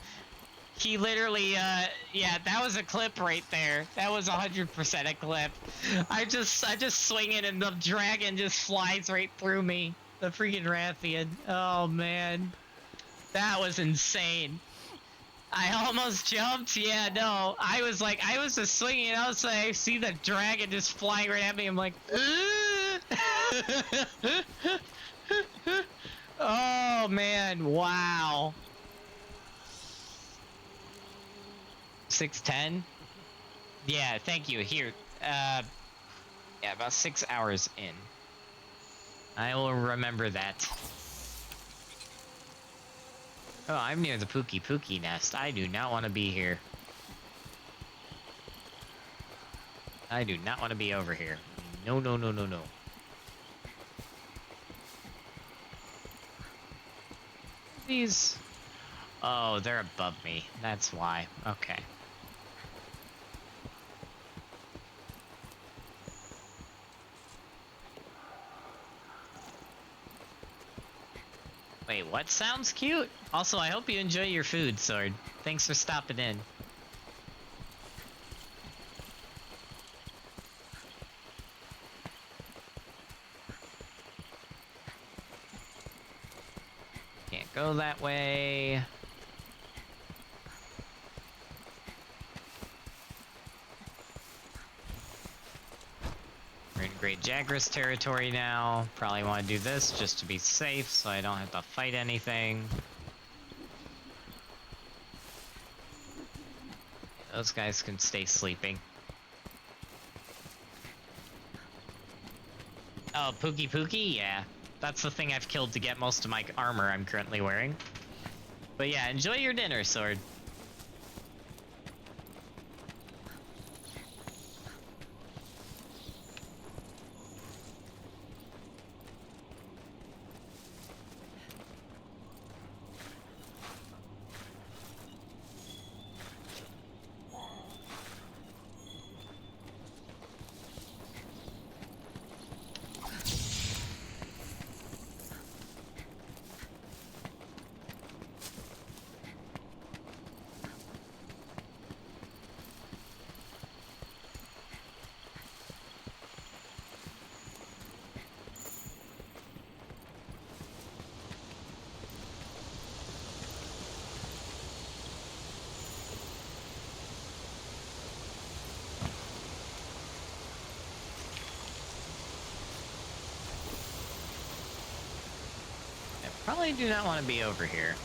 He literally, yeah, that was a clip right there. That was 100% a clip. I just swing it and the dragon just flies right through me. The freaking Rathian. Oh, man. That was insane. I almost jumped. Yeah, no. I was just swinging and I see the dragon just flying right at me. I'm like, oh, man. Wow. 6:10? Yeah, thank you. Here. Yeah, about 6 hours in. I will remember that. Oh, I'm near the Pookie Pookie nest. I do not want to be here. I do not want to be over here. No, no, no, no, no. These... Oh, they're above me. That's why. Okay. Wait, what sounds cute? Also, I hope you enjoy your food, Sword. Thanks for stopping in. Can't go that way. We're in Great Jagras territory now. Probably want to do this just to be safe so I don't have to fight anything. Those guys can stay sleeping. Oh, Pookie Pookie? Yeah. That's the thing I've killed to get most of my armor I'm currently wearing. But yeah, enjoy your dinner, Sword. Probably do not want to be over here.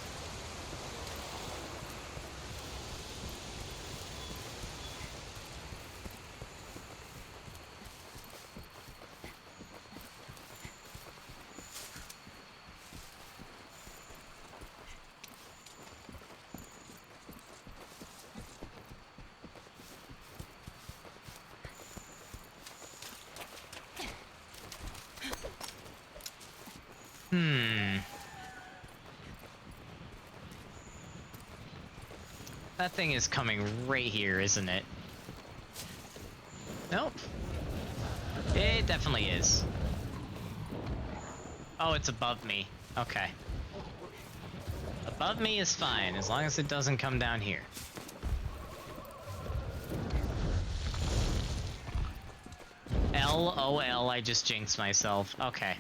That thing is coming right here, isn't it? Nope. It definitely is. Oh, it's above me. Okay. Above me is fine, as long as it doesn't come down here. LOL, I just jinxed myself. Okay.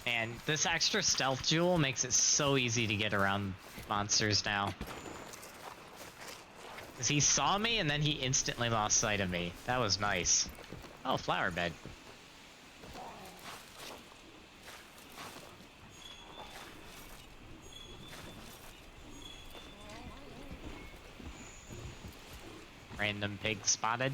And this extra stealth jewel makes it so easy to get around monsters now. Because he saw me and then he instantly lost sight of me. That was nice. Oh, flower bed. Random pig spotted.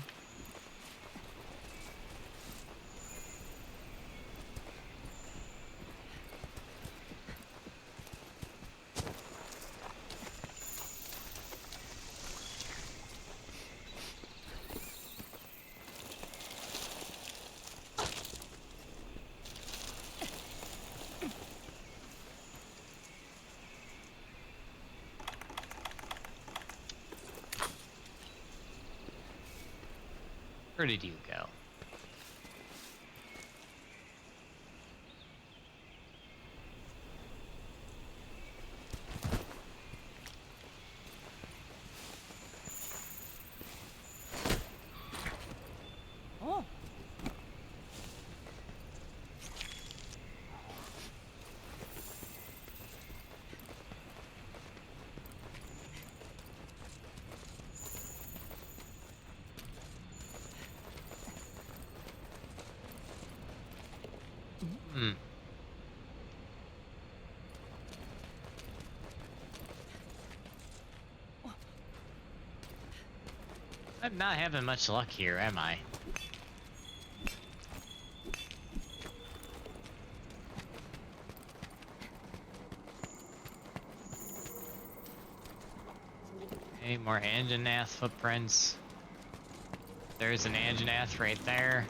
Where did you go? Oh. Hmm. I'm not having much luck here, am I? Okay, more Anjanath footprints. There's an Anjanath right there.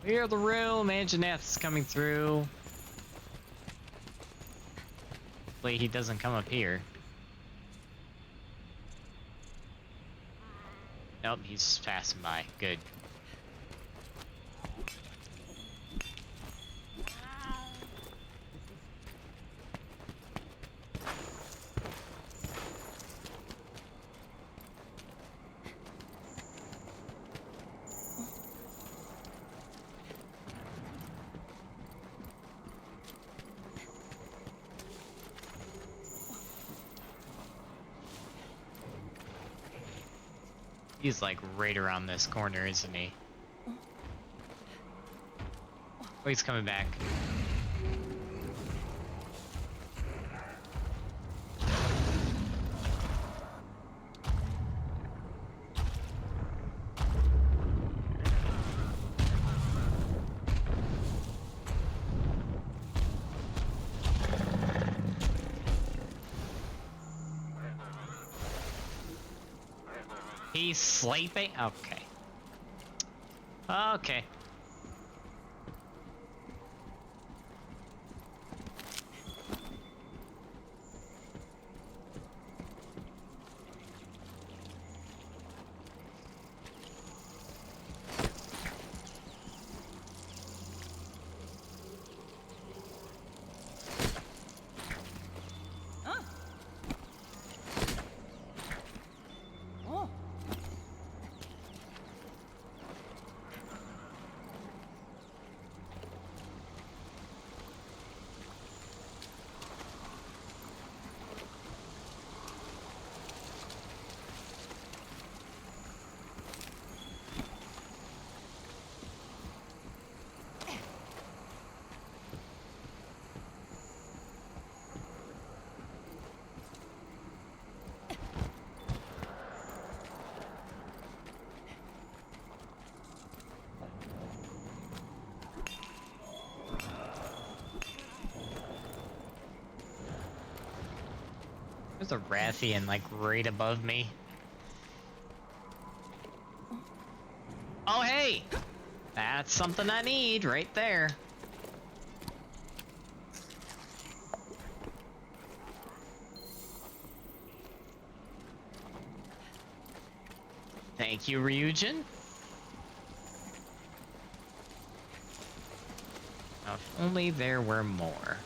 Clear the room, Anjanath's coming through. Hopefully he doesn't come up here. Nope, he's just passing by. Good. He's like right around this corner, isn't he? Oh, he's coming back. He's sleeping? Okay. Okay. There's a Rathian like right above me. Oh hey! That's something I need right there. Thank you, Ryujin. Now, if only there were more.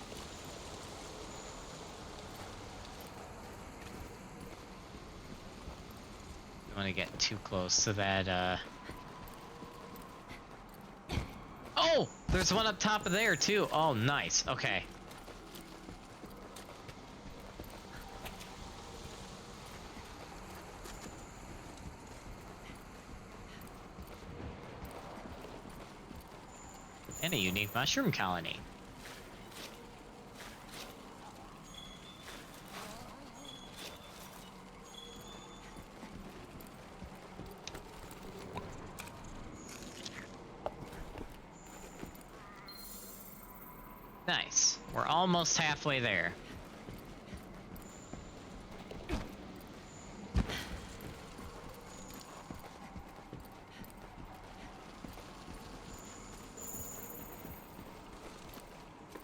Don't want to get too close to that, Oh, there's one up top of there too. Oh, nice. Okay. And a unique mushroom colony. Nice. We're almost halfway there.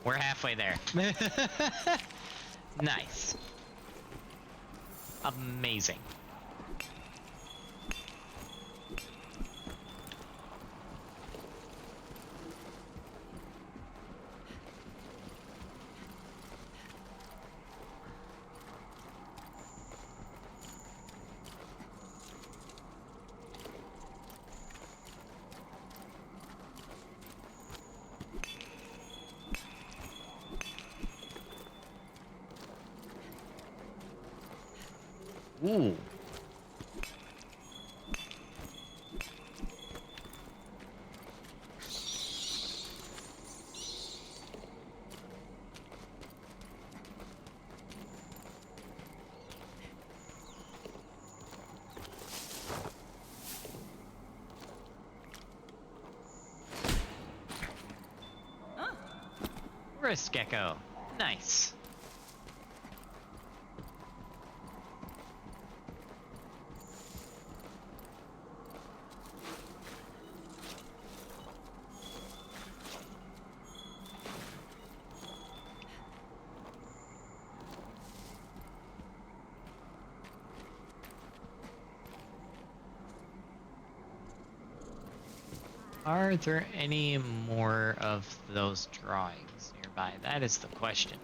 We're halfway there. Nice. Amazing. Ooh. Wrist gecko. Nice. Are there any more of those drawings nearby? That is the question.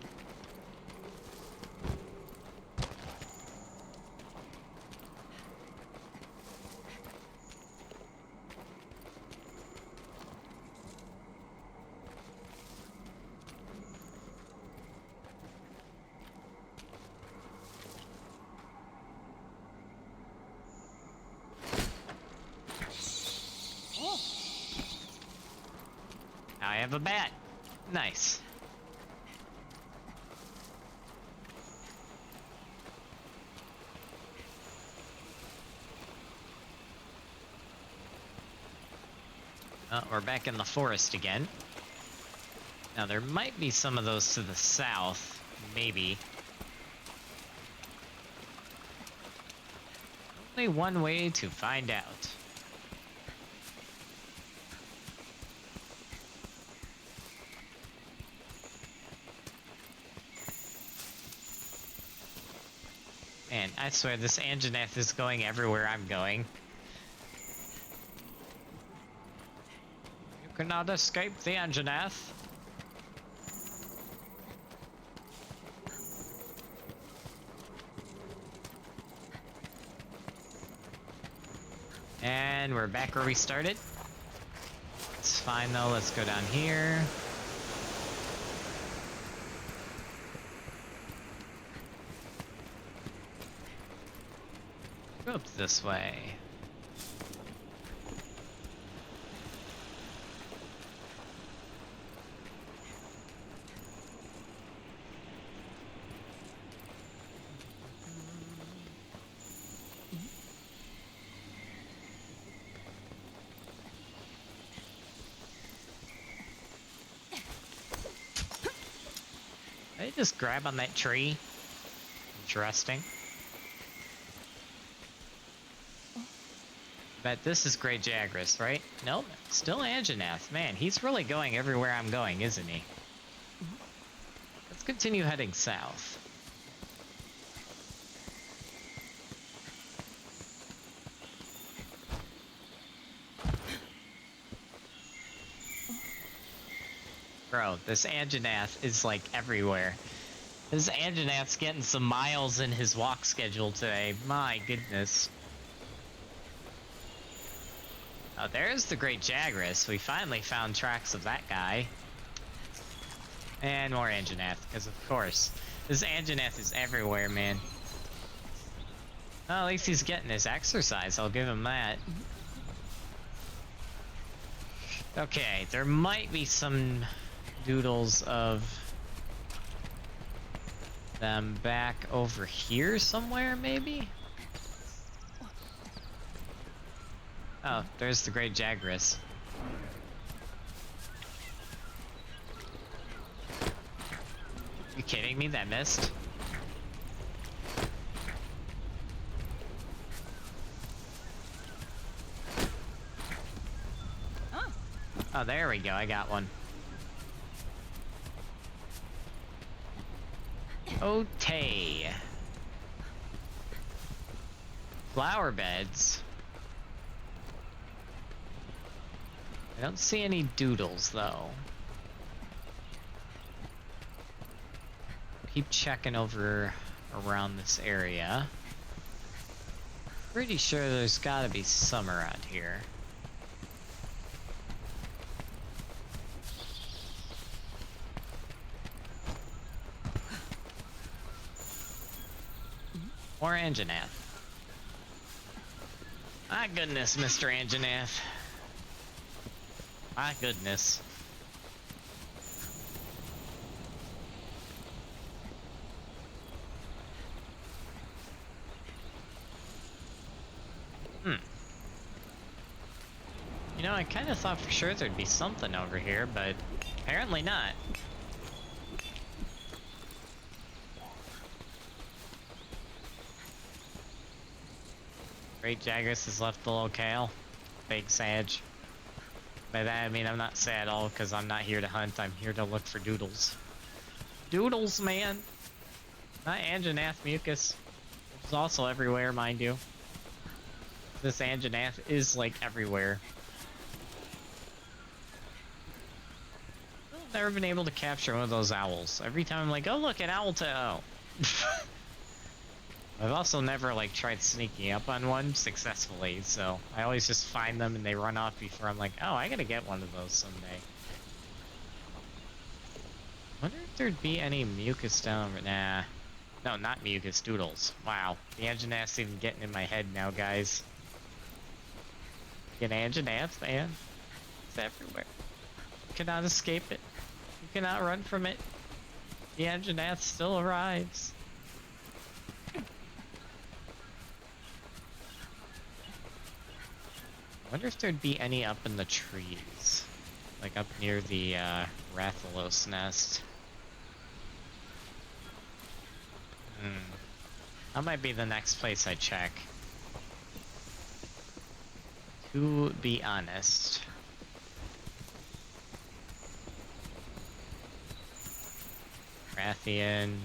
I have a bat. Nice. We're back in the forest again. Now there might be some of those to the south, maybe. Only one way to find out. Man, I swear this Anjanath is going everywhere I'm going. You cannot escape the Anjanath. And we're back where we started. It's fine though, let's go down here. Go up this way. Did I just grab on that tree? Interesting. Bet this is Great Jagras, right? Nope, still Anjanath. Man, he's really going everywhere I'm going, isn't he? Let's continue heading south. Bro, this Anjanath is like everywhere. This Anjanath's getting some miles in his walk schedule today. My goodness. Oh, there's the Great Jagras. We finally found tracks of that guy. And more Anjanath, because of course. This Anjanath is everywhere, man. Well, at least he's getting his exercise, I'll give him that. Okay, there might be some doodles of them back over here somewhere, maybe? Oh, there's the Great Jagras. You kidding me? That missed? Oh, there we go. I got one. Okay. Flower beds. I don't see any doodles, though. Keep checking over around this area. Pretty sure there's gotta be some around here. More Anjanath. My goodness, Mr. Anjanath. My goodness. You know, I kind of thought for sure there'd be something over here, but apparently not. Great Jagras has left the locale. Big Sag. By that I mean I'm not sad at all, because I'm not here to hunt, I'm here to look for doodles. Doodles, man! Not Anjanath mucus. Which is also everywhere, mind you. This Anjanath is, like, everywhere. I've never been able to capture one of those owls. Every time I'm like, oh look, an owl to oh. I've also never, like, tried sneaking up on one successfully, so I always just find them and they run off before I'm like, oh, I gotta get one of those someday. Wonder if there'd be any mucus down over. Nah. No, not mucus, doodles. Wow. The Anjanath's even getting in my head now, guys. Get Anjanath, man. It's everywhere. You cannot escape it. You cannot run from it. The Anjanath still arrives. I wonder if there'd be any up in the trees. Like up near the Rathalos nest. That might be the next place I check. To be honest. Rathian.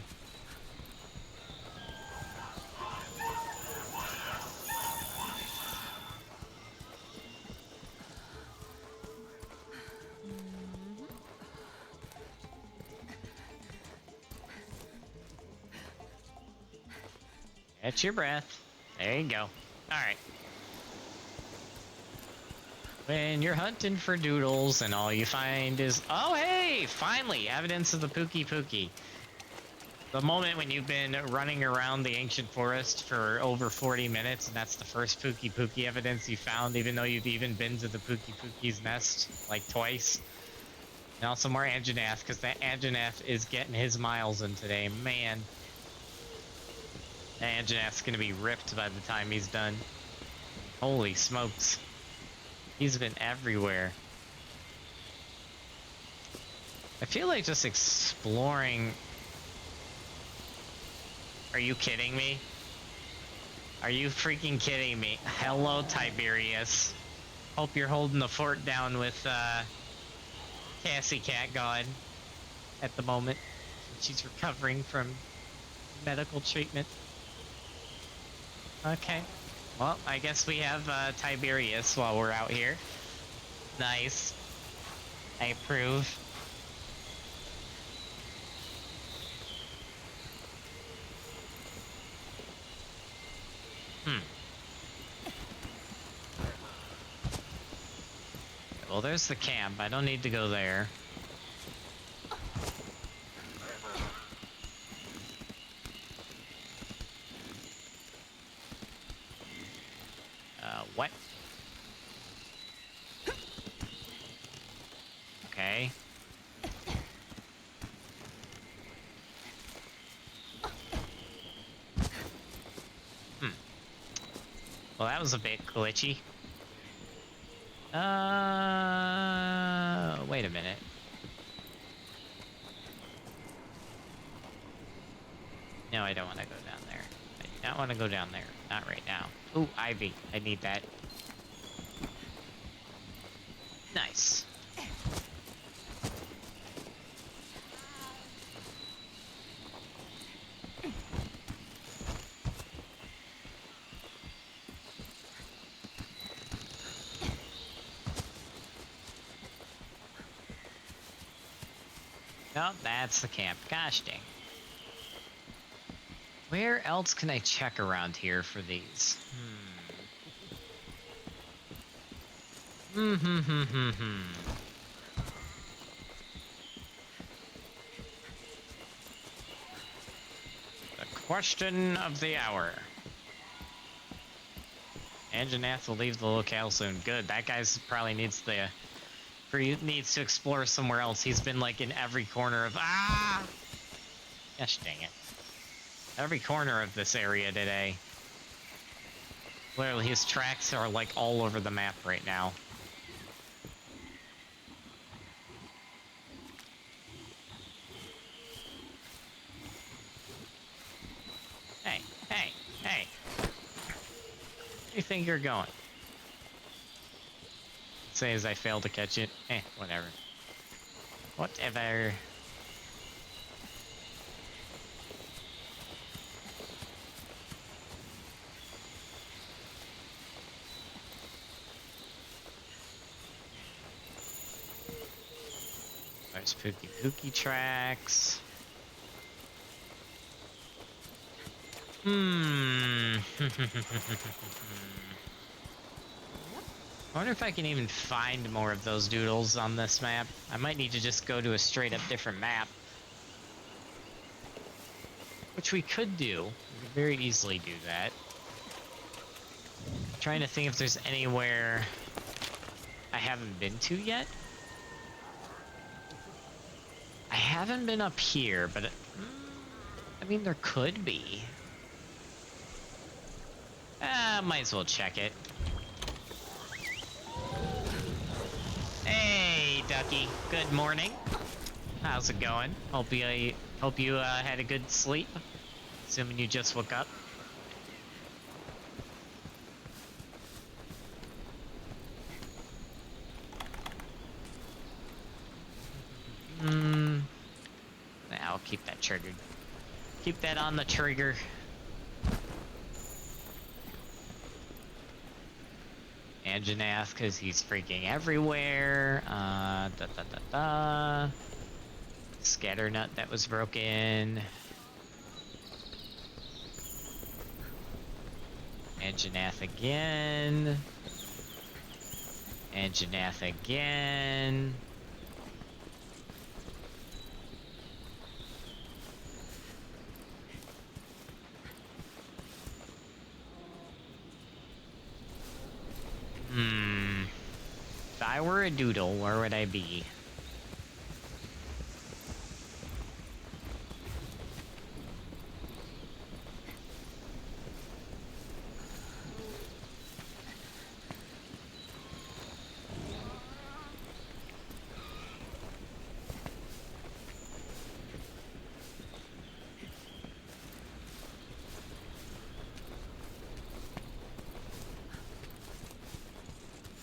Catch your breath. There you go. Alright. When you're hunting for doodles and all you find is... Oh, hey! Finally! Evidence of the Pookie Pookie. The moment when you've been running around the ancient forest for over 40 minutes and that's the first Pookie Pookie evidence you found, even though you've even been to the Pookie Pookie's nest, like, twice. And also more Anjanath, because that Anjanath is getting his miles in today. Man. That Anjanath's gonna be ripped by the time he's done. Holy smokes. He's been everywhere. I feel like just exploring... Are you kidding me? Are you freaking kidding me? Hello, Tiberius. Hope you're holding the fort down with, Cassie Cat God at the moment. She's recovering from medical treatment. Okay. Well, I guess we have, Tiberius while we're out here. Nice. I approve. well, there's the camp. I don't need to go there. What? Okay. Well, that was a bit glitchy. Wait a minute. No, I don't want to go down there. I do not want to go down there. Not right now. Ooh, ivy. I need that. Nice. Oh, that's the camp. Gosh dang. Where else can I check around here for these? The question of the hour. Anjanath will leave the locale soon. Good. That guy's probably needs to explore somewhere else. He's been like in every corner of gosh dang it. Every corner of this area today. Literally, his tracks are like all over the map right now. Hey, hey, hey. Where do you think you're going? Say as I failed to catch it. Whatever. Whatever. There's Pookie tracks. I wonder if I can even find more of those doodles on this map. I might need to just go to a straight up different map. Which we could do. We could very easily do that. I'm trying to think if there's anywhere I haven't been to yet. I haven't been up here, but I mean, there could be. Might as well check it. Hey, Ducky. Good morning. How's it going? Hope you had a good sleep. Assuming you just woke up. I'll keep that triggered. Keep that on the trigger. Anjanath, because he's freaking everywhere. Scatternut that was broken. Anjanath again. Anjanath again. If I were a doodle, where would I be?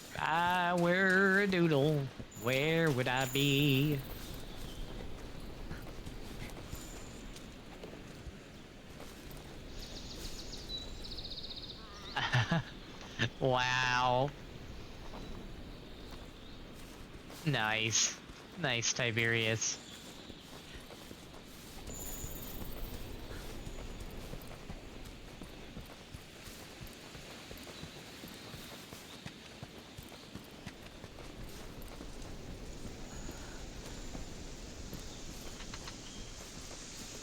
If I were a doodle, where would I be? Wow. Nice. Nice, Tiberius.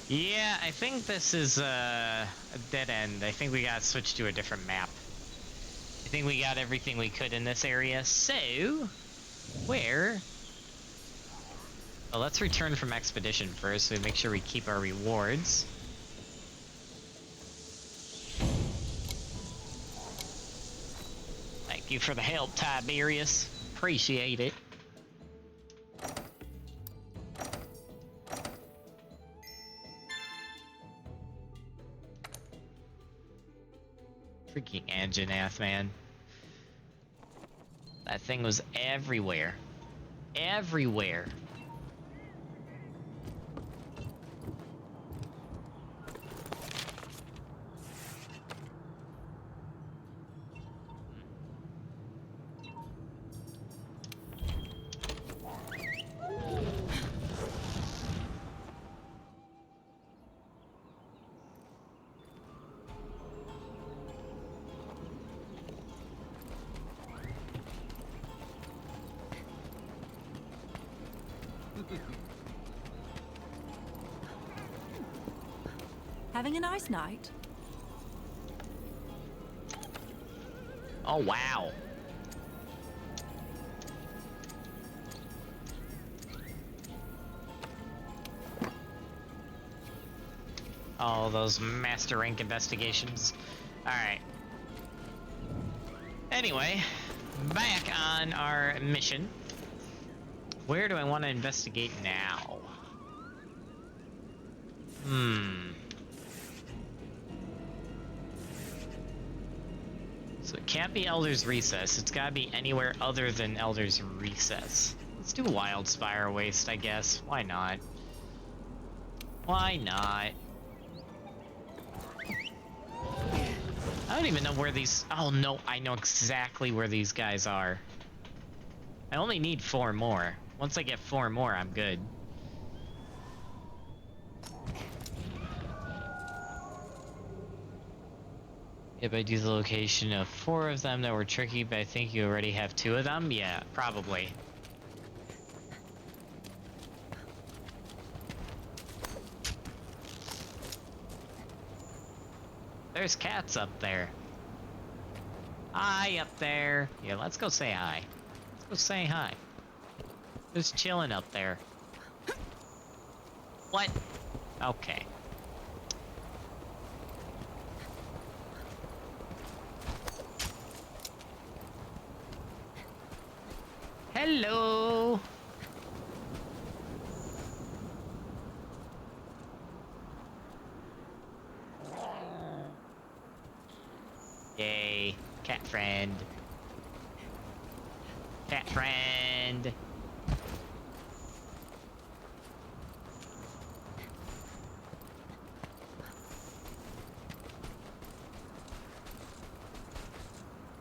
Yeah, I think this is a dead end. I think we gotta switch to a different map. I think we got everything we could in this area, so... Where? Well, let's return from Expedition first, so we make sure we keep our rewards. Thank you for the help, Tiberius. Appreciate it. Freaking Anjanath, man. That thing was everywhere. Everywhere. Having a nice night? Oh, wow. Oh, those master rank investigations. Alright. Anyway, back on our mission. Where do I want to investigate now? So it can't be Elder's Recess. It's gotta be anywhere other than Elder's Recess. Let's do Wildspire Waste, I guess. Why not? Why not? I don't even know where these... Oh no, I know exactly where these guys are. I only need 4 more. Once I get 4 more, I'm good. If I do the location of 4 of them that were tricky, but I think you already have 2 of them? Yeah, probably. There's cats up there. Hi up there. Yeah, let's go say hi. Let's go say hi. Who's chilling up there? What? Okay. Hello. Yay, cat friend. Cat friend.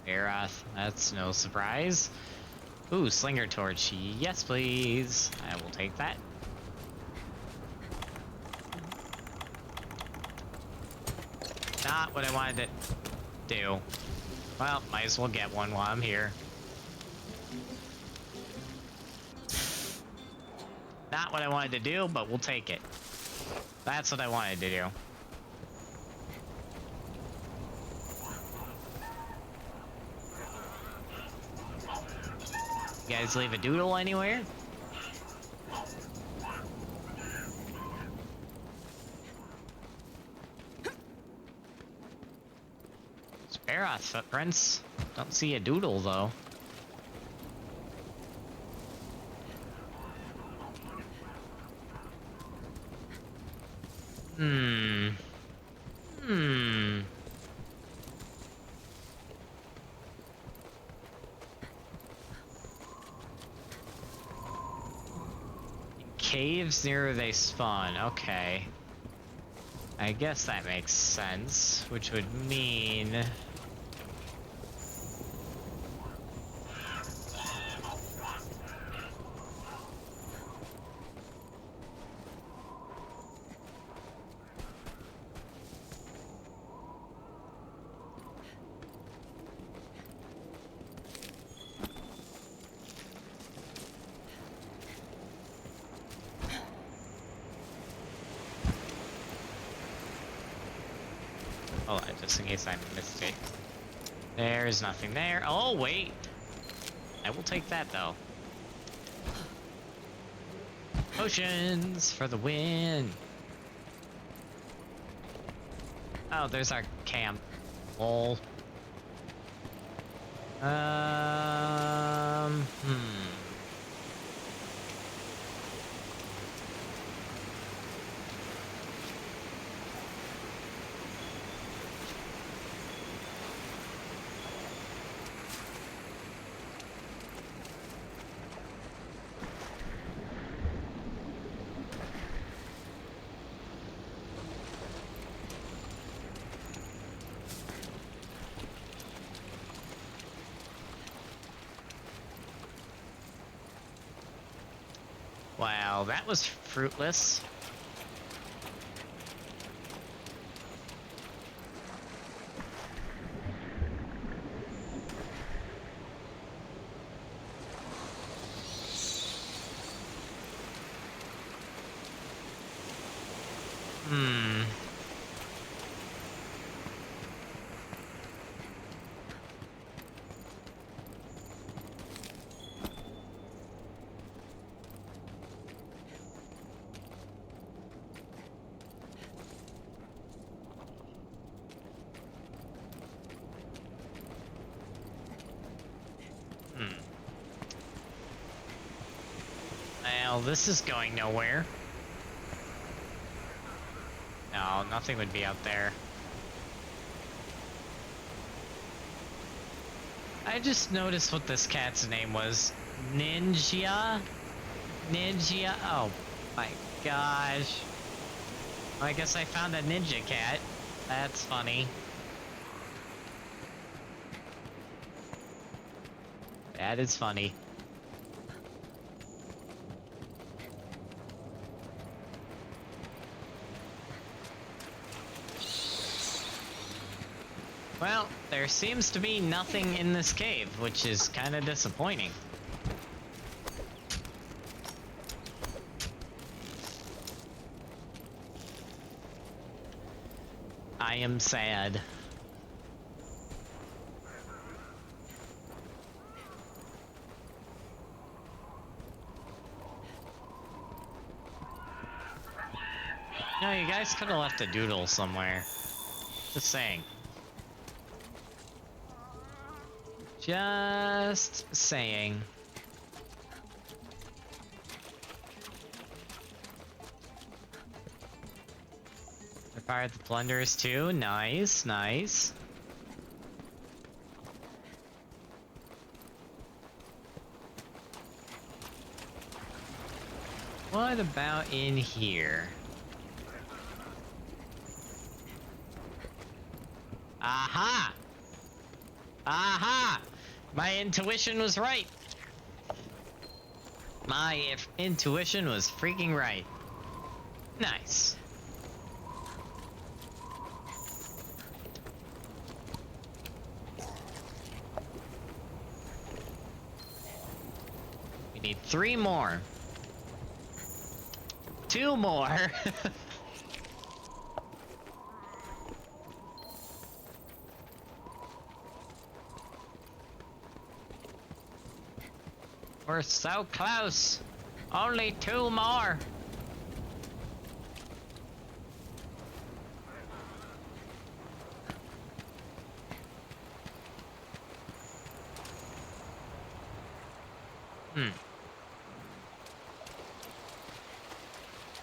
Aeroth, that's no surprise. Ooh, Slinger Torch. Yes, please. I will take that. Not what I wanted to do. Well, might as well get one while I'm here. Not what I wanted to do, but we'll take it. That's what I wanted to do. You guys leave a doodle anywhere? Aeroth footprints. Don't see a doodle though. Caves near where they spawn. Okay. I guess that makes sense, which would mean... just in case I missed it. There's nothing there. Oh, wait. I will take that, though. Potions for the win. Oh, there's our camp. Lol. Wow, that was fruitless. Well, this is going nowhere. No, nothing would be out there. I just noticed what this cat's name was. Ninja? Ninja? Oh my gosh. Well, I guess I found a ninja cat. That's funny. That is funny. Well, there seems to be nothing in this cave, which is kind of disappointing. I am sad. No, you guys could have left a doodle somewhere. Just saying. Just saying. I fired the plunderers too. Nice, nice. What about in here? Aha! Aha! My intuition was right. My intuition was freaking right. Nice. We need 3 more. 2 more. We're so close. Only 2 more.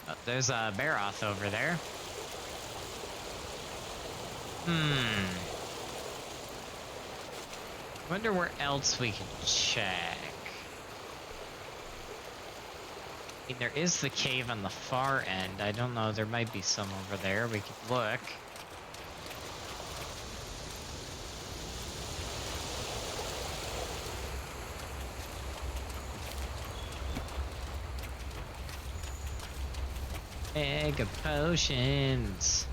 Oh, there's a Baroth over there. Wonder where else we can check. I mean, there is the cave on the far end. I don't know, there might be some over there. We could look. Egg of potions.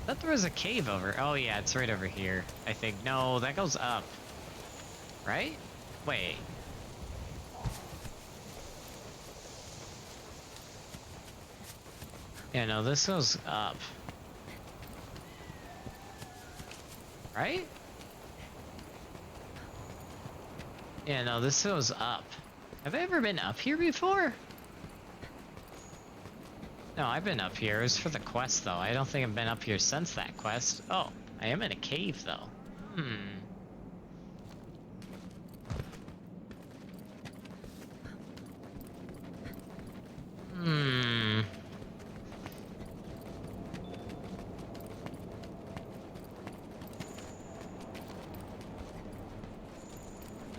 thought there was a cave over. Oh yeah, it's right over here. I think. No, that goes up. Right? Wait. Yeah, no, this goes up. Right? Yeah, no, this goes up. Have I ever been up here before? No, I've been up here. It was for the quest, though. I don't think I've been up here since that quest. Oh, I am in a cave, though.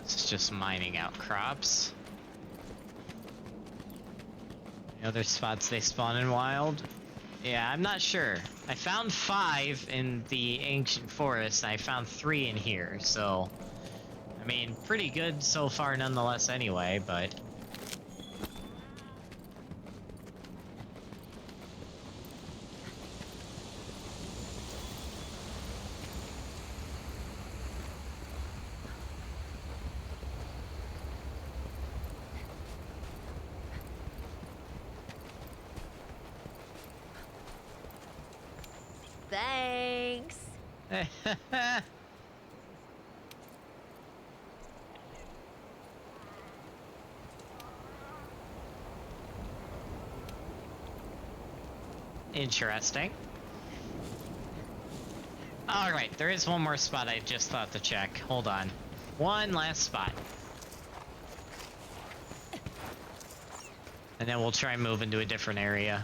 This is just mining out crops. The other spots they spawn in wild? Yeah, I'm not sure. I found 5 in the ancient forest, and I found 3 in here, so... I mean, pretty good so far nonetheless anyway, but... Thanks. Interesting. Alright, there is one more spot I just thought to check. Hold on. One last spot. And then we'll try and move into a different area.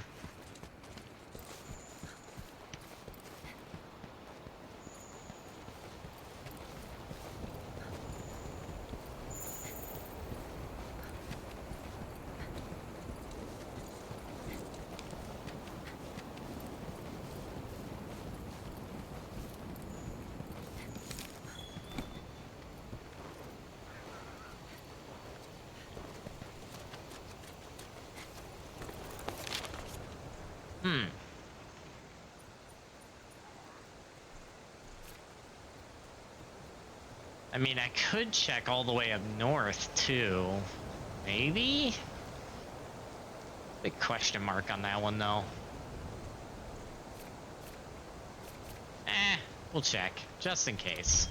I mean, I could check all the way up north, too. Maybe? Big question mark on that one, though. We'll check, just in case.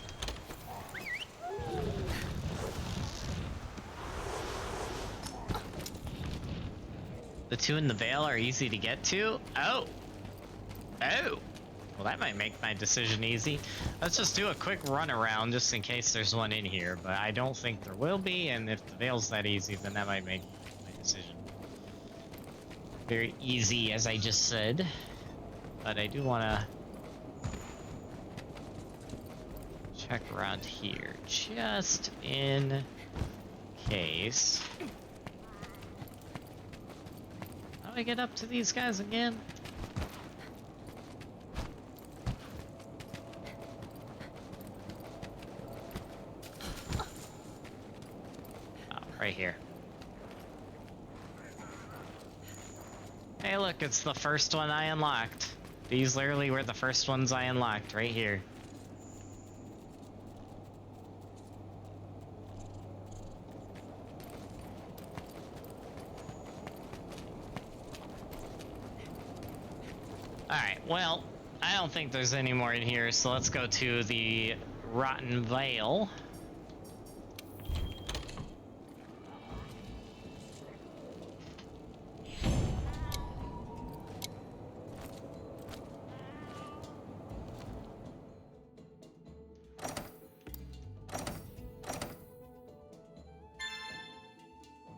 The 2 in the Vale are easy to get to? Oh! Oh! Well, that might make my decision easy. Let's just do a quick run around just in case there's one in here, but I don't think there will be, and if the Vale's that easy, then that might make my decision very easy, as I just said. But I do want to check around here, just in case. How do I get up to these guys again? Right here. Hey look, it's the first one I unlocked. These literally were the first ones I unlocked, right here. Alright, well, I don't think there's any more in here, so let's go to the Rotten Vale.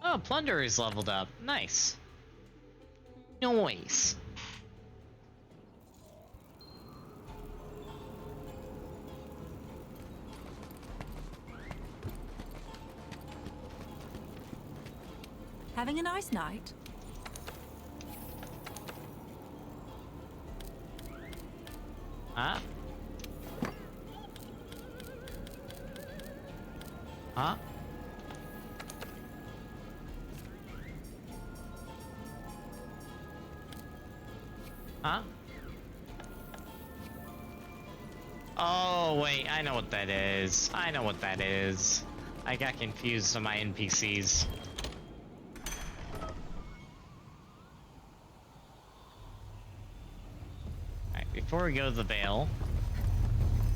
Oh, Plunder is leveled up. Nice. Nice. Having a nice night? Huh? Huh? Huh? Oh, wait, I know what that is. I know what that is. I got confused on my NPCs. Alright, before we go to the Vale,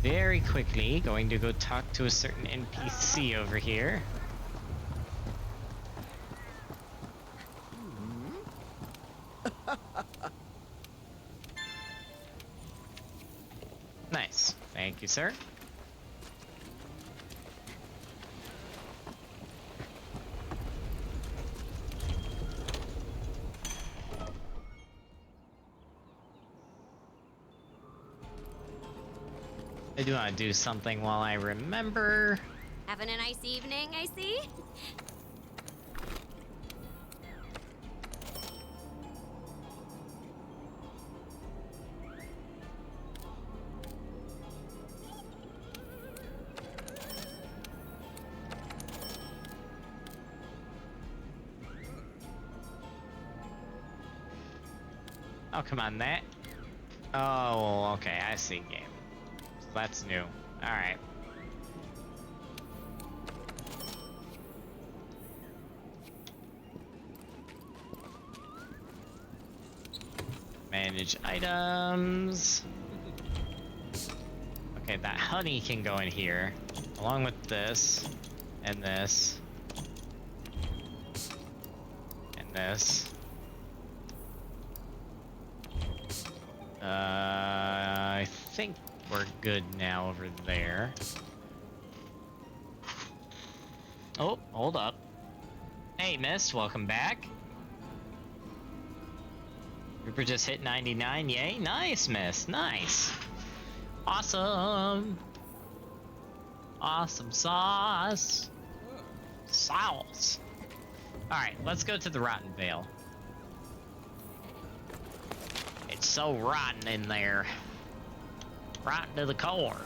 very quickly going to go talk to a certain NPC over here. Nice. Thank you, sir. I do want to do something while I remember. Having a nice evening, I see? Oh, come on, that. Oh, okay, I see game. So that's new. Alright. Manage items. Okay, that honey can go in here, along with this, and this, and this. I think we're good now over there. Oh, hold up. Hey, miss, welcome back. Rupert just hit 99, yay. Nice, miss, nice. Awesome. Awesome sauce. Sauce. Alright, let's go to the Rotten Vale. It's so rotten in there. Rotten to the core.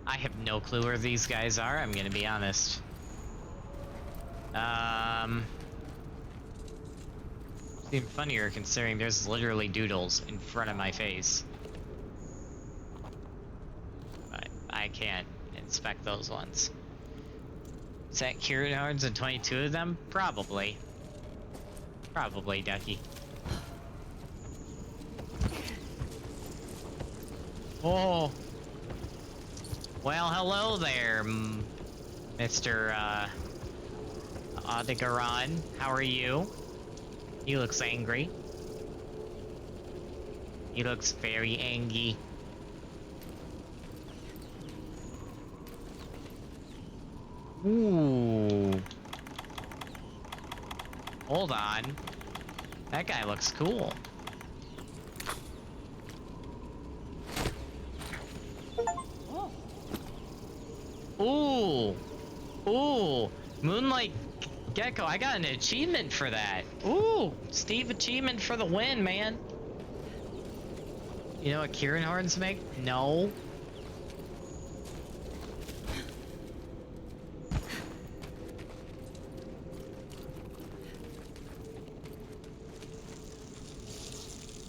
I have no clue where these guys are, I'm gonna be honest. Seems funnier considering there's literally doodles in front of my face. But I can't inspect those ones. Is that Kieran Hards and 22 of them? Probably. Probably, Ducky. Oh! Well, hello there, Mr. Adigaran. How are you? He looks angry. He looks very angry. Ooh. Hold on. That guy looks cool. Ooh. Ooh. Moonlight Gecko, I got an achievement for that. Ooh, Steve achievement for the win, man. You know what Kieran horns make? No.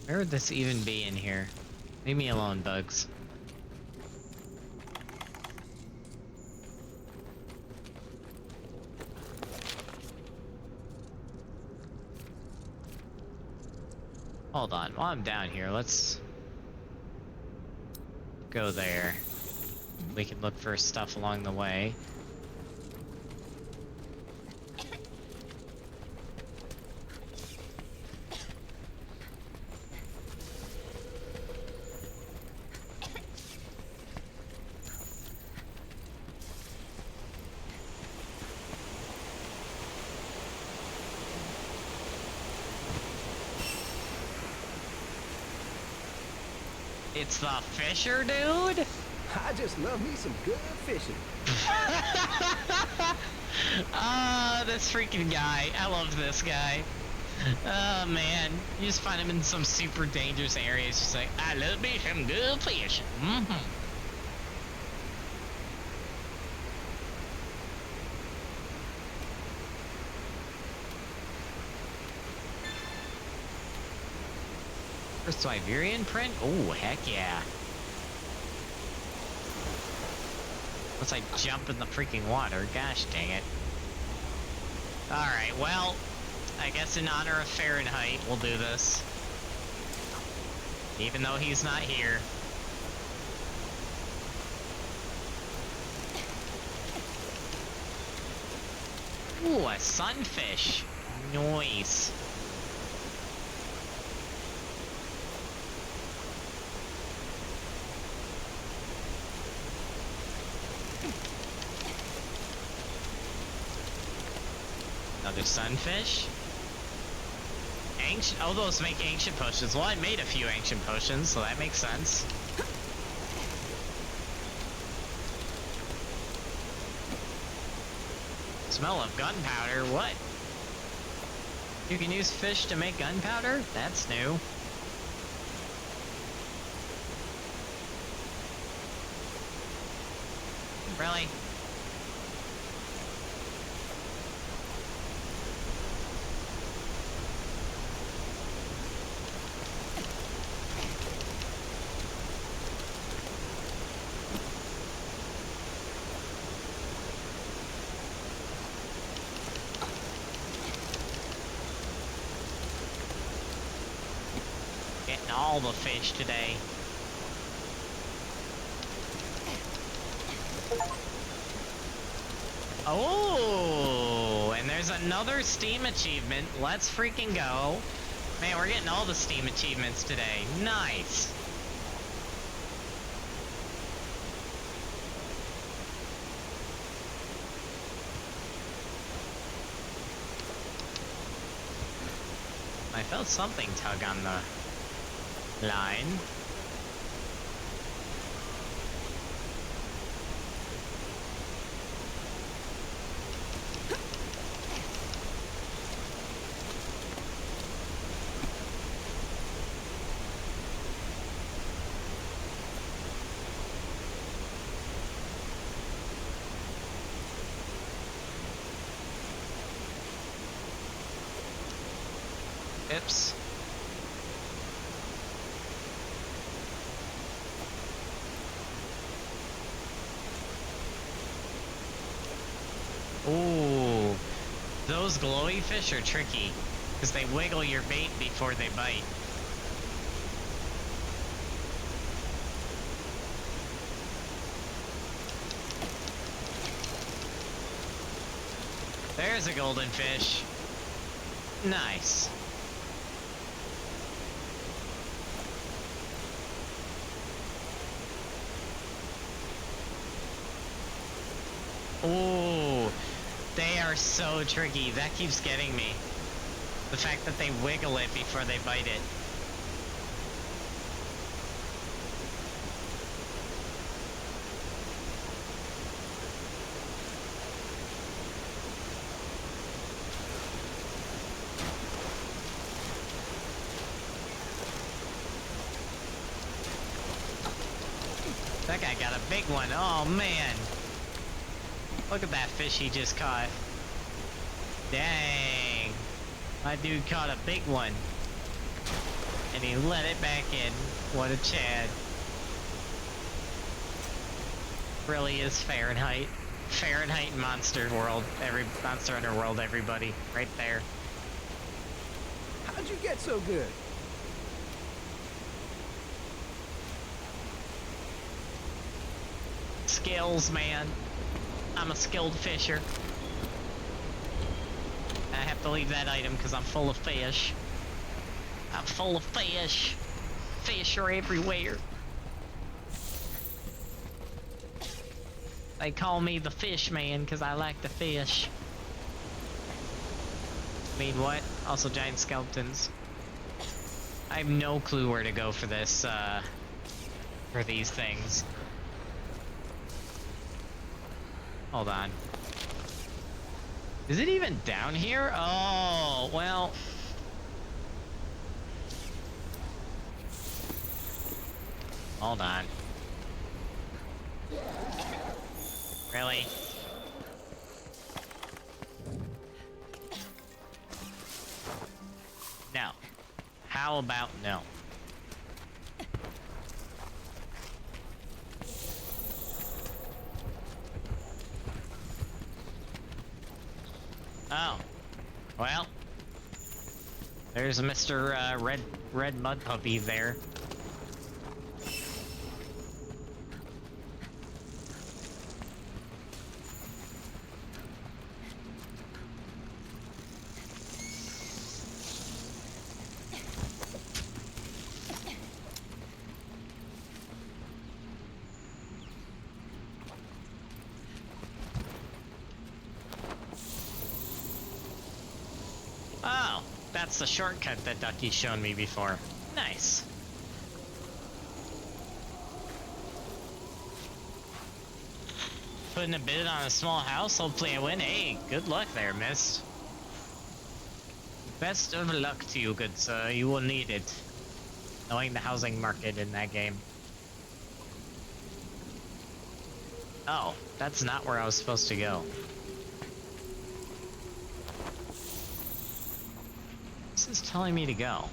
Where would this even be in here? Leave me alone, bugs. Hold on, while I'm down here, let's go there. We can look for stuff along the way. It's the Fisher dude? I just love me some good fishing. Ah, this freaking guy. I love this guy. Oh man, you just find him in some super dangerous areas. Just like, I love me some good fish. First Siberian print? Oh, heck yeah. Once I jump in the freaking water, gosh dang it. Alright, well, I guess in honor of Fahrenheit, we'll do this. Even though he's not here. Ooh, a sunfish. Nice. Another sunfish. Ancient. Oh, those make ancient potions. Well, I made a few ancient potions, so that makes sense. Smell of gunpowder. What? You can use fish to make gunpowder? That's new. Really? Getting all the fish today. Oh, and there's another Steam achievement. Let's freaking go. Man, we're getting all the Steam achievements today. Nice. I felt something tug on the line. Oops. Ooh, those glowy fish are tricky, because they wiggle your bait before they bite. There's a golden fish. Nice. Ooh, they are so tricky. That keeps getting me. The fact that they wiggle it before they bite it. That guy got a big one. Oh man. Look at that fish he just caught. Dang. My dude caught a big one. And he let it back in. What a Chad. Really is Fahrenheit. Fahrenheit Monster World. Monster Hunter World, everybody. Right there. How'd you get so good? Skills, man. I'm a skilled fisher. I have to leave that item because I'm full of fish. I'm full of fish. Fish are everywhere. They call me the fish man because I like to fish. I mean, what? Also giant skeletons. I have no clue where to go for this, for these things. Hold on. Is it even down here? Oh, well, Hold on. Really? No. How about no? Oh. Well. There's Mr. Red Mud Puppy there. Oh, that's the shortcut that Ducky's shown me before. Nice. Putting a bid on a small house, hopefully I win. Hey, good luck there, miss. Best of luck to you, good sir. You will need it. Knowing the housing market in that game. Oh, that's not where I was supposed to go. This is telling me to go.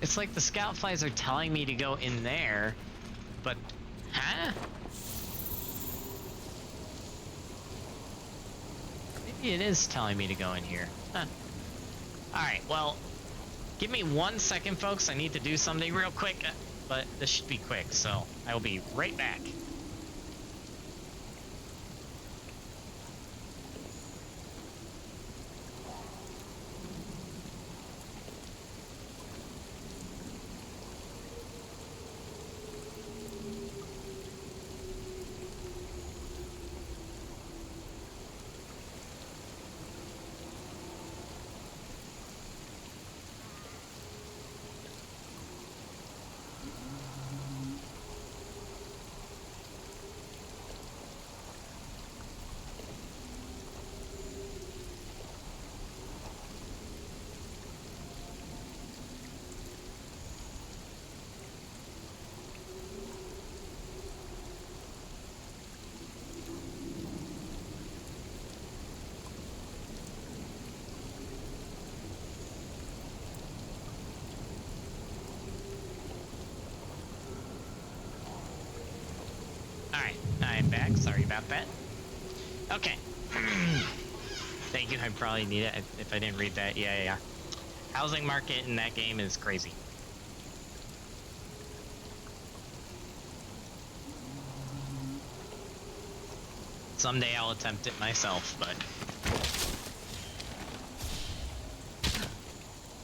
It's like the scout flies are telling me to go in there, but... Huh? Maybe it is telling me to go in here. Huh. Alright, well, give me 1 second, folks. I need to do something real quick, but this should be quick, so I will be right back. Alright, I'm back. Sorry about that. Okay. Thank you. I probably need it if I didn't read that. Yeah. Housing market in that game is crazy. Someday I'll attempt it myself, but...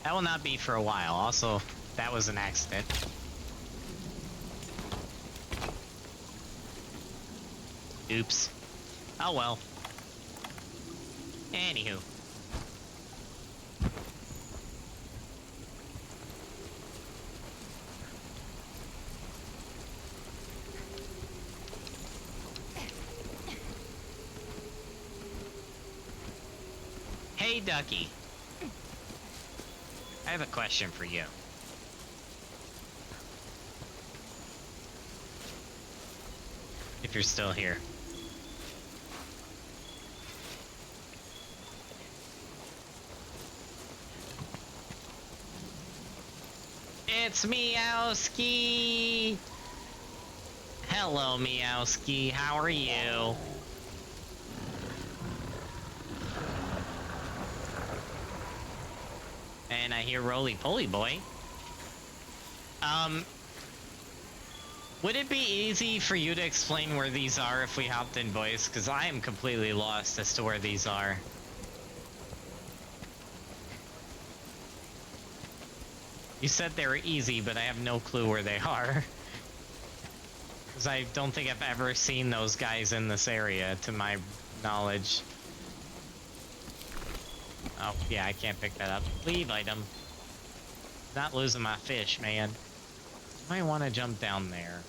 that will not be for a while. Also, that was an accident. Oops. Oh well. Anywho. Hey, Ducky. I have a question for you. If you're still here. It's Meowski! Hello, Meowski. How are you? And I hear Roly-Poly Boy. Would it be easy for you to explain where these are if we hopped in, boys? Because I am completely lost as to where these are. You said they were easy, but I have no clue where they are. Because I don't think I've ever seen those guys in this area, to my knowledge. Oh, yeah, I can't pick that up. Leave item. Not losing my fish, man. Might want to jump down there.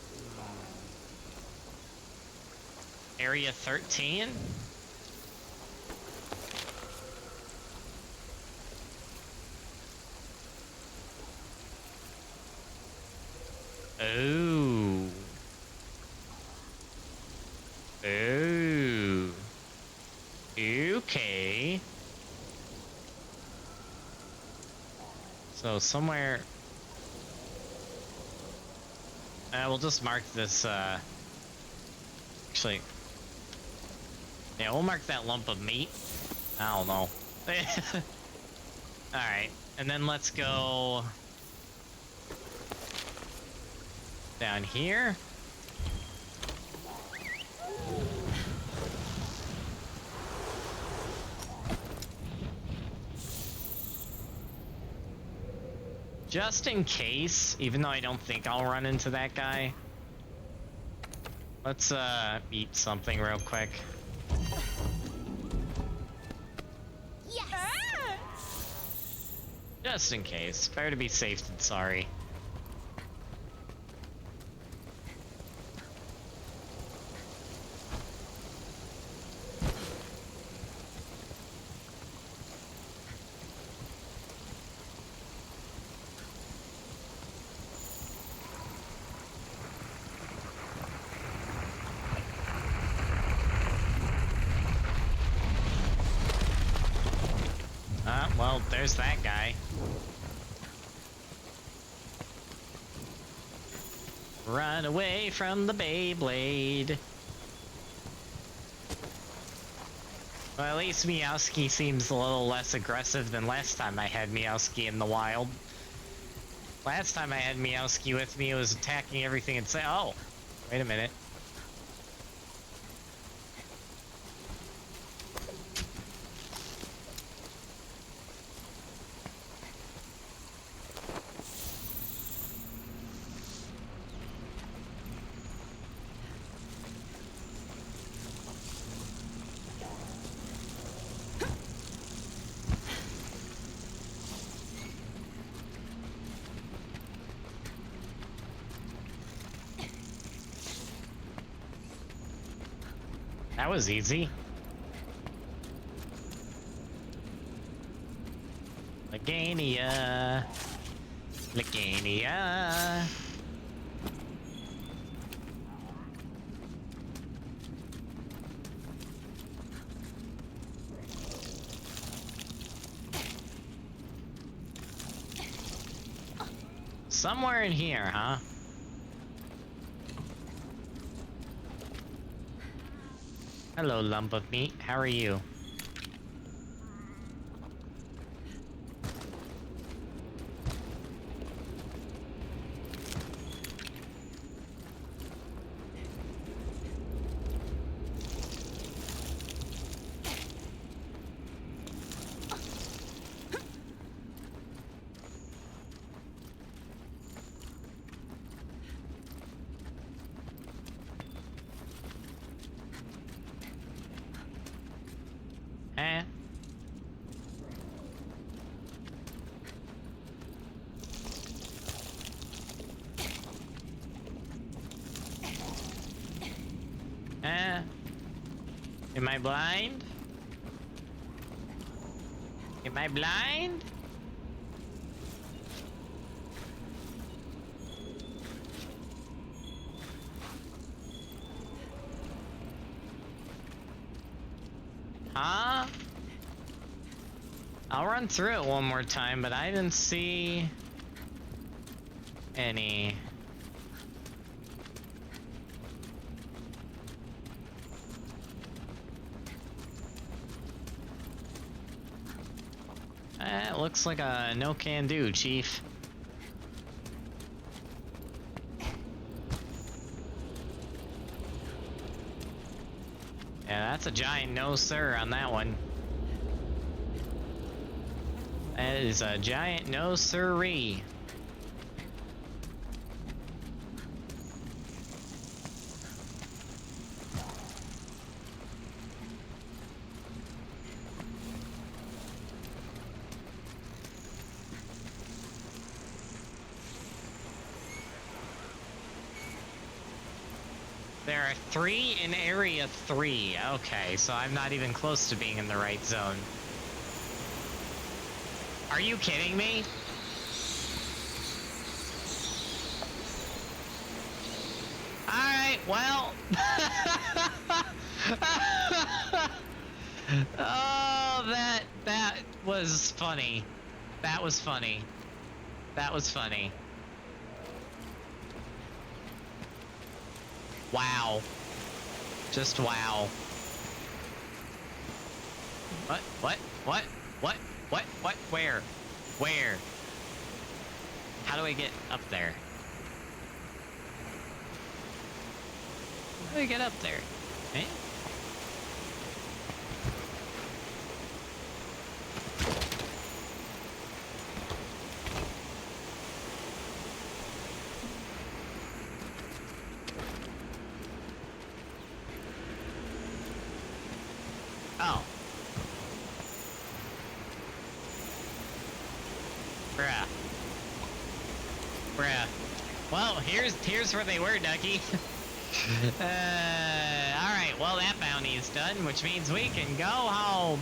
Area 13? Oh. Oh. Okay. So somewhere... we'll just mark this, actually... Yeah, we'll mark that lump of meat. I don't know. Alright, and then let's go... down here. Just in case, even though I don't think I'll run into that guy. Let's eat something real quick. Just in case. Better to be safe than sorry. Well, there's that guy. Run away from the Beyblade. Well, at least Meowski seems a little less aggressive than last time I had Meowski in the wild. Last time I had Meowski with me, it was attacking everything and say, oh, wait a minute. That was easy. Legania. Legania. Somewhere in here, huh? Hello, lump of meat. How are you? Am I blind? Am I blind? Huh? I'll run through it one more time, but I didn't see any. It looks like a no can do, Chief. Yeah, that's a giant no sir on that one. That is a giant no siree. There are 3 in Area 3. Okay, so I'm not even close to being in the right zone. Are you kidding me? Alright, well. Oh, that was funny. That was funny. That was funny. Wow. Just wow. What? Where? Where? How do I get up there? How do I get up there? Eh? Oh. Bruh. Well, here's where they were, Ducky. Alright, well that bounty is done, which means we can go home.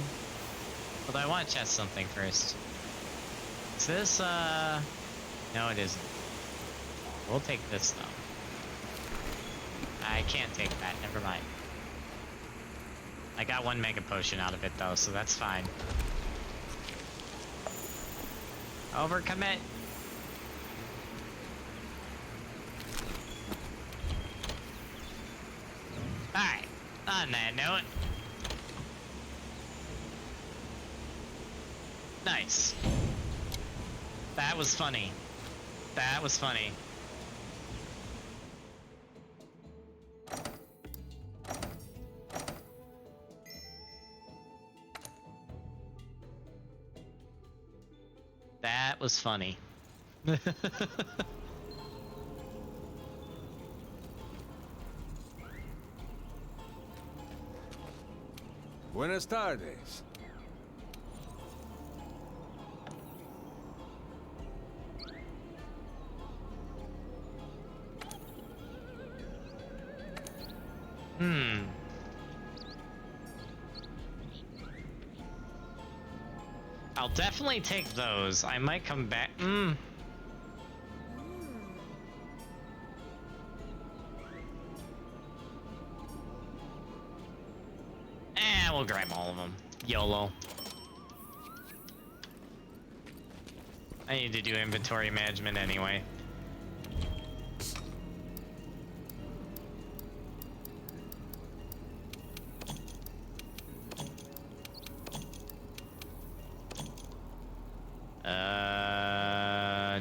But I want to test something first. Is this, no it isn't. We'll take this though. I can't take that, never mind. I got 1 mega potion out of it though, so that's fine. Overcommit. Alright, on that note. Nice. That was funny. That was funny. That was funny. Buenas tardes. I'll definitely take those. I might come back. We'll grab all of them. YOLO. I need to do inventory management anyway.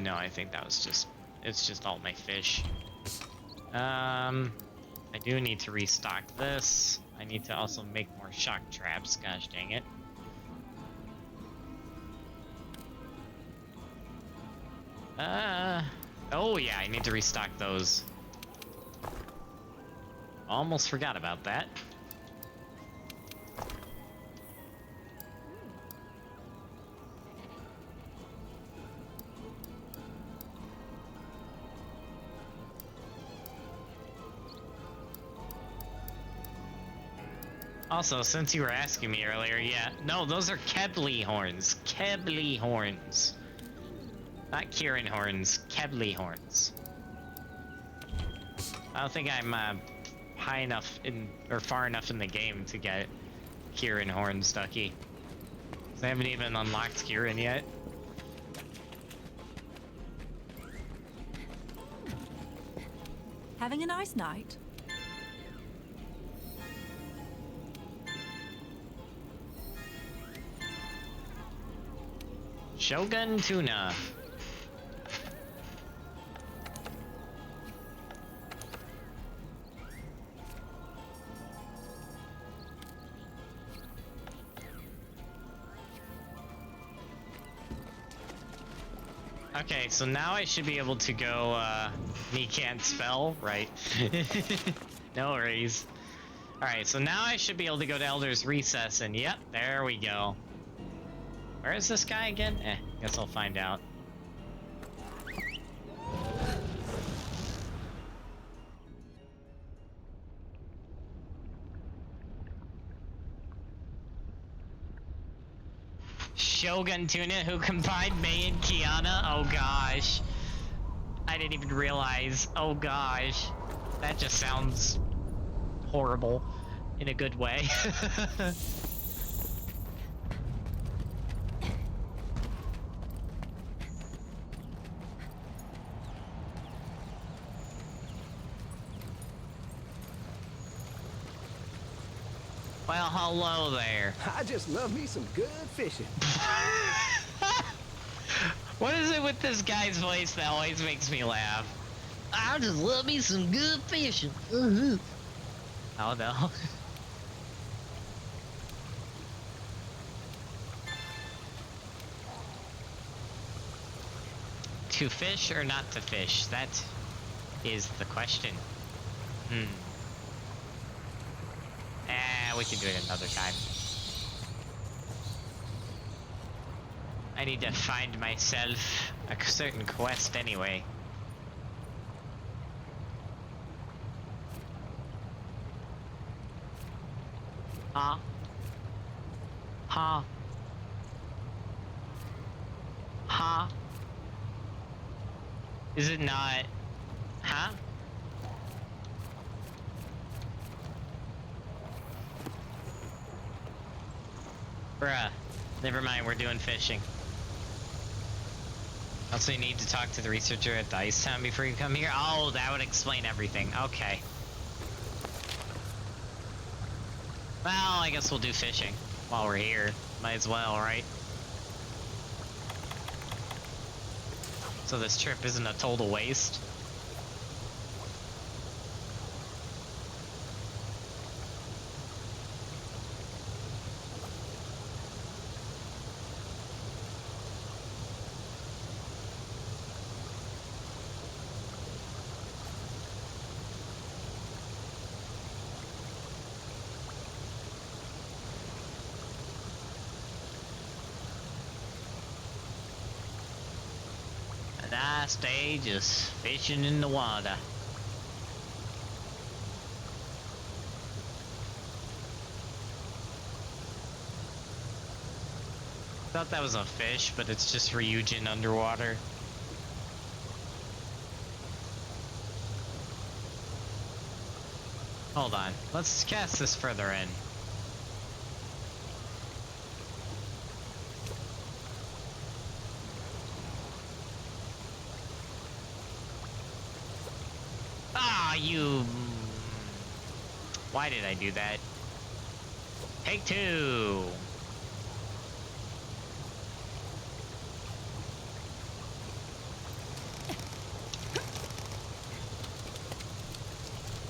No, I think that was just, it's just all my fish. I do need to restock this. I need to also make more shock traps, gosh dang it. Oh yeah, I need to restock those. Almost forgot about that. Also, since you were asking me earlier, yeah, no, those are Kebli horns. Kebli horns. Not Kieran horns, Kebli horns. I don't think I'm high enough in, or far enough in the game to get Kieran horns, Ducky. I haven't even unlocked Kieran yet. Having a nice night? Shogun Tuna. Okay, so now I should be able to go, me can't spell, right? No worries. Alright, so now I should be able to go to Elder's Recess, and yep, there we go. Where is this guy again? Guess I'll find out. Shogun Tuna, who combined Mei and Kiana? Oh gosh. I didn't even realize. Oh gosh. That just sounds horrible in a good way. Well, hello there. I just love me some good fishing. What is it with this guy's voice that always makes me laugh? I just love me some good fishing. Oh no. To fish or not to fish? That is the question. We can do it another time. I need to find myself a certain quest anyway. Huh? Huh? Huh? Is it not? Huh? Bruh. Never mind, we're doing fishing. Also, you need to talk to the researcher at the ice town before you come here? Oh, that would explain everything. Okay. Well, I guess we'll do fishing while we're here. Might as well, right? So this trip isn't a total waste. A nice day just fishing in the water. Thought that was a fish, but it's just Ryujin underwater. Hold on, let's cast this further in. Ah, you... Why did I do that? Take two!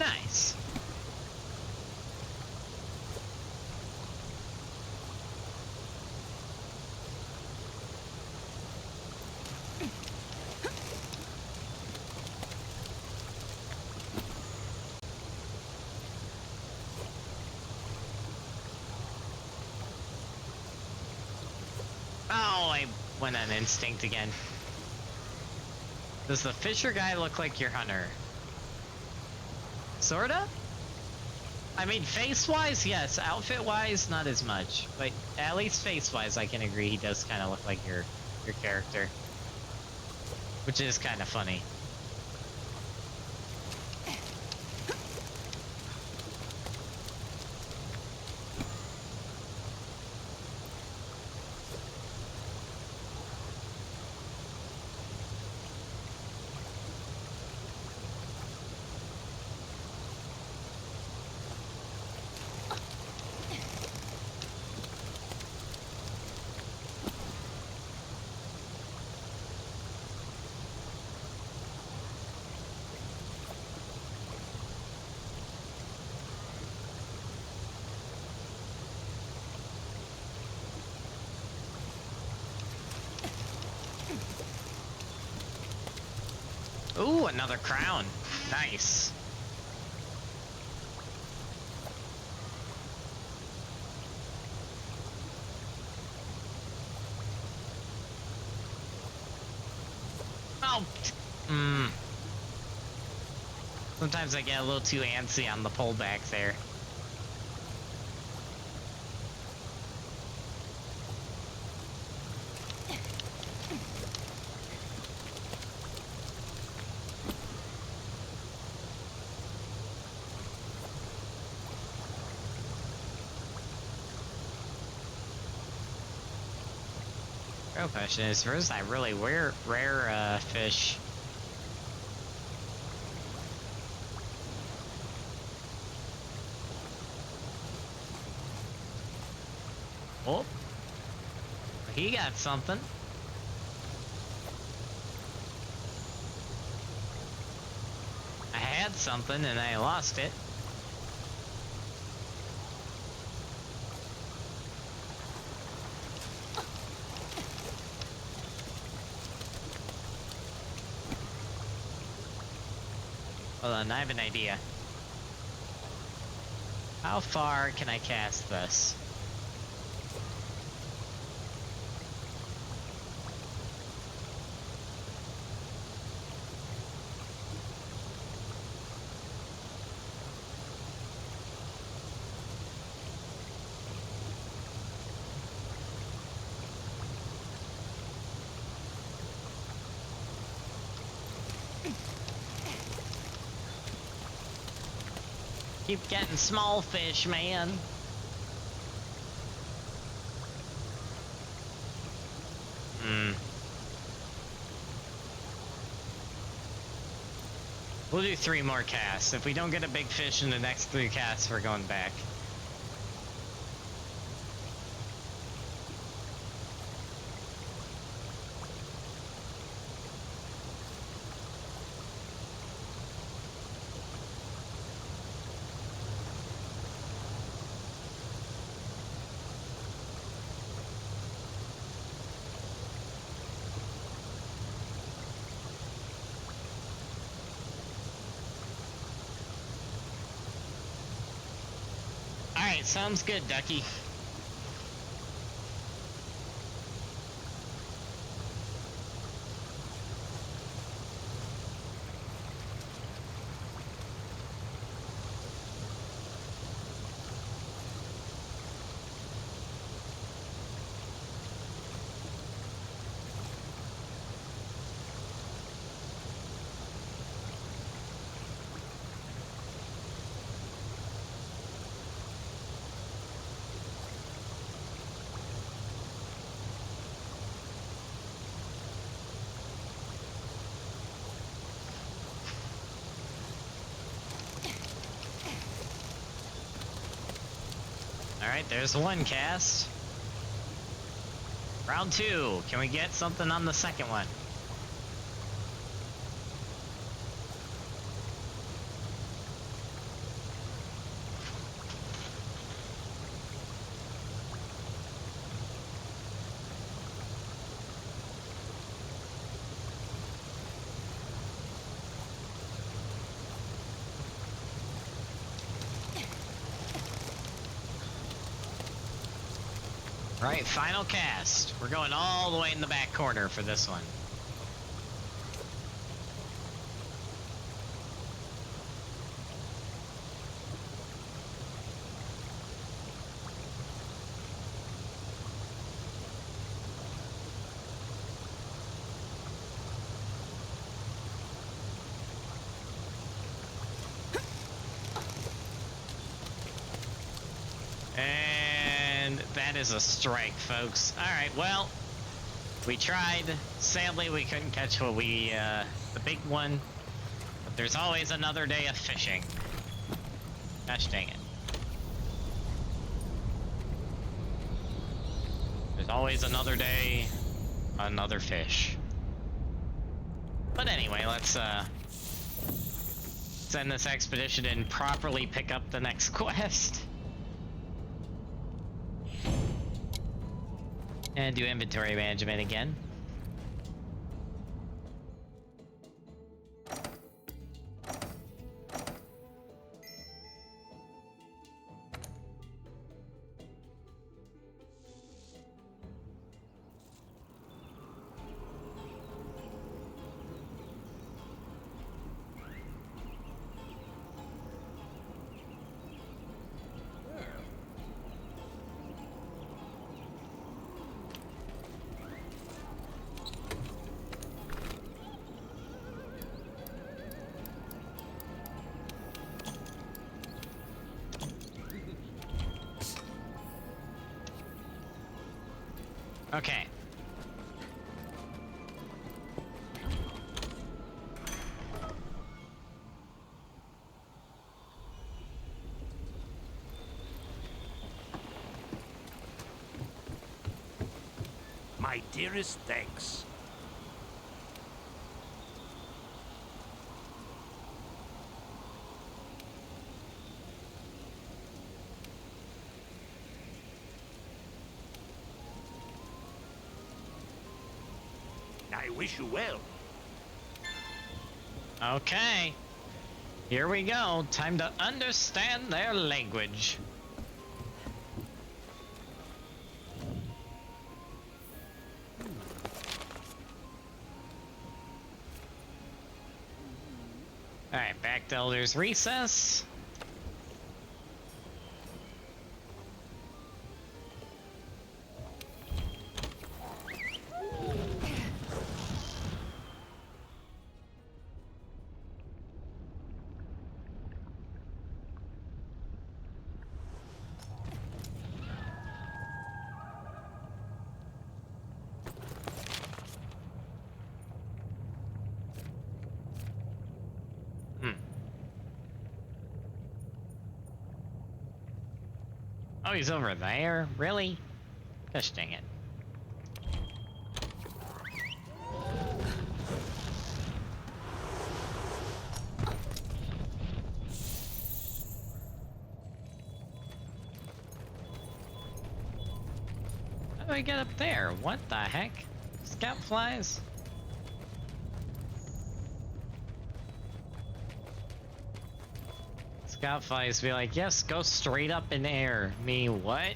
Nice. Oh, I went on instinct again. Does the fisher guy look like your hunter? Sorta? I mean, face-wise, yes. Outfit-wise, not as much. But at least face-wise, I can agree he does kind of look like your character. Which is kind of funny. Ooh, another crown. Nice. Oh. Sometimes I get a little too antsy on the pullback there. Real question is, where's that really rare fish? Oh, he got something. I had something and I lost it. Hold on, I have an idea. How far can I cast this? Keep getting small fish, man. We'll do 3 more casts. If we don't get a big fish in the next 3 casts, we're going back. Alright, sounds good, Ducky. Alright, there's 1 cast. Round 2. Can we get something on the second one? Right, final cast. We're going all the way in the back corner for this one. And that is a strike, folks. Alright, well, we tried. Sadly, we couldn't catch what the big one. But there's always another day of fishing. Gosh dang it. There's always another day, another fish. But anyway, let's end this expedition and properly pick up the next quest. And do inventory management again. Okay. My dearest thanks. I wish you well. Okay. Here we go. Time to understand their language. Alright, back to Elder's Recess. Oh, he's over there? Really? Gosh dang it. How do I get up there? What the heck? Scout flies? Scout flies be like, yes, go straight up in air. Me, what?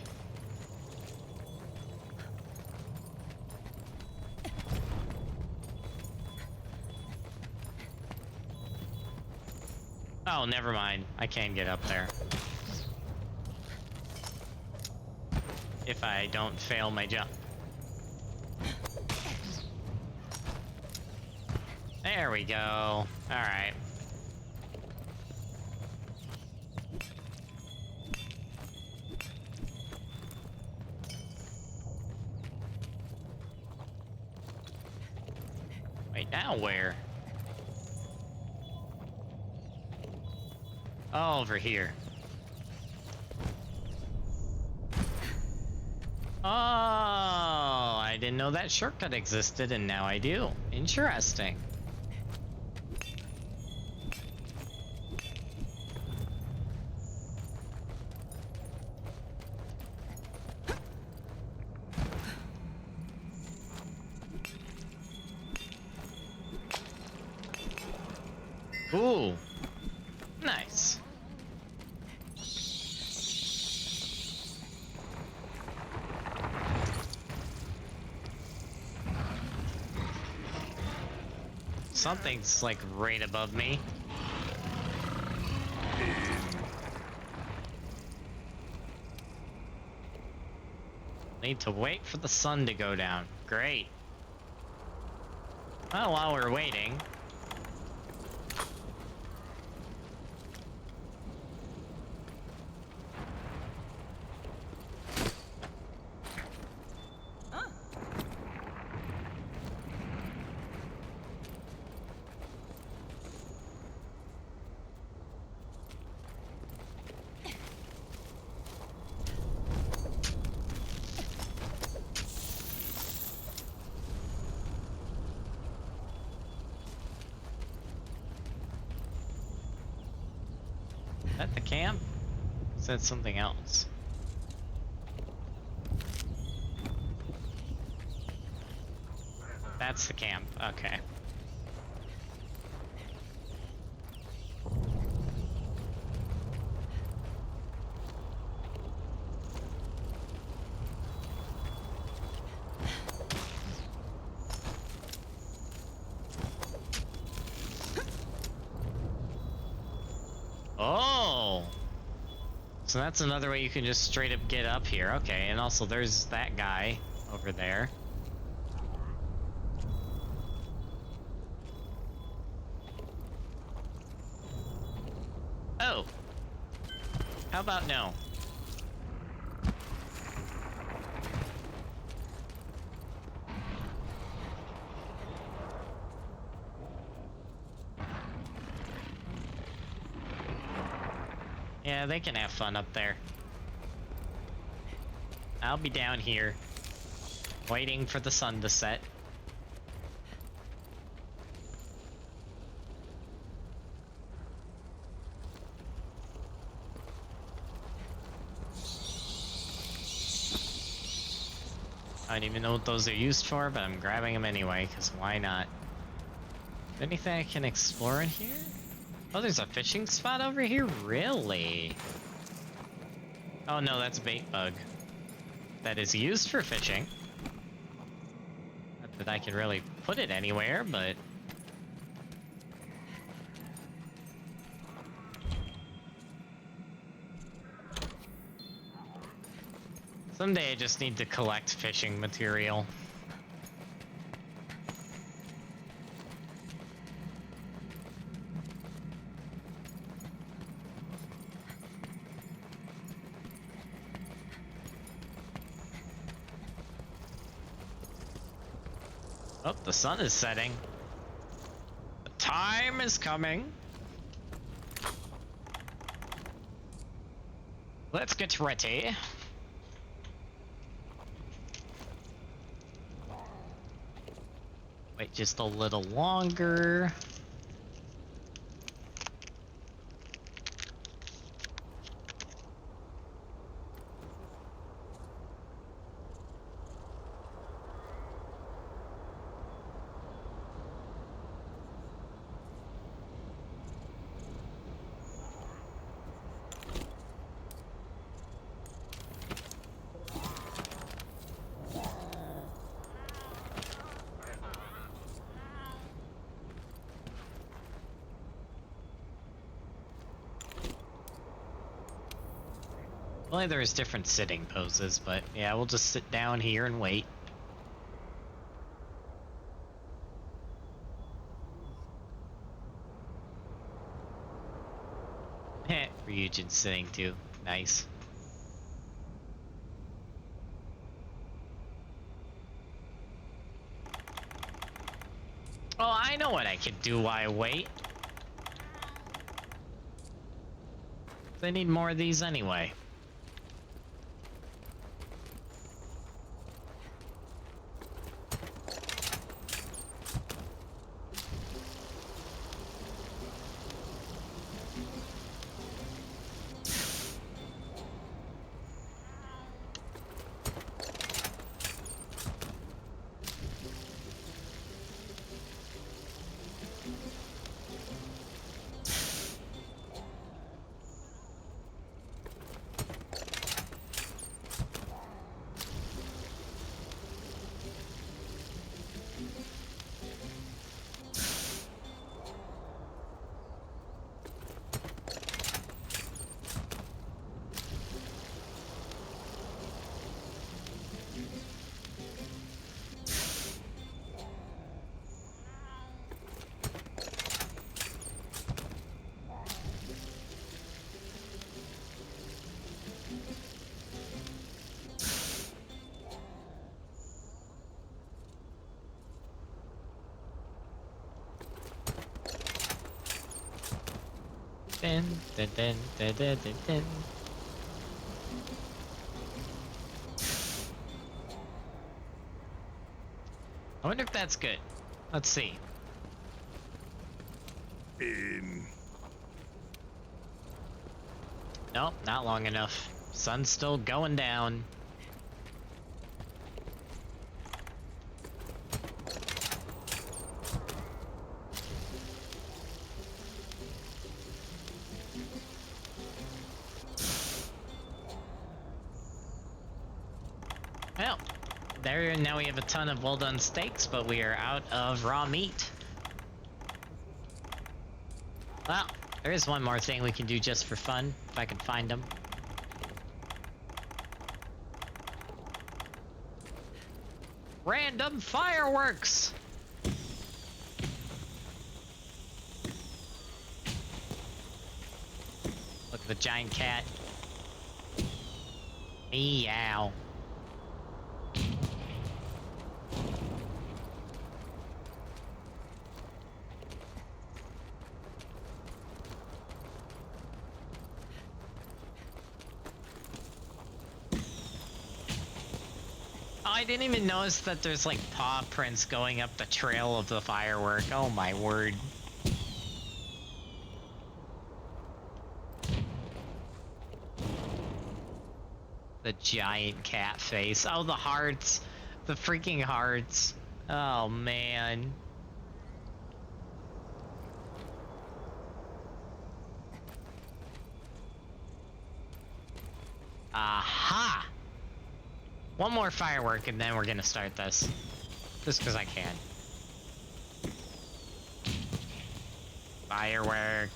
Oh, never mind. I can get up there. If I don't fail my jump. There we go. Alright. Wait, now where? Oh, over here. Oh, I didn't know that shortcut existed, and now I do. Interesting. Ooh, nice. Something's like right above me. Need to wait for the sun to go down. Great. Well, while we're waiting, is that the camp? Is that something else? That's the camp, okay. Oh! So that's another way you can just straight up get up here. Okay, and also there's that guy over there. Oh! How about no? Yeah, they can have fun up there. I'll be down here. Waiting for the sun to set. I don't even know what those are used for, but I'm grabbing them anyway, because why not? Anything I can explore in here? Oh, there's a fishing spot over here? Really? Oh no, that's a bait bug. That is used for fishing. Not that I can really put it anywhere, but... Someday I just need to collect fishing material. Oh, the sun is setting. The time is coming. Let's get ready. Wait just a little longer. Well, there's different sitting poses, but yeah, we'll just sit down here and wait. Heh, Ryujin's sitting too. Nice. Oh, I know what I could do while I wait. I need more of these anyway. Dun, dun, dun, dun, dun, dun, dun. I wonder if that's good. Let's see. Nope, not long enough. Sun's still going down. Well, there, now we have a ton of well-done steaks, but we are out of raw meat. Well, there is one more thing we can do just for fun, if I can find them. Random fireworks! Look at the giant cat. Meow. I didn't even notice that there's like paw prints going up the trail of the firework. Oh my word. The giant cat face. Oh, the hearts. The freaking hearts. Oh man. Aha! One more firework and then we're gonna start this. Just because I can. Firework.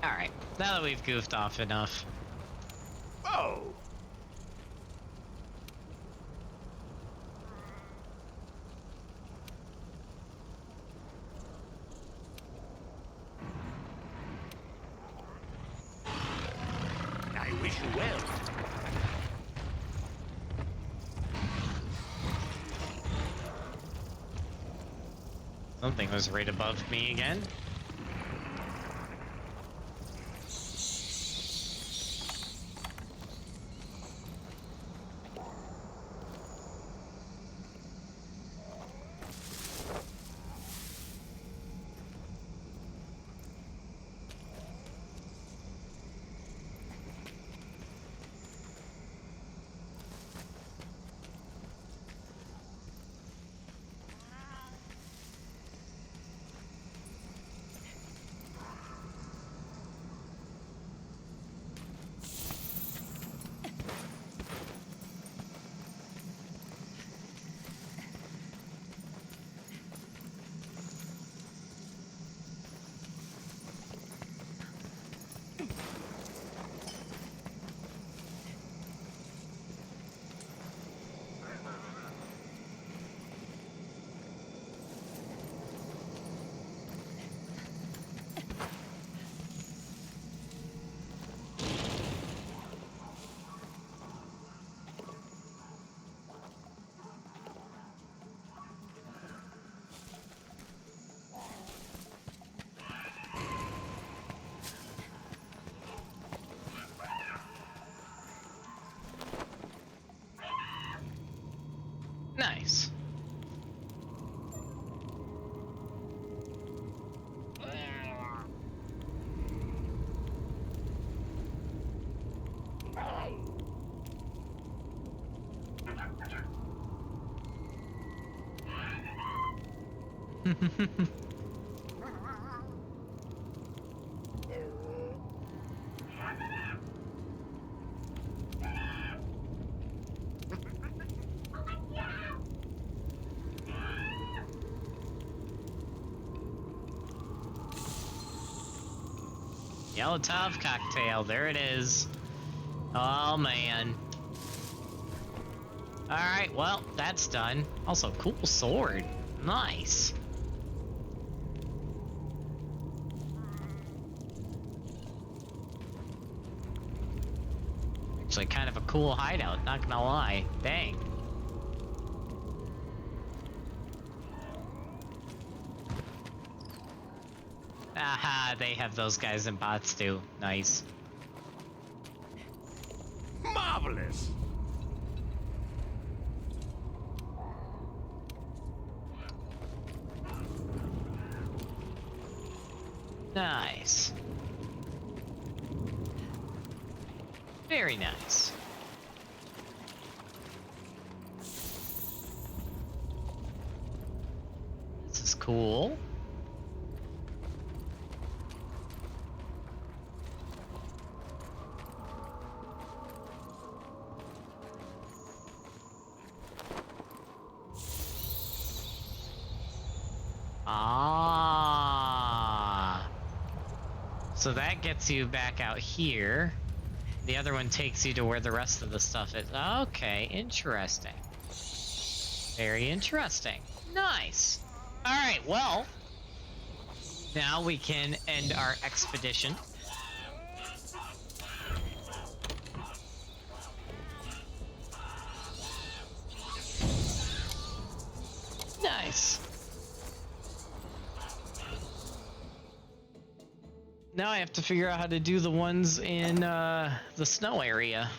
Alright, now that we've goofed off enough. Oh! I wish you well. Something was right above me again. Nice. Molotov cocktail, there it is. Oh man. Alright, well, that's done. Also, cool sword. Nice. Actually, kind of a cool hideout, not gonna lie. Dang. Aha, they have those guys in bots too. Nice. Marvelous! Nice. Very nice. This is cool. Ah. So that gets you back out here. The other one takes you to where the rest of the stuff is. Okay, interesting. Very interesting. Nice. Alright, well, now we can end our expedition. Nice. Now I have to figure out how to do the ones in the snow area.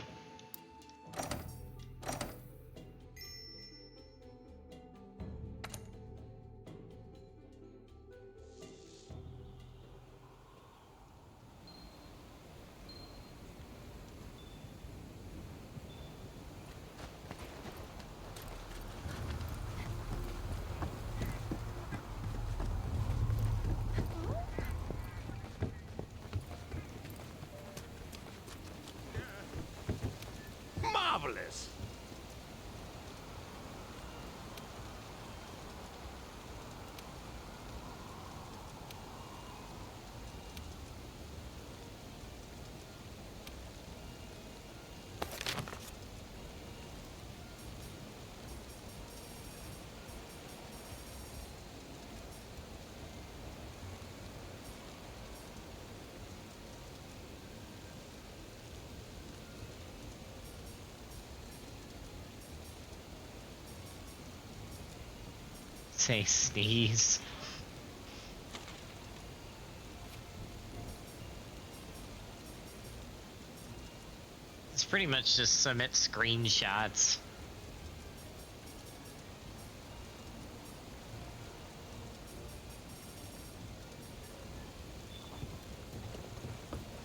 Marvelous! Say sneeze. It's pretty much just submit screenshots.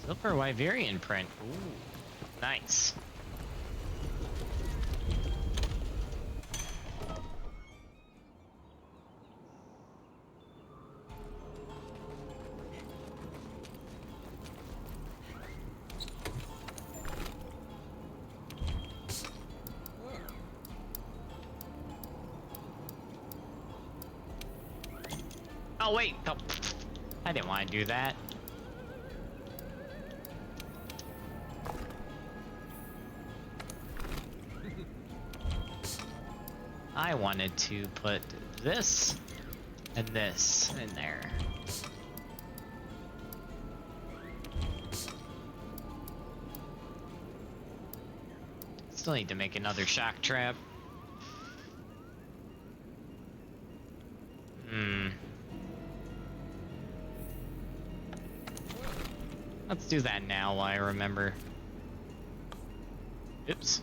Silver Wyverian print. Ooh, nice. Oh wait, oh, I didn't want to do that. I wanted to put this and this in there. Still need to make another shock trap. Let's do that now while I remember. Oops.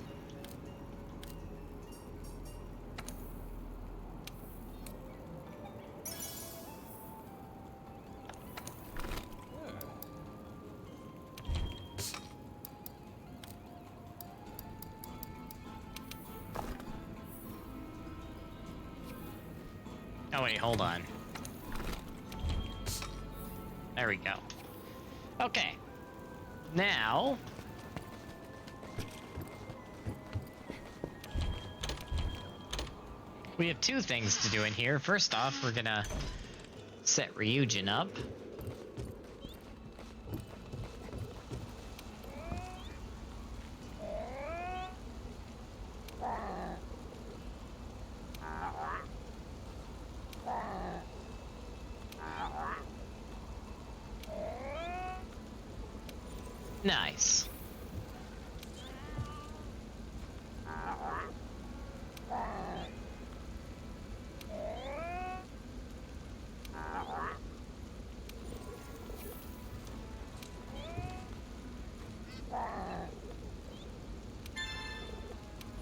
Oh wait, hold on. There we go. Okay. Now... we have two things to do in here. First off, we're gonna set Ryujin up. Nice.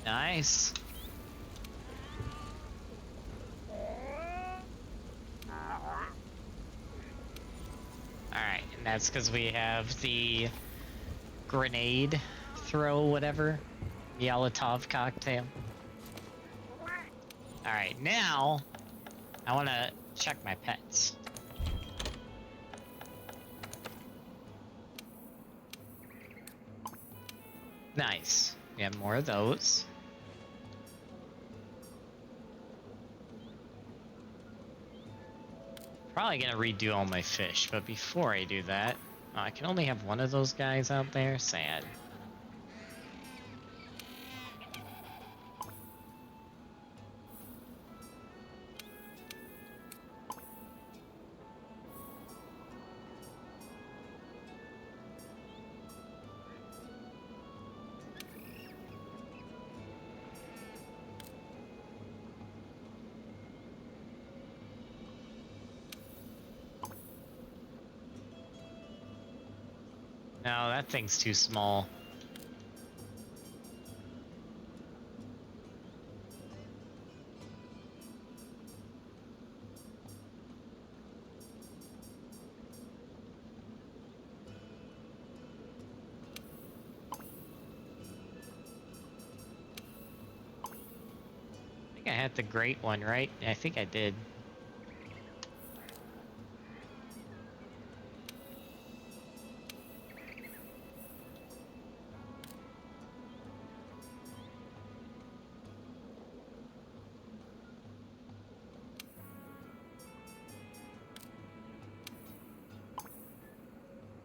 Nice. Alright, and that's because we have the grenade throw whatever. Molotov cocktail. Alright, now I want to check my pets. Nice. We have more of those. Probably gonna redo all my fish, but before I do that, I can only have one of those guys out there. Sad. No, that thing's too small. I think I had the great one, right? I think I did.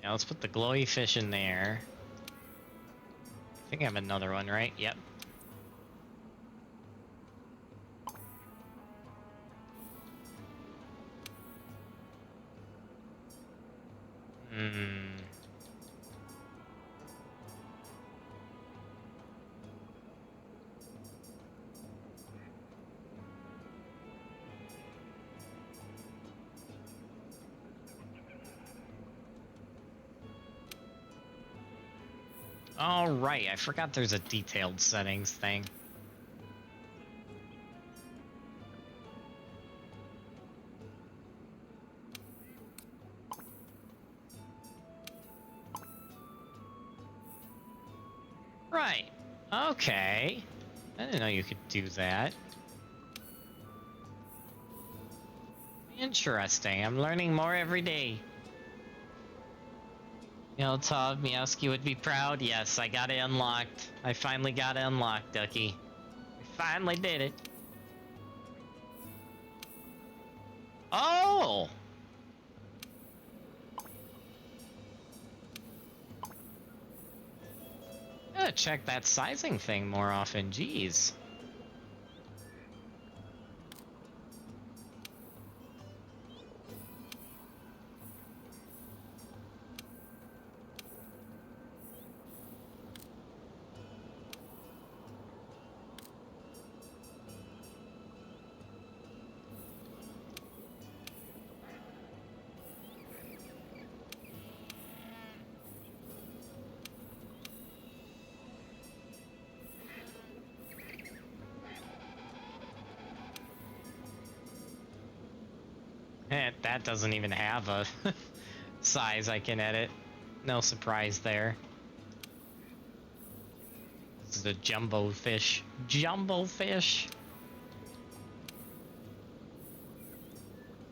Yeah, let's put the glowy fish in there. I think I have another one, right? Yep. Hmm. All right, I forgot there's a detailed settings thing. Right. Okay. I didn't know you could do that. Interesting. I'm learning more every day. You know, Todd Meowski would be proud. Yes, I got it unlocked. I finally got it unlocked, Ducky. I finally did it. Oh! I gotta check that sizing thing more often. Jeez. That doesn't even have a size I can edit. No surprise there. This is a jumbo fish. Jumbo fish?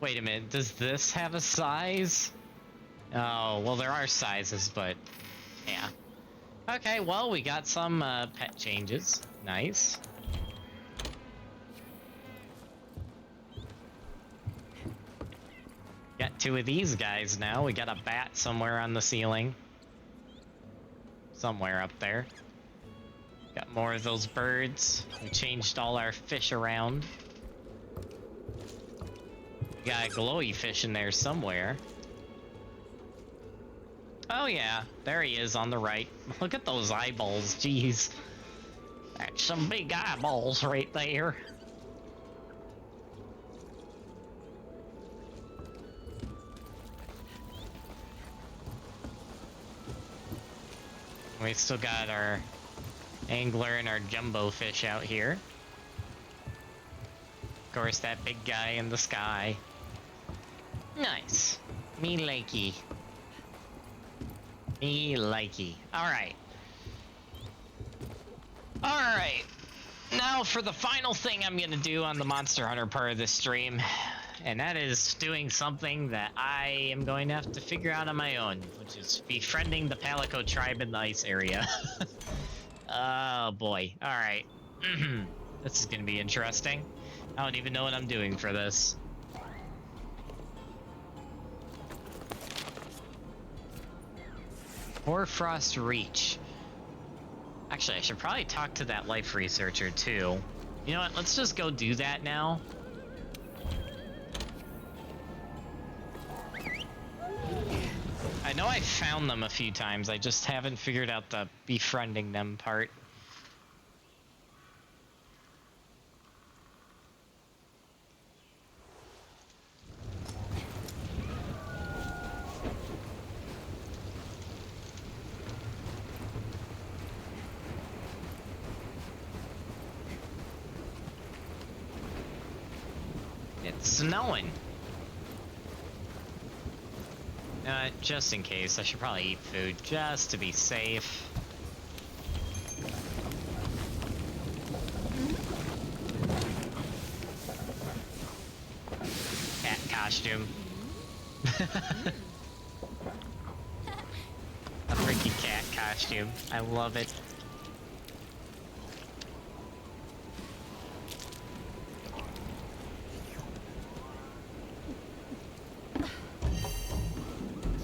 Wait a minute, does this have a size? Oh, well there are sizes, but yeah. Okay, well we got some pet changes. Nice. Got two of these guys now. We got a bat somewhere on the ceiling. Somewhere up there. Got more of those birds. We changed all our fish around. Got a glowy fish in there somewhere. Oh yeah, there he is on the right. Look at those eyeballs, jeez. That's some big eyeballs right there. We still got our angler and our jumbo fish out here. Of course, that big guy in the sky. Nice. Me likey. Me likey. Alright. Alright. Now for the final thing I'm gonna do on the Monster Hunter part of this stream. And that is doing something that I am going to have to figure out on my own, which is befriending the Palico tribe in the ice area. Oh boy. Alright. This is gonna be interesting. I don't even know what I'm doing for this. Hoarfrost Reach. Actually, I should probably talk to that life researcher too. You know what? Let's just go do that now. I know I found them a few times, I just haven't figured out the befriending them part. It's snowing. Just in case, I should probably eat food just to be safe. Cat costume. A freaking cat costume. I love it.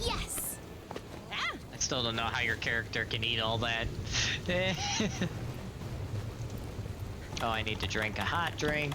Yes! I still don't know how your character can eat all that. Oh, I need to drink a hot drink.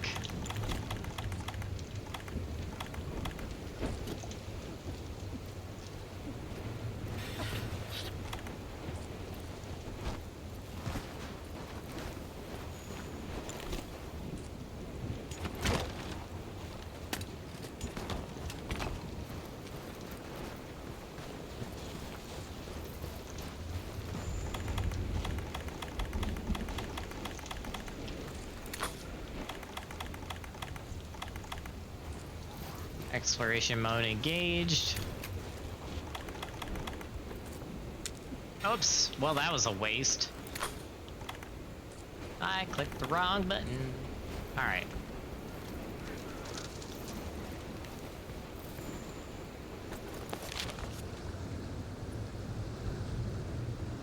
Exploration mode engaged. Oops, well that was a waste. I clicked the wrong button. Alright.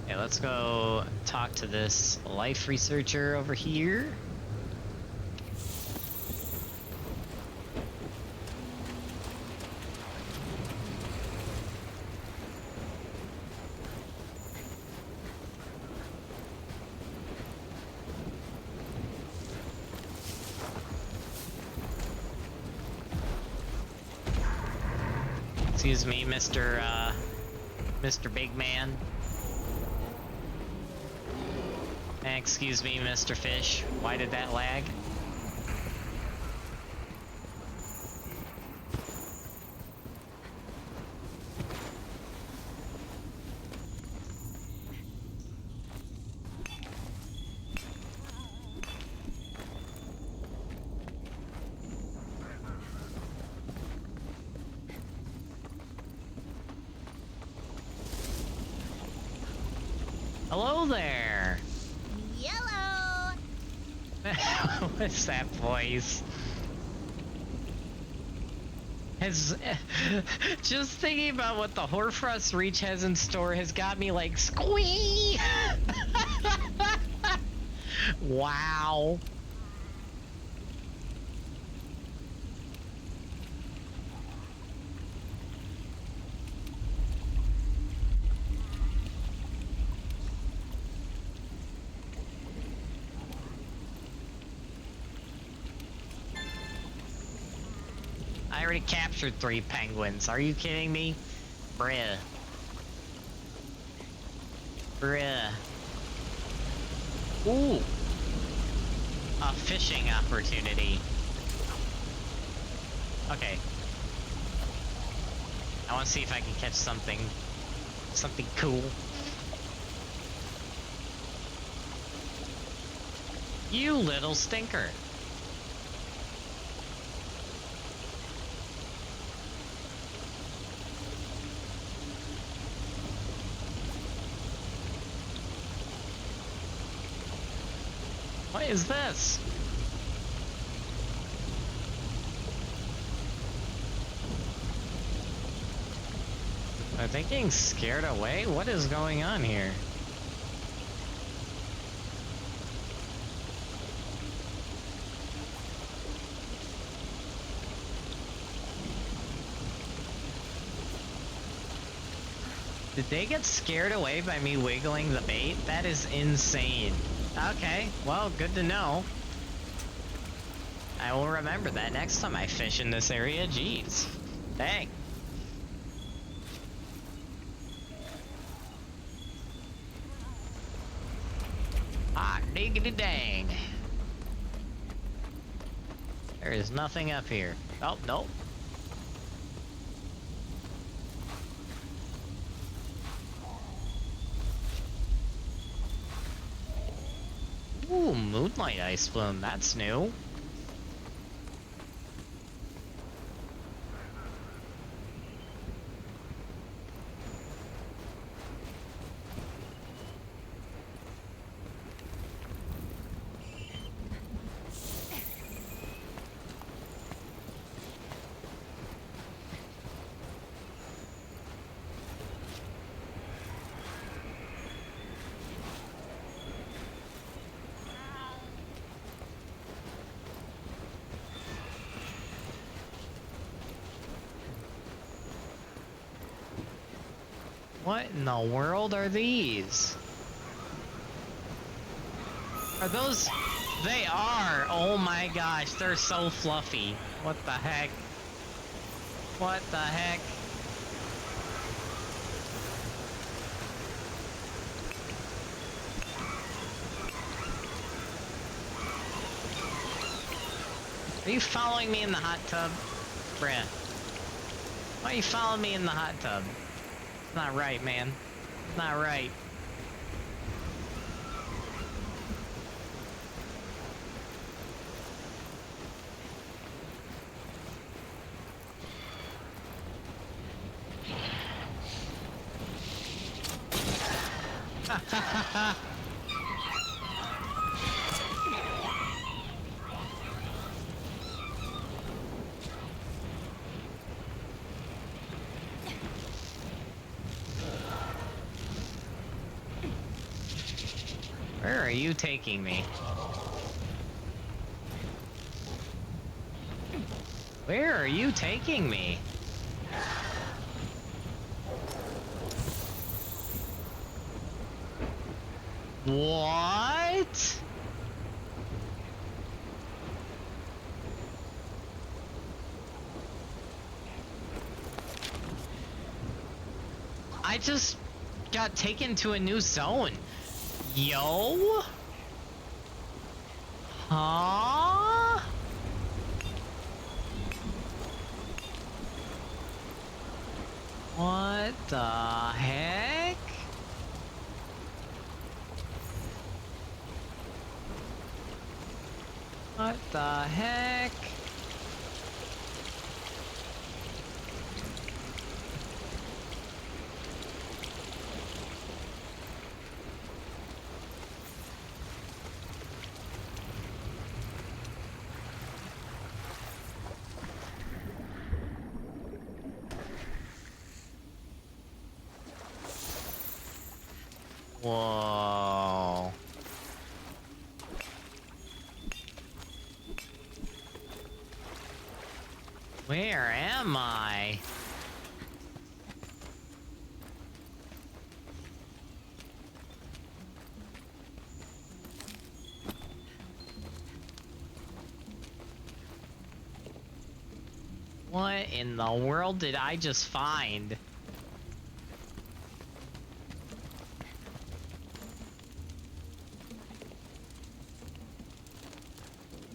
Okay, let's go talk to this life researcher over here. Excuse me, Mr. Big Man. Excuse me, Mr. Fish. Why did that lag? Hello there! Yellow! What's that voice? Just thinking about what the Horfrost Reach has in store has got me like, squee! Wow. I already captured 3 penguins. Are you kidding me? Bruh. Bruh. Ooh. A fishing opportunity. Okay. I want to see if I can catch something cool. You little stinker. What is this? Are they getting scared away? What is going on here? Did they get scared away by me wiggling the bait? That is insane. Okay, well, good to know. I will remember that next time I fish in this area. Jeez. Dang. Hot diggity dang. There is nothing up here. Oh, nope. Ooh, Moonlight Ice Bloom, that's new. What in the world are these? Are those... They are! Oh my gosh, they're so fluffy. What the heck? What the heck? Are you following me in the hot tub? Bruh. Why are you following me in the hot tub? It's not right, man. It's not right. Where are you taking me? Where are you taking me? What? I just got taken to a new zone. Yo? Huh? What the heck? What the heck? Whoa. Where am I? What in the world did I just find?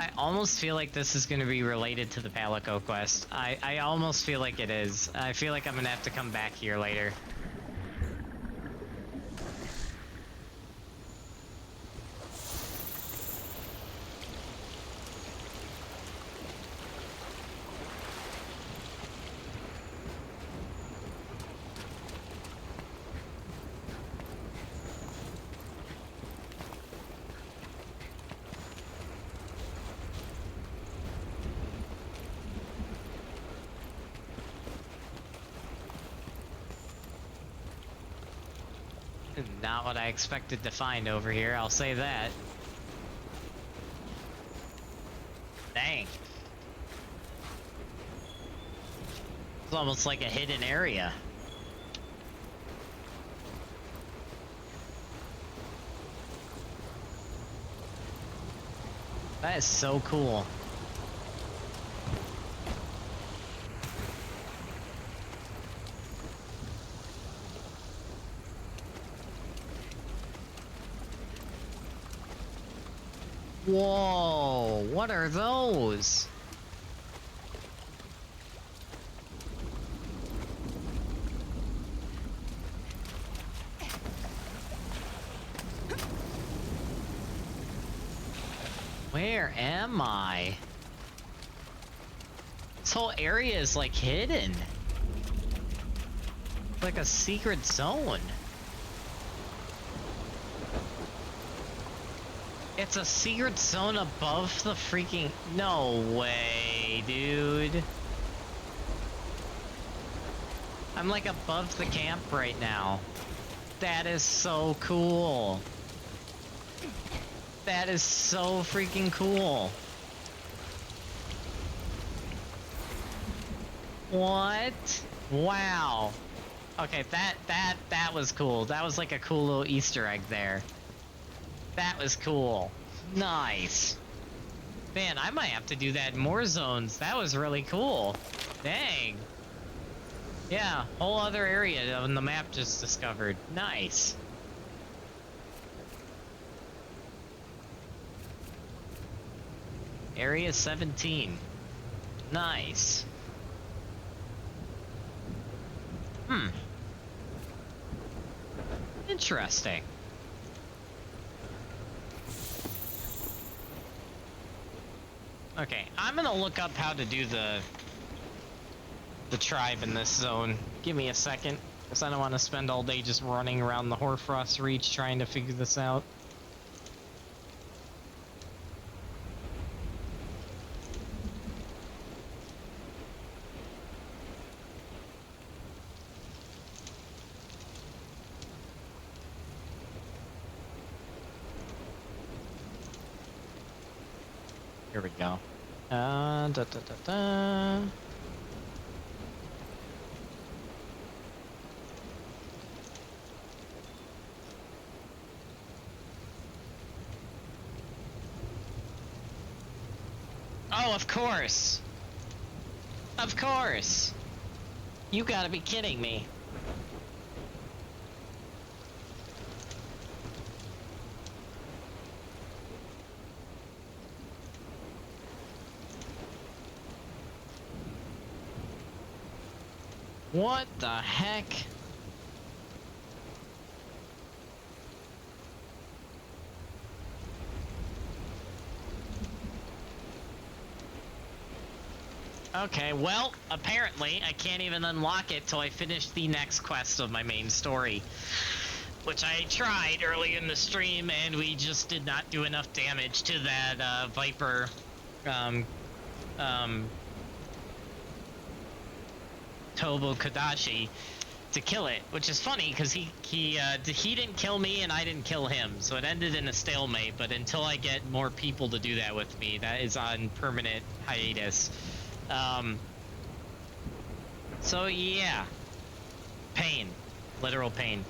I almost feel like this is going to be related to the Palico quest. I almost feel like it is. I feel like I'm going to have to come back here later. Not what I expected to find over here, I'll say that. Dang. It's almost like a hidden area. That is so cool. Whoa, what are those? Where am I? This whole area is like hidden. Like a secret zone. It's a secret zone above the freaking... No way, dude. I'm like above the camp right now. That is so cool. That is so freaking cool. What? Wow. Okay, that was cool. That was like a cool little Easter egg there. That was cool. Nice. Man, I might have to do that in more zones. That was really cool. Dang. Yeah, whole other area on the map just discovered. Nice. Area 17. Nice. Interesting. Okay, I'm gonna look up how to do the tribe in this zone. Give me a second, because I don't want to spend all day just running around the Hoarfrost Reach trying to figure this out. Here we go. Da da da da. Oh, of course. Of course. You gotta be kidding me. What the heck? Okay, well, apparently I can't even unlock it till I finish the next quest of my main story. Which I tried early in the stream, and we just did not do enough damage to that, Viper, Tobo Kadashi to kill it, which is funny because he didn't kill me and I didn't kill him, so it ended in a stalemate. But until I get more people to do that with me, that is on permanent hiatus. So yeah, pain, literal pain.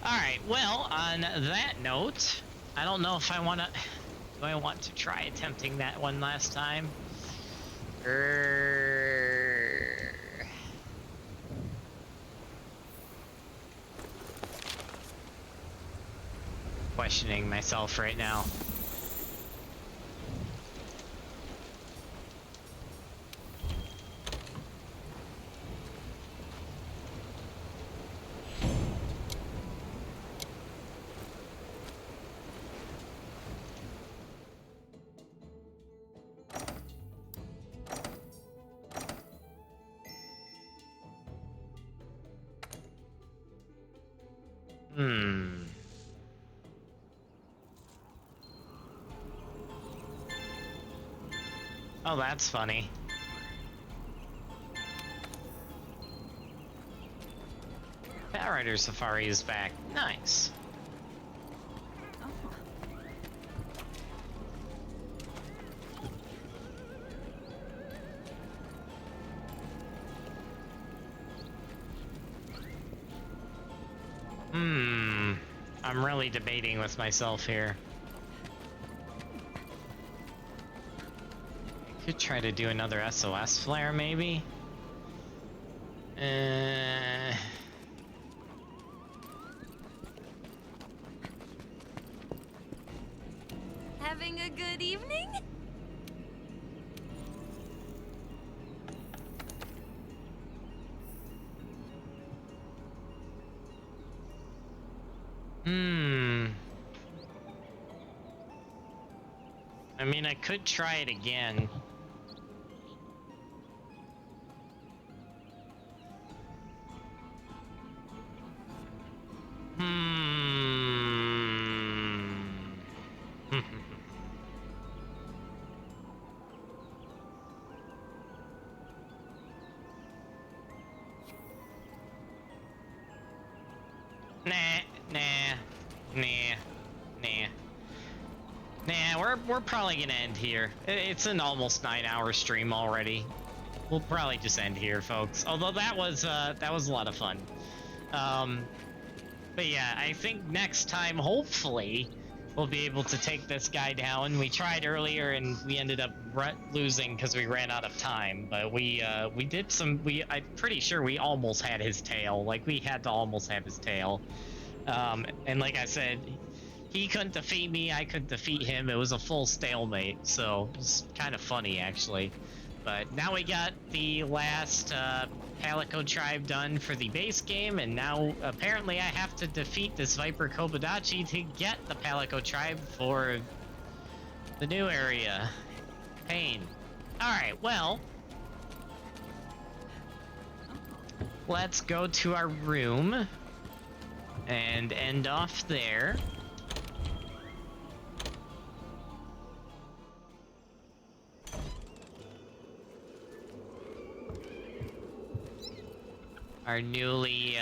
All right, well, on that note, I don't know if I want to. Do I want to try attempting that one last time? Questioning myself right now. Oh, that's funny. Batrider Safari is back. Nice. I'm really debating with myself here. I could try to do another SOS flare, maybe? Having a good evening? I mean, I could try it again. We're probably gonna end here. It's an almost 9-hour stream already. We'll probably just end here, folks. Although that was a lot of fun. But yeah, I think next time, hopefully, we'll be able to take this guy down. We tried earlier and we ended up losing because we ran out of time. But we did some. I'm pretty sure we almost had his tail. Like we had to almost have his tail. And like I said, he couldn't defeat me. I couldn't defeat him. It was a full stalemate. So it's kind of funny actually. But now we got the last Palico tribe done for the base game, and now apparently I have to defeat this Viper Kobodachi to get the Palico tribe for the new area. Pain. Alright, well, let's go to our room and end off there. Our newly,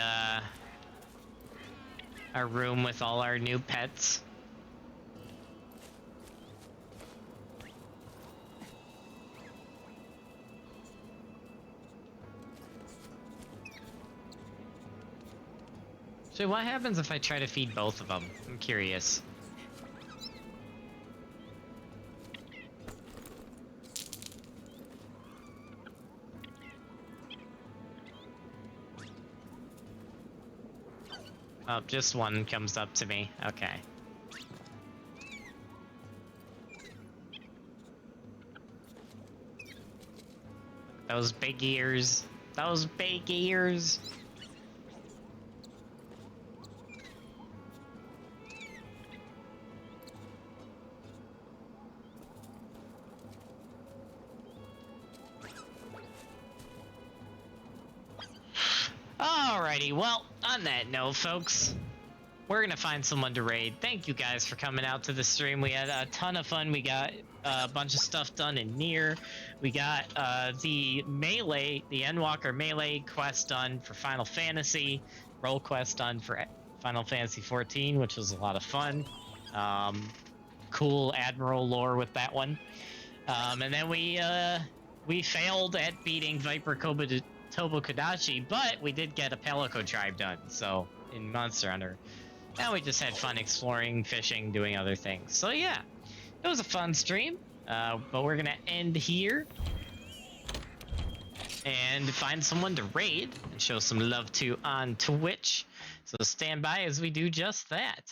our room with all our new pets. So what happens if I try to feed both of them? I'm curious. Oh, just one comes up to me. Okay. Those big ears. Those big ears. Alrighty, well, on that note, folks, we're gonna find someone to raid. Thank you guys for coming out to the stream. We had a ton of fun. We got a bunch of stuff done in NieR. We got the melee, the Endwalker melee quest done for Final Fantasy, role quest done for Final Fantasy XIV, which was a lot of fun. Cool Admiral lore with that one. And then we failed at beating Viper Kobodachi, but we did get a Palico tribe done, so in Monster Hunter. Now we just had fun exploring, fishing, doing other things. So yeah, it was a fun stream, but we're gonna end here and find someone to raid and show some love to on Twitch. So stand by as we do just that.